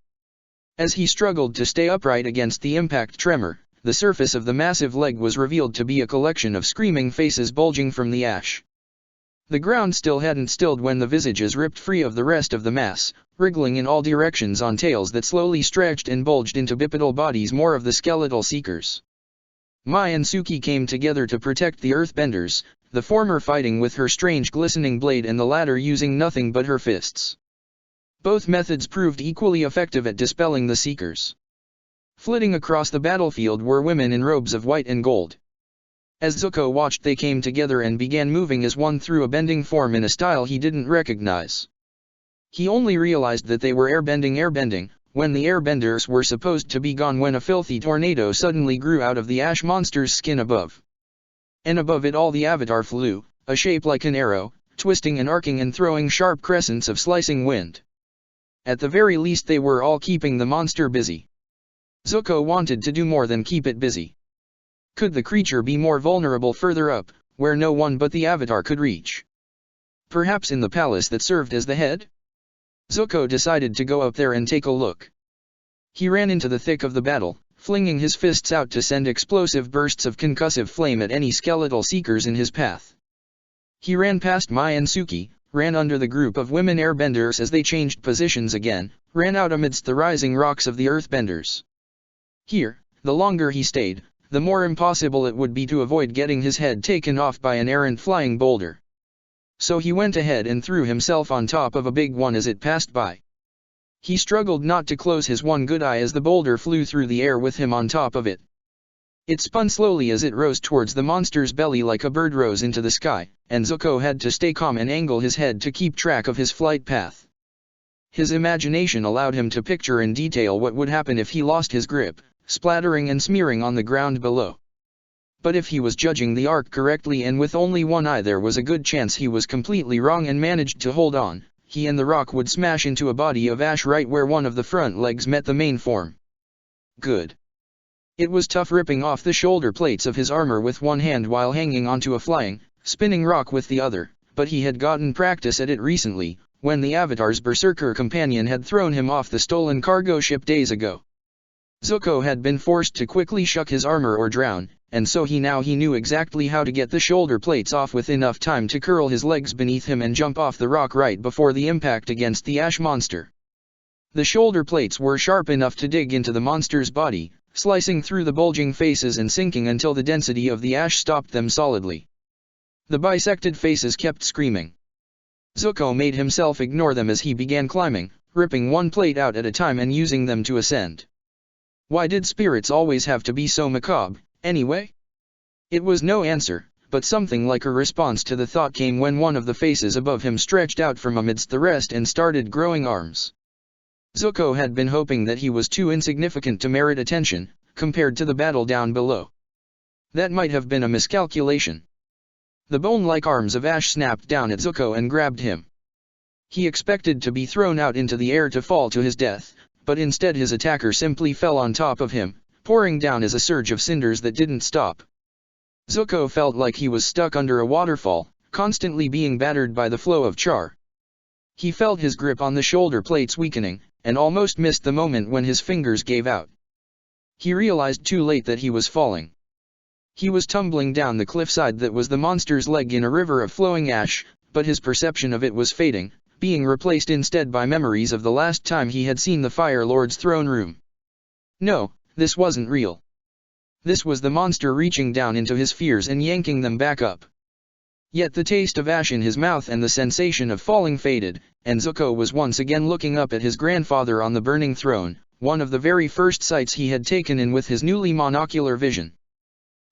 S1: As he struggled to stay upright against the impact tremor, the surface of the massive leg was revealed to be a collection of screaming faces bulging from the ash. The ground still hadn't stilled when the visages ripped free of the rest of the mass, wriggling in all directions on tails that slowly stretched and bulged into bipedal bodies, more of the skeletal seekers. Mai and Suki came together to protect the earthbenders, the former fighting with her strange glistening blade and the latter using nothing but her fists. Both methods proved equally effective at dispelling the seekers. Flitting across the battlefield were women in robes of white and gold. As Zuko watched, they came together and began moving as one through a bending form in a style he didn't recognize. He only realized that they were airbending, when the airbenders were supposed to be gone, when a filthy tornado suddenly grew out of the ash monster's skin above. And above it all the avatar flew, a shape like an arrow, twisting and arcing and throwing sharp crescents of slicing wind. At the very least they were all keeping the monster busy. Zuko wanted to do more than keep it busy. Could the creature be more vulnerable further up, where no one but the avatar could reach? Perhaps in the palace that served as the head? Zuko decided to go up there and take a look. He ran into the thick of the battle, flinging his fists out to send explosive bursts of concussive flame at any skeletal seekers in his path. He ran past Mai and Suki, ran under the group of women airbenders as they changed positions again, ran out amidst the rising rocks of the earthbenders. Here, the longer he stayed, the more impossible it would be to avoid getting his head taken off by an errant flying boulder. So he went ahead and threw himself on top of a big one as it passed by. He struggled not to close his one good eye as the boulder flew through the air with him on top of it. It spun slowly as it rose towards the monster's belly like a bird rose into the sky, and Zuko had to stay calm and angle his head to keep track of his flight path. His imagination allowed him to picture in detail what would happen if he lost his grip, splattering and smearing on the ground below. But if he was judging the arc correctly and with only one eye, there was a good chance he was completely wrong and managed to hold on. He and the rock would smash into a body of ash right where one of the front legs met the main form. Good. It was tough ripping off the shoulder plates of his armor with one hand while hanging onto a flying, spinning rock with the other, but he had gotten practice at it recently, when the Avatar's berserker companion had thrown him off the stolen cargo ship days ago. Zuko had been forced to quickly shuck his armor or drown, and so he knew exactly how to get the shoulder plates off with enough time to curl his legs beneath him and jump off the rock right before the impact against the ash monster. The shoulder plates were sharp enough to dig into the monster's body, slicing through the bulging faces and sinking until the density of the ash stopped them solidly. The bisected faces kept screaming. Zuko made himself ignore them as he began climbing, ripping one plate out at a time and using them to ascend. Why did spirits always have to be so macabre, anyway? It was no answer, but something like a response to the thought came when one of the faces above him stretched out from amidst the rest and started growing arms. Zuko had been hoping that he was too insignificant to merit attention, compared to the battle down below. That might have been a miscalculation. The bone-like arms of ash snapped down at Zuko and grabbed him. He expected to be thrown out into the air to fall to his death, but instead his attacker simply fell on top of him, pouring down as a surge of cinders that didn't stop. Zuko felt like he was stuck under a waterfall, constantly being battered by the flow of char. He felt his grip on the shoulder plates weakening, and almost missed the moment when his fingers gave out. He realized too late that he was falling. He was tumbling down the cliffside that was the monster's leg in a river of flowing ash, but his perception of it was fading, being replaced instead by memories of the last time he had seen the Fire Lord's throne room. No, this wasn't real. This was the monster reaching down into his fears and yanking them back up. Yet the taste of ash in his mouth and the sensation of falling faded, and Zuko was once again looking up at his grandfather on the burning throne, one of the very first sights he had taken in with his newly monocular vision.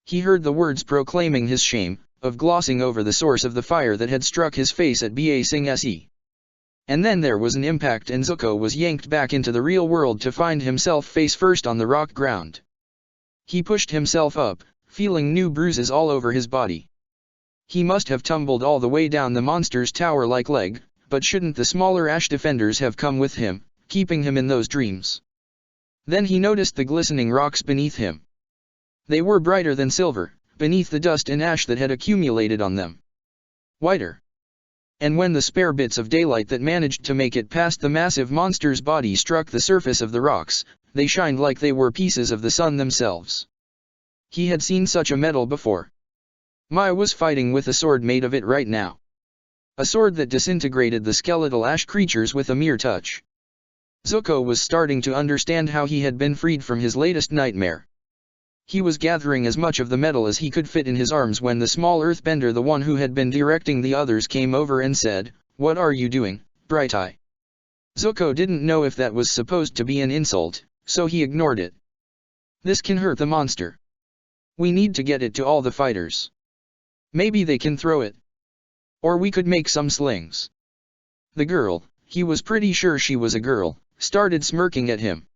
S1: He heard the words proclaiming his shame, of glossing over the source of the fire that had struck his face at Ba Sing Se. And then there was an impact and Zuko was yanked back into the real world to find himself face first on the rock ground. He pushed himself up, feeling new bruises all over his body. He must have tumbled all the way down the monster's tower-like leg, but shouldn't the smaller ash defenders have come with him, keeping him in those dreams? Then he noticed the glistening rocks beneath him. They were brighter than silver, beneath the dust and ash that had accumulated on them. Whiter. And when the spare bits of daylight that managed to make it past the massive monster's body struck the surface of the rocks, they shined like they were pieces of the sun themselves. He had seen such a metal before. Mai was fighting with a sword made of it right now. A sword that disintegrated the skeletal ash creatures with a mere touch. Zuko was starting to understand how he had been freed from his latest nightmare. He was gathering as much of the metal as he could fit in his arms when the small earthbender, the one who had been directing the others, came over and said, "What are you doing, Bright Eye?" Zuko didn't know if that was supposed to be an insult, so he ignored it. "This can hurt the monster. We need to get it to all the fighters. Maybe they can throw it. Or we could make some slings." The girl, he was pretty sure she was a girl, started smirking at him.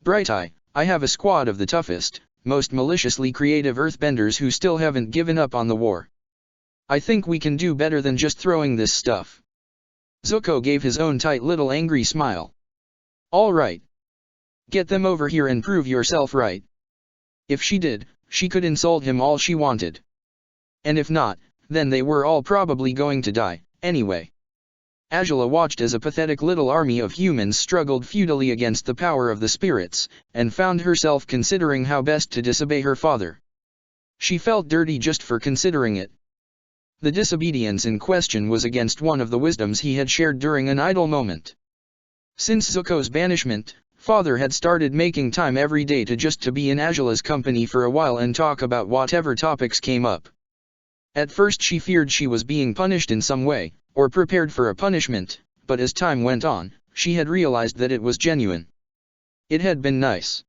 S1: "Bright Eye, I have a squad of the toughest, most maliciously creative earthbenders who still haven't given up on the war. I think we can do better than just throwing this stuff." Zuko gave his own tight little angry smile. "All right. Get them over here and prove yourself right." If she did, she could insult him all she wanted. And if not, then they were all probably going to die, anyway. Azula watched as a pathetic little army of humans struggled futilely against the power of the spirits, and found herself considering how best to disobey her father. She felt dirty just for considering it. The disobedience in question was against one of the wisdoms he had shared during an idle moment. Since Zuko's banishment, Father had started making time every day to be in Azula's company for a while and talk about whatever topics came up. At first she feared she was being punished in some way, or prepared for a punishment, but as time went on, she had realized that it was genuine. It had been nice.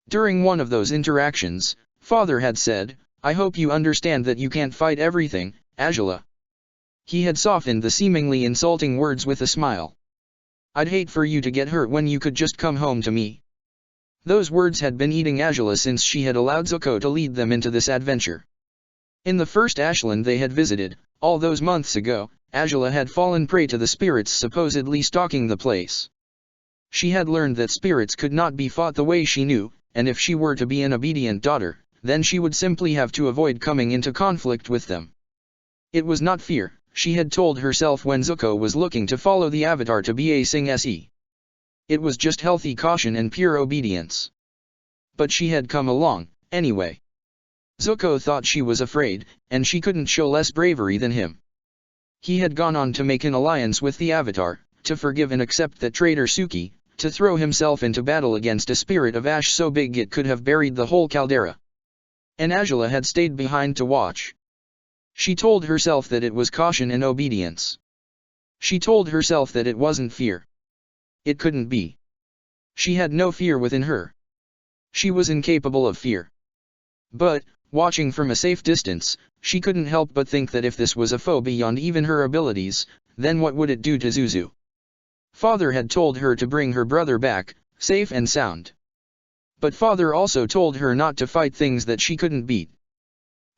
S1: During one of those interactions, Father had said, "I hope you understand that you can't fight everything, Azula." He had softened the seemingly insulting words with a smile. "I'd hate for you to get hurt when you could just come home to me." Those words had been eating Azula since she had allowed Zuko to lead them into this adventure. In the first ashland they had visited, all those months ago, Azula had fallen prey to the spirits supposedly stalking the place. She had learned that spirits could not be fought the way she knew, and if she were to be an obedient daughter, then she would simply have to avoid coming into conflict with them. It was not fear, she had told herself when Zuko was looking to follow the Avatar to Ba Sing Se. It was just healthy caution and pure obedience. But she had come along, anyway. Zuko thought she was afraid, and she couldn't show less bravery than him. He had gone on to make an alliance with the Avatar, to forgive and accept that traitor Suki, to throw himself into battle against a spirit of ash so big it could have buried the whole caldera. And Azula had stayed behind to watch. She told herself that it was caution and obedience. She told herself that it wasn't fear. It couldn't be. She had no fear within her. She was incapable of fear. But, watching from a safe distance, she couldn't help but think that if this was a foe beyond even her abilities, then what would it do to Zuzu? Father had told her to bring her brother back, safe and sound. But Father also told her not to fight things that she couldn't beat.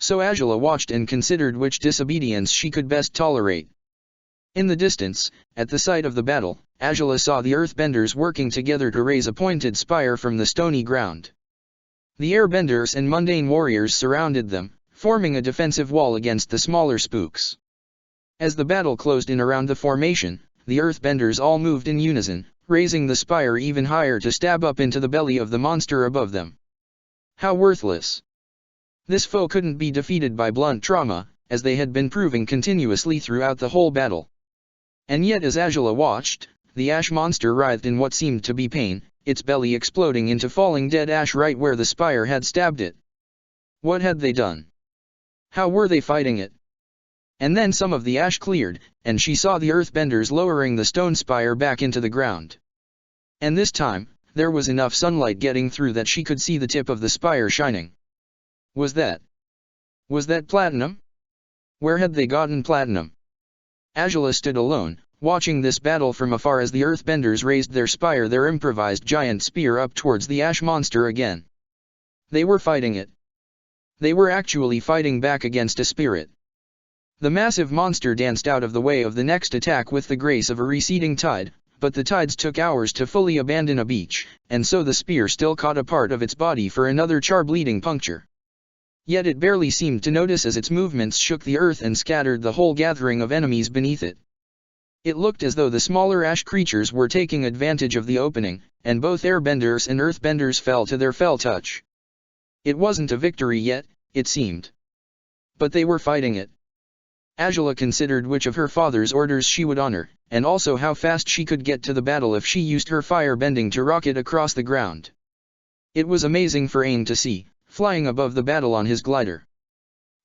S1: So Azula watched and considered which disobedience she could best tolerate. In the distance, at the site of the battle, Azula saw the earthbenders working together to raise a pointed spire from the stony ground. The airbenders and mundane warriors surrounded them, forming a defensive wall against the smaller spooks. As the battle closed in around the formation, the earthbenders all moved in unison, raising the spire even higher to stab up into the belly of the monster above them. How worthless! This foe couldn't be defeated by blunt trauma, as they had been proving continuously throughout the whole battle. And yet as Azula watched, the ash monster writhed in what seemed to be pain, its belly exploding into falling dead ash right where the spire had stabbed it. What had they done? How were they fighting it? And then some of the ash cleared, and she saw the earthbenders lowering the stone spire back into the ground. And this time, there was enough sunlight getting through that she could see the tip of the spire shining. Was that platinum? Where had they gotten platinum? Azula stood alone, watching this battle from afar as the earthbenders raised their improvised giant spear up towards the ash monster again. They were fighting it. They were actually fighting back against a spirit. The massive monster danced out of the way of the next attack with the grace of a receding tide, but the tides took hours to fully abandon a beach, and so the spear still caught a part of its body for another char-bleeding puncture. Yet it barely seemed to notice as its movements shook the earth and scattered the whole gathering of enemies beneath it. It looked as though the smaller ash creatures were taking advantage of the opening, and both airbenders and earthbenders fell to their fell touch. It wasn't a victory yet, it seemed. But they were fighting it. Azula considered which of her father's orders she would honor, and also how fast she could get to the battle if she used her fire bending to rocket across the ground. It was amazing for Aang to see, flying above the battle on his glider.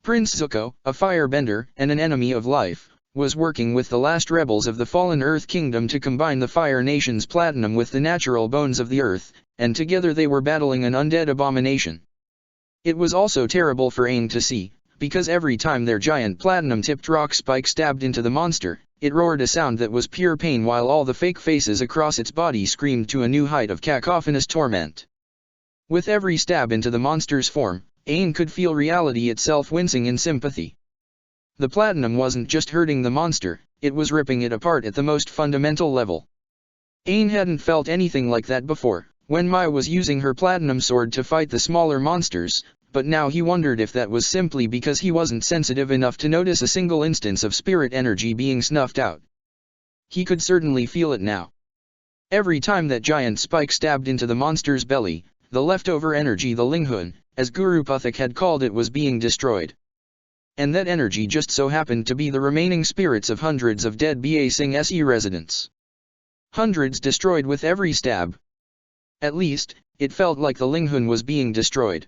S1: Prince Zuko, a firebender and an enemy of life, was working with the last rebels of the fallen Earth Kingdom to combine the Fire Nation's platinum with the natural bones of the Earth, and together they were battling an undead abomination. It was also terrible for Aang to see, because every time their giant platinum-tipped rock spike stabbed into the monster, it roared a sound that was pure pain while all the fake faces across its body screamed to a new height of cacophonous torment. With every stab into the monster's form, Aang could feel reality itself wincing in sympathy. The platinum wasn't just hurting the monster, it was ripping it apart at the most fundamental level. Aang hadn't felt anything like that before, when Mai was using her platinum sword to fight the smaller monsters, but now he wondered if that was simply because he wasn't sensitive enough to notice a single instance of spirit energy being snuffed out. He could certainly feel it now. Every time that giant spike stabbed into the monster's belly, the leftover energy, the Linghun, as Guru Puthak had called it, was being destroyed. And that energy just so happened to be the remaining spirits of hundreds of dead Ba Sing Se residents. Hundreds destroyed with every stab. At least, it felt like the Linghun was being destroyed.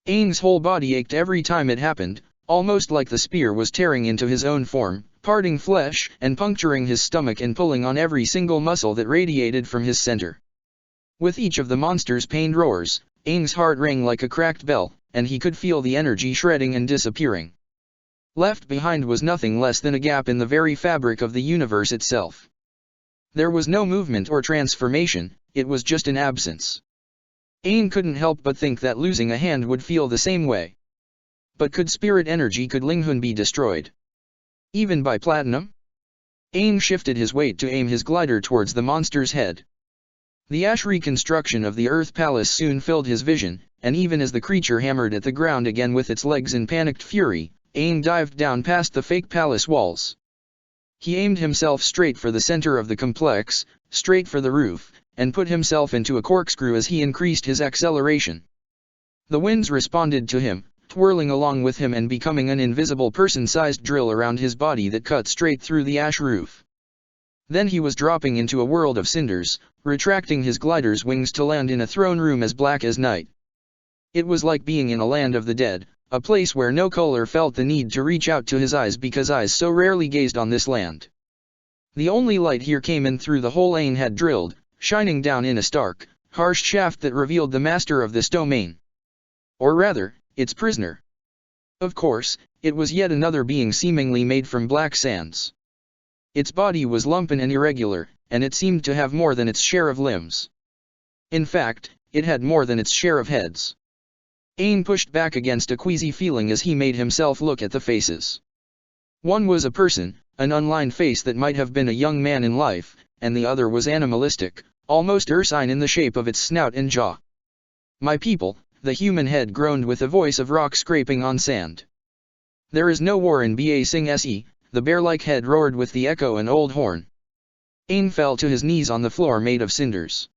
S1: Aang's whole body ached every time it happened, almost like the spear was tearing into his own form, parting flesh and puncturing his stomach and pulling on every single muscle that radiated from his center. With each of the monster's pained roars, Aang's heart rang like a cracked bell, and he could feel the energy shredding and disappearing. Left behind was nothing less than a gap in the very fabric of the universe itself. There was no movement or transformation, it was just an absence. Aang couldn't help but think that losing a hand would feel the same way. But could spirit energy, could Linghun be destroyed? Even by platinum? Aang shifted his weight to aim his glider towards the monster's head. The ash reconstruction of the Earth Palace soon filled his vision, and even as the creature hammered at the ground again with its legs in panicked fury, Aang dived down past the fake palace walls. He aimed himself straight for the center of the complex, straight for the roof, and put himself into a corkscrew as he increased his acceleration. The winds responded to him, twirling along with him and becoming an invisible person-sized drill around his body that cut straight through the ash roof. Then he was dropping into a world of cinders, retracting his glider's wings to land in a throne room as black as night. It was like being in a land of the dead, a place where no color felt the need to reach out to his eyes because eyes so rarely gazed on this land. The only light here came in through the hole Aang had drilled, shining down in a stark, harsh shaft that revealed the master of this domain. Or rather, its prisoner. Of course, it was yet another being seemingly made from black sands. Its body was lumpy and irregular, and it seemed to have more than its share of limbs. In fact, it had more than its share of heads. Aang pushed back against a queasy feeling as he made himself look at the faces. One was a person, an unlined face that might have been a young man in life, and the other was animalistic, almost ursine in the shape of its snout and jaw. "My people," the human head groaned with a voice of rock scraping on sand. "There is no war in Ba Sing Se," the bear-like head roared with the echo and old horn. Aang fell to his knees on the floor made of cinders.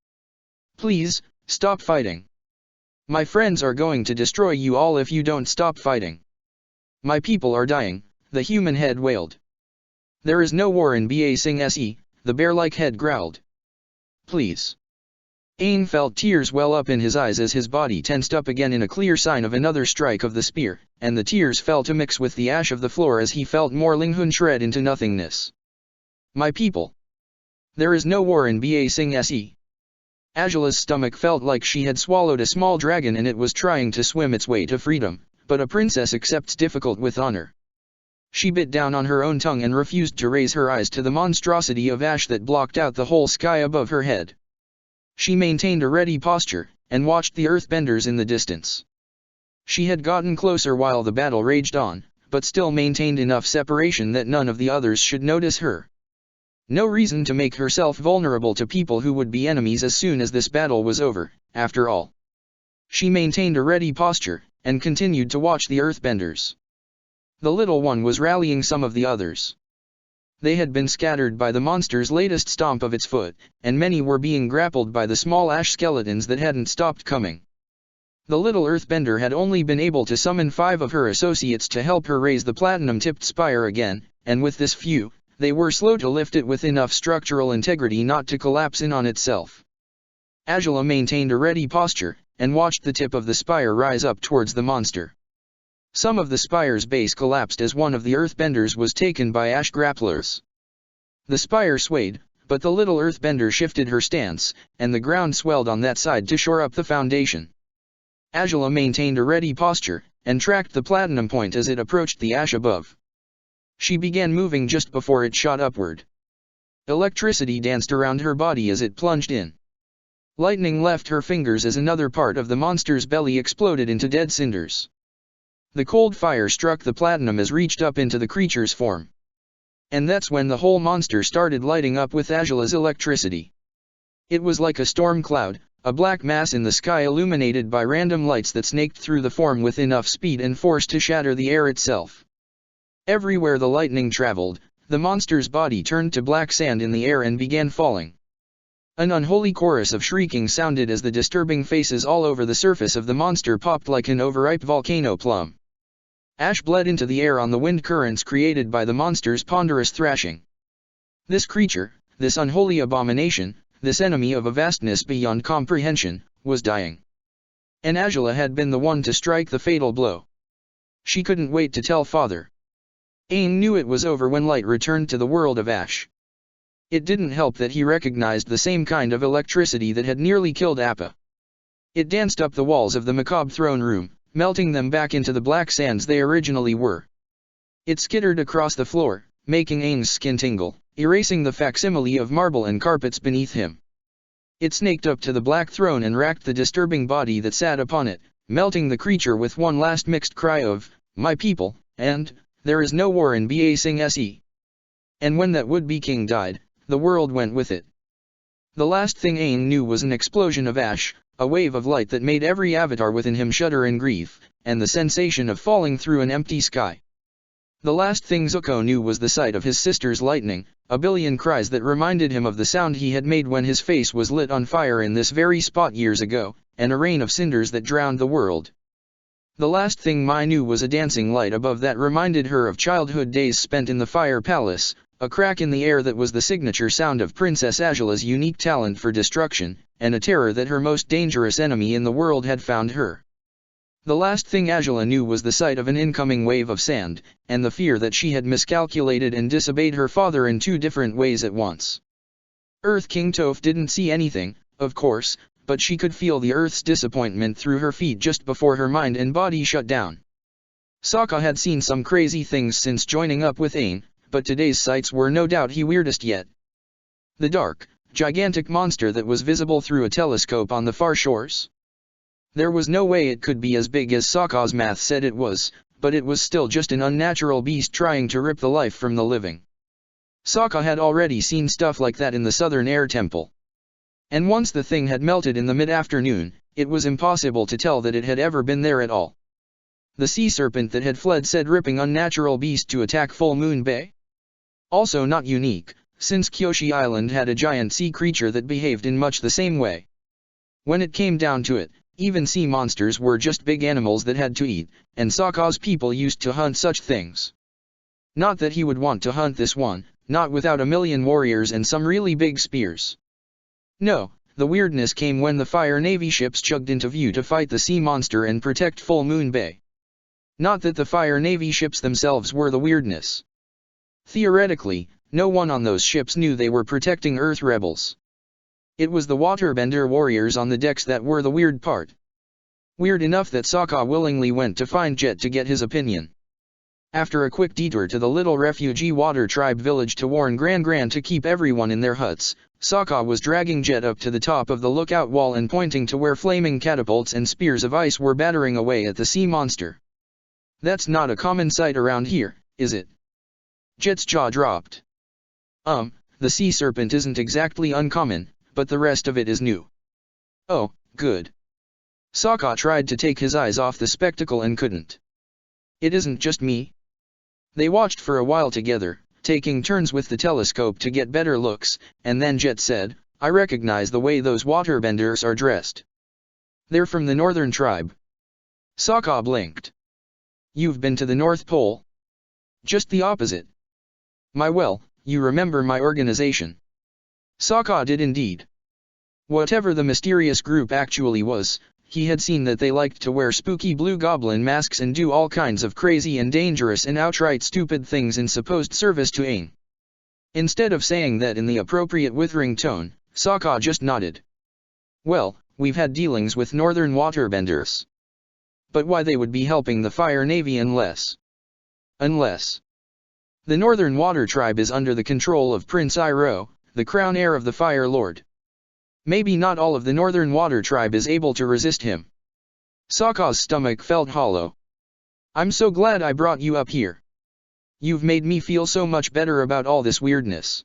S1: "Please, stop fighting. My friends are going to destroy you all if you don't stop fighting. My people are dying," the human head wailed. "There is no war in Ba Sing Se," the bear-like head growled. "Please." Aang felt tears well up in his eyes as his body tensed up again in a clear sign of another strike of the spear, and the tears fell to mix with the ash of the floor as he felt more Linghun shred into nothingness. "My people. There is no war in Ba Sing Se." Azula's stomach felt like she had swallowed a small dragon and it was trying to swim its way to freedom, but a princess accepts difficult with honor. She bit down on her own tongue and refused to raise her eyes to the monstrosity of ash that blocked out the whole sky above her head. She maintained a ready posture, and watched the earthbenders in the distance. She had gotten closer while the battle raged on, but still maintained enough separation that none of the others should notice her. No reason to make herself vulnerable to people who would be enemies as soon as this battle was over, after all. She maintained a ready posture, and continued to watch the earthbenders. The little one was rallying some of the others. They had been scattered by the monster's latest stomp of its foot, and many were being grappled by the small ash skeletons that hadn't stopped coming. The little earthbender had only been able to summon 5 of her associates to help her raise the platinum-tipped spire again, and with this few, they were slow to lift it with enough structural integrity not to collapse in on itself. Angela maintained a ready posture, and watched the tip of the spire rise up towards the monster. Some of the spire's base collapsed as one of the earthbenders was taken by ash grapplers. The spire swayed, but the little earthbender shifted her stance, and the ground swelled on that side to shore up the foundation. Angela maintained a ready posture, and tracked the platinum point as it approached the ash above. She began moving just before it shot upward. Electricity danced around her body as it plunged in. Lightning left her fingers as another part of the monster's belly exploded into dead cinders. The cold fire struck the platinum as reached up into the creature's form. And that's when the whole monster started lighting up with Angela's electricity. It was like a storm cloud, a black mass in the sky illuminated by random lights that snaked through the form with enough speed and force to shatter the air itself. Everywhere the lightning traveled, the monster's body turned to black sand in the air and began falling. An unholy chorus of shrieking sounded as the disturbing faces all over the surface of the monster popped like an overripe volcano plum. Ash bled into the air on the wind currents created by the monster's ponderous thrashing. This creature, this unholy abomination, this enemy of a vastness beyond comprehension, was dying. And Angela had been the one to strike the fatal blow. She couldn't wait to tell Father. Aang knew it was over when light returned to the world of Ash. It didn't help that he recognized the same kind of electricity that had nearly killed Appa. It danced up the walls of the macabre throne room, melting them back into the black sands they originally were. It skittered across the floor, making Aang's skin tingle, erasing the facsimile of marble and carpets beneath him. It snaked up to the black throne and racked the disturbing body that sat upon it, melting the creature with one last mixed cry of, "My people," and, "There is no war in Ba Sing Se." And when that would-be king died, the world went with it. The last thing Aang knew was an explosion of ash, a wave of light that made every avatar within him shudder in grief, and the sensation of falling through an empty sky. The last thing Zuko knew was the sight of his sister's lightning, a billion cries that reminded him of the sound he had made when his face was lit on fire in this very spot years ago, and a rain of cinders that drowned the world. The last thing Mai knew was a dancing light above that reminded her of childhood days spent in the Fire Palace, a crack in the air that was the signature sound of Princess Angela's unique talent for destruction, and a terror that her most dangerous enemy in the world had found her. The last thing Angela knew was the sight of an incoming wave of sand, and the fear that she had miscalculated and disobeyed her father in 2 different ways at once. Earth King Toph didn't see anything, of course, but she could feel the Earth's disappointment through her feet just before her mind and body shut down. Sokka had seen some crazy things since joining up with Aang, but today's sights were no doubt the weirdest yet. The dark, gigantic monster that was visible through a telescope on the far shores. There was no way it could be as big as Sokka's math said it was, but it was still just an unnatural beast trying to rip the life from the living. Sokka had already seen stuff like that in the Southern Air Temple. And once the thing had melted in the mid-afternoon, it was impossible to tell that it had ever been there at all. The sea serpent that had fled said ripping unnatural beast to attack Full Moon Bay? Also not unique, since Kyoshi Island had a giant sea creature that behaved in much the same way. When it came down to it, even sea monsters were just big animals that had to eat, and Sokka's people used to hunt such things. Not that he would want to hunt this one, not without a million warriors and some really big spears. No, the weirdness came when the Fire Navy ships chugged into view to fight the sea monster and protect Full Moon Bay. Not that the Fire Navy ships themselves were the weirdness. Theoretically, no one on those ships knew they were protecting Earth rebels. It was the waterbender warriors on the decks that were the weird part. Weird enough that Sokka willingly went to find Jet to get his opinion. After a quick detour to the little refugee water tribe village to warn Gran to keep everyone in their huts, Sokka was dragging Jet up to the top of the lookout wall and pointing to where flaming catapults and spears of ice were battering away at the sea monster. "That's not a common sight around here, is it?" Jet's jaw dropped. The sea serpent isn't exactly uncommon, but the rest of it is new." "Oh, good." Sokka tried to take his eyes off the spectacle and couldn't. "It isn't just me." They watched for a while together, taking turns with the telescope to get better looks, and then Jet said, "I recognize the way those waterbenders are dressed. They're from the northern tribe." Sokka blinked. "You've been to the North Pole?" "Just the opposite." Well, you remember my organization." Sokka did indeed. Whatever the mysterious group actually was, he had seen that they liked to wear spooky blue goblin masks and do all kinds of crazy and dangerous and outright stupid things in supposed service to Aang. Instead of saying that in the appropriate withering tone, Sokka just nodded. "Well, we've had dealings with northern waterbenders. But why they would be helping the Fire Navy unless... The Northern Water Tribe is under the control of Prince Iroh, the crown heir of the Fire Lord. Maybe not all of the Northern Water Tribe is able to resist him." Sokka's stomach felt hollow. "I'm so glad I brought you up here. You've made me feel so much better about all this weirdness."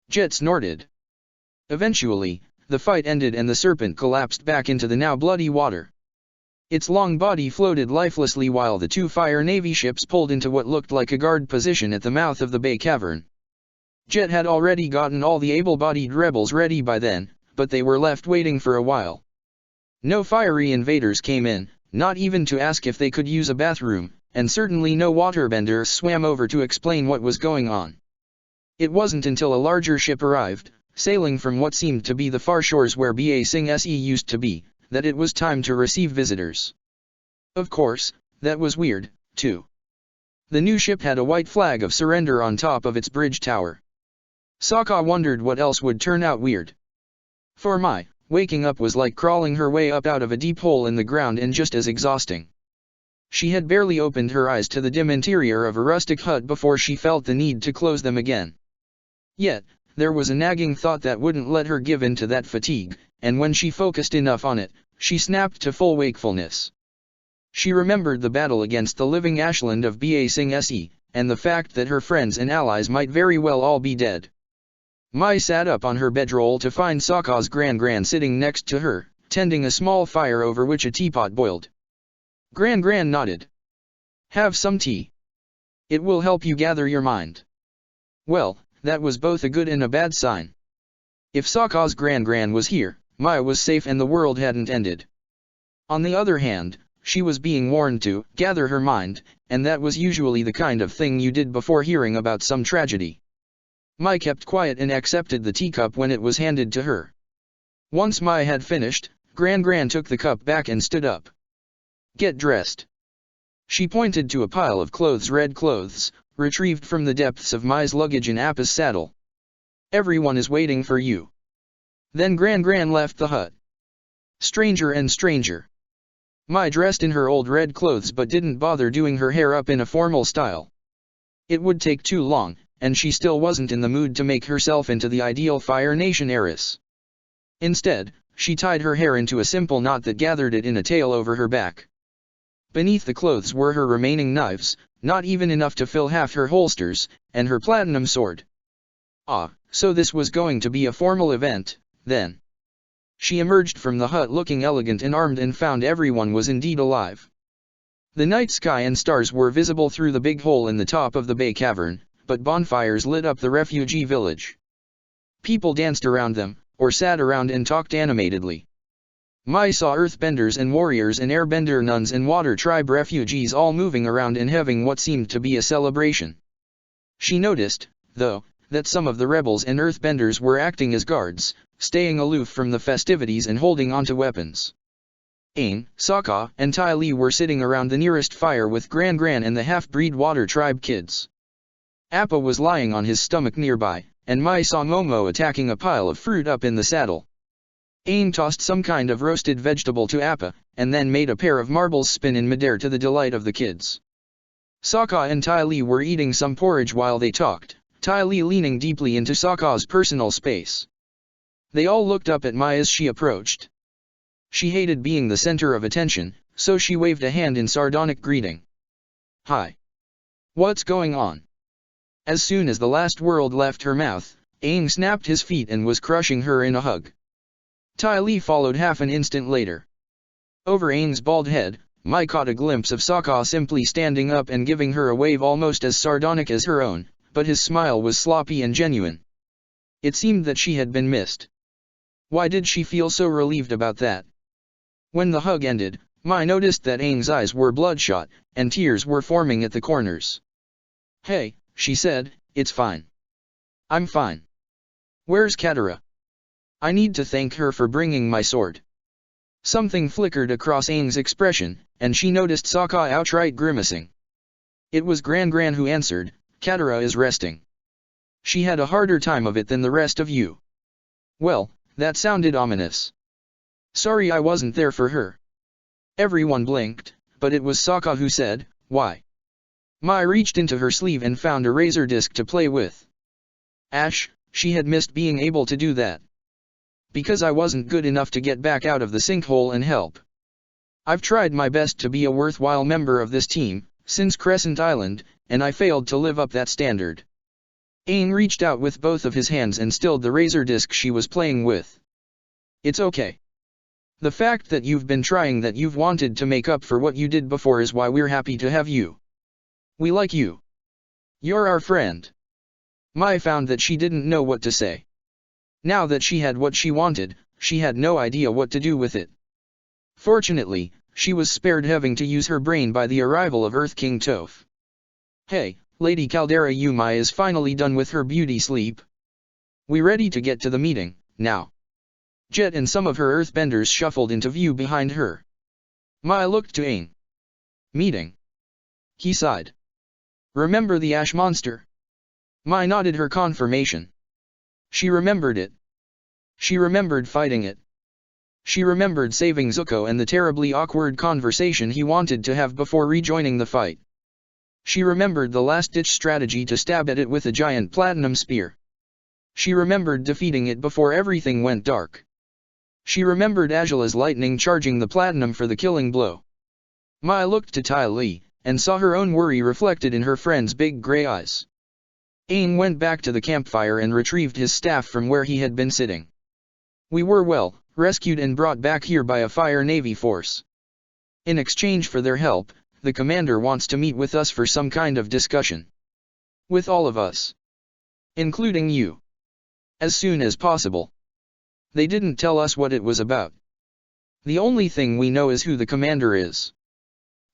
S1: Jet snorted. Eventually, the fight ended and the serpent collapsed back into the now bloody water. Its long body floated lifelessly while the two Fire Navy ships pulled into what looked like a guard position at the mouth of the Bay Cavern. Jet had already gotten all the able-bodied rebels ready by then, but they were left waiting for a while. No fiery invaders came in, not even to ask if they could use a bathroom, and certainly no waterbenders swam over to explain what was going on. It wasn't until a larger ship arrived, sailing from what seemed to be the far shores where Ba Sing Se used to be, that it was time to receive visitors. Of course, that was weird, too. The new ship had a white flag of surrender on top of its bridge tower. Sokka wondered what else would turn out weird. For Mai, waking up was like crawling her way up out of a deep hole in the ground and just as exhausting. She had barely opened her eyes to the dim interior of a rustic hut before she felt the need to close them again. Yet, there was a nagging thought that wouldn't let her give in to that fatigue, and when she focused enough on it, she snapped to full wakefulness. She remembered the battle against the living Ashland of Ba Sing Se, and the fact that her friends and allies might very well all be dead. Mai sat up on her bedroll to find Sokka's Gran sitting next to her, tending a small fire over which a teapot boiled. Gran nodded. "Have some tea. It will help you gather your mind." Well, that was both a good and a bad sign. If Sokka's Gran was here, Mai was safe and the world hadn't ended. On the other hand, she was being warned to gather her mind, and that was usually the kind of thing you did before hearing about some tragedy. Mai kept quiet and accepted the teacup when it was handed to her. Once Mai had finished, Gran took the cup back and stood up. "Get dressed." She pointed to a pile of red clothes, retrieved from the depths of Mai's luggage in Appa's saddle. "Everyone is waiting for you." Then Gran left the hut. Stranger and stranger. Mai dressed in her old red clothes but didn't bother doing her hair up in a formal style. It would take too long, and she still wasn't in the mood to make herself into the ideal Fire Nation heiress. Instead, she tied her hair into a simple knot that gathered it in a tail over her back. Beneath the clothes were her remaining knives, not even enough to fill half her holsters, and her platinum sword. Ah, so this was going to be a formal event, then. She emerged from the hut looking elegant and armed and found everyone was indeed alive. The night sky and stars were visible through the big hole in the top of the Bay Cavern, but bonfires lit up the refugee village. People danced around them, or sat around and talked animatedly. Mai saw earthbenders and warriors and airbender nuns and water tribe refugees all moving around and having what seemed to be a celebration. She noticed, though, that some of the rebels and earthbenders were acting as guards, staying aloof from the festivities and holding onto weapons. Aang, Sokka, and Ty Lee were sitting around the nearest fire with Gran and the half-breed water tribe kids. Appa was lying on his stomach nearby, and Mai saw Momo attacking a pile of fruit up in the saddle. Aang tossed some kind of roasted vegetable to Appa, and then made a pair of marbles spin in midair to the delight of the kids. Sokka and Ty Lee were eating some porridge while they talked, Ty Lee leaning deeply into Sokka's personal space. They all looked up at Mai as she approached. She hated being the center of attention, so she waved a hand in sardonic greeting. Hi. What's going on? As soon as the last word left her mouth, Aang snapped his feet and was crushing her in a hug. Ty Lee followed half an instant later. Over Aang's bald head, Mai caught a glimpse of Sokka simply standing up and giving her a wave almost as sardonic as her own, but his smile was sloppy and genuine. It seemed that she had been missed. Why did she feel so relieved about that? When the hug ended, Mai noticed that Aang's eyes were bloodshot, and tears were forming at the corners. Hey, she said, it's fine. I'm fine. Where's Katara? I need to thank her for bringing my sword. Something flickered across Aang's expression, and she noticed Sokka outright grimacing. It was Gran Gran who answered, Katara is resting. She had a harder time of it than the rest of you. Well, that sounded ominous. Sorry I wasn't there for her. Everyone blinked, but it was Sokka who said, why? Mai reached into her sleeve and found a razor disc to play with. Ash, she had missed being able to do that. Because I wasn't good enough to get back out of the sinkhole and help. I've tried my best to be a worthwhile member of this team, since Crescent Island, and I failed to live up that standard. Aang reached out with both of his hands and stilled the razor disc she was playing with. It's okay. The fact that you've been trying, that you've wanted to make up for what you did before, is why we're happy to have you. We like you. You're our friend. Mai found that she didn't know what to say. Now that she had what she wanted, she had no idea what to do with it. Fortunately, she was spared having to use her brain by the arrival of Earth King Toph. Hey, Lady Caldera Mai is finally done with her beauty sleep. We ready to get to the meeting, now. Jet and some of her earthbenders shuffled into view behind her. Mai looked to Aang. Meeting. He sighed. Remember the ash monster? Mai nodded her confirmation. She remembered it. She remembered fighting it. She remembered saving Zuko and the terribly awkward conversation he wanted to have before rejoining the fight. She remembered the last-ditch strategy to stab at it with a giant platinum spear. She remembered defeating it before everything went dark. She remembered Azula's lightning charging the platinum for the killing blow. Mai looked to Ty Lee, and saw her own worry reflected in her friend's big grey eyes. Aang went back to the campfire and retrieved his staff from where he had been sitting. We were rescued and brought back here by a Fire Navy force. In exchange for their help, the commander wants to meet with us for some kind of discussion. With all of us. Including you. As soon as possible. They didn't tell us what it was about. The only thing we know is who the commander is.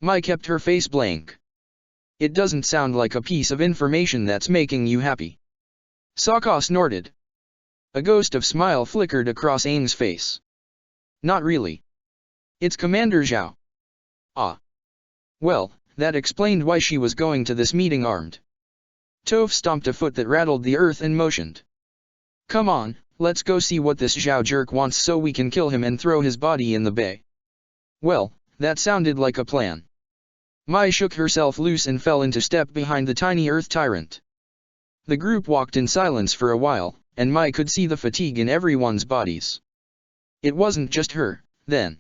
S1: Mai kept her face blank. It doesn't sound like a piece of information that's making you happy. Sokka snorted. A ghost of smile flickered across Aang's face. Not really. It's Commander Zhao. Ah. Well, that explained why she was going to this meeting armed. Toph stomped a foot that rattled the earth and motioned. Come on, let's go see what this Zhao jerk wants so we can kill him and throw his body in the bay. Well, that sounded like a plan. Mai shook herself loose and fell into step behind the tiny earth tyrant. The group walked in silence for a while, and Mai could see the fatigue in everyone's bodies. It wasn't just her, then.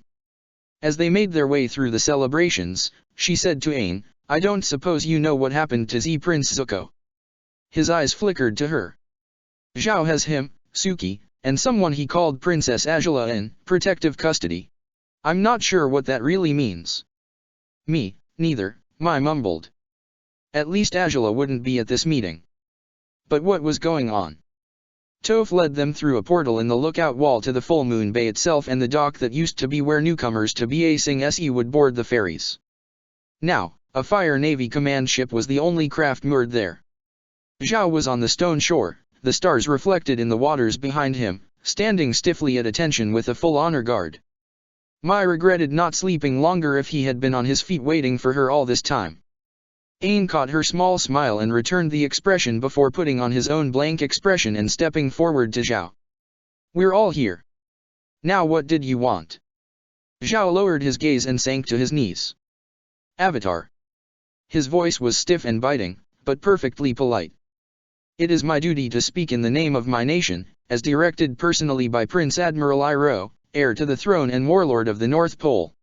S1: As they made their way through the celebrations, she said to Aang, I don't suppose you know what happened to Z Prince Zuko. His eyes flickered to her. Zhao has him, Suki, and someone he called Princess Azula in protective custody. I'm not sure what that really means. Me, neither, Mai mumbled. At least Azula wouldn't be at this meeting. But what was going on? Toph led them through a portal in the lookout wall to the Full Moon Bay itself and the dock that used to be where newcomers to Ba Sing Se would board the ferries. Now, a Fire Navy command ship was the only craft moored there. Zhao was on the stone shore, the stars reflected in the waters behind him, standing stiffly at attention with a full honor guard. Mai regretted not sleeping longer if he had been on his feet waiting for her all this time. Aang caught her small smile and returned the expression before putting on his own blank expression and stepping forward to Zhao. We're all here. Now what did you want? Zhao lowered his gaze and sank to his knees. Avatar. His voice was stiff and biting, but perfectly polite. "It is my duty to speak in the name of my nation, as directed personally by Prince Admiral Iroh, heir to the throne and warlord of the North Pole.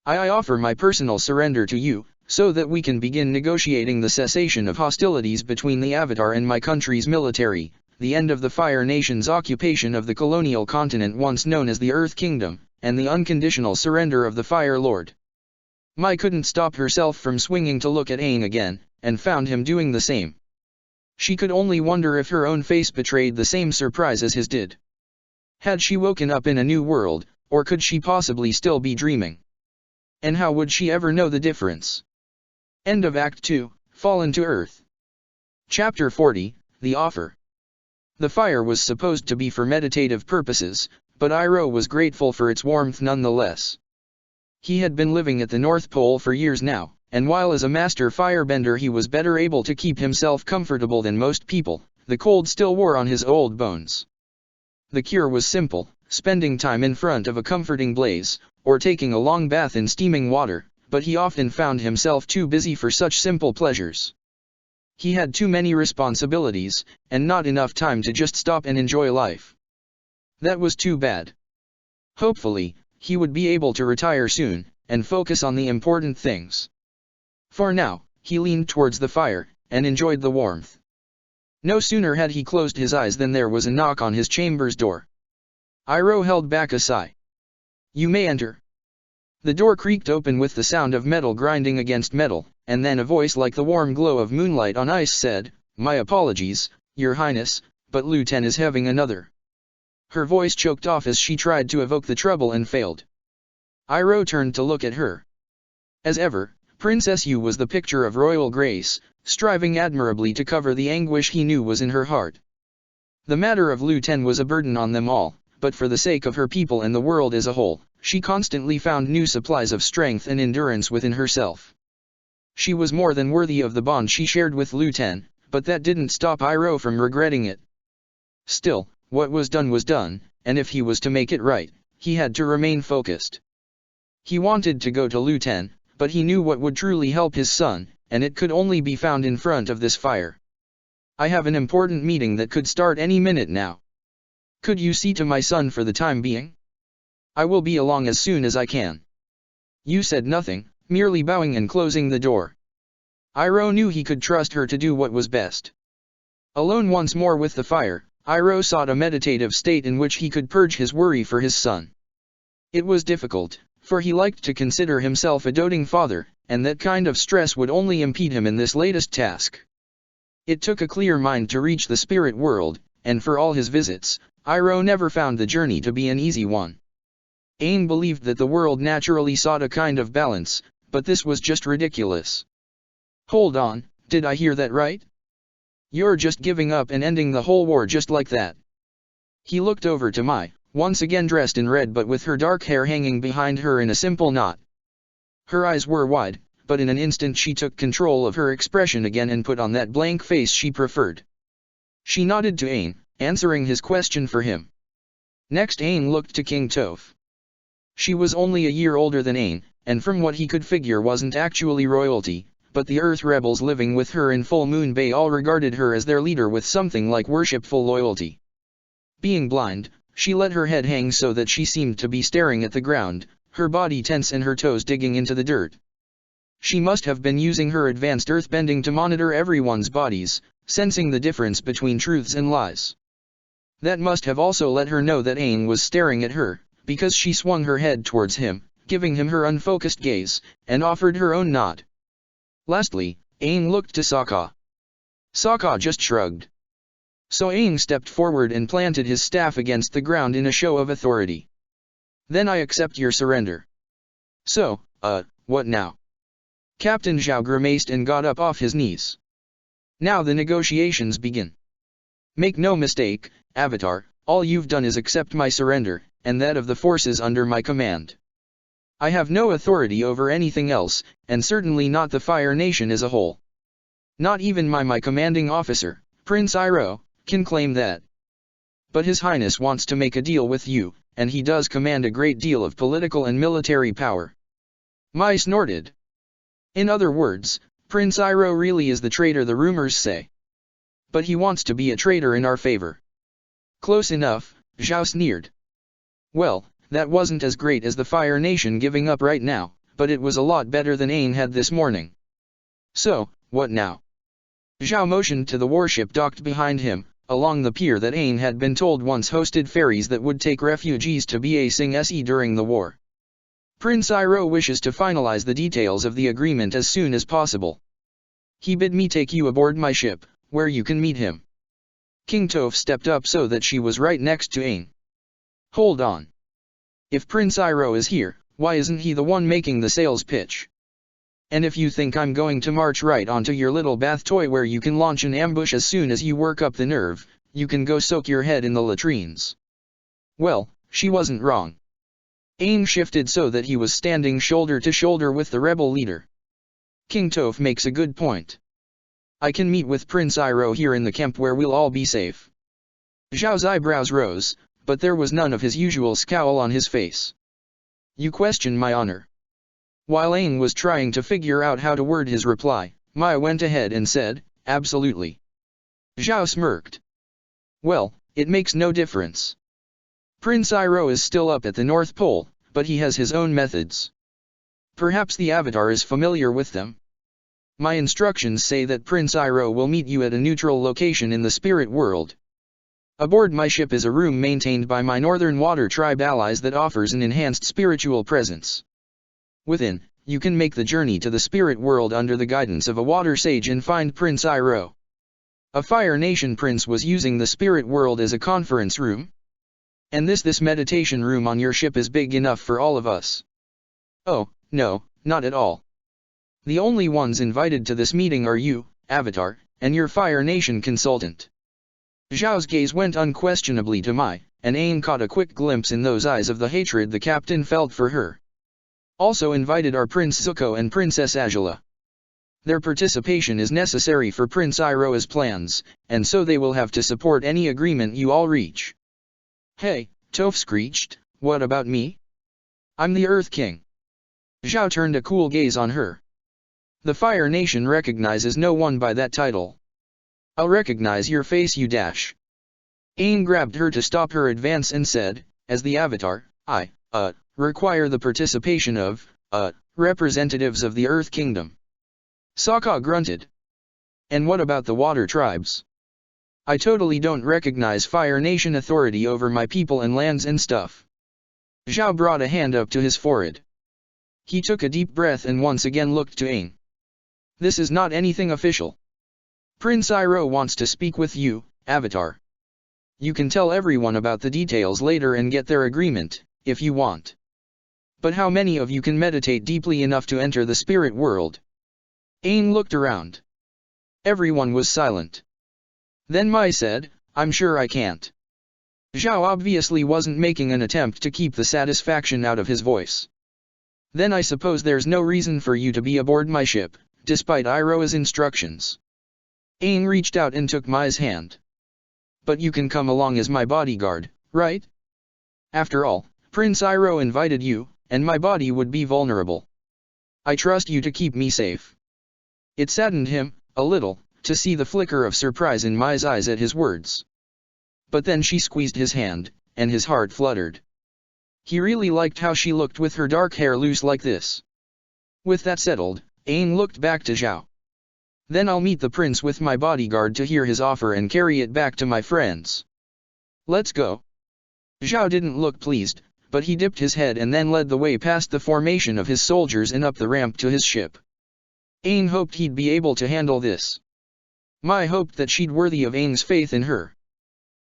S1: I offer my personal surrender to you, so that we can begin negotiating the cessation of hostilities between the Avatar and my country's military, the end of the Fire Nation's occupation of the colonial continent once known as the Earth Kingdom, and the unconditional surrender of the Fire Lord." Mai couldn't stop herself from swinging to look at Aang again, and found him doing the same. She could only wonder if her own face betrayed the same surprise as his did. Had she woken up in a new world, or could she possibly still be dreaming? And how would she ever know the difference? End of Act 2, Fallen to Earth. Chapter 40, The Offer. The fire was supposed to be for meditative purposes, but Iroh was grateful for its warmth nonetheless. He had been living at the North Pole for years now, and while as a master firebender he was better able to keep himself comfortable than most people, the cold still wore on his old bones. The cure was simple: spending time in front of a comforting blaze, or taking a long bath in steaming water, but he often found himself too busy for such simple pleasures. He had too many responsibilities, and not enough time to just stop and enjoy life. That was too bad. Hopefully, he would be able to retire soon, and focus on the important things. For now, he leaned towards the fire, and enjoyed the warmth. No sooner had he closed his eyes than there was a knock on his chamber's door. Iroh held back a sigh. "You may enter." The door creaked open with the sound of metal grinding against metal, and then a voice like the warm glow of moonlight on ice said, "My apologies, Your Highness, but Lu Ten is having another." Her voice choked off as she tried to evoke the trouble and failed. Iroh turned to look at her. As ever, Princess Yu was the picture of royal grace, striving admirably to cover the anguish he knew was in her heart. The matter of Lu Ten was a burden on them all, but for the sake of her people and the world as a whole, she constantly found new supplies of strength and endurance within herself. She was more than worthy of the bond she shared with Lu Ten, but that didn't stop Iroh from regretting it. Still, what was done, and if he was to make it right, he had to remain focused. He wanted to go to Lu Ten, but he knew what would truly help his son, and it could only be found in front of this fire. "I have an important meeting that could start any minute now. Could you see to my son for the time being? I will be along as soon as I can." Yu said nothing, merely bowing and closing the door. Iroh knew he could trust her to do what was best. Alone once more with the fire, Iroh sought a meditative state in which he could purge his worry for his son. It was difficult, for he liked to consider himself a doting father, and that kind of stress would only impede him in this latest task. It took a clear mind to reach the spirit world, and for all his visits, Iroh never found the journey to be an easy one. Aang believed that the world naturally sought a kind of balance, but this was just ridiculous. "Hold on, did I hear that right? You're just giving up and ending the whole war just like that?" He looked over to Mai, once again dressed in red but with her dark hair hanging behind her in a simple knot. Her eyes were wide, but in an instant she took control of her expression again and put on that blank face she preferred. She nodded to Aang, answering his question for him. Next Aang looked to King Toph. She was only a year older than Aang, and from what he could figure wasn't actually royalty, but the Earth rebels living with her in Full Moon Bay all regarded her as their leader with something like worshipful loyalty. Being blind, she let her head hang so that she seemed to be staring at the ground, her body tense and her toes digging into the dirt. She must have been using her advanced earthbending to monitor everyone's bodies, sensing the difference between truths and lies. That must have also let her know that Aang was staring at her, because she swung her head towards him, giving him her unfocused gaze, and offered her own nod. Lastly, Aang looked to Sokka. Sokka just shrugged. So Aang stepped forward and planted his staff against the ground in a show of authority. "Then I accept your surrender." "So, what now?" Captain Zhao grimaced and got up off his knees. "Now the negotiations begin. Make no mistake, Avatar, all you've done is accept my surrender, and that of the forces under my command. I have no authority over anything else, and certainly not the Fire Nation as a whole. Not even my commanding officer, Prince Iroh, can claim that. But His Highness wants to make a deal with you, and he does command a great deal of political and military power." Mai snorted. "In other words, Prince Iroh really is the traitor the rumors say. But he wants to be a traitor in our favor. Close enough, Zhao sneered. Well, that wasn't as great as the Fire Nation giving up right now, but it was a lot better than Aang had this morning. So, what now? Zhao motioned to the warship docked behind him, along the pier that Aang had been told once hosted ferries that would take refugees to Ba Sing Se during the war. Prince Iroh wishes to finalize the details of the agreement as soon as possible. He bid me take you aboard my ship, where you can meet him. King Toph stepped up so that she was right next to Aang. Hold on. If Prince Iroh is here, why isn't he the one making the sales pitch? And if you think I'm going to march right onto your little bath toy where you can launch an ambush as soon as you work up the nerve, you can go soak your head in the latrines. Well, she wasn't wrong. Aang shifted so that he was standing shoulder to shoulder with the rebel leader. King Toph makes a good point. I can meet with Prince Iroh here in the camp where we'll all be safe. Zhao's eyebrows rose, but there was none of his usual scowl on his face. You question my honor. While Aang was trying to figure out how to word his reply, Mai went ahead and said, absolutely. Zhao smirked. Well, it makes no difference. Prince Iroh is still up at the North Pole, but he has his own methods. Perhaps the Avatar is familiar with them. My instructions say that Prince Iroh will meet you at a neutral location in the spirit world. Aboard my ship is a room maintained by my Northern Water Tribe allies that offers an enhanced spiritual presence. Within, you can make the journey to the spirit world under the guidance of a water sage and find Prince Iroh. A Fire Nation prince was using the spirit world as a conference room. And this meditation room on your ship is big enough for all of us. Oh, no, not at all. The only ones invited to this meeting are you, Avatar, and your Fire Nation consultant. Zhao's gaze went unquestionably to Mai, and Aang caught a quick glimpse in those eyes of the hatred the captain felt for her. Also invited are Prince Zuko and Princess Azula. Their participation is necessary for Prince Iroh's plans, and so they will have to support any agreement you all reach. Hey, Toph screeched, what about me? I'm the Earth King. Zhao turned a cool gaze on her. The Fire Nation recognizes no one by that title. I'll recognize your face, you dash. Aang grabbed her to stop her advance and said, as the Avatar, I require the participation of, representatives of the Earth Kingdom. Sokka grunted. And what about the Water Tribes? I totally don't recognize Fire Nation authority over my people and lands and stuff. Zhao brought a hand up to his forehead. He took a deep breath and once again looked to Aang. This is not anything official. Prince Iroh wants to speak with you, Avatar. You can tell everyone about the details later and get their agreement, if you want. But how many of you can meditate deeply enough to enter the spirit world? Aang looked around. Everyone was silent. Then Mai said, I'm sure I can't. Zhao obviously wasn't making an attempt to keep the satisfaction out of his voice. Then I suppose there's no reason for you to be aboard my ship, despite Iroh's instructions. Aang reached out and took Mai's hand. But you can come along as my bodyguard, right? After all, Prince Iroh invited you, and my body would be vulnerable. I trust you to keep me safe. It saddened him, a little, to see the flicker of surprise in Mai's eyes at his words. But then she squeezed his hand, and his heart fluttered. He really liked how she looked with her dark hair loose like this. With that settled, Aang looked back to Zhao. Then I'll meet the prince with my bodyguard to hear his offer and carry it back to my friends. Let's go. Zhao didn't look pleased, but he dipped his head and then led the way past the formation of his soldiers and up the ramp to his ship. Aang hoped he'd be able to handle this. Mai hoped that she'd worthy of Aang's faith in her.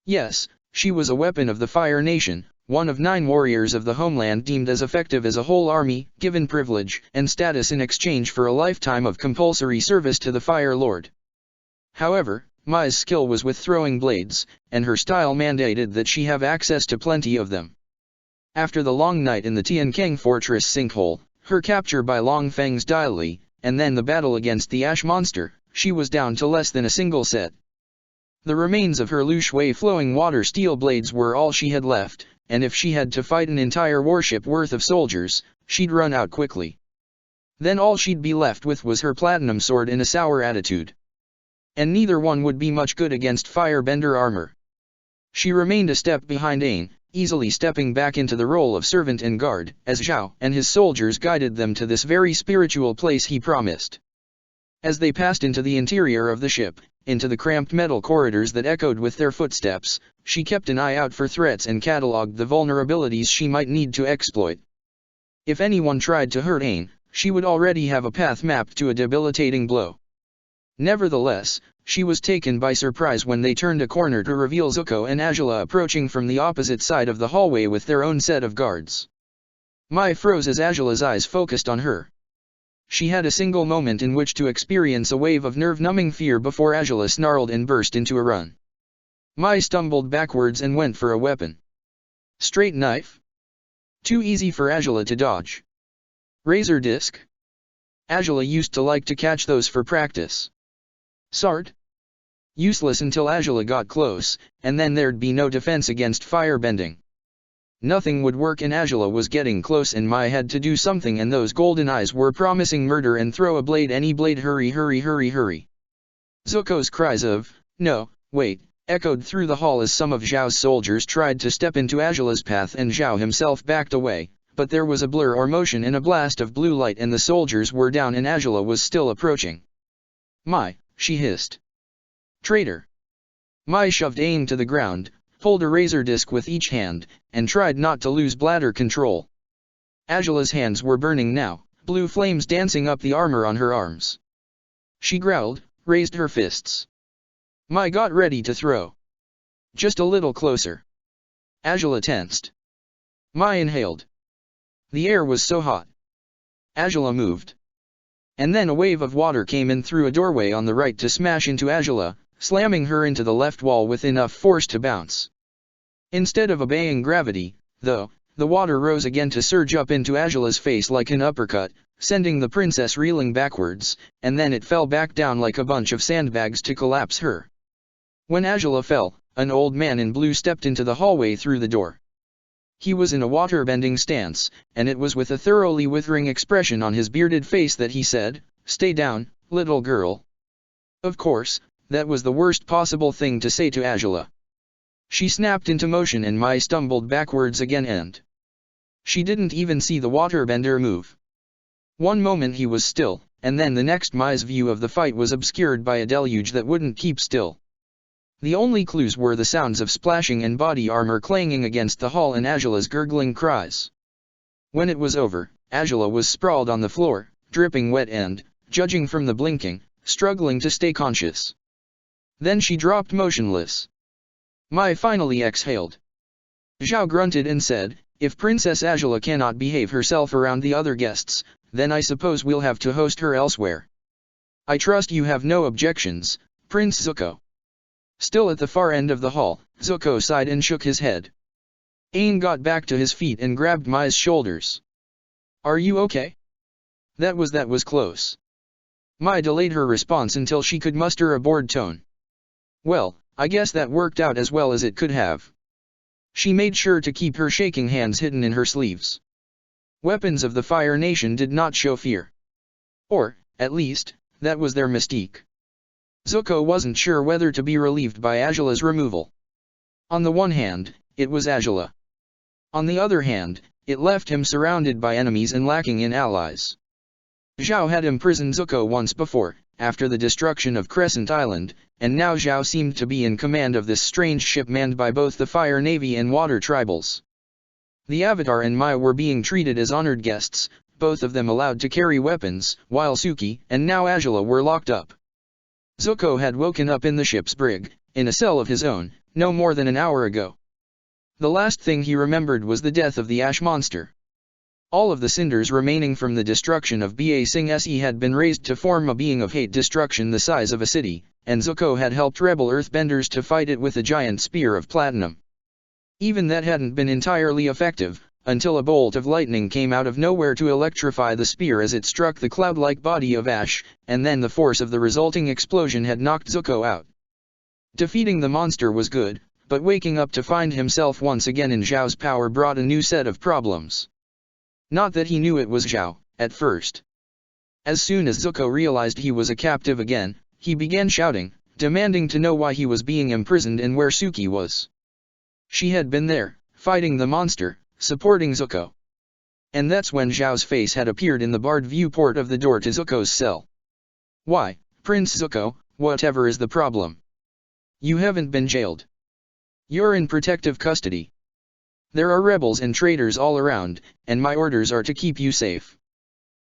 S1: Yes, she was a weapon of the Fire Nation, one of 9 warriors of the homeland deemed as effective as a whole army, given privilege and status in exchange for a lifetime of compulsory service to the Fire Lord. However, Mai's skill was with throwing blades, and her style mandated that she have access to plenty of them. After the long night in the Tiankang Fortress sinkhole, her capture by Long Feng's Dai Li, and then the battle against the Ash Monster, she was down to less than a single set. The remains of her Lu Shui flowing water steel blades were all she had left, and if she had to fight an entire warship worth of soldiers, she'd run out quickly. Then all she'd be left with was her platinum sword in a sour attitude. And neither one would be much good against firebender armor. She remained a step behind Ain, easily stepping back into the role of servant and guard, as Zhao and his soldiers guided them to this very spiritual place he promised. As they passed into the interior of the ship, into the cramped metal corridors that echoed with their footsteps, she kept an eye out for threats and catalogued the vulnerabilities she might need to exploit. If anyone tried to hurt Ain, she would already have a path mapped to a debilitating blow. Nevertheless, she was taken by surprise when they turned a corner to reveal Zuko and Azula approaching from the opposite side of the hallway with their own set of guards. Mai froze as Azula's eyes focused on her. She had a single moment in which to experience a wave of nerve-numbing fear before Azula snarled and burst into a run. Mai stumbled backwards and went for a weapon. Straight knife? Too easy for Azula to dodge. Razor disc? Azula used to like to catch those for practice. Sword? Useless until Azula got close, and then there'd be no defense against firebending. Nothing would work and Azula was getting close and Mai had to do something and those golden eyes were promising murder and throw a blade any blade hurry hurry hurry hurry. Zuko's cries of, "No, wait," echoed through the hall as some of Zhao's soldiers tried to step into Azula's path and Zhao himself backed away, but there was a blur or motion in a blast of blue light and the soldiers were down and Azula was still approaching. "Mai," she hissed. "Traitor!" Mai shoved Ain to the ground, pulled a razor disc with each hand, and tried not to lose bladder control. Azula's hands were burning now, blue flames dancing up the armor on her arms. She growled, raised her fists. Mai got ready to throw. Just a little closer. Azula tensed. Mai inhaled. The air was so hot. Azula moved. And then a wave of water came in through a doorway on the right to smash into Azula, slamming her into the left wall with enough force to bounce. Instead of obeying gravity, though, the water rose again to surge up into Azula's face like an uppercut, sending the princess reeling backwards, and then it fell back down like a bunch of sandbags to collapse her. When Azula fell, an old man in blue stepped into the hallway through the door. He was in a waterbending stance, and it was with a thoroughly withering expression on his bearded face that he said, "Stay down, little girl." Of course, that was the worst possible thing to say to Azula. She snapped into motion and Mai stumbled backwards again and she didn't even see the waterbender move. One moment he was still, and then the next Mai's view of the fight was obscured by a deluge that wouldn't keep still. The only clues were the sounds of splashing and body armor clanging against the hull and Azula's gurgling cries. When it was over, Azula was sprawled on the floor, dripping wet and, judging from the blinking, struggling to stay conscious. Then she dropped motionless. Mai finally exhaled. Zhao grunted and said, "If Princess Azula cannot behave herself around the other guests, then I suppose we'll have to host her elsewhere. I trust you have no objections, Prince Zuko." Still at the far end of the hall, Zuko sighed and shook his head. Aang got back to his feet and grabbed Mai's shoulders. "Are you okay?" That was close. Mai delayed her response until she could muster a bored tone. "Well, I guess that worked out as well as it could have." She made sure to keep her shaking hands hidden in her sleeves. Weapons of the Fire Nation did not show fear. Or, at least, that was their mystique. Zuko wasn't sure whether to be relieved by Azula's removal. On the one hand, it was Azula. On the other hand, it left him surrounded by enemies and lacking in allies. Zhao had imprisoned Zuko once before, after the destruction of Crescent Island, and now Zhao seemed to be in command of this strange ship manned by both the Fire Navy and Water Tribals. The Avatar and Mai were being treated as honored guests, both of them allowed to carry weapons, while Suki and now Azula were locked up. Zuko had woken up in the ship's brig, in a cell of his own, no more than an hour ago. The last thing he remembered was the death of the ash monster. All of the cinders remaining from the destruction of Ba Sing Se had been raised to form a being of hate destruction the size of a city, and Zuko had helped rebel earthbenders to fight it with a giant spear of platinum. Even that hadn't been entirely effective, until a bolt of lightning came out of nowhere to electrify the spear as it struck the cloud-like body of ash, and then the force of the resulting explosion had knocked Zuko out. Defeating the monster was good, but waking up to find himself once again in Zhao's power brought a new set of problems. Not that he knew it was Zhao, at first. As soon as Zuko realized he was a captive again, he began shouting, demanding to know why he was being imprisoned and where Suki was. She had been there, fighting the monster, supporting Zuko. And that's when Zhao's face had appeared in the barred viewport of the door to Zuko's cell. Why, Prince Zuko, whatever is the problem? You haven't been jailed. You're in protective custody. There are rebels and traitors all around, and my orders are to keep you safe.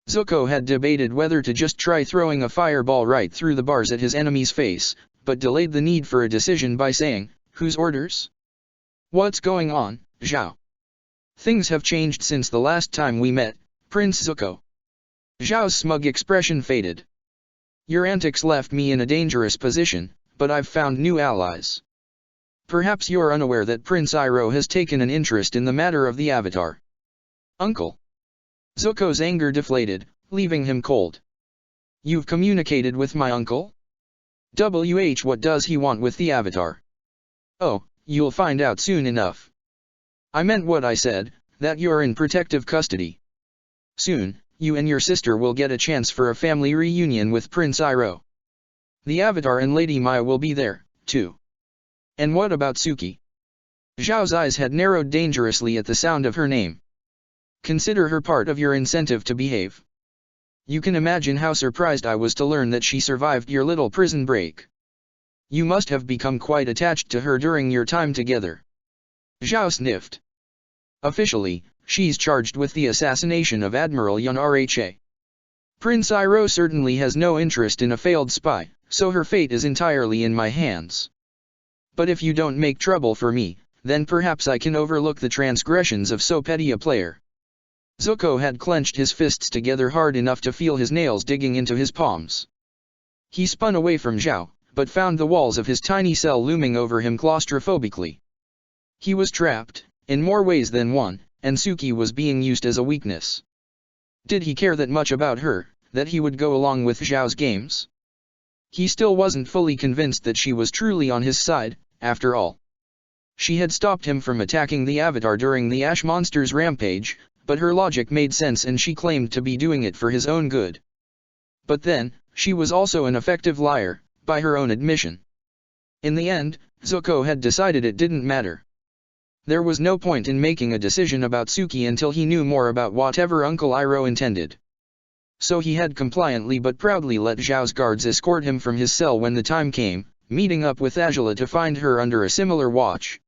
S1: Zuko had debated whether to just try throwing a fireball right through the bars at his enemy's face, but delayed the need for a decision by saying, "Whose orders? What's going on, Zhao? Things have changed since the last time we met, Prince Zuko." Zhao's smug expression faded. Your antics left me in a dangerous position, but I've found new allies. Perhaps you're unaware that Prince Iroh has taken an interest in the matter of the Avatar. Uncle. Zuko's anger deflated, leaving him cold. You've communicated with my uncle? What does he want with the Avatar? Oh, you'll find out soon enough. I meant what I said, that you're in protective custody. Soon, you and your sister will get a chance for a family reunion with Prince Iroh. The Avatar and Lady Maya will be there, too. And what about Suki? Zhao's eyes had narrowed dangerously at the sound of her name. Consider her part of your incentive to behave. You can imagine how surprised I was to learn that she survived your little prison break. You must have become quite attached to her during your time together. Zhao sniffed. Officially, she's charged with the assassination of Admiral Yun Rha. Prince Iroh certainly has no interest in a failed spy, so her fate is entirely in my hands. But if you don't make trouble for me, then perhaps I can overlook the transgressions of so petty a player. Zuko had clenched his fists together hard enough to feel his nails digging into his palms. He spun away from Zhao, but found the walls of his tiny cell looming over him claustrophobically. He was trapped, in more ways than one, and Suki was being used as a weakness. Did he care that much about her, that he would go along with Zhao's games? He still wasn't fully convinced that she was truly on his side, after all. She had stopped him from attacking the Avatar during the Ash Monster's rampage, but her logic made sense and she claimed to be doing it for his own good. But then, she was also an effective liar, by her own admission. In the end, Zuko had decided it didn't matter. There was no point in making a decision about Suki until he knew more about whatever Uncle Iroh intended. So he had compliantly but proudly let Zhao's guards escort him from his cell when the time came, meeting up with Azula to find her under a similar watch.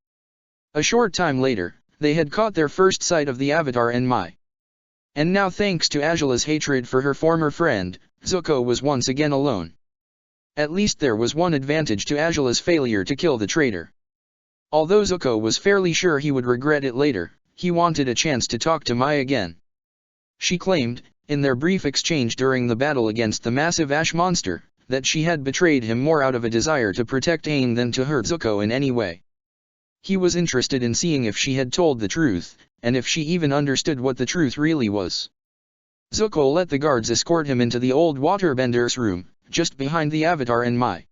S1: A short time later, they had caught their first sight of the Avatar and Mai. And now, thanks to Azula's hatred for her former friend, Zuko was once again alone. At least there was one advantage to Azula's failure to kill the traitor. Although Zuko was fairly sure he would regret it later, he wanted a chance to talk to Mai again. She claimed, in their brief exchange during the battle against the massive ash monster, that she had betrayed him more out of a desire to protect Aang than to hurt Zuko in any way. He was interested in seeing if she had told the truth, and if she even understood what the truth really was. Zuko let the guards escort him into the old waterbender's room, just behind the Avatar and Mai.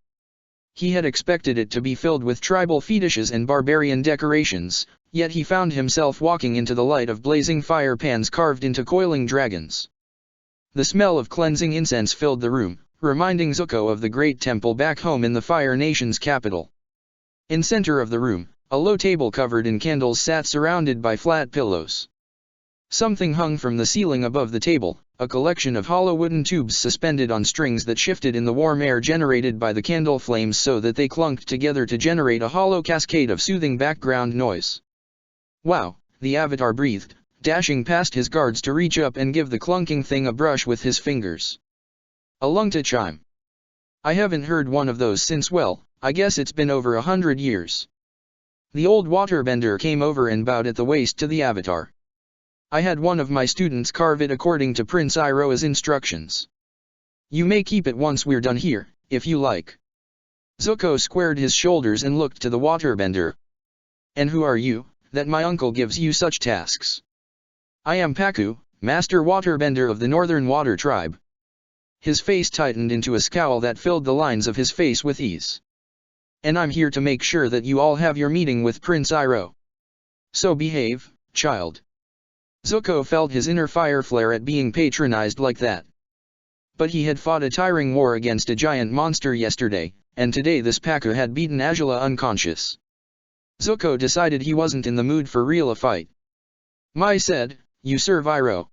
S1: He had expected it to be filled with tribal fetishes and barbarian decorations, yet he found himself walking into the light of blazing fire pans carved into coiling dragons. The smell of cleansing incense filled the room, reminding Zuko of the great temple back home in the Fire Nation's capital. In center of the room, a low table covered in candles sat surrounded by flat pillows. Something hung from the ceiling above the table, a collection of hollow wooden tubes suspended on strings that shifted in the warm air generated by the candle flames so that they clunked together to generate a hollow cascade of soothing background noise. Wow, the Avatar breathed, dashing past his guards to reach up and give the clunking thing a brush with his fingers. A lungta chime. I haven't heard one of those since, well, I guess it's been over 100 years. The old waterbender came over and bowed at the waist to the Avatar. I had one of my students carve it according to Prince Iroh's instructions. You may keep it once we're done here, if you like. Zuko squared his shoulders and looked to the waterbender. And who are you, that my uncle gives you such tasks? I am Paku, Master Waterbender of the Northern Water Tribe. His face tightened into a scowl that filled the lines of his face with ease. And I'm here to make sure that you all have your meeting with Prince Iroh. So behave, child. Zuko felt his inner fire flare at being patronized like that. But he had fought a tiring war against a giant monster yesterday, and today this Paku had beaten Angela unconscious. Zuko decided he wasn't in the mood for a fight. Mai said, "You serve Iroh."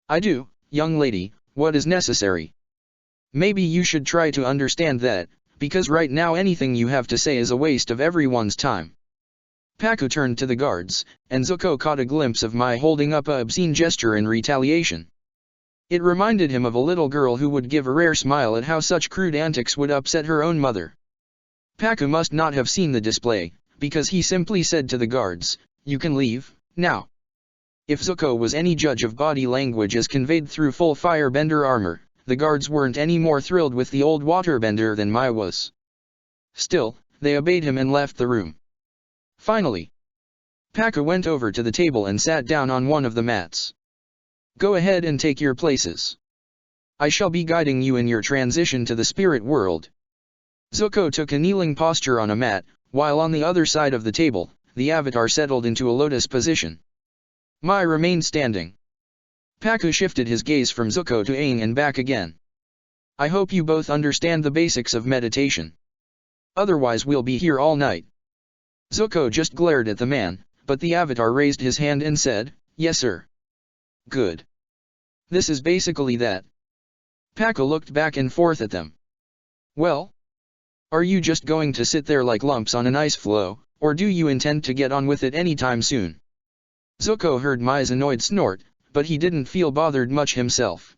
S1: "I do, young lady, what is necessary?" "Maybe you should try to understand that, because right now anything you have to say is a waste of everyone's time." Paku turned to the guards, and Zuko caught a glimpse of Mai holding up a obscene gesture in retaliation. It reminded him of a little girl who would give a rare smile at how such crude antics would upset her own mother. Paku must not have seen the display, because he simply said to the guards, "You can leave, now." If Zuko was any judge of body language as conveyed through full firebender armor, the guards weren't any more thrilled with the old waterbender than Mai was. Still, they obeyed him and left the room. Finally, Paku went over to the table and sat down on one of the mats. "Go ahead and take your places. I shall be guiding you in your transition to the spirit world." Zuko took a kneeling posture on a mat, while on the other side of the table, the avatar settled into a lotus position. Mai remained standing. Paku shifted his gaze from Zuko to Aang and back again. "I hope you both understand the basics of meditation. Otherwise we'll be here all night." Zuko just glared at the man, but the avatar raised his hand and said, "Yes sir." "Good. This is basically that." Paku looked back and forth at them. "Well? Are you just going to sit there like lumps on an ice floe, or do you intend to get on with it anytime soon?" Zuko heard Mai's annoyed snort, but he didn't feel bothered much himself.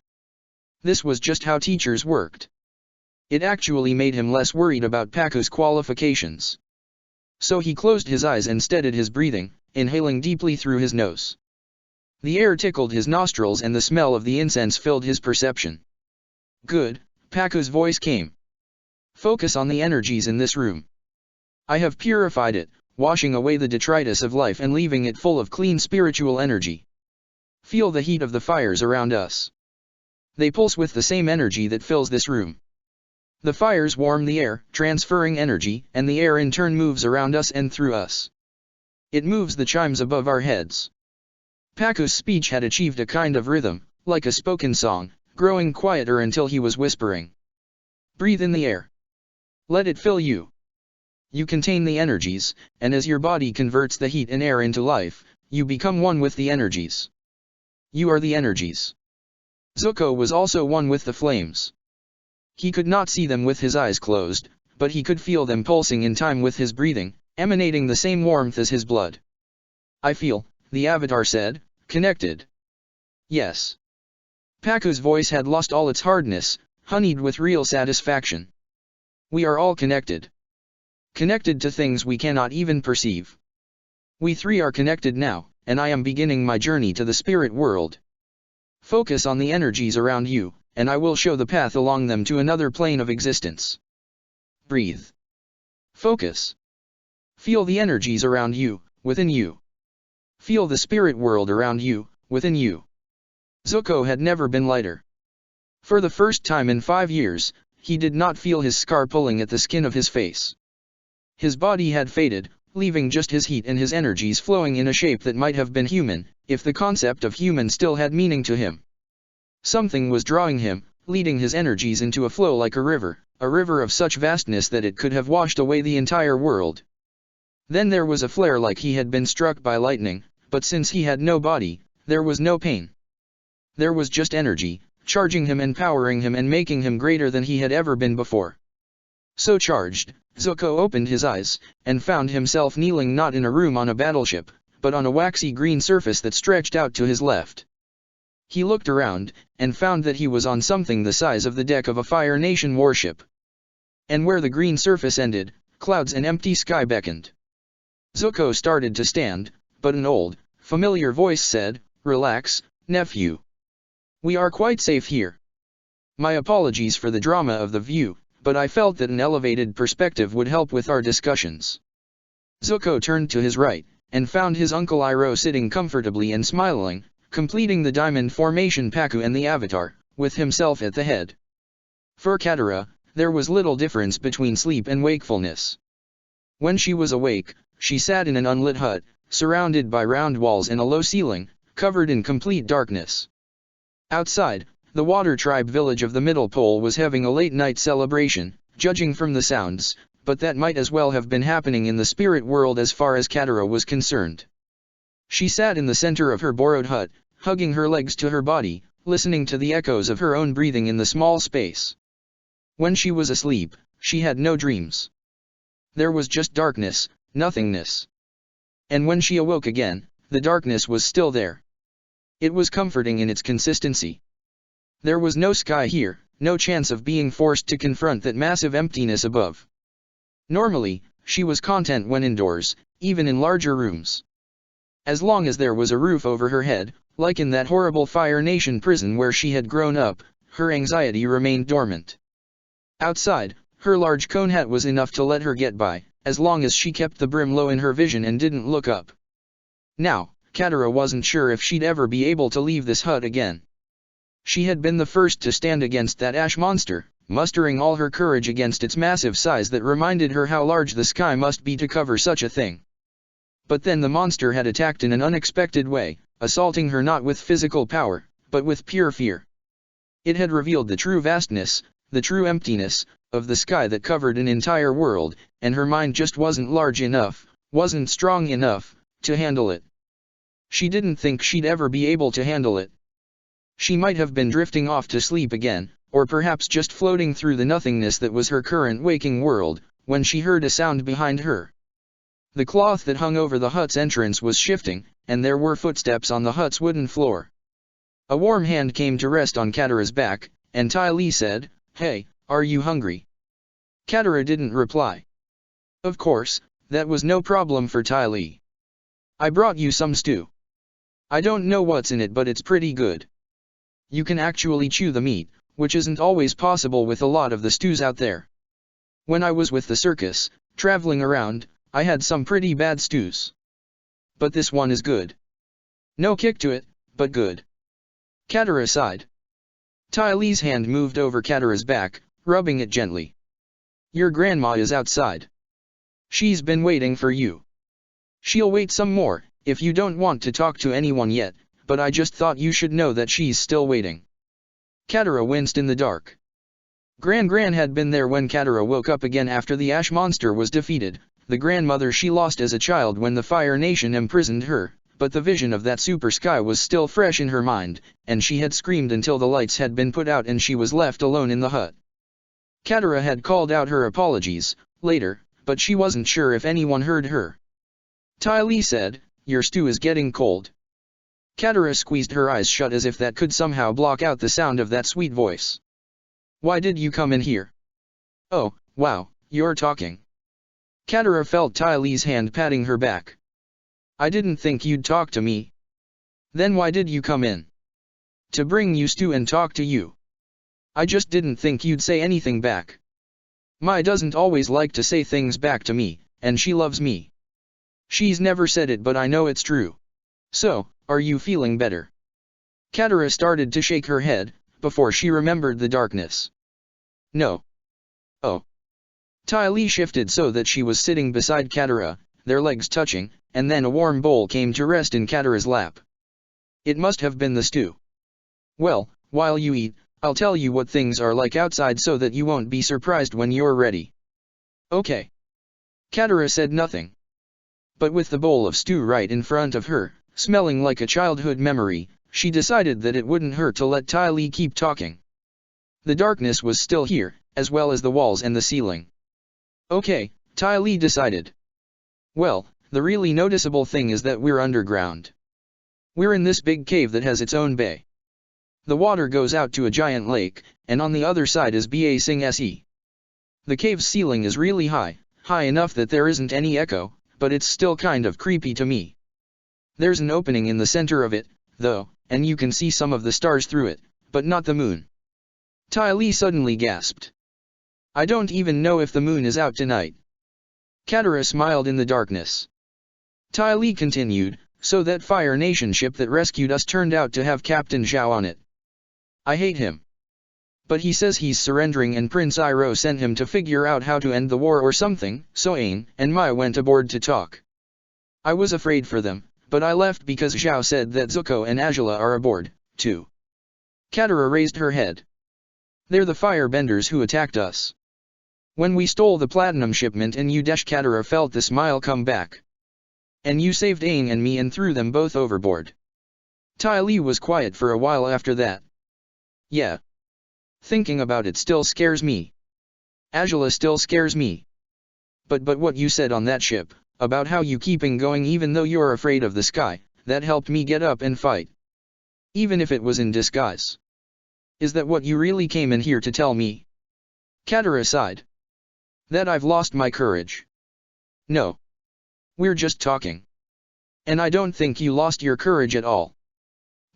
S1: This was just how teachers worked. It actually made him less worried about Paku's qualifications. So he closed his eyes and steadied his breathing, inhaling deeply through his nose. The air tickled his nostrils and the smell of the incense filled his perception. "Good," Paku's voice came. "Focus on the energies in this room. I have purified it, washing away the detritus of life and leaving it full of clean spiritual energy. Feel the heat of the fires around us. They pulse with the same energy that fills this room. The fires warm the air, transferring energy, and the air in turn moves around us and through us. It moves the chimes above our heads." Paku's speech had achieved a kind of rhythm, like a spoken song, growing quieter until he was whispering. "Breathe in the air. Let it fill you. You contain the energies, and as your body converts the heat and air into life, you become one with the energies. You are the energies." Zuko was also one with the flames. He could not see them with his eyes closed, but he could feel them pulsing in time with his breathing, emanating the same warmth as his blood. "I feel," the avatar said, "connected." "Yes." Paku's voice had lost all its hardness, honeyed with real satisfaction. "We are all connected. Connected to things we cannot even perceive. We three are connected now, and I am beginning my journey to the spirit world. Focus on the energies around you, and I will show the path along them to another plane of existence. Breathe. Focus. Feel the energies around you, within you. Feel the spirit world around you, within you." Zuko had never been lighter. For the first time in 5 years, he did not feel his scar pulling at the skin of his face. His body had faded, leaving just his heat and his energies flowing in a shape that might have been human, if the concept of human still had meaning to him. Something was drawing him, leading his energies into a flow like a river of such vastness that it could have washed away the entire world. Then there was a flare like he had been struck by lightning, but since he had no body, there was no pain. There was just energy, charging him and powering him and making him greater than he had ever been before. So charged, Zuko opened his eyes, and found himself kneeling not in a room on a battleship, but on a waxy green surface that stretched out to his left. He looked around, and found that he was on something the size of the deck of a Fire Nation warship. And where the green surface ended, clouds and empty sky beckoned. Zuko started to stand, but an old, familiar voice said, "Relax, nephew. We are quite safe here. My apologies for the drama of the view, but I felt that an elevated perspective would help with our discussions." Zuko turned to his right, and found his uncle Iroh sitting comfortably and smiling, completing the diamond formation Paku and the Avatar, with himself at the head. For Katara, there was little difference between sleep and wakefulness. When she was awake, she sat in an unlit hut, surrounded by round walls and a low ceiling, covered in complete darkness. Outside, The Water Tribe village of the Middle Pole was having a late-night celebration, judging from the sounds, but that might as well have been happening in the spirit world as far as Katara was concerned. She sat in the center of her borrowed hut, hugging her legs to her body, listening to the echoes of her own breathing in the small space. When she was asleep, she had no dreams. There was just darkness, nothingness. And when she awoke again, the darkness was still there. It was comforting in its consistency. There was no sky here, no chance of being forced to confront that massive emptiness above. Normally, she was content when indoors, even in larger rooms. As long as there was a roof over her head, like in that horrible Fire Nation prison where she had grown up, her anxiety remained dormant. Outside, her large cone hat was enough to let her get by, as long as she kept the brim low in her vision and didn't look up. Now, Katara wasn't sure if she'd ever be able to leave this hut again. She had been the first to stand against that ash monster, mustering all her courage against its massive size that reminded her how large the sky must be to cover such a thing. But then the monster had attacked in an unexpected way, assaulting her not with physical power, but with pure fear. It had revealed the true vastness, the true emptiness, of the sky that covered an entire world, and her mind just wasn't large enough, wasn't strong enough, to handle it. She didn't think she'd ever be able to handle it. She might have been drifting off to sleep again, or perhaps just floating through the nothingness that was her current waking world, when she heard a sound behind her. The cloth that hung over the hut's entrance was shifting, and there were footsteps on the hut's wooden floor. A warm hand came to rest on Katara's back, and Ty Lee said, "Hey, are you hungry?" Katara didn't reply. Of course, that was no problem for Ty Lee. "I brought you some stew. I don't know what's in it, but it's pretty good. You can actually chew the meat, which isn't always possible with a lot of the stews out there. When I was with the circus, traveling around, I had some pretty bad stews. But this one is good. No kick to it, but good." Katara sighed. Ty Lee's hand moved over Katara's back, rubbing it gently. "Your grandma is outside. She's been waiting for you. She'll wait some more, if you don't want to talk to anyone yet, but I just thought you should know that she's still waiting." Katara winced in the dark. Gran had been there when Katara woke up again after the ash monster was defeated, the grandmother she lost as a child when the Fire Nation imprisoned her, but the vision of that super sky was still fresh in her mind, and she had screamed until the lights had been put out and she was left alone in the hut. Katara had called out her apologies, later, but she wasn't sure if anyone heard her. Ty Lee said, "Your stew is getting cold." Katara squeezed her eyes shut as if that could somehow block out the sound of that sweet voice. "Why did you come in here?" "Oh, wow, you're talking." Katara felt Ty Lee's hand patting her back. "I didn't think you'd talk to me." "Then why did you come in?" "To bring you stew and talk to you. I just didn't think you'd say anything back. Mai doesn't always like to say things back to me, and she loves me. She's never said it, but I know it's true. So, are you feeling better?" Katara started to shake her head, before she remembered the darkness. "No." "Oh." Ty Lee shifted so that she was sitting beside Katara, their legs touching, and then a warm bowl came to rest in Katara's lap. "It must have been the stew. Well, while you eat, I'll tell you what things are like outside so that you won't be surprised when you're ready." "Okay." Katara said nothing. But with the bowl of stew right in front of her, smelling like a childhood memory, she decided that it wouldn't hurt to let Ty Lee keep talking. The darkness was still here, as well as the walls and the ceiling. "Okay," Ty Lee decided. "Well, the really noticeable thing is that we're underground. We're in this big cave that has its own bay. The water goes out to a giant lake, and on the other side is Ba Sing Se. The cave's ceiling is really high, high enough that there isn't any echo, but it's still kind of creepy to me. There's an opening in the center of it, though, and you can see some of the stars through it, but not the moon." Ty Lee suddenly gasped. "I don't even know if the moon is out tonight." Katara smiled in the darkness. Ty Lee continued, "So that Fire Nation ship that rescued us turned out to have Captain Zhao on it. I hate him. But he says he's surrendering and Prince Iroh sent him to figure out how to end the war or something, so Aang and Mai went aboard to talk. I was afraid for them, but I left because Zhao said that Zuko and Azula are aboard, too. Katara raised her head. They're the firebenders who attacked us. When we stole the platinum shipment in Udesh, Katara felt the smile come back. And you saved Aang and me and threw them both overboard. Ty Lee was quiet for a while after that. Yeah. Thinking about it still scares me. Azula still scares me. But what you said on that ship, about how you keeping going even though you're afraid of the sky, that helped me get up and fight. Even if it was in disguise. Is that what you really came in here to tell me? Katara sighed. That I've lost my courage. No. We're just talking. And I don't think you lost your courage at all.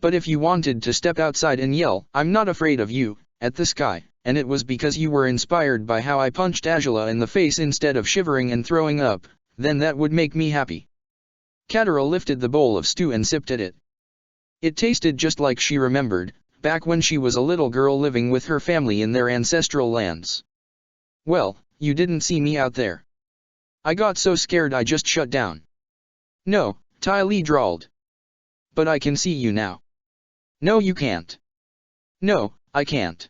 S1: But if you wanted to step outside and yell, "I'm not afraid of you," at the sky, and it was because you were inspired by how I punched Azula in the face instead of shivering and throwing up, then that would make me happy. Katara lifted the bowl of stew and sipped at it. It tasted just like she remembered, back when she was a little girl living with her family in their ancestral lands. Well, you didn't see me out there. I got so scared I just shut down. No, Ty Lee drawled. But I can see you now. No, you can't. No, I can't.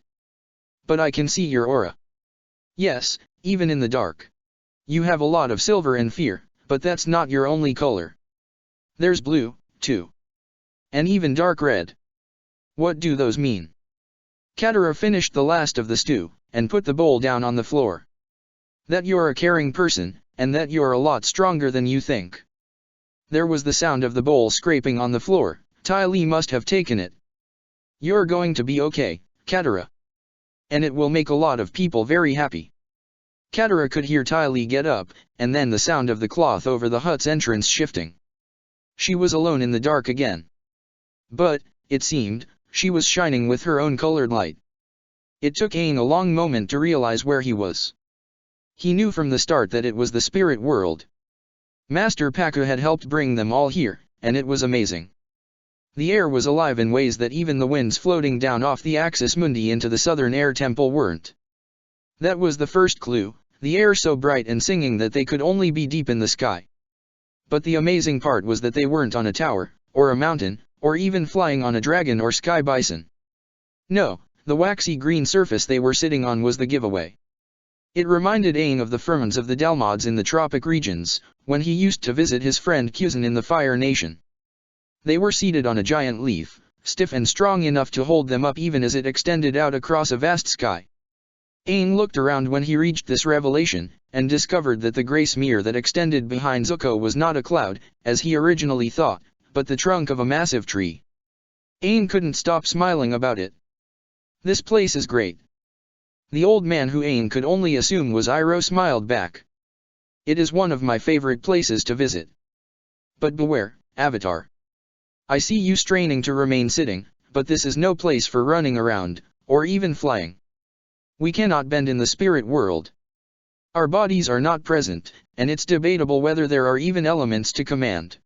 S1: But I can see your aura. Yes, even in the dark. You have a lot of silver and fear, but that's not your only color. There's blue, too. And even dark red. What do those mean? Katara finished the last of the stew, and put the bowl down on the floor. That you're a caring person, and that you're a lot stronger than you think. There was the sound of the bowl scraping on the floor. Ty Lee must have taken it. You're going to be okay, Katara. And it will make a lot of people very happy. Katara could hear Ty Lee get up, and then the sound of the cloth over the hut's entrance shifting. She was alone in the dark again. But, it seemed, she was shining with her own colored light. It took Aang a long moment to realize where he was. He knew from the start that it was the spirit world. Master Pakku had helped bring them all here, and it was amazing. The air was alive in ways that even the winds floating down off the Axis Mundi into the southern air temple weren't. That was the first clue, the air so bright and singing that they could only be deep in the sky. But the amazing part was that they weren't on a tower, or a mountain, or even flying on a dragon or sky bison. No, the waxy green surface they were sitting on was the giveaway. It reminded Aang of the ferns of the Delmods in the tropic regions, when he used to visit his friend Kuzan in the Fire Nation. They were seated on a giant leaf, stiff and strong enough to hold them up even as it extended out across a vast sky. Aang looked around when he reached this revelation, and discovered that the grey smear that extended behind Zuko was not a cloud, as he originally thought, but the trunk of a massive tree. Aang couldn't stop smiling about it. This place is great. The old man, who Aang could only assume was Iroh, smiled back. It is one of my favorite places to visit. But beware, Avatar. I see you straining to remain sitting, but this is no place for running around, or even flying. We cannot bend in the spirit world. Our bodies are not present, and it's debatable whether there are even elements to command.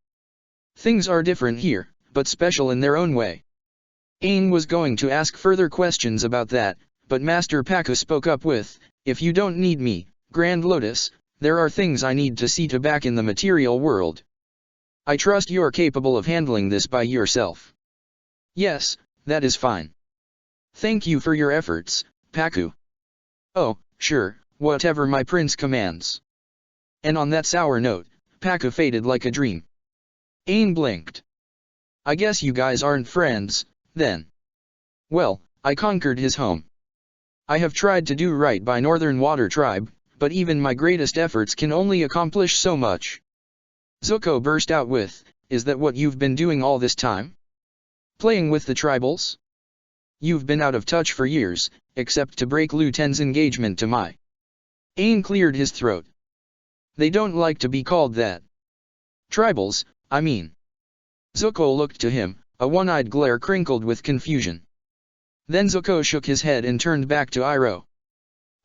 S1: Things are different here, but special in their own way. Aang was going to ask further questions about that, but Master Pakku spoke up with, "If you don't need me, Grand Lotus, there are things I need to see to back in the material world. I trust you're capable of handling this by yourself." "Yes, that is fine. Thank you for your efforts, Pakku." "Oh, sure, whatever my prince commands." And on that sour note, Pakku faded like a dream. Aang blinked. "I guess you guys aren't friends, then." "Well, I conquered his home. I have tried to do right by Northern Water Tribe, but even my greatest efforts can only accomplish so much." Zuko burst out with, "Is that what you've been doing all this time? Playing with the tribals? You've been out of touch for years, except to break Lu Ten's engagement to Mai." Aang cleared his throat. "They don't like to be called that. Tribals, I mean." Zuko looked to him, a one-eyed glare crinkled with confusion. Then Zuko shook his head and turned back to Iroh.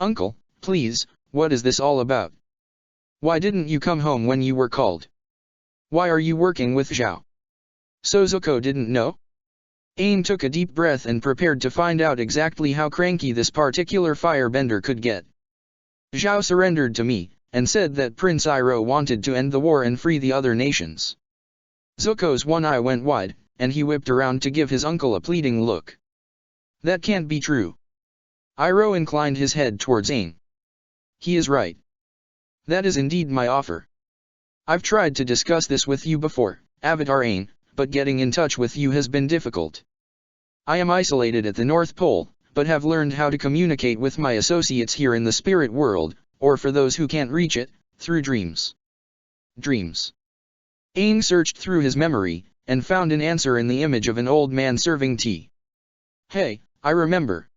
S1: "Uncle, please, what is this all about? Why didn't you come home when you were called? Why are you working with Zhao?" So Zuko didn't know? Aang took a deep breath and prepared to find out exactly how cranky this particular firebender could get. "Zhao surrendered to me, and said that Prince Iroh wanted to end the war and free the other nations." Zuko's one eye went wide, and he whipped around to give his uncle a pleading look. That can't be true. Iroh inclined his head towards Aang. He is right. That is indeed my offer. I've tried to discuss this with you before, Avatar Aang, but getting in touch with you has been difficult. I am isolated at the North Pole, but have learned how to communicate with my associates here in the spirit world, or for those who can't reach it, through dreams. Dreams. Aang searched through his memory, and found an answer in the image of an old man serving tea. Hey, I remember.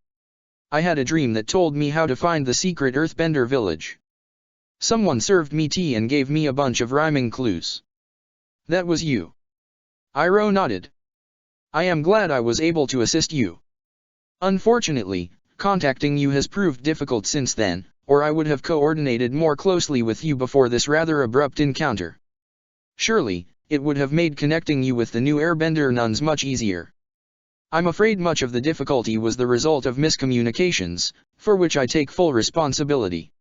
S1: I had a dream that told me how to find the secret earthbender village. Someone served me tea and gave me a bunch of rhyming clues. That was you. Iroh nodded. I am glad I was able to assist you. Unfortunately, contacting you has proved difficult since then, or I would have coordinated more closely with you before this rather abrupt encounter. Surely, it would have made connecting you with the new airbender nuns much easier. I'm afraid much of the difficulty was the result of miscommunications, for which I take full responsibility.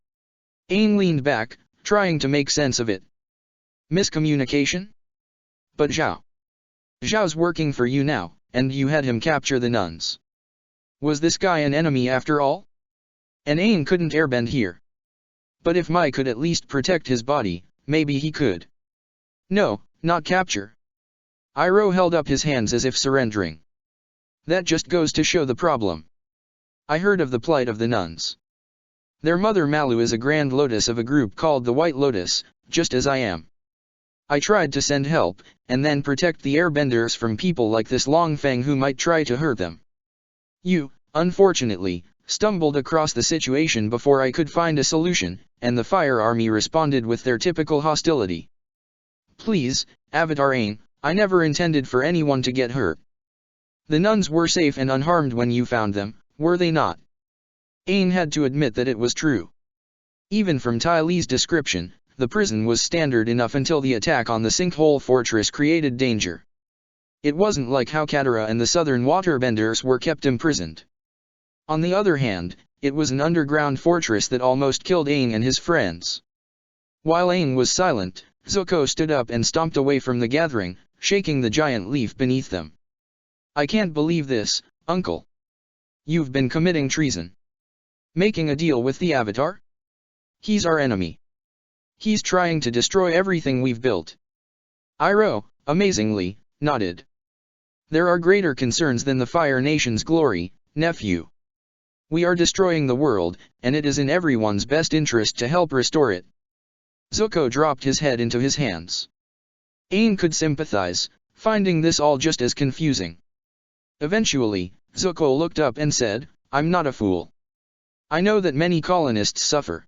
S1: Aang leaned back, trying to make sense of it. Miscommunication? But Zhao's working for you now, and you had him capture the nuns. Was this guy an enemy after all? And Aang couldn't airbend here. But if Mai could at least protect his body, maybe he could. No, not capture. Iroh held up his hands as if surrendering. That just goes to show the problem. I heard of the plight of the nuns. Their mother Malu is a Grand Lotus of a group called the White Lotus, just as I am. I tried to send help, and then protect the airbenders from people like this Long Feng who might try to hurt them. You, unfortunately, stumbled across the situation before I could find a solution, and the Fire Army responded with their typical hostility. Please, Avatar Aang, I never intended for anyone to get hurt. The nuns were safe and unharmed when you found them, were they not? Aang had to admit that it was true. Even from Ty Lee's description, the prison was standard enough until the attack on the sinkhole fortress created danger. It wasn't like how Katara and the southern waterbenders were kept imprisoned. On the other hand, it was an underground fortress that almost killed Aang and his friends. While Aang was silent, Zuko stood up and stomped away from the gathering, shaking the giant leaf beneath them. I can't believe this, Uncle. You've been committing treason. Making a deal with the Avatar? He's our enemy. He's trying to destroy everything we've built. Iroh, amazingly, nodded. There are greater concerns than the Fire Nation's glory, nephew. We are destroying the world, and it is in everyone's best interest to help restore it. Zuko dropped his head into his hands. Aang could sympathize, finding this all just as confusing. Eventually, Zuko looked up and said, I'm not a fool. I know that many colonists suffer.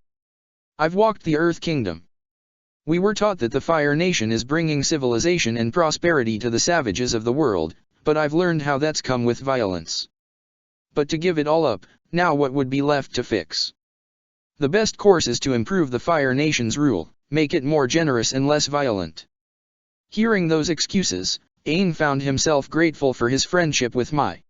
S1: I've walked the Earth Kingdom. We were taught that the Fire Nation is bringing civilization and prosperity to the savages of the world, but I've learned how that's come with violence. But to give it all up, now what would be left to fix? The best course is to improve the Fire Nation's rule, make it more generous and less violent. Hearing those excuses, Aang found himself grateful for his friendship with Mai.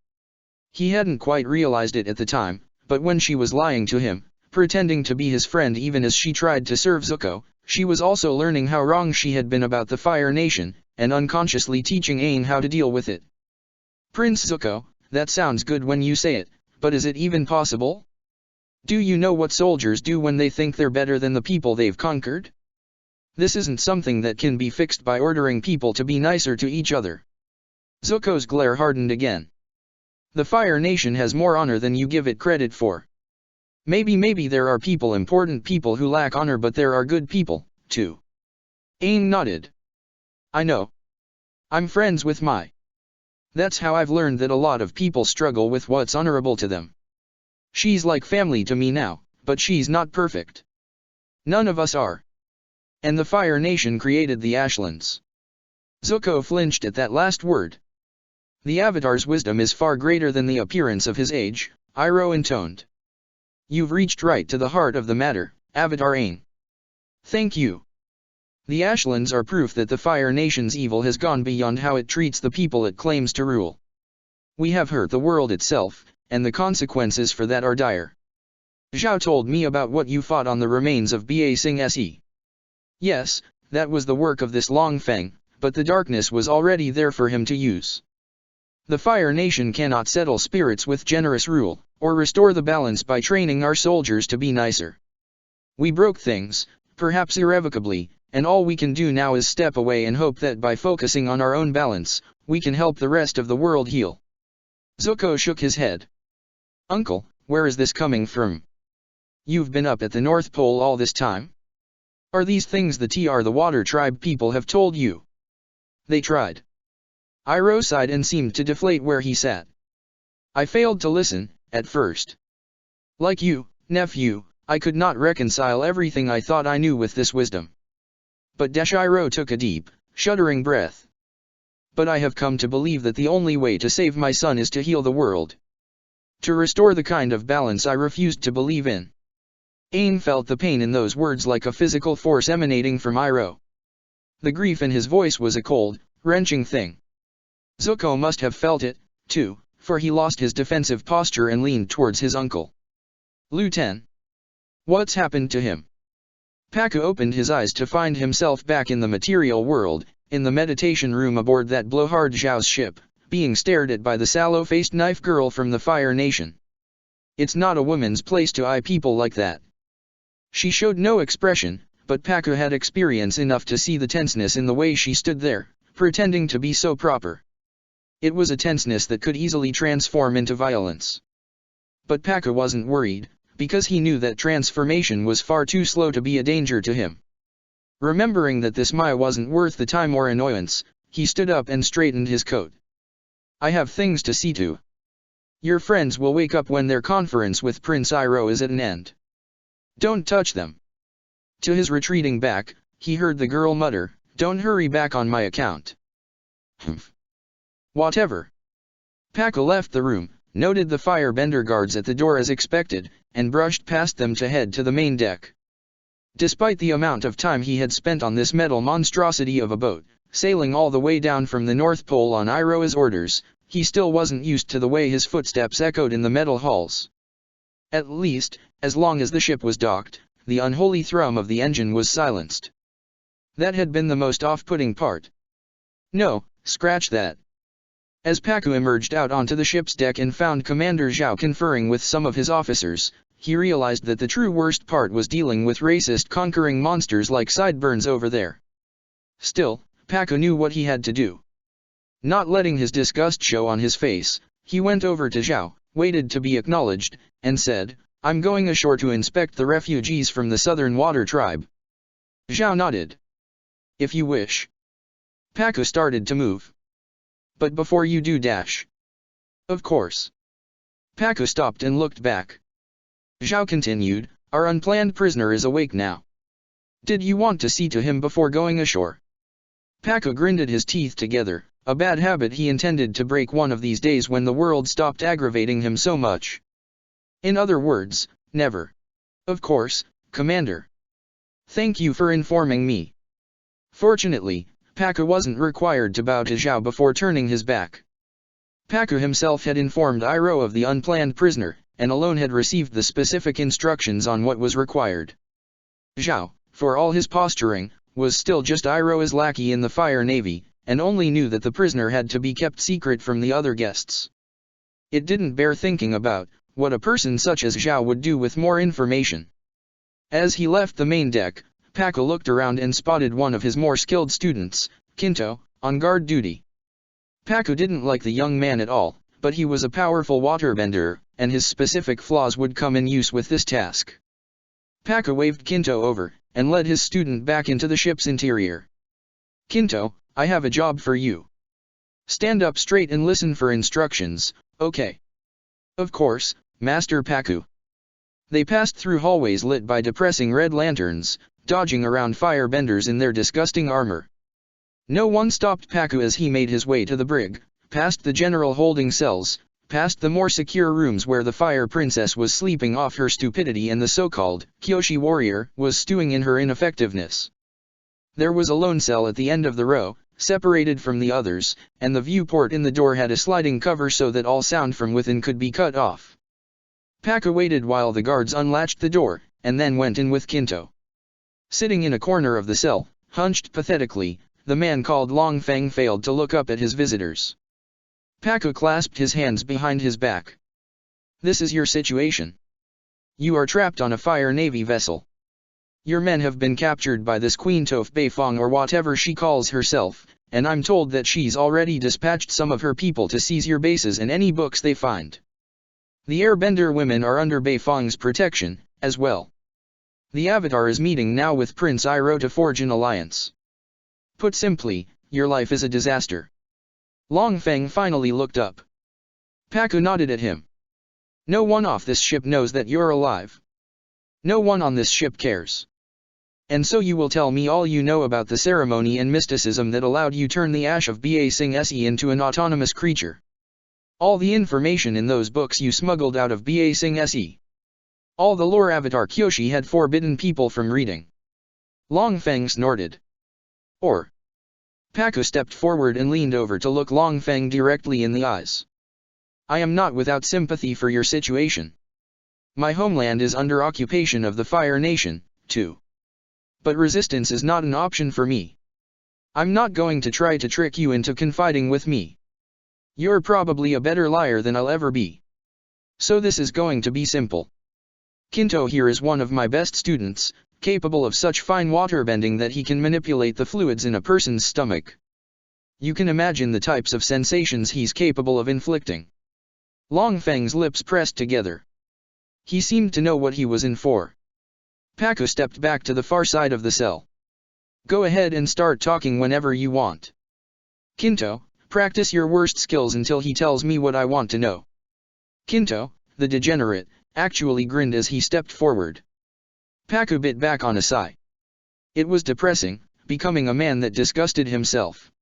S1: He hadn't quite realized it at the time, but when she was lying to him, pretending to be his friend even as she tried to serve Zuko, she was also learning how wrong she had been about the Fire Nation, and unconsciously teaching Aang how to deal with it. Prince Zuko, that sounds good when you say it, but is it even possible? Do you know what soldiers do when they think they're better than the people they've conquered? This isn't something that can be fixed by ordering people to be nicer to each other. Zuko's glare hardened again. The Fire Nation has more honor than you give it credit for. Maybe there are important people who lack honor, but there are good people, too. Aang nodded. I know. I'm friends with Mai. That's how I've learned that a lot of people struggle with what's honorable to them. She's like family to me now, but she's not perfect. None of us are. And the Fire Nation created the Ashlands. Zuko flinched at that last word. The Avatar's wisdom is far greater than the appearance of his age, Iroh intoned. You've reached right to the heart of the matter, Avatar Aang. Thank you. The Ashlands are proof that the Fire Nation's evil has gone beyond how it treats the people it claims to rule. We have hurt the world itself, and the consequences for that are dire. Zhao told me about what you fought on the remains of Ba Sing Se. Yes, that was the work of this Long Feng, but the darkness was already there for him to use. The Fire Nation cannot settle spirits with generous rule, or restore the balance by training our soldiers to be nicer. We broke things, perhaps irrevocably, and all we can do now is step away and hope that by focusing on our own balance, we can help the rest of the world heal. Zuko shook his head. Uncle, where is this coming from? You've been up at the North Pole all this time? Are these things the Water Tribe people have told you? They tried. Iroh sighed and seemed to deflate where he sat. I failed to listen, at first. Like you, nephew, I could not reconcile everything I thought I knew with this wisdom. But Iroh took a deep, shuddering breath. But I have come to believe that the only way to save my son is to heal the world. To restore the kind of balance I refused to believe in. Aang felt the pain in those words like a physical force emanating from Iroh. The grief in his voice was a cold, wrenching thing. Zuko must have felt it, too, for he lost his defensive posture and leaned towards his uncle. Lieutenant. What's happened to him? Pakku opened his eyes to find himself back in the material world, in the meditation room aboard that blowhard Zhao's ship, being stared at by the sallow-faced knife girl from the Fire Nation. It's not a woman's place to eye people like that. She showed no expression, but Pakku had experience enough to see the tenseness in the way she stood there, pretending to be so proper. It was a tenseness that could easily transform into violence. But Pakku wasn't worried, because he knew that transformation was far too slow to be a danger to him. Remembering that this Mai wasn't worth the time or annoyance, he stood up and straightened his coat. I have things to see to. Your friends will wake up when their conference with Prince Iroh is at an end. Don't touch them. To his retreating back, he heard the girl mutter, don't hurry back on my account. Humph. Whatever. Pakku left the room, noted the firebender guards at the door as expected, and brushed past them to head to the main deck. Despite the amount of time he had spent on this metal monstrosity of a boat, sailing all the way down from the North Pole on Iroh's orders, he still wasn't used to the way his footsteps echoed in the metal halls. At least, as long as the ship was docked, the unholy thrum of the engine was silenced. That had been the most off-putting part. No, scratch that. As Pakku emerged out onto the ship's deck and found Commander Zhao conferring with some of his officers, he realized that the true worst part was dealing with racist conquering monsters like Sideburns over there. Still, Pakku knew what he had to do. Not letting his disgust show on his face, he went over to Zhao, waited to be acknowledged, and said, I'm going ashore to inspect the refugees from the Southern Water Tribe. Zhao nodded. If you wish. Pakku started to move. But before you do dash. Of course. Pakku stopped and looked back. Zhao continued, our unplanned prisoner is awake now. Did you want to see to him before going ashore? Pakku grinded his teeth together, a bad habit he intended to break one of these days when the world stopped aggravating him so much. In other words, never. Of course, Commander. Thank you for informing me. Fortunately, Pakku wasn't required to bow to Zhao before turning his back. Pakku himself had informed Iroh of the unplanned prisoner, and alone had received the specific instructions on what was required. Zhao, for all his posturing, was still just Iroh's lackey in the Fire Navy, and only knew that the prisoner had to be kept secret from the other guests. It didn't bear thinking about what a person such as Zhao would do with more information. As he left the main deck, Pakku looked around and spotted one of his more skilled students, Kinto, on guard duty. Pakku didn't like the young man at all, but he was a powerful waterbender, and his specific flaws would come in use with this task. Pakku waved Kinto over, and led his student back into the ship's interior. Kinto, I have a job for you. Stand up straight and listen for instructions, okay? Of course, Master Pakku. They passed through hallways lit by depressing red lanterns, dodging around firebenders in their disgusting armor. No one stopped Pakku as he made his way to the brig, past the general holding cells, past the more secure rooms where the Fire Princess was sleeping off her stupidity and the so-called Kyoshi warrior was stewing in her ineffectiveness. There was a lone cell at the end of the row, separated from the others, and the viewport in the door had a sliding cover so that all sound from within could be cut off. Pakku waited while the guards unlatched the door, and then went in with Kinto. Sitting in a corner of the cell, hunched pathetically, the man called Long Feng failed to look up at his visitors. Paku clasped his hands behind his back. This is your situation. You are trapped on a fire navy vessel. Your men have been captured by this Queen Toph Beifong or whatever she calls herself, and I'm told that she's already dispatched some of her people to seize your bases and any books they find. The Airbender women are under Beifong's protection, as well. The Avatar is meeting now with Prince Iroh to forge an alliance. Put simply, your life is a disaster. Long Feng finally looked up. Paku nodded at him. No one off this ship knows that you're alive. No one on this ship cares. And so you will tell me all you know about the ceremony and mysticism that allowed you turn the ash of Ba Sing Se into an autonomous creature. All the information in those books you smuggled out of Ba Sing Se. All the lore Avatar Kyoshi had forbidden people from reading. Long Feng snorted. Or. Paku stepped forward and leaned over to look Long Feng directly in the eyes. I am not without sympathy for your situation. My homeland is under occupation of the Fire Nation, too. But resistance is not an option for me. I'm not going to try to trick you into confiding with me. You're probably a better liar than I'll ever be. So this is going to be simple. Kinto here is one of my best students, capable of such fine waterbending that he can manipulate the fluids in a person's stomach. You can imagine the types of sensations he's capable of inflicting. Long Feng's lips pressed together. He seemed to know what he was in for. Paku stepped back to the far side of the cell. Go ahead and start talking whenever you want. Kinto, practice your worst skills until he tells me what I want to know. Kinto, the degenerate, actually grinned as he stepped forward. Paku bit back on a sigh. It was depressing, becoming a man that disgusted himself.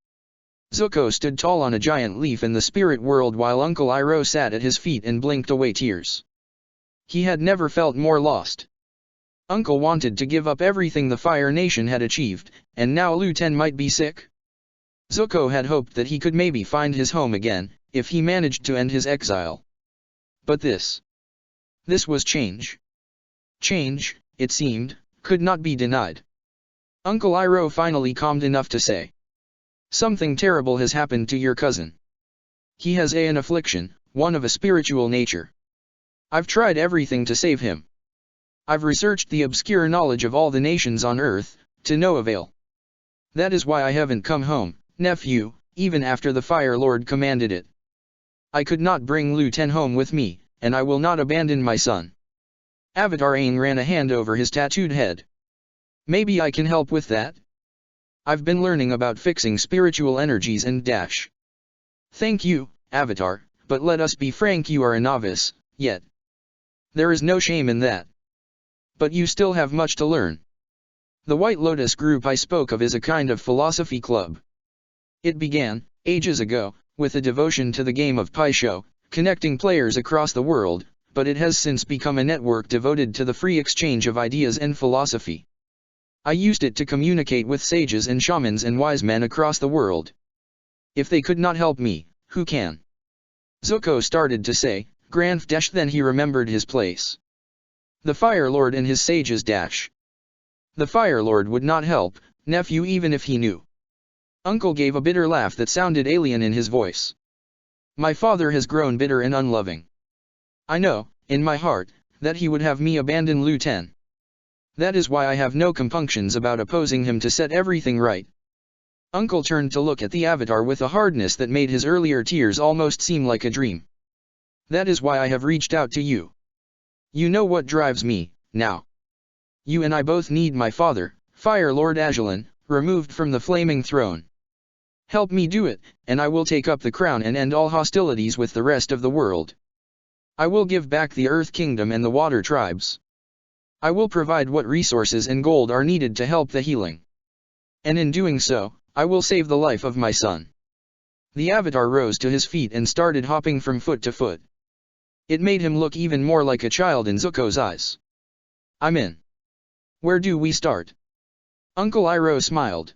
S1: Zuko stood tall on a giant leaf in the spirit world while Uncle Iroh sat at his feet and blinked away tears. He had never felt more lost. Uncle wanted to give up everything the Fire Nation had achieved, and now Lu Ten might be sick. Zuko had hoped that he could maybe find his home again, if he managed to end his exile. But this was change. Change, it seemed, could not be denied. Uncle Iroh finally calmed enough to say. Something terrible has happened to your cousin. He has an affliction, one of a spiritual nature. I've tried everything to save him. I've researched the obscure knowledge of all the nations on Earth, to no avail. That is why I haven't come home, nephew, even after the Fire Lord commanded it. I could not bring Lu Ten home with me, and I will not abandon my son. Avatar Aang ran a hand over his tattooed head. Maybe I can help with that? I've been learning about fixing spiritual energies and dash. Thank you, Avatar, but let us be frank, you are a novice, yet. There is no shame in that. But you still have much to learn. The White Lotus group I spoke of is a kind of philosophy club. It began, ages ago, with a devotion to the game of Paisho, connecting players across the world, but it has since become a network devoted to the free exchange of ideas and philosophy. I used it to communicate with sages and shamans and wise men across the world. If they could not help me, who can? Zuko started to say, Grant dash, then he remembered his place. The Fire Lord and his sages dash. The Fire Lord would not help, nephew, even if he knew. Uncle gave a bitter laugh that sounded alien in his voice. My father has grown bitter and unloving. I know, in my heart, that he would have me abandon Lu Ten. That is why I have no compunctions about opposing him to set everything right. Uncle turned to look at the Avatar with a hardness that made his earlier tears almost seem like a dream. That is why I have reached out to you. You know what drives me, now. You and I both need my father, Fire Lord Azulon, removed from the flaming throne. Help me do it, and I will take up the crown and end all hostilities with the rest of the world. I will give back the Earth Kingdom and the Water Tribes. I will provide what resources and gold are needed to help the healing. And in doing so, I will save the life of my son. The Avatar rose to his feet and started hopping from foot to foot. It made him look even more like a child in Zuko's eyes. I'm in. Where do we start? Uncle Iroh smiled.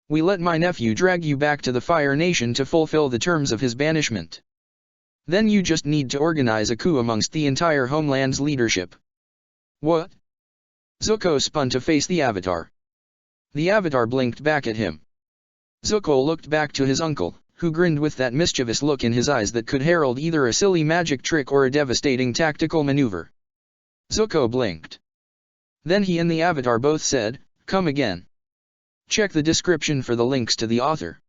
S1: We let my nephew drag you back to the Fire Nation to fulfill the terms of his banishment. Then you just need to organize a coup amongst the entire homeland's leadership. What? Zuko spun to face the Avatar. The Avatar blinked back at him. Zuko looked back to his uncle, who grinned with that mischievous look in his eyes that could herald either a silly magic trick or a devastating tactical maneuver. Zuko blinked. Then he and the Avatar both said, "Come again. Check the description for the links to the author."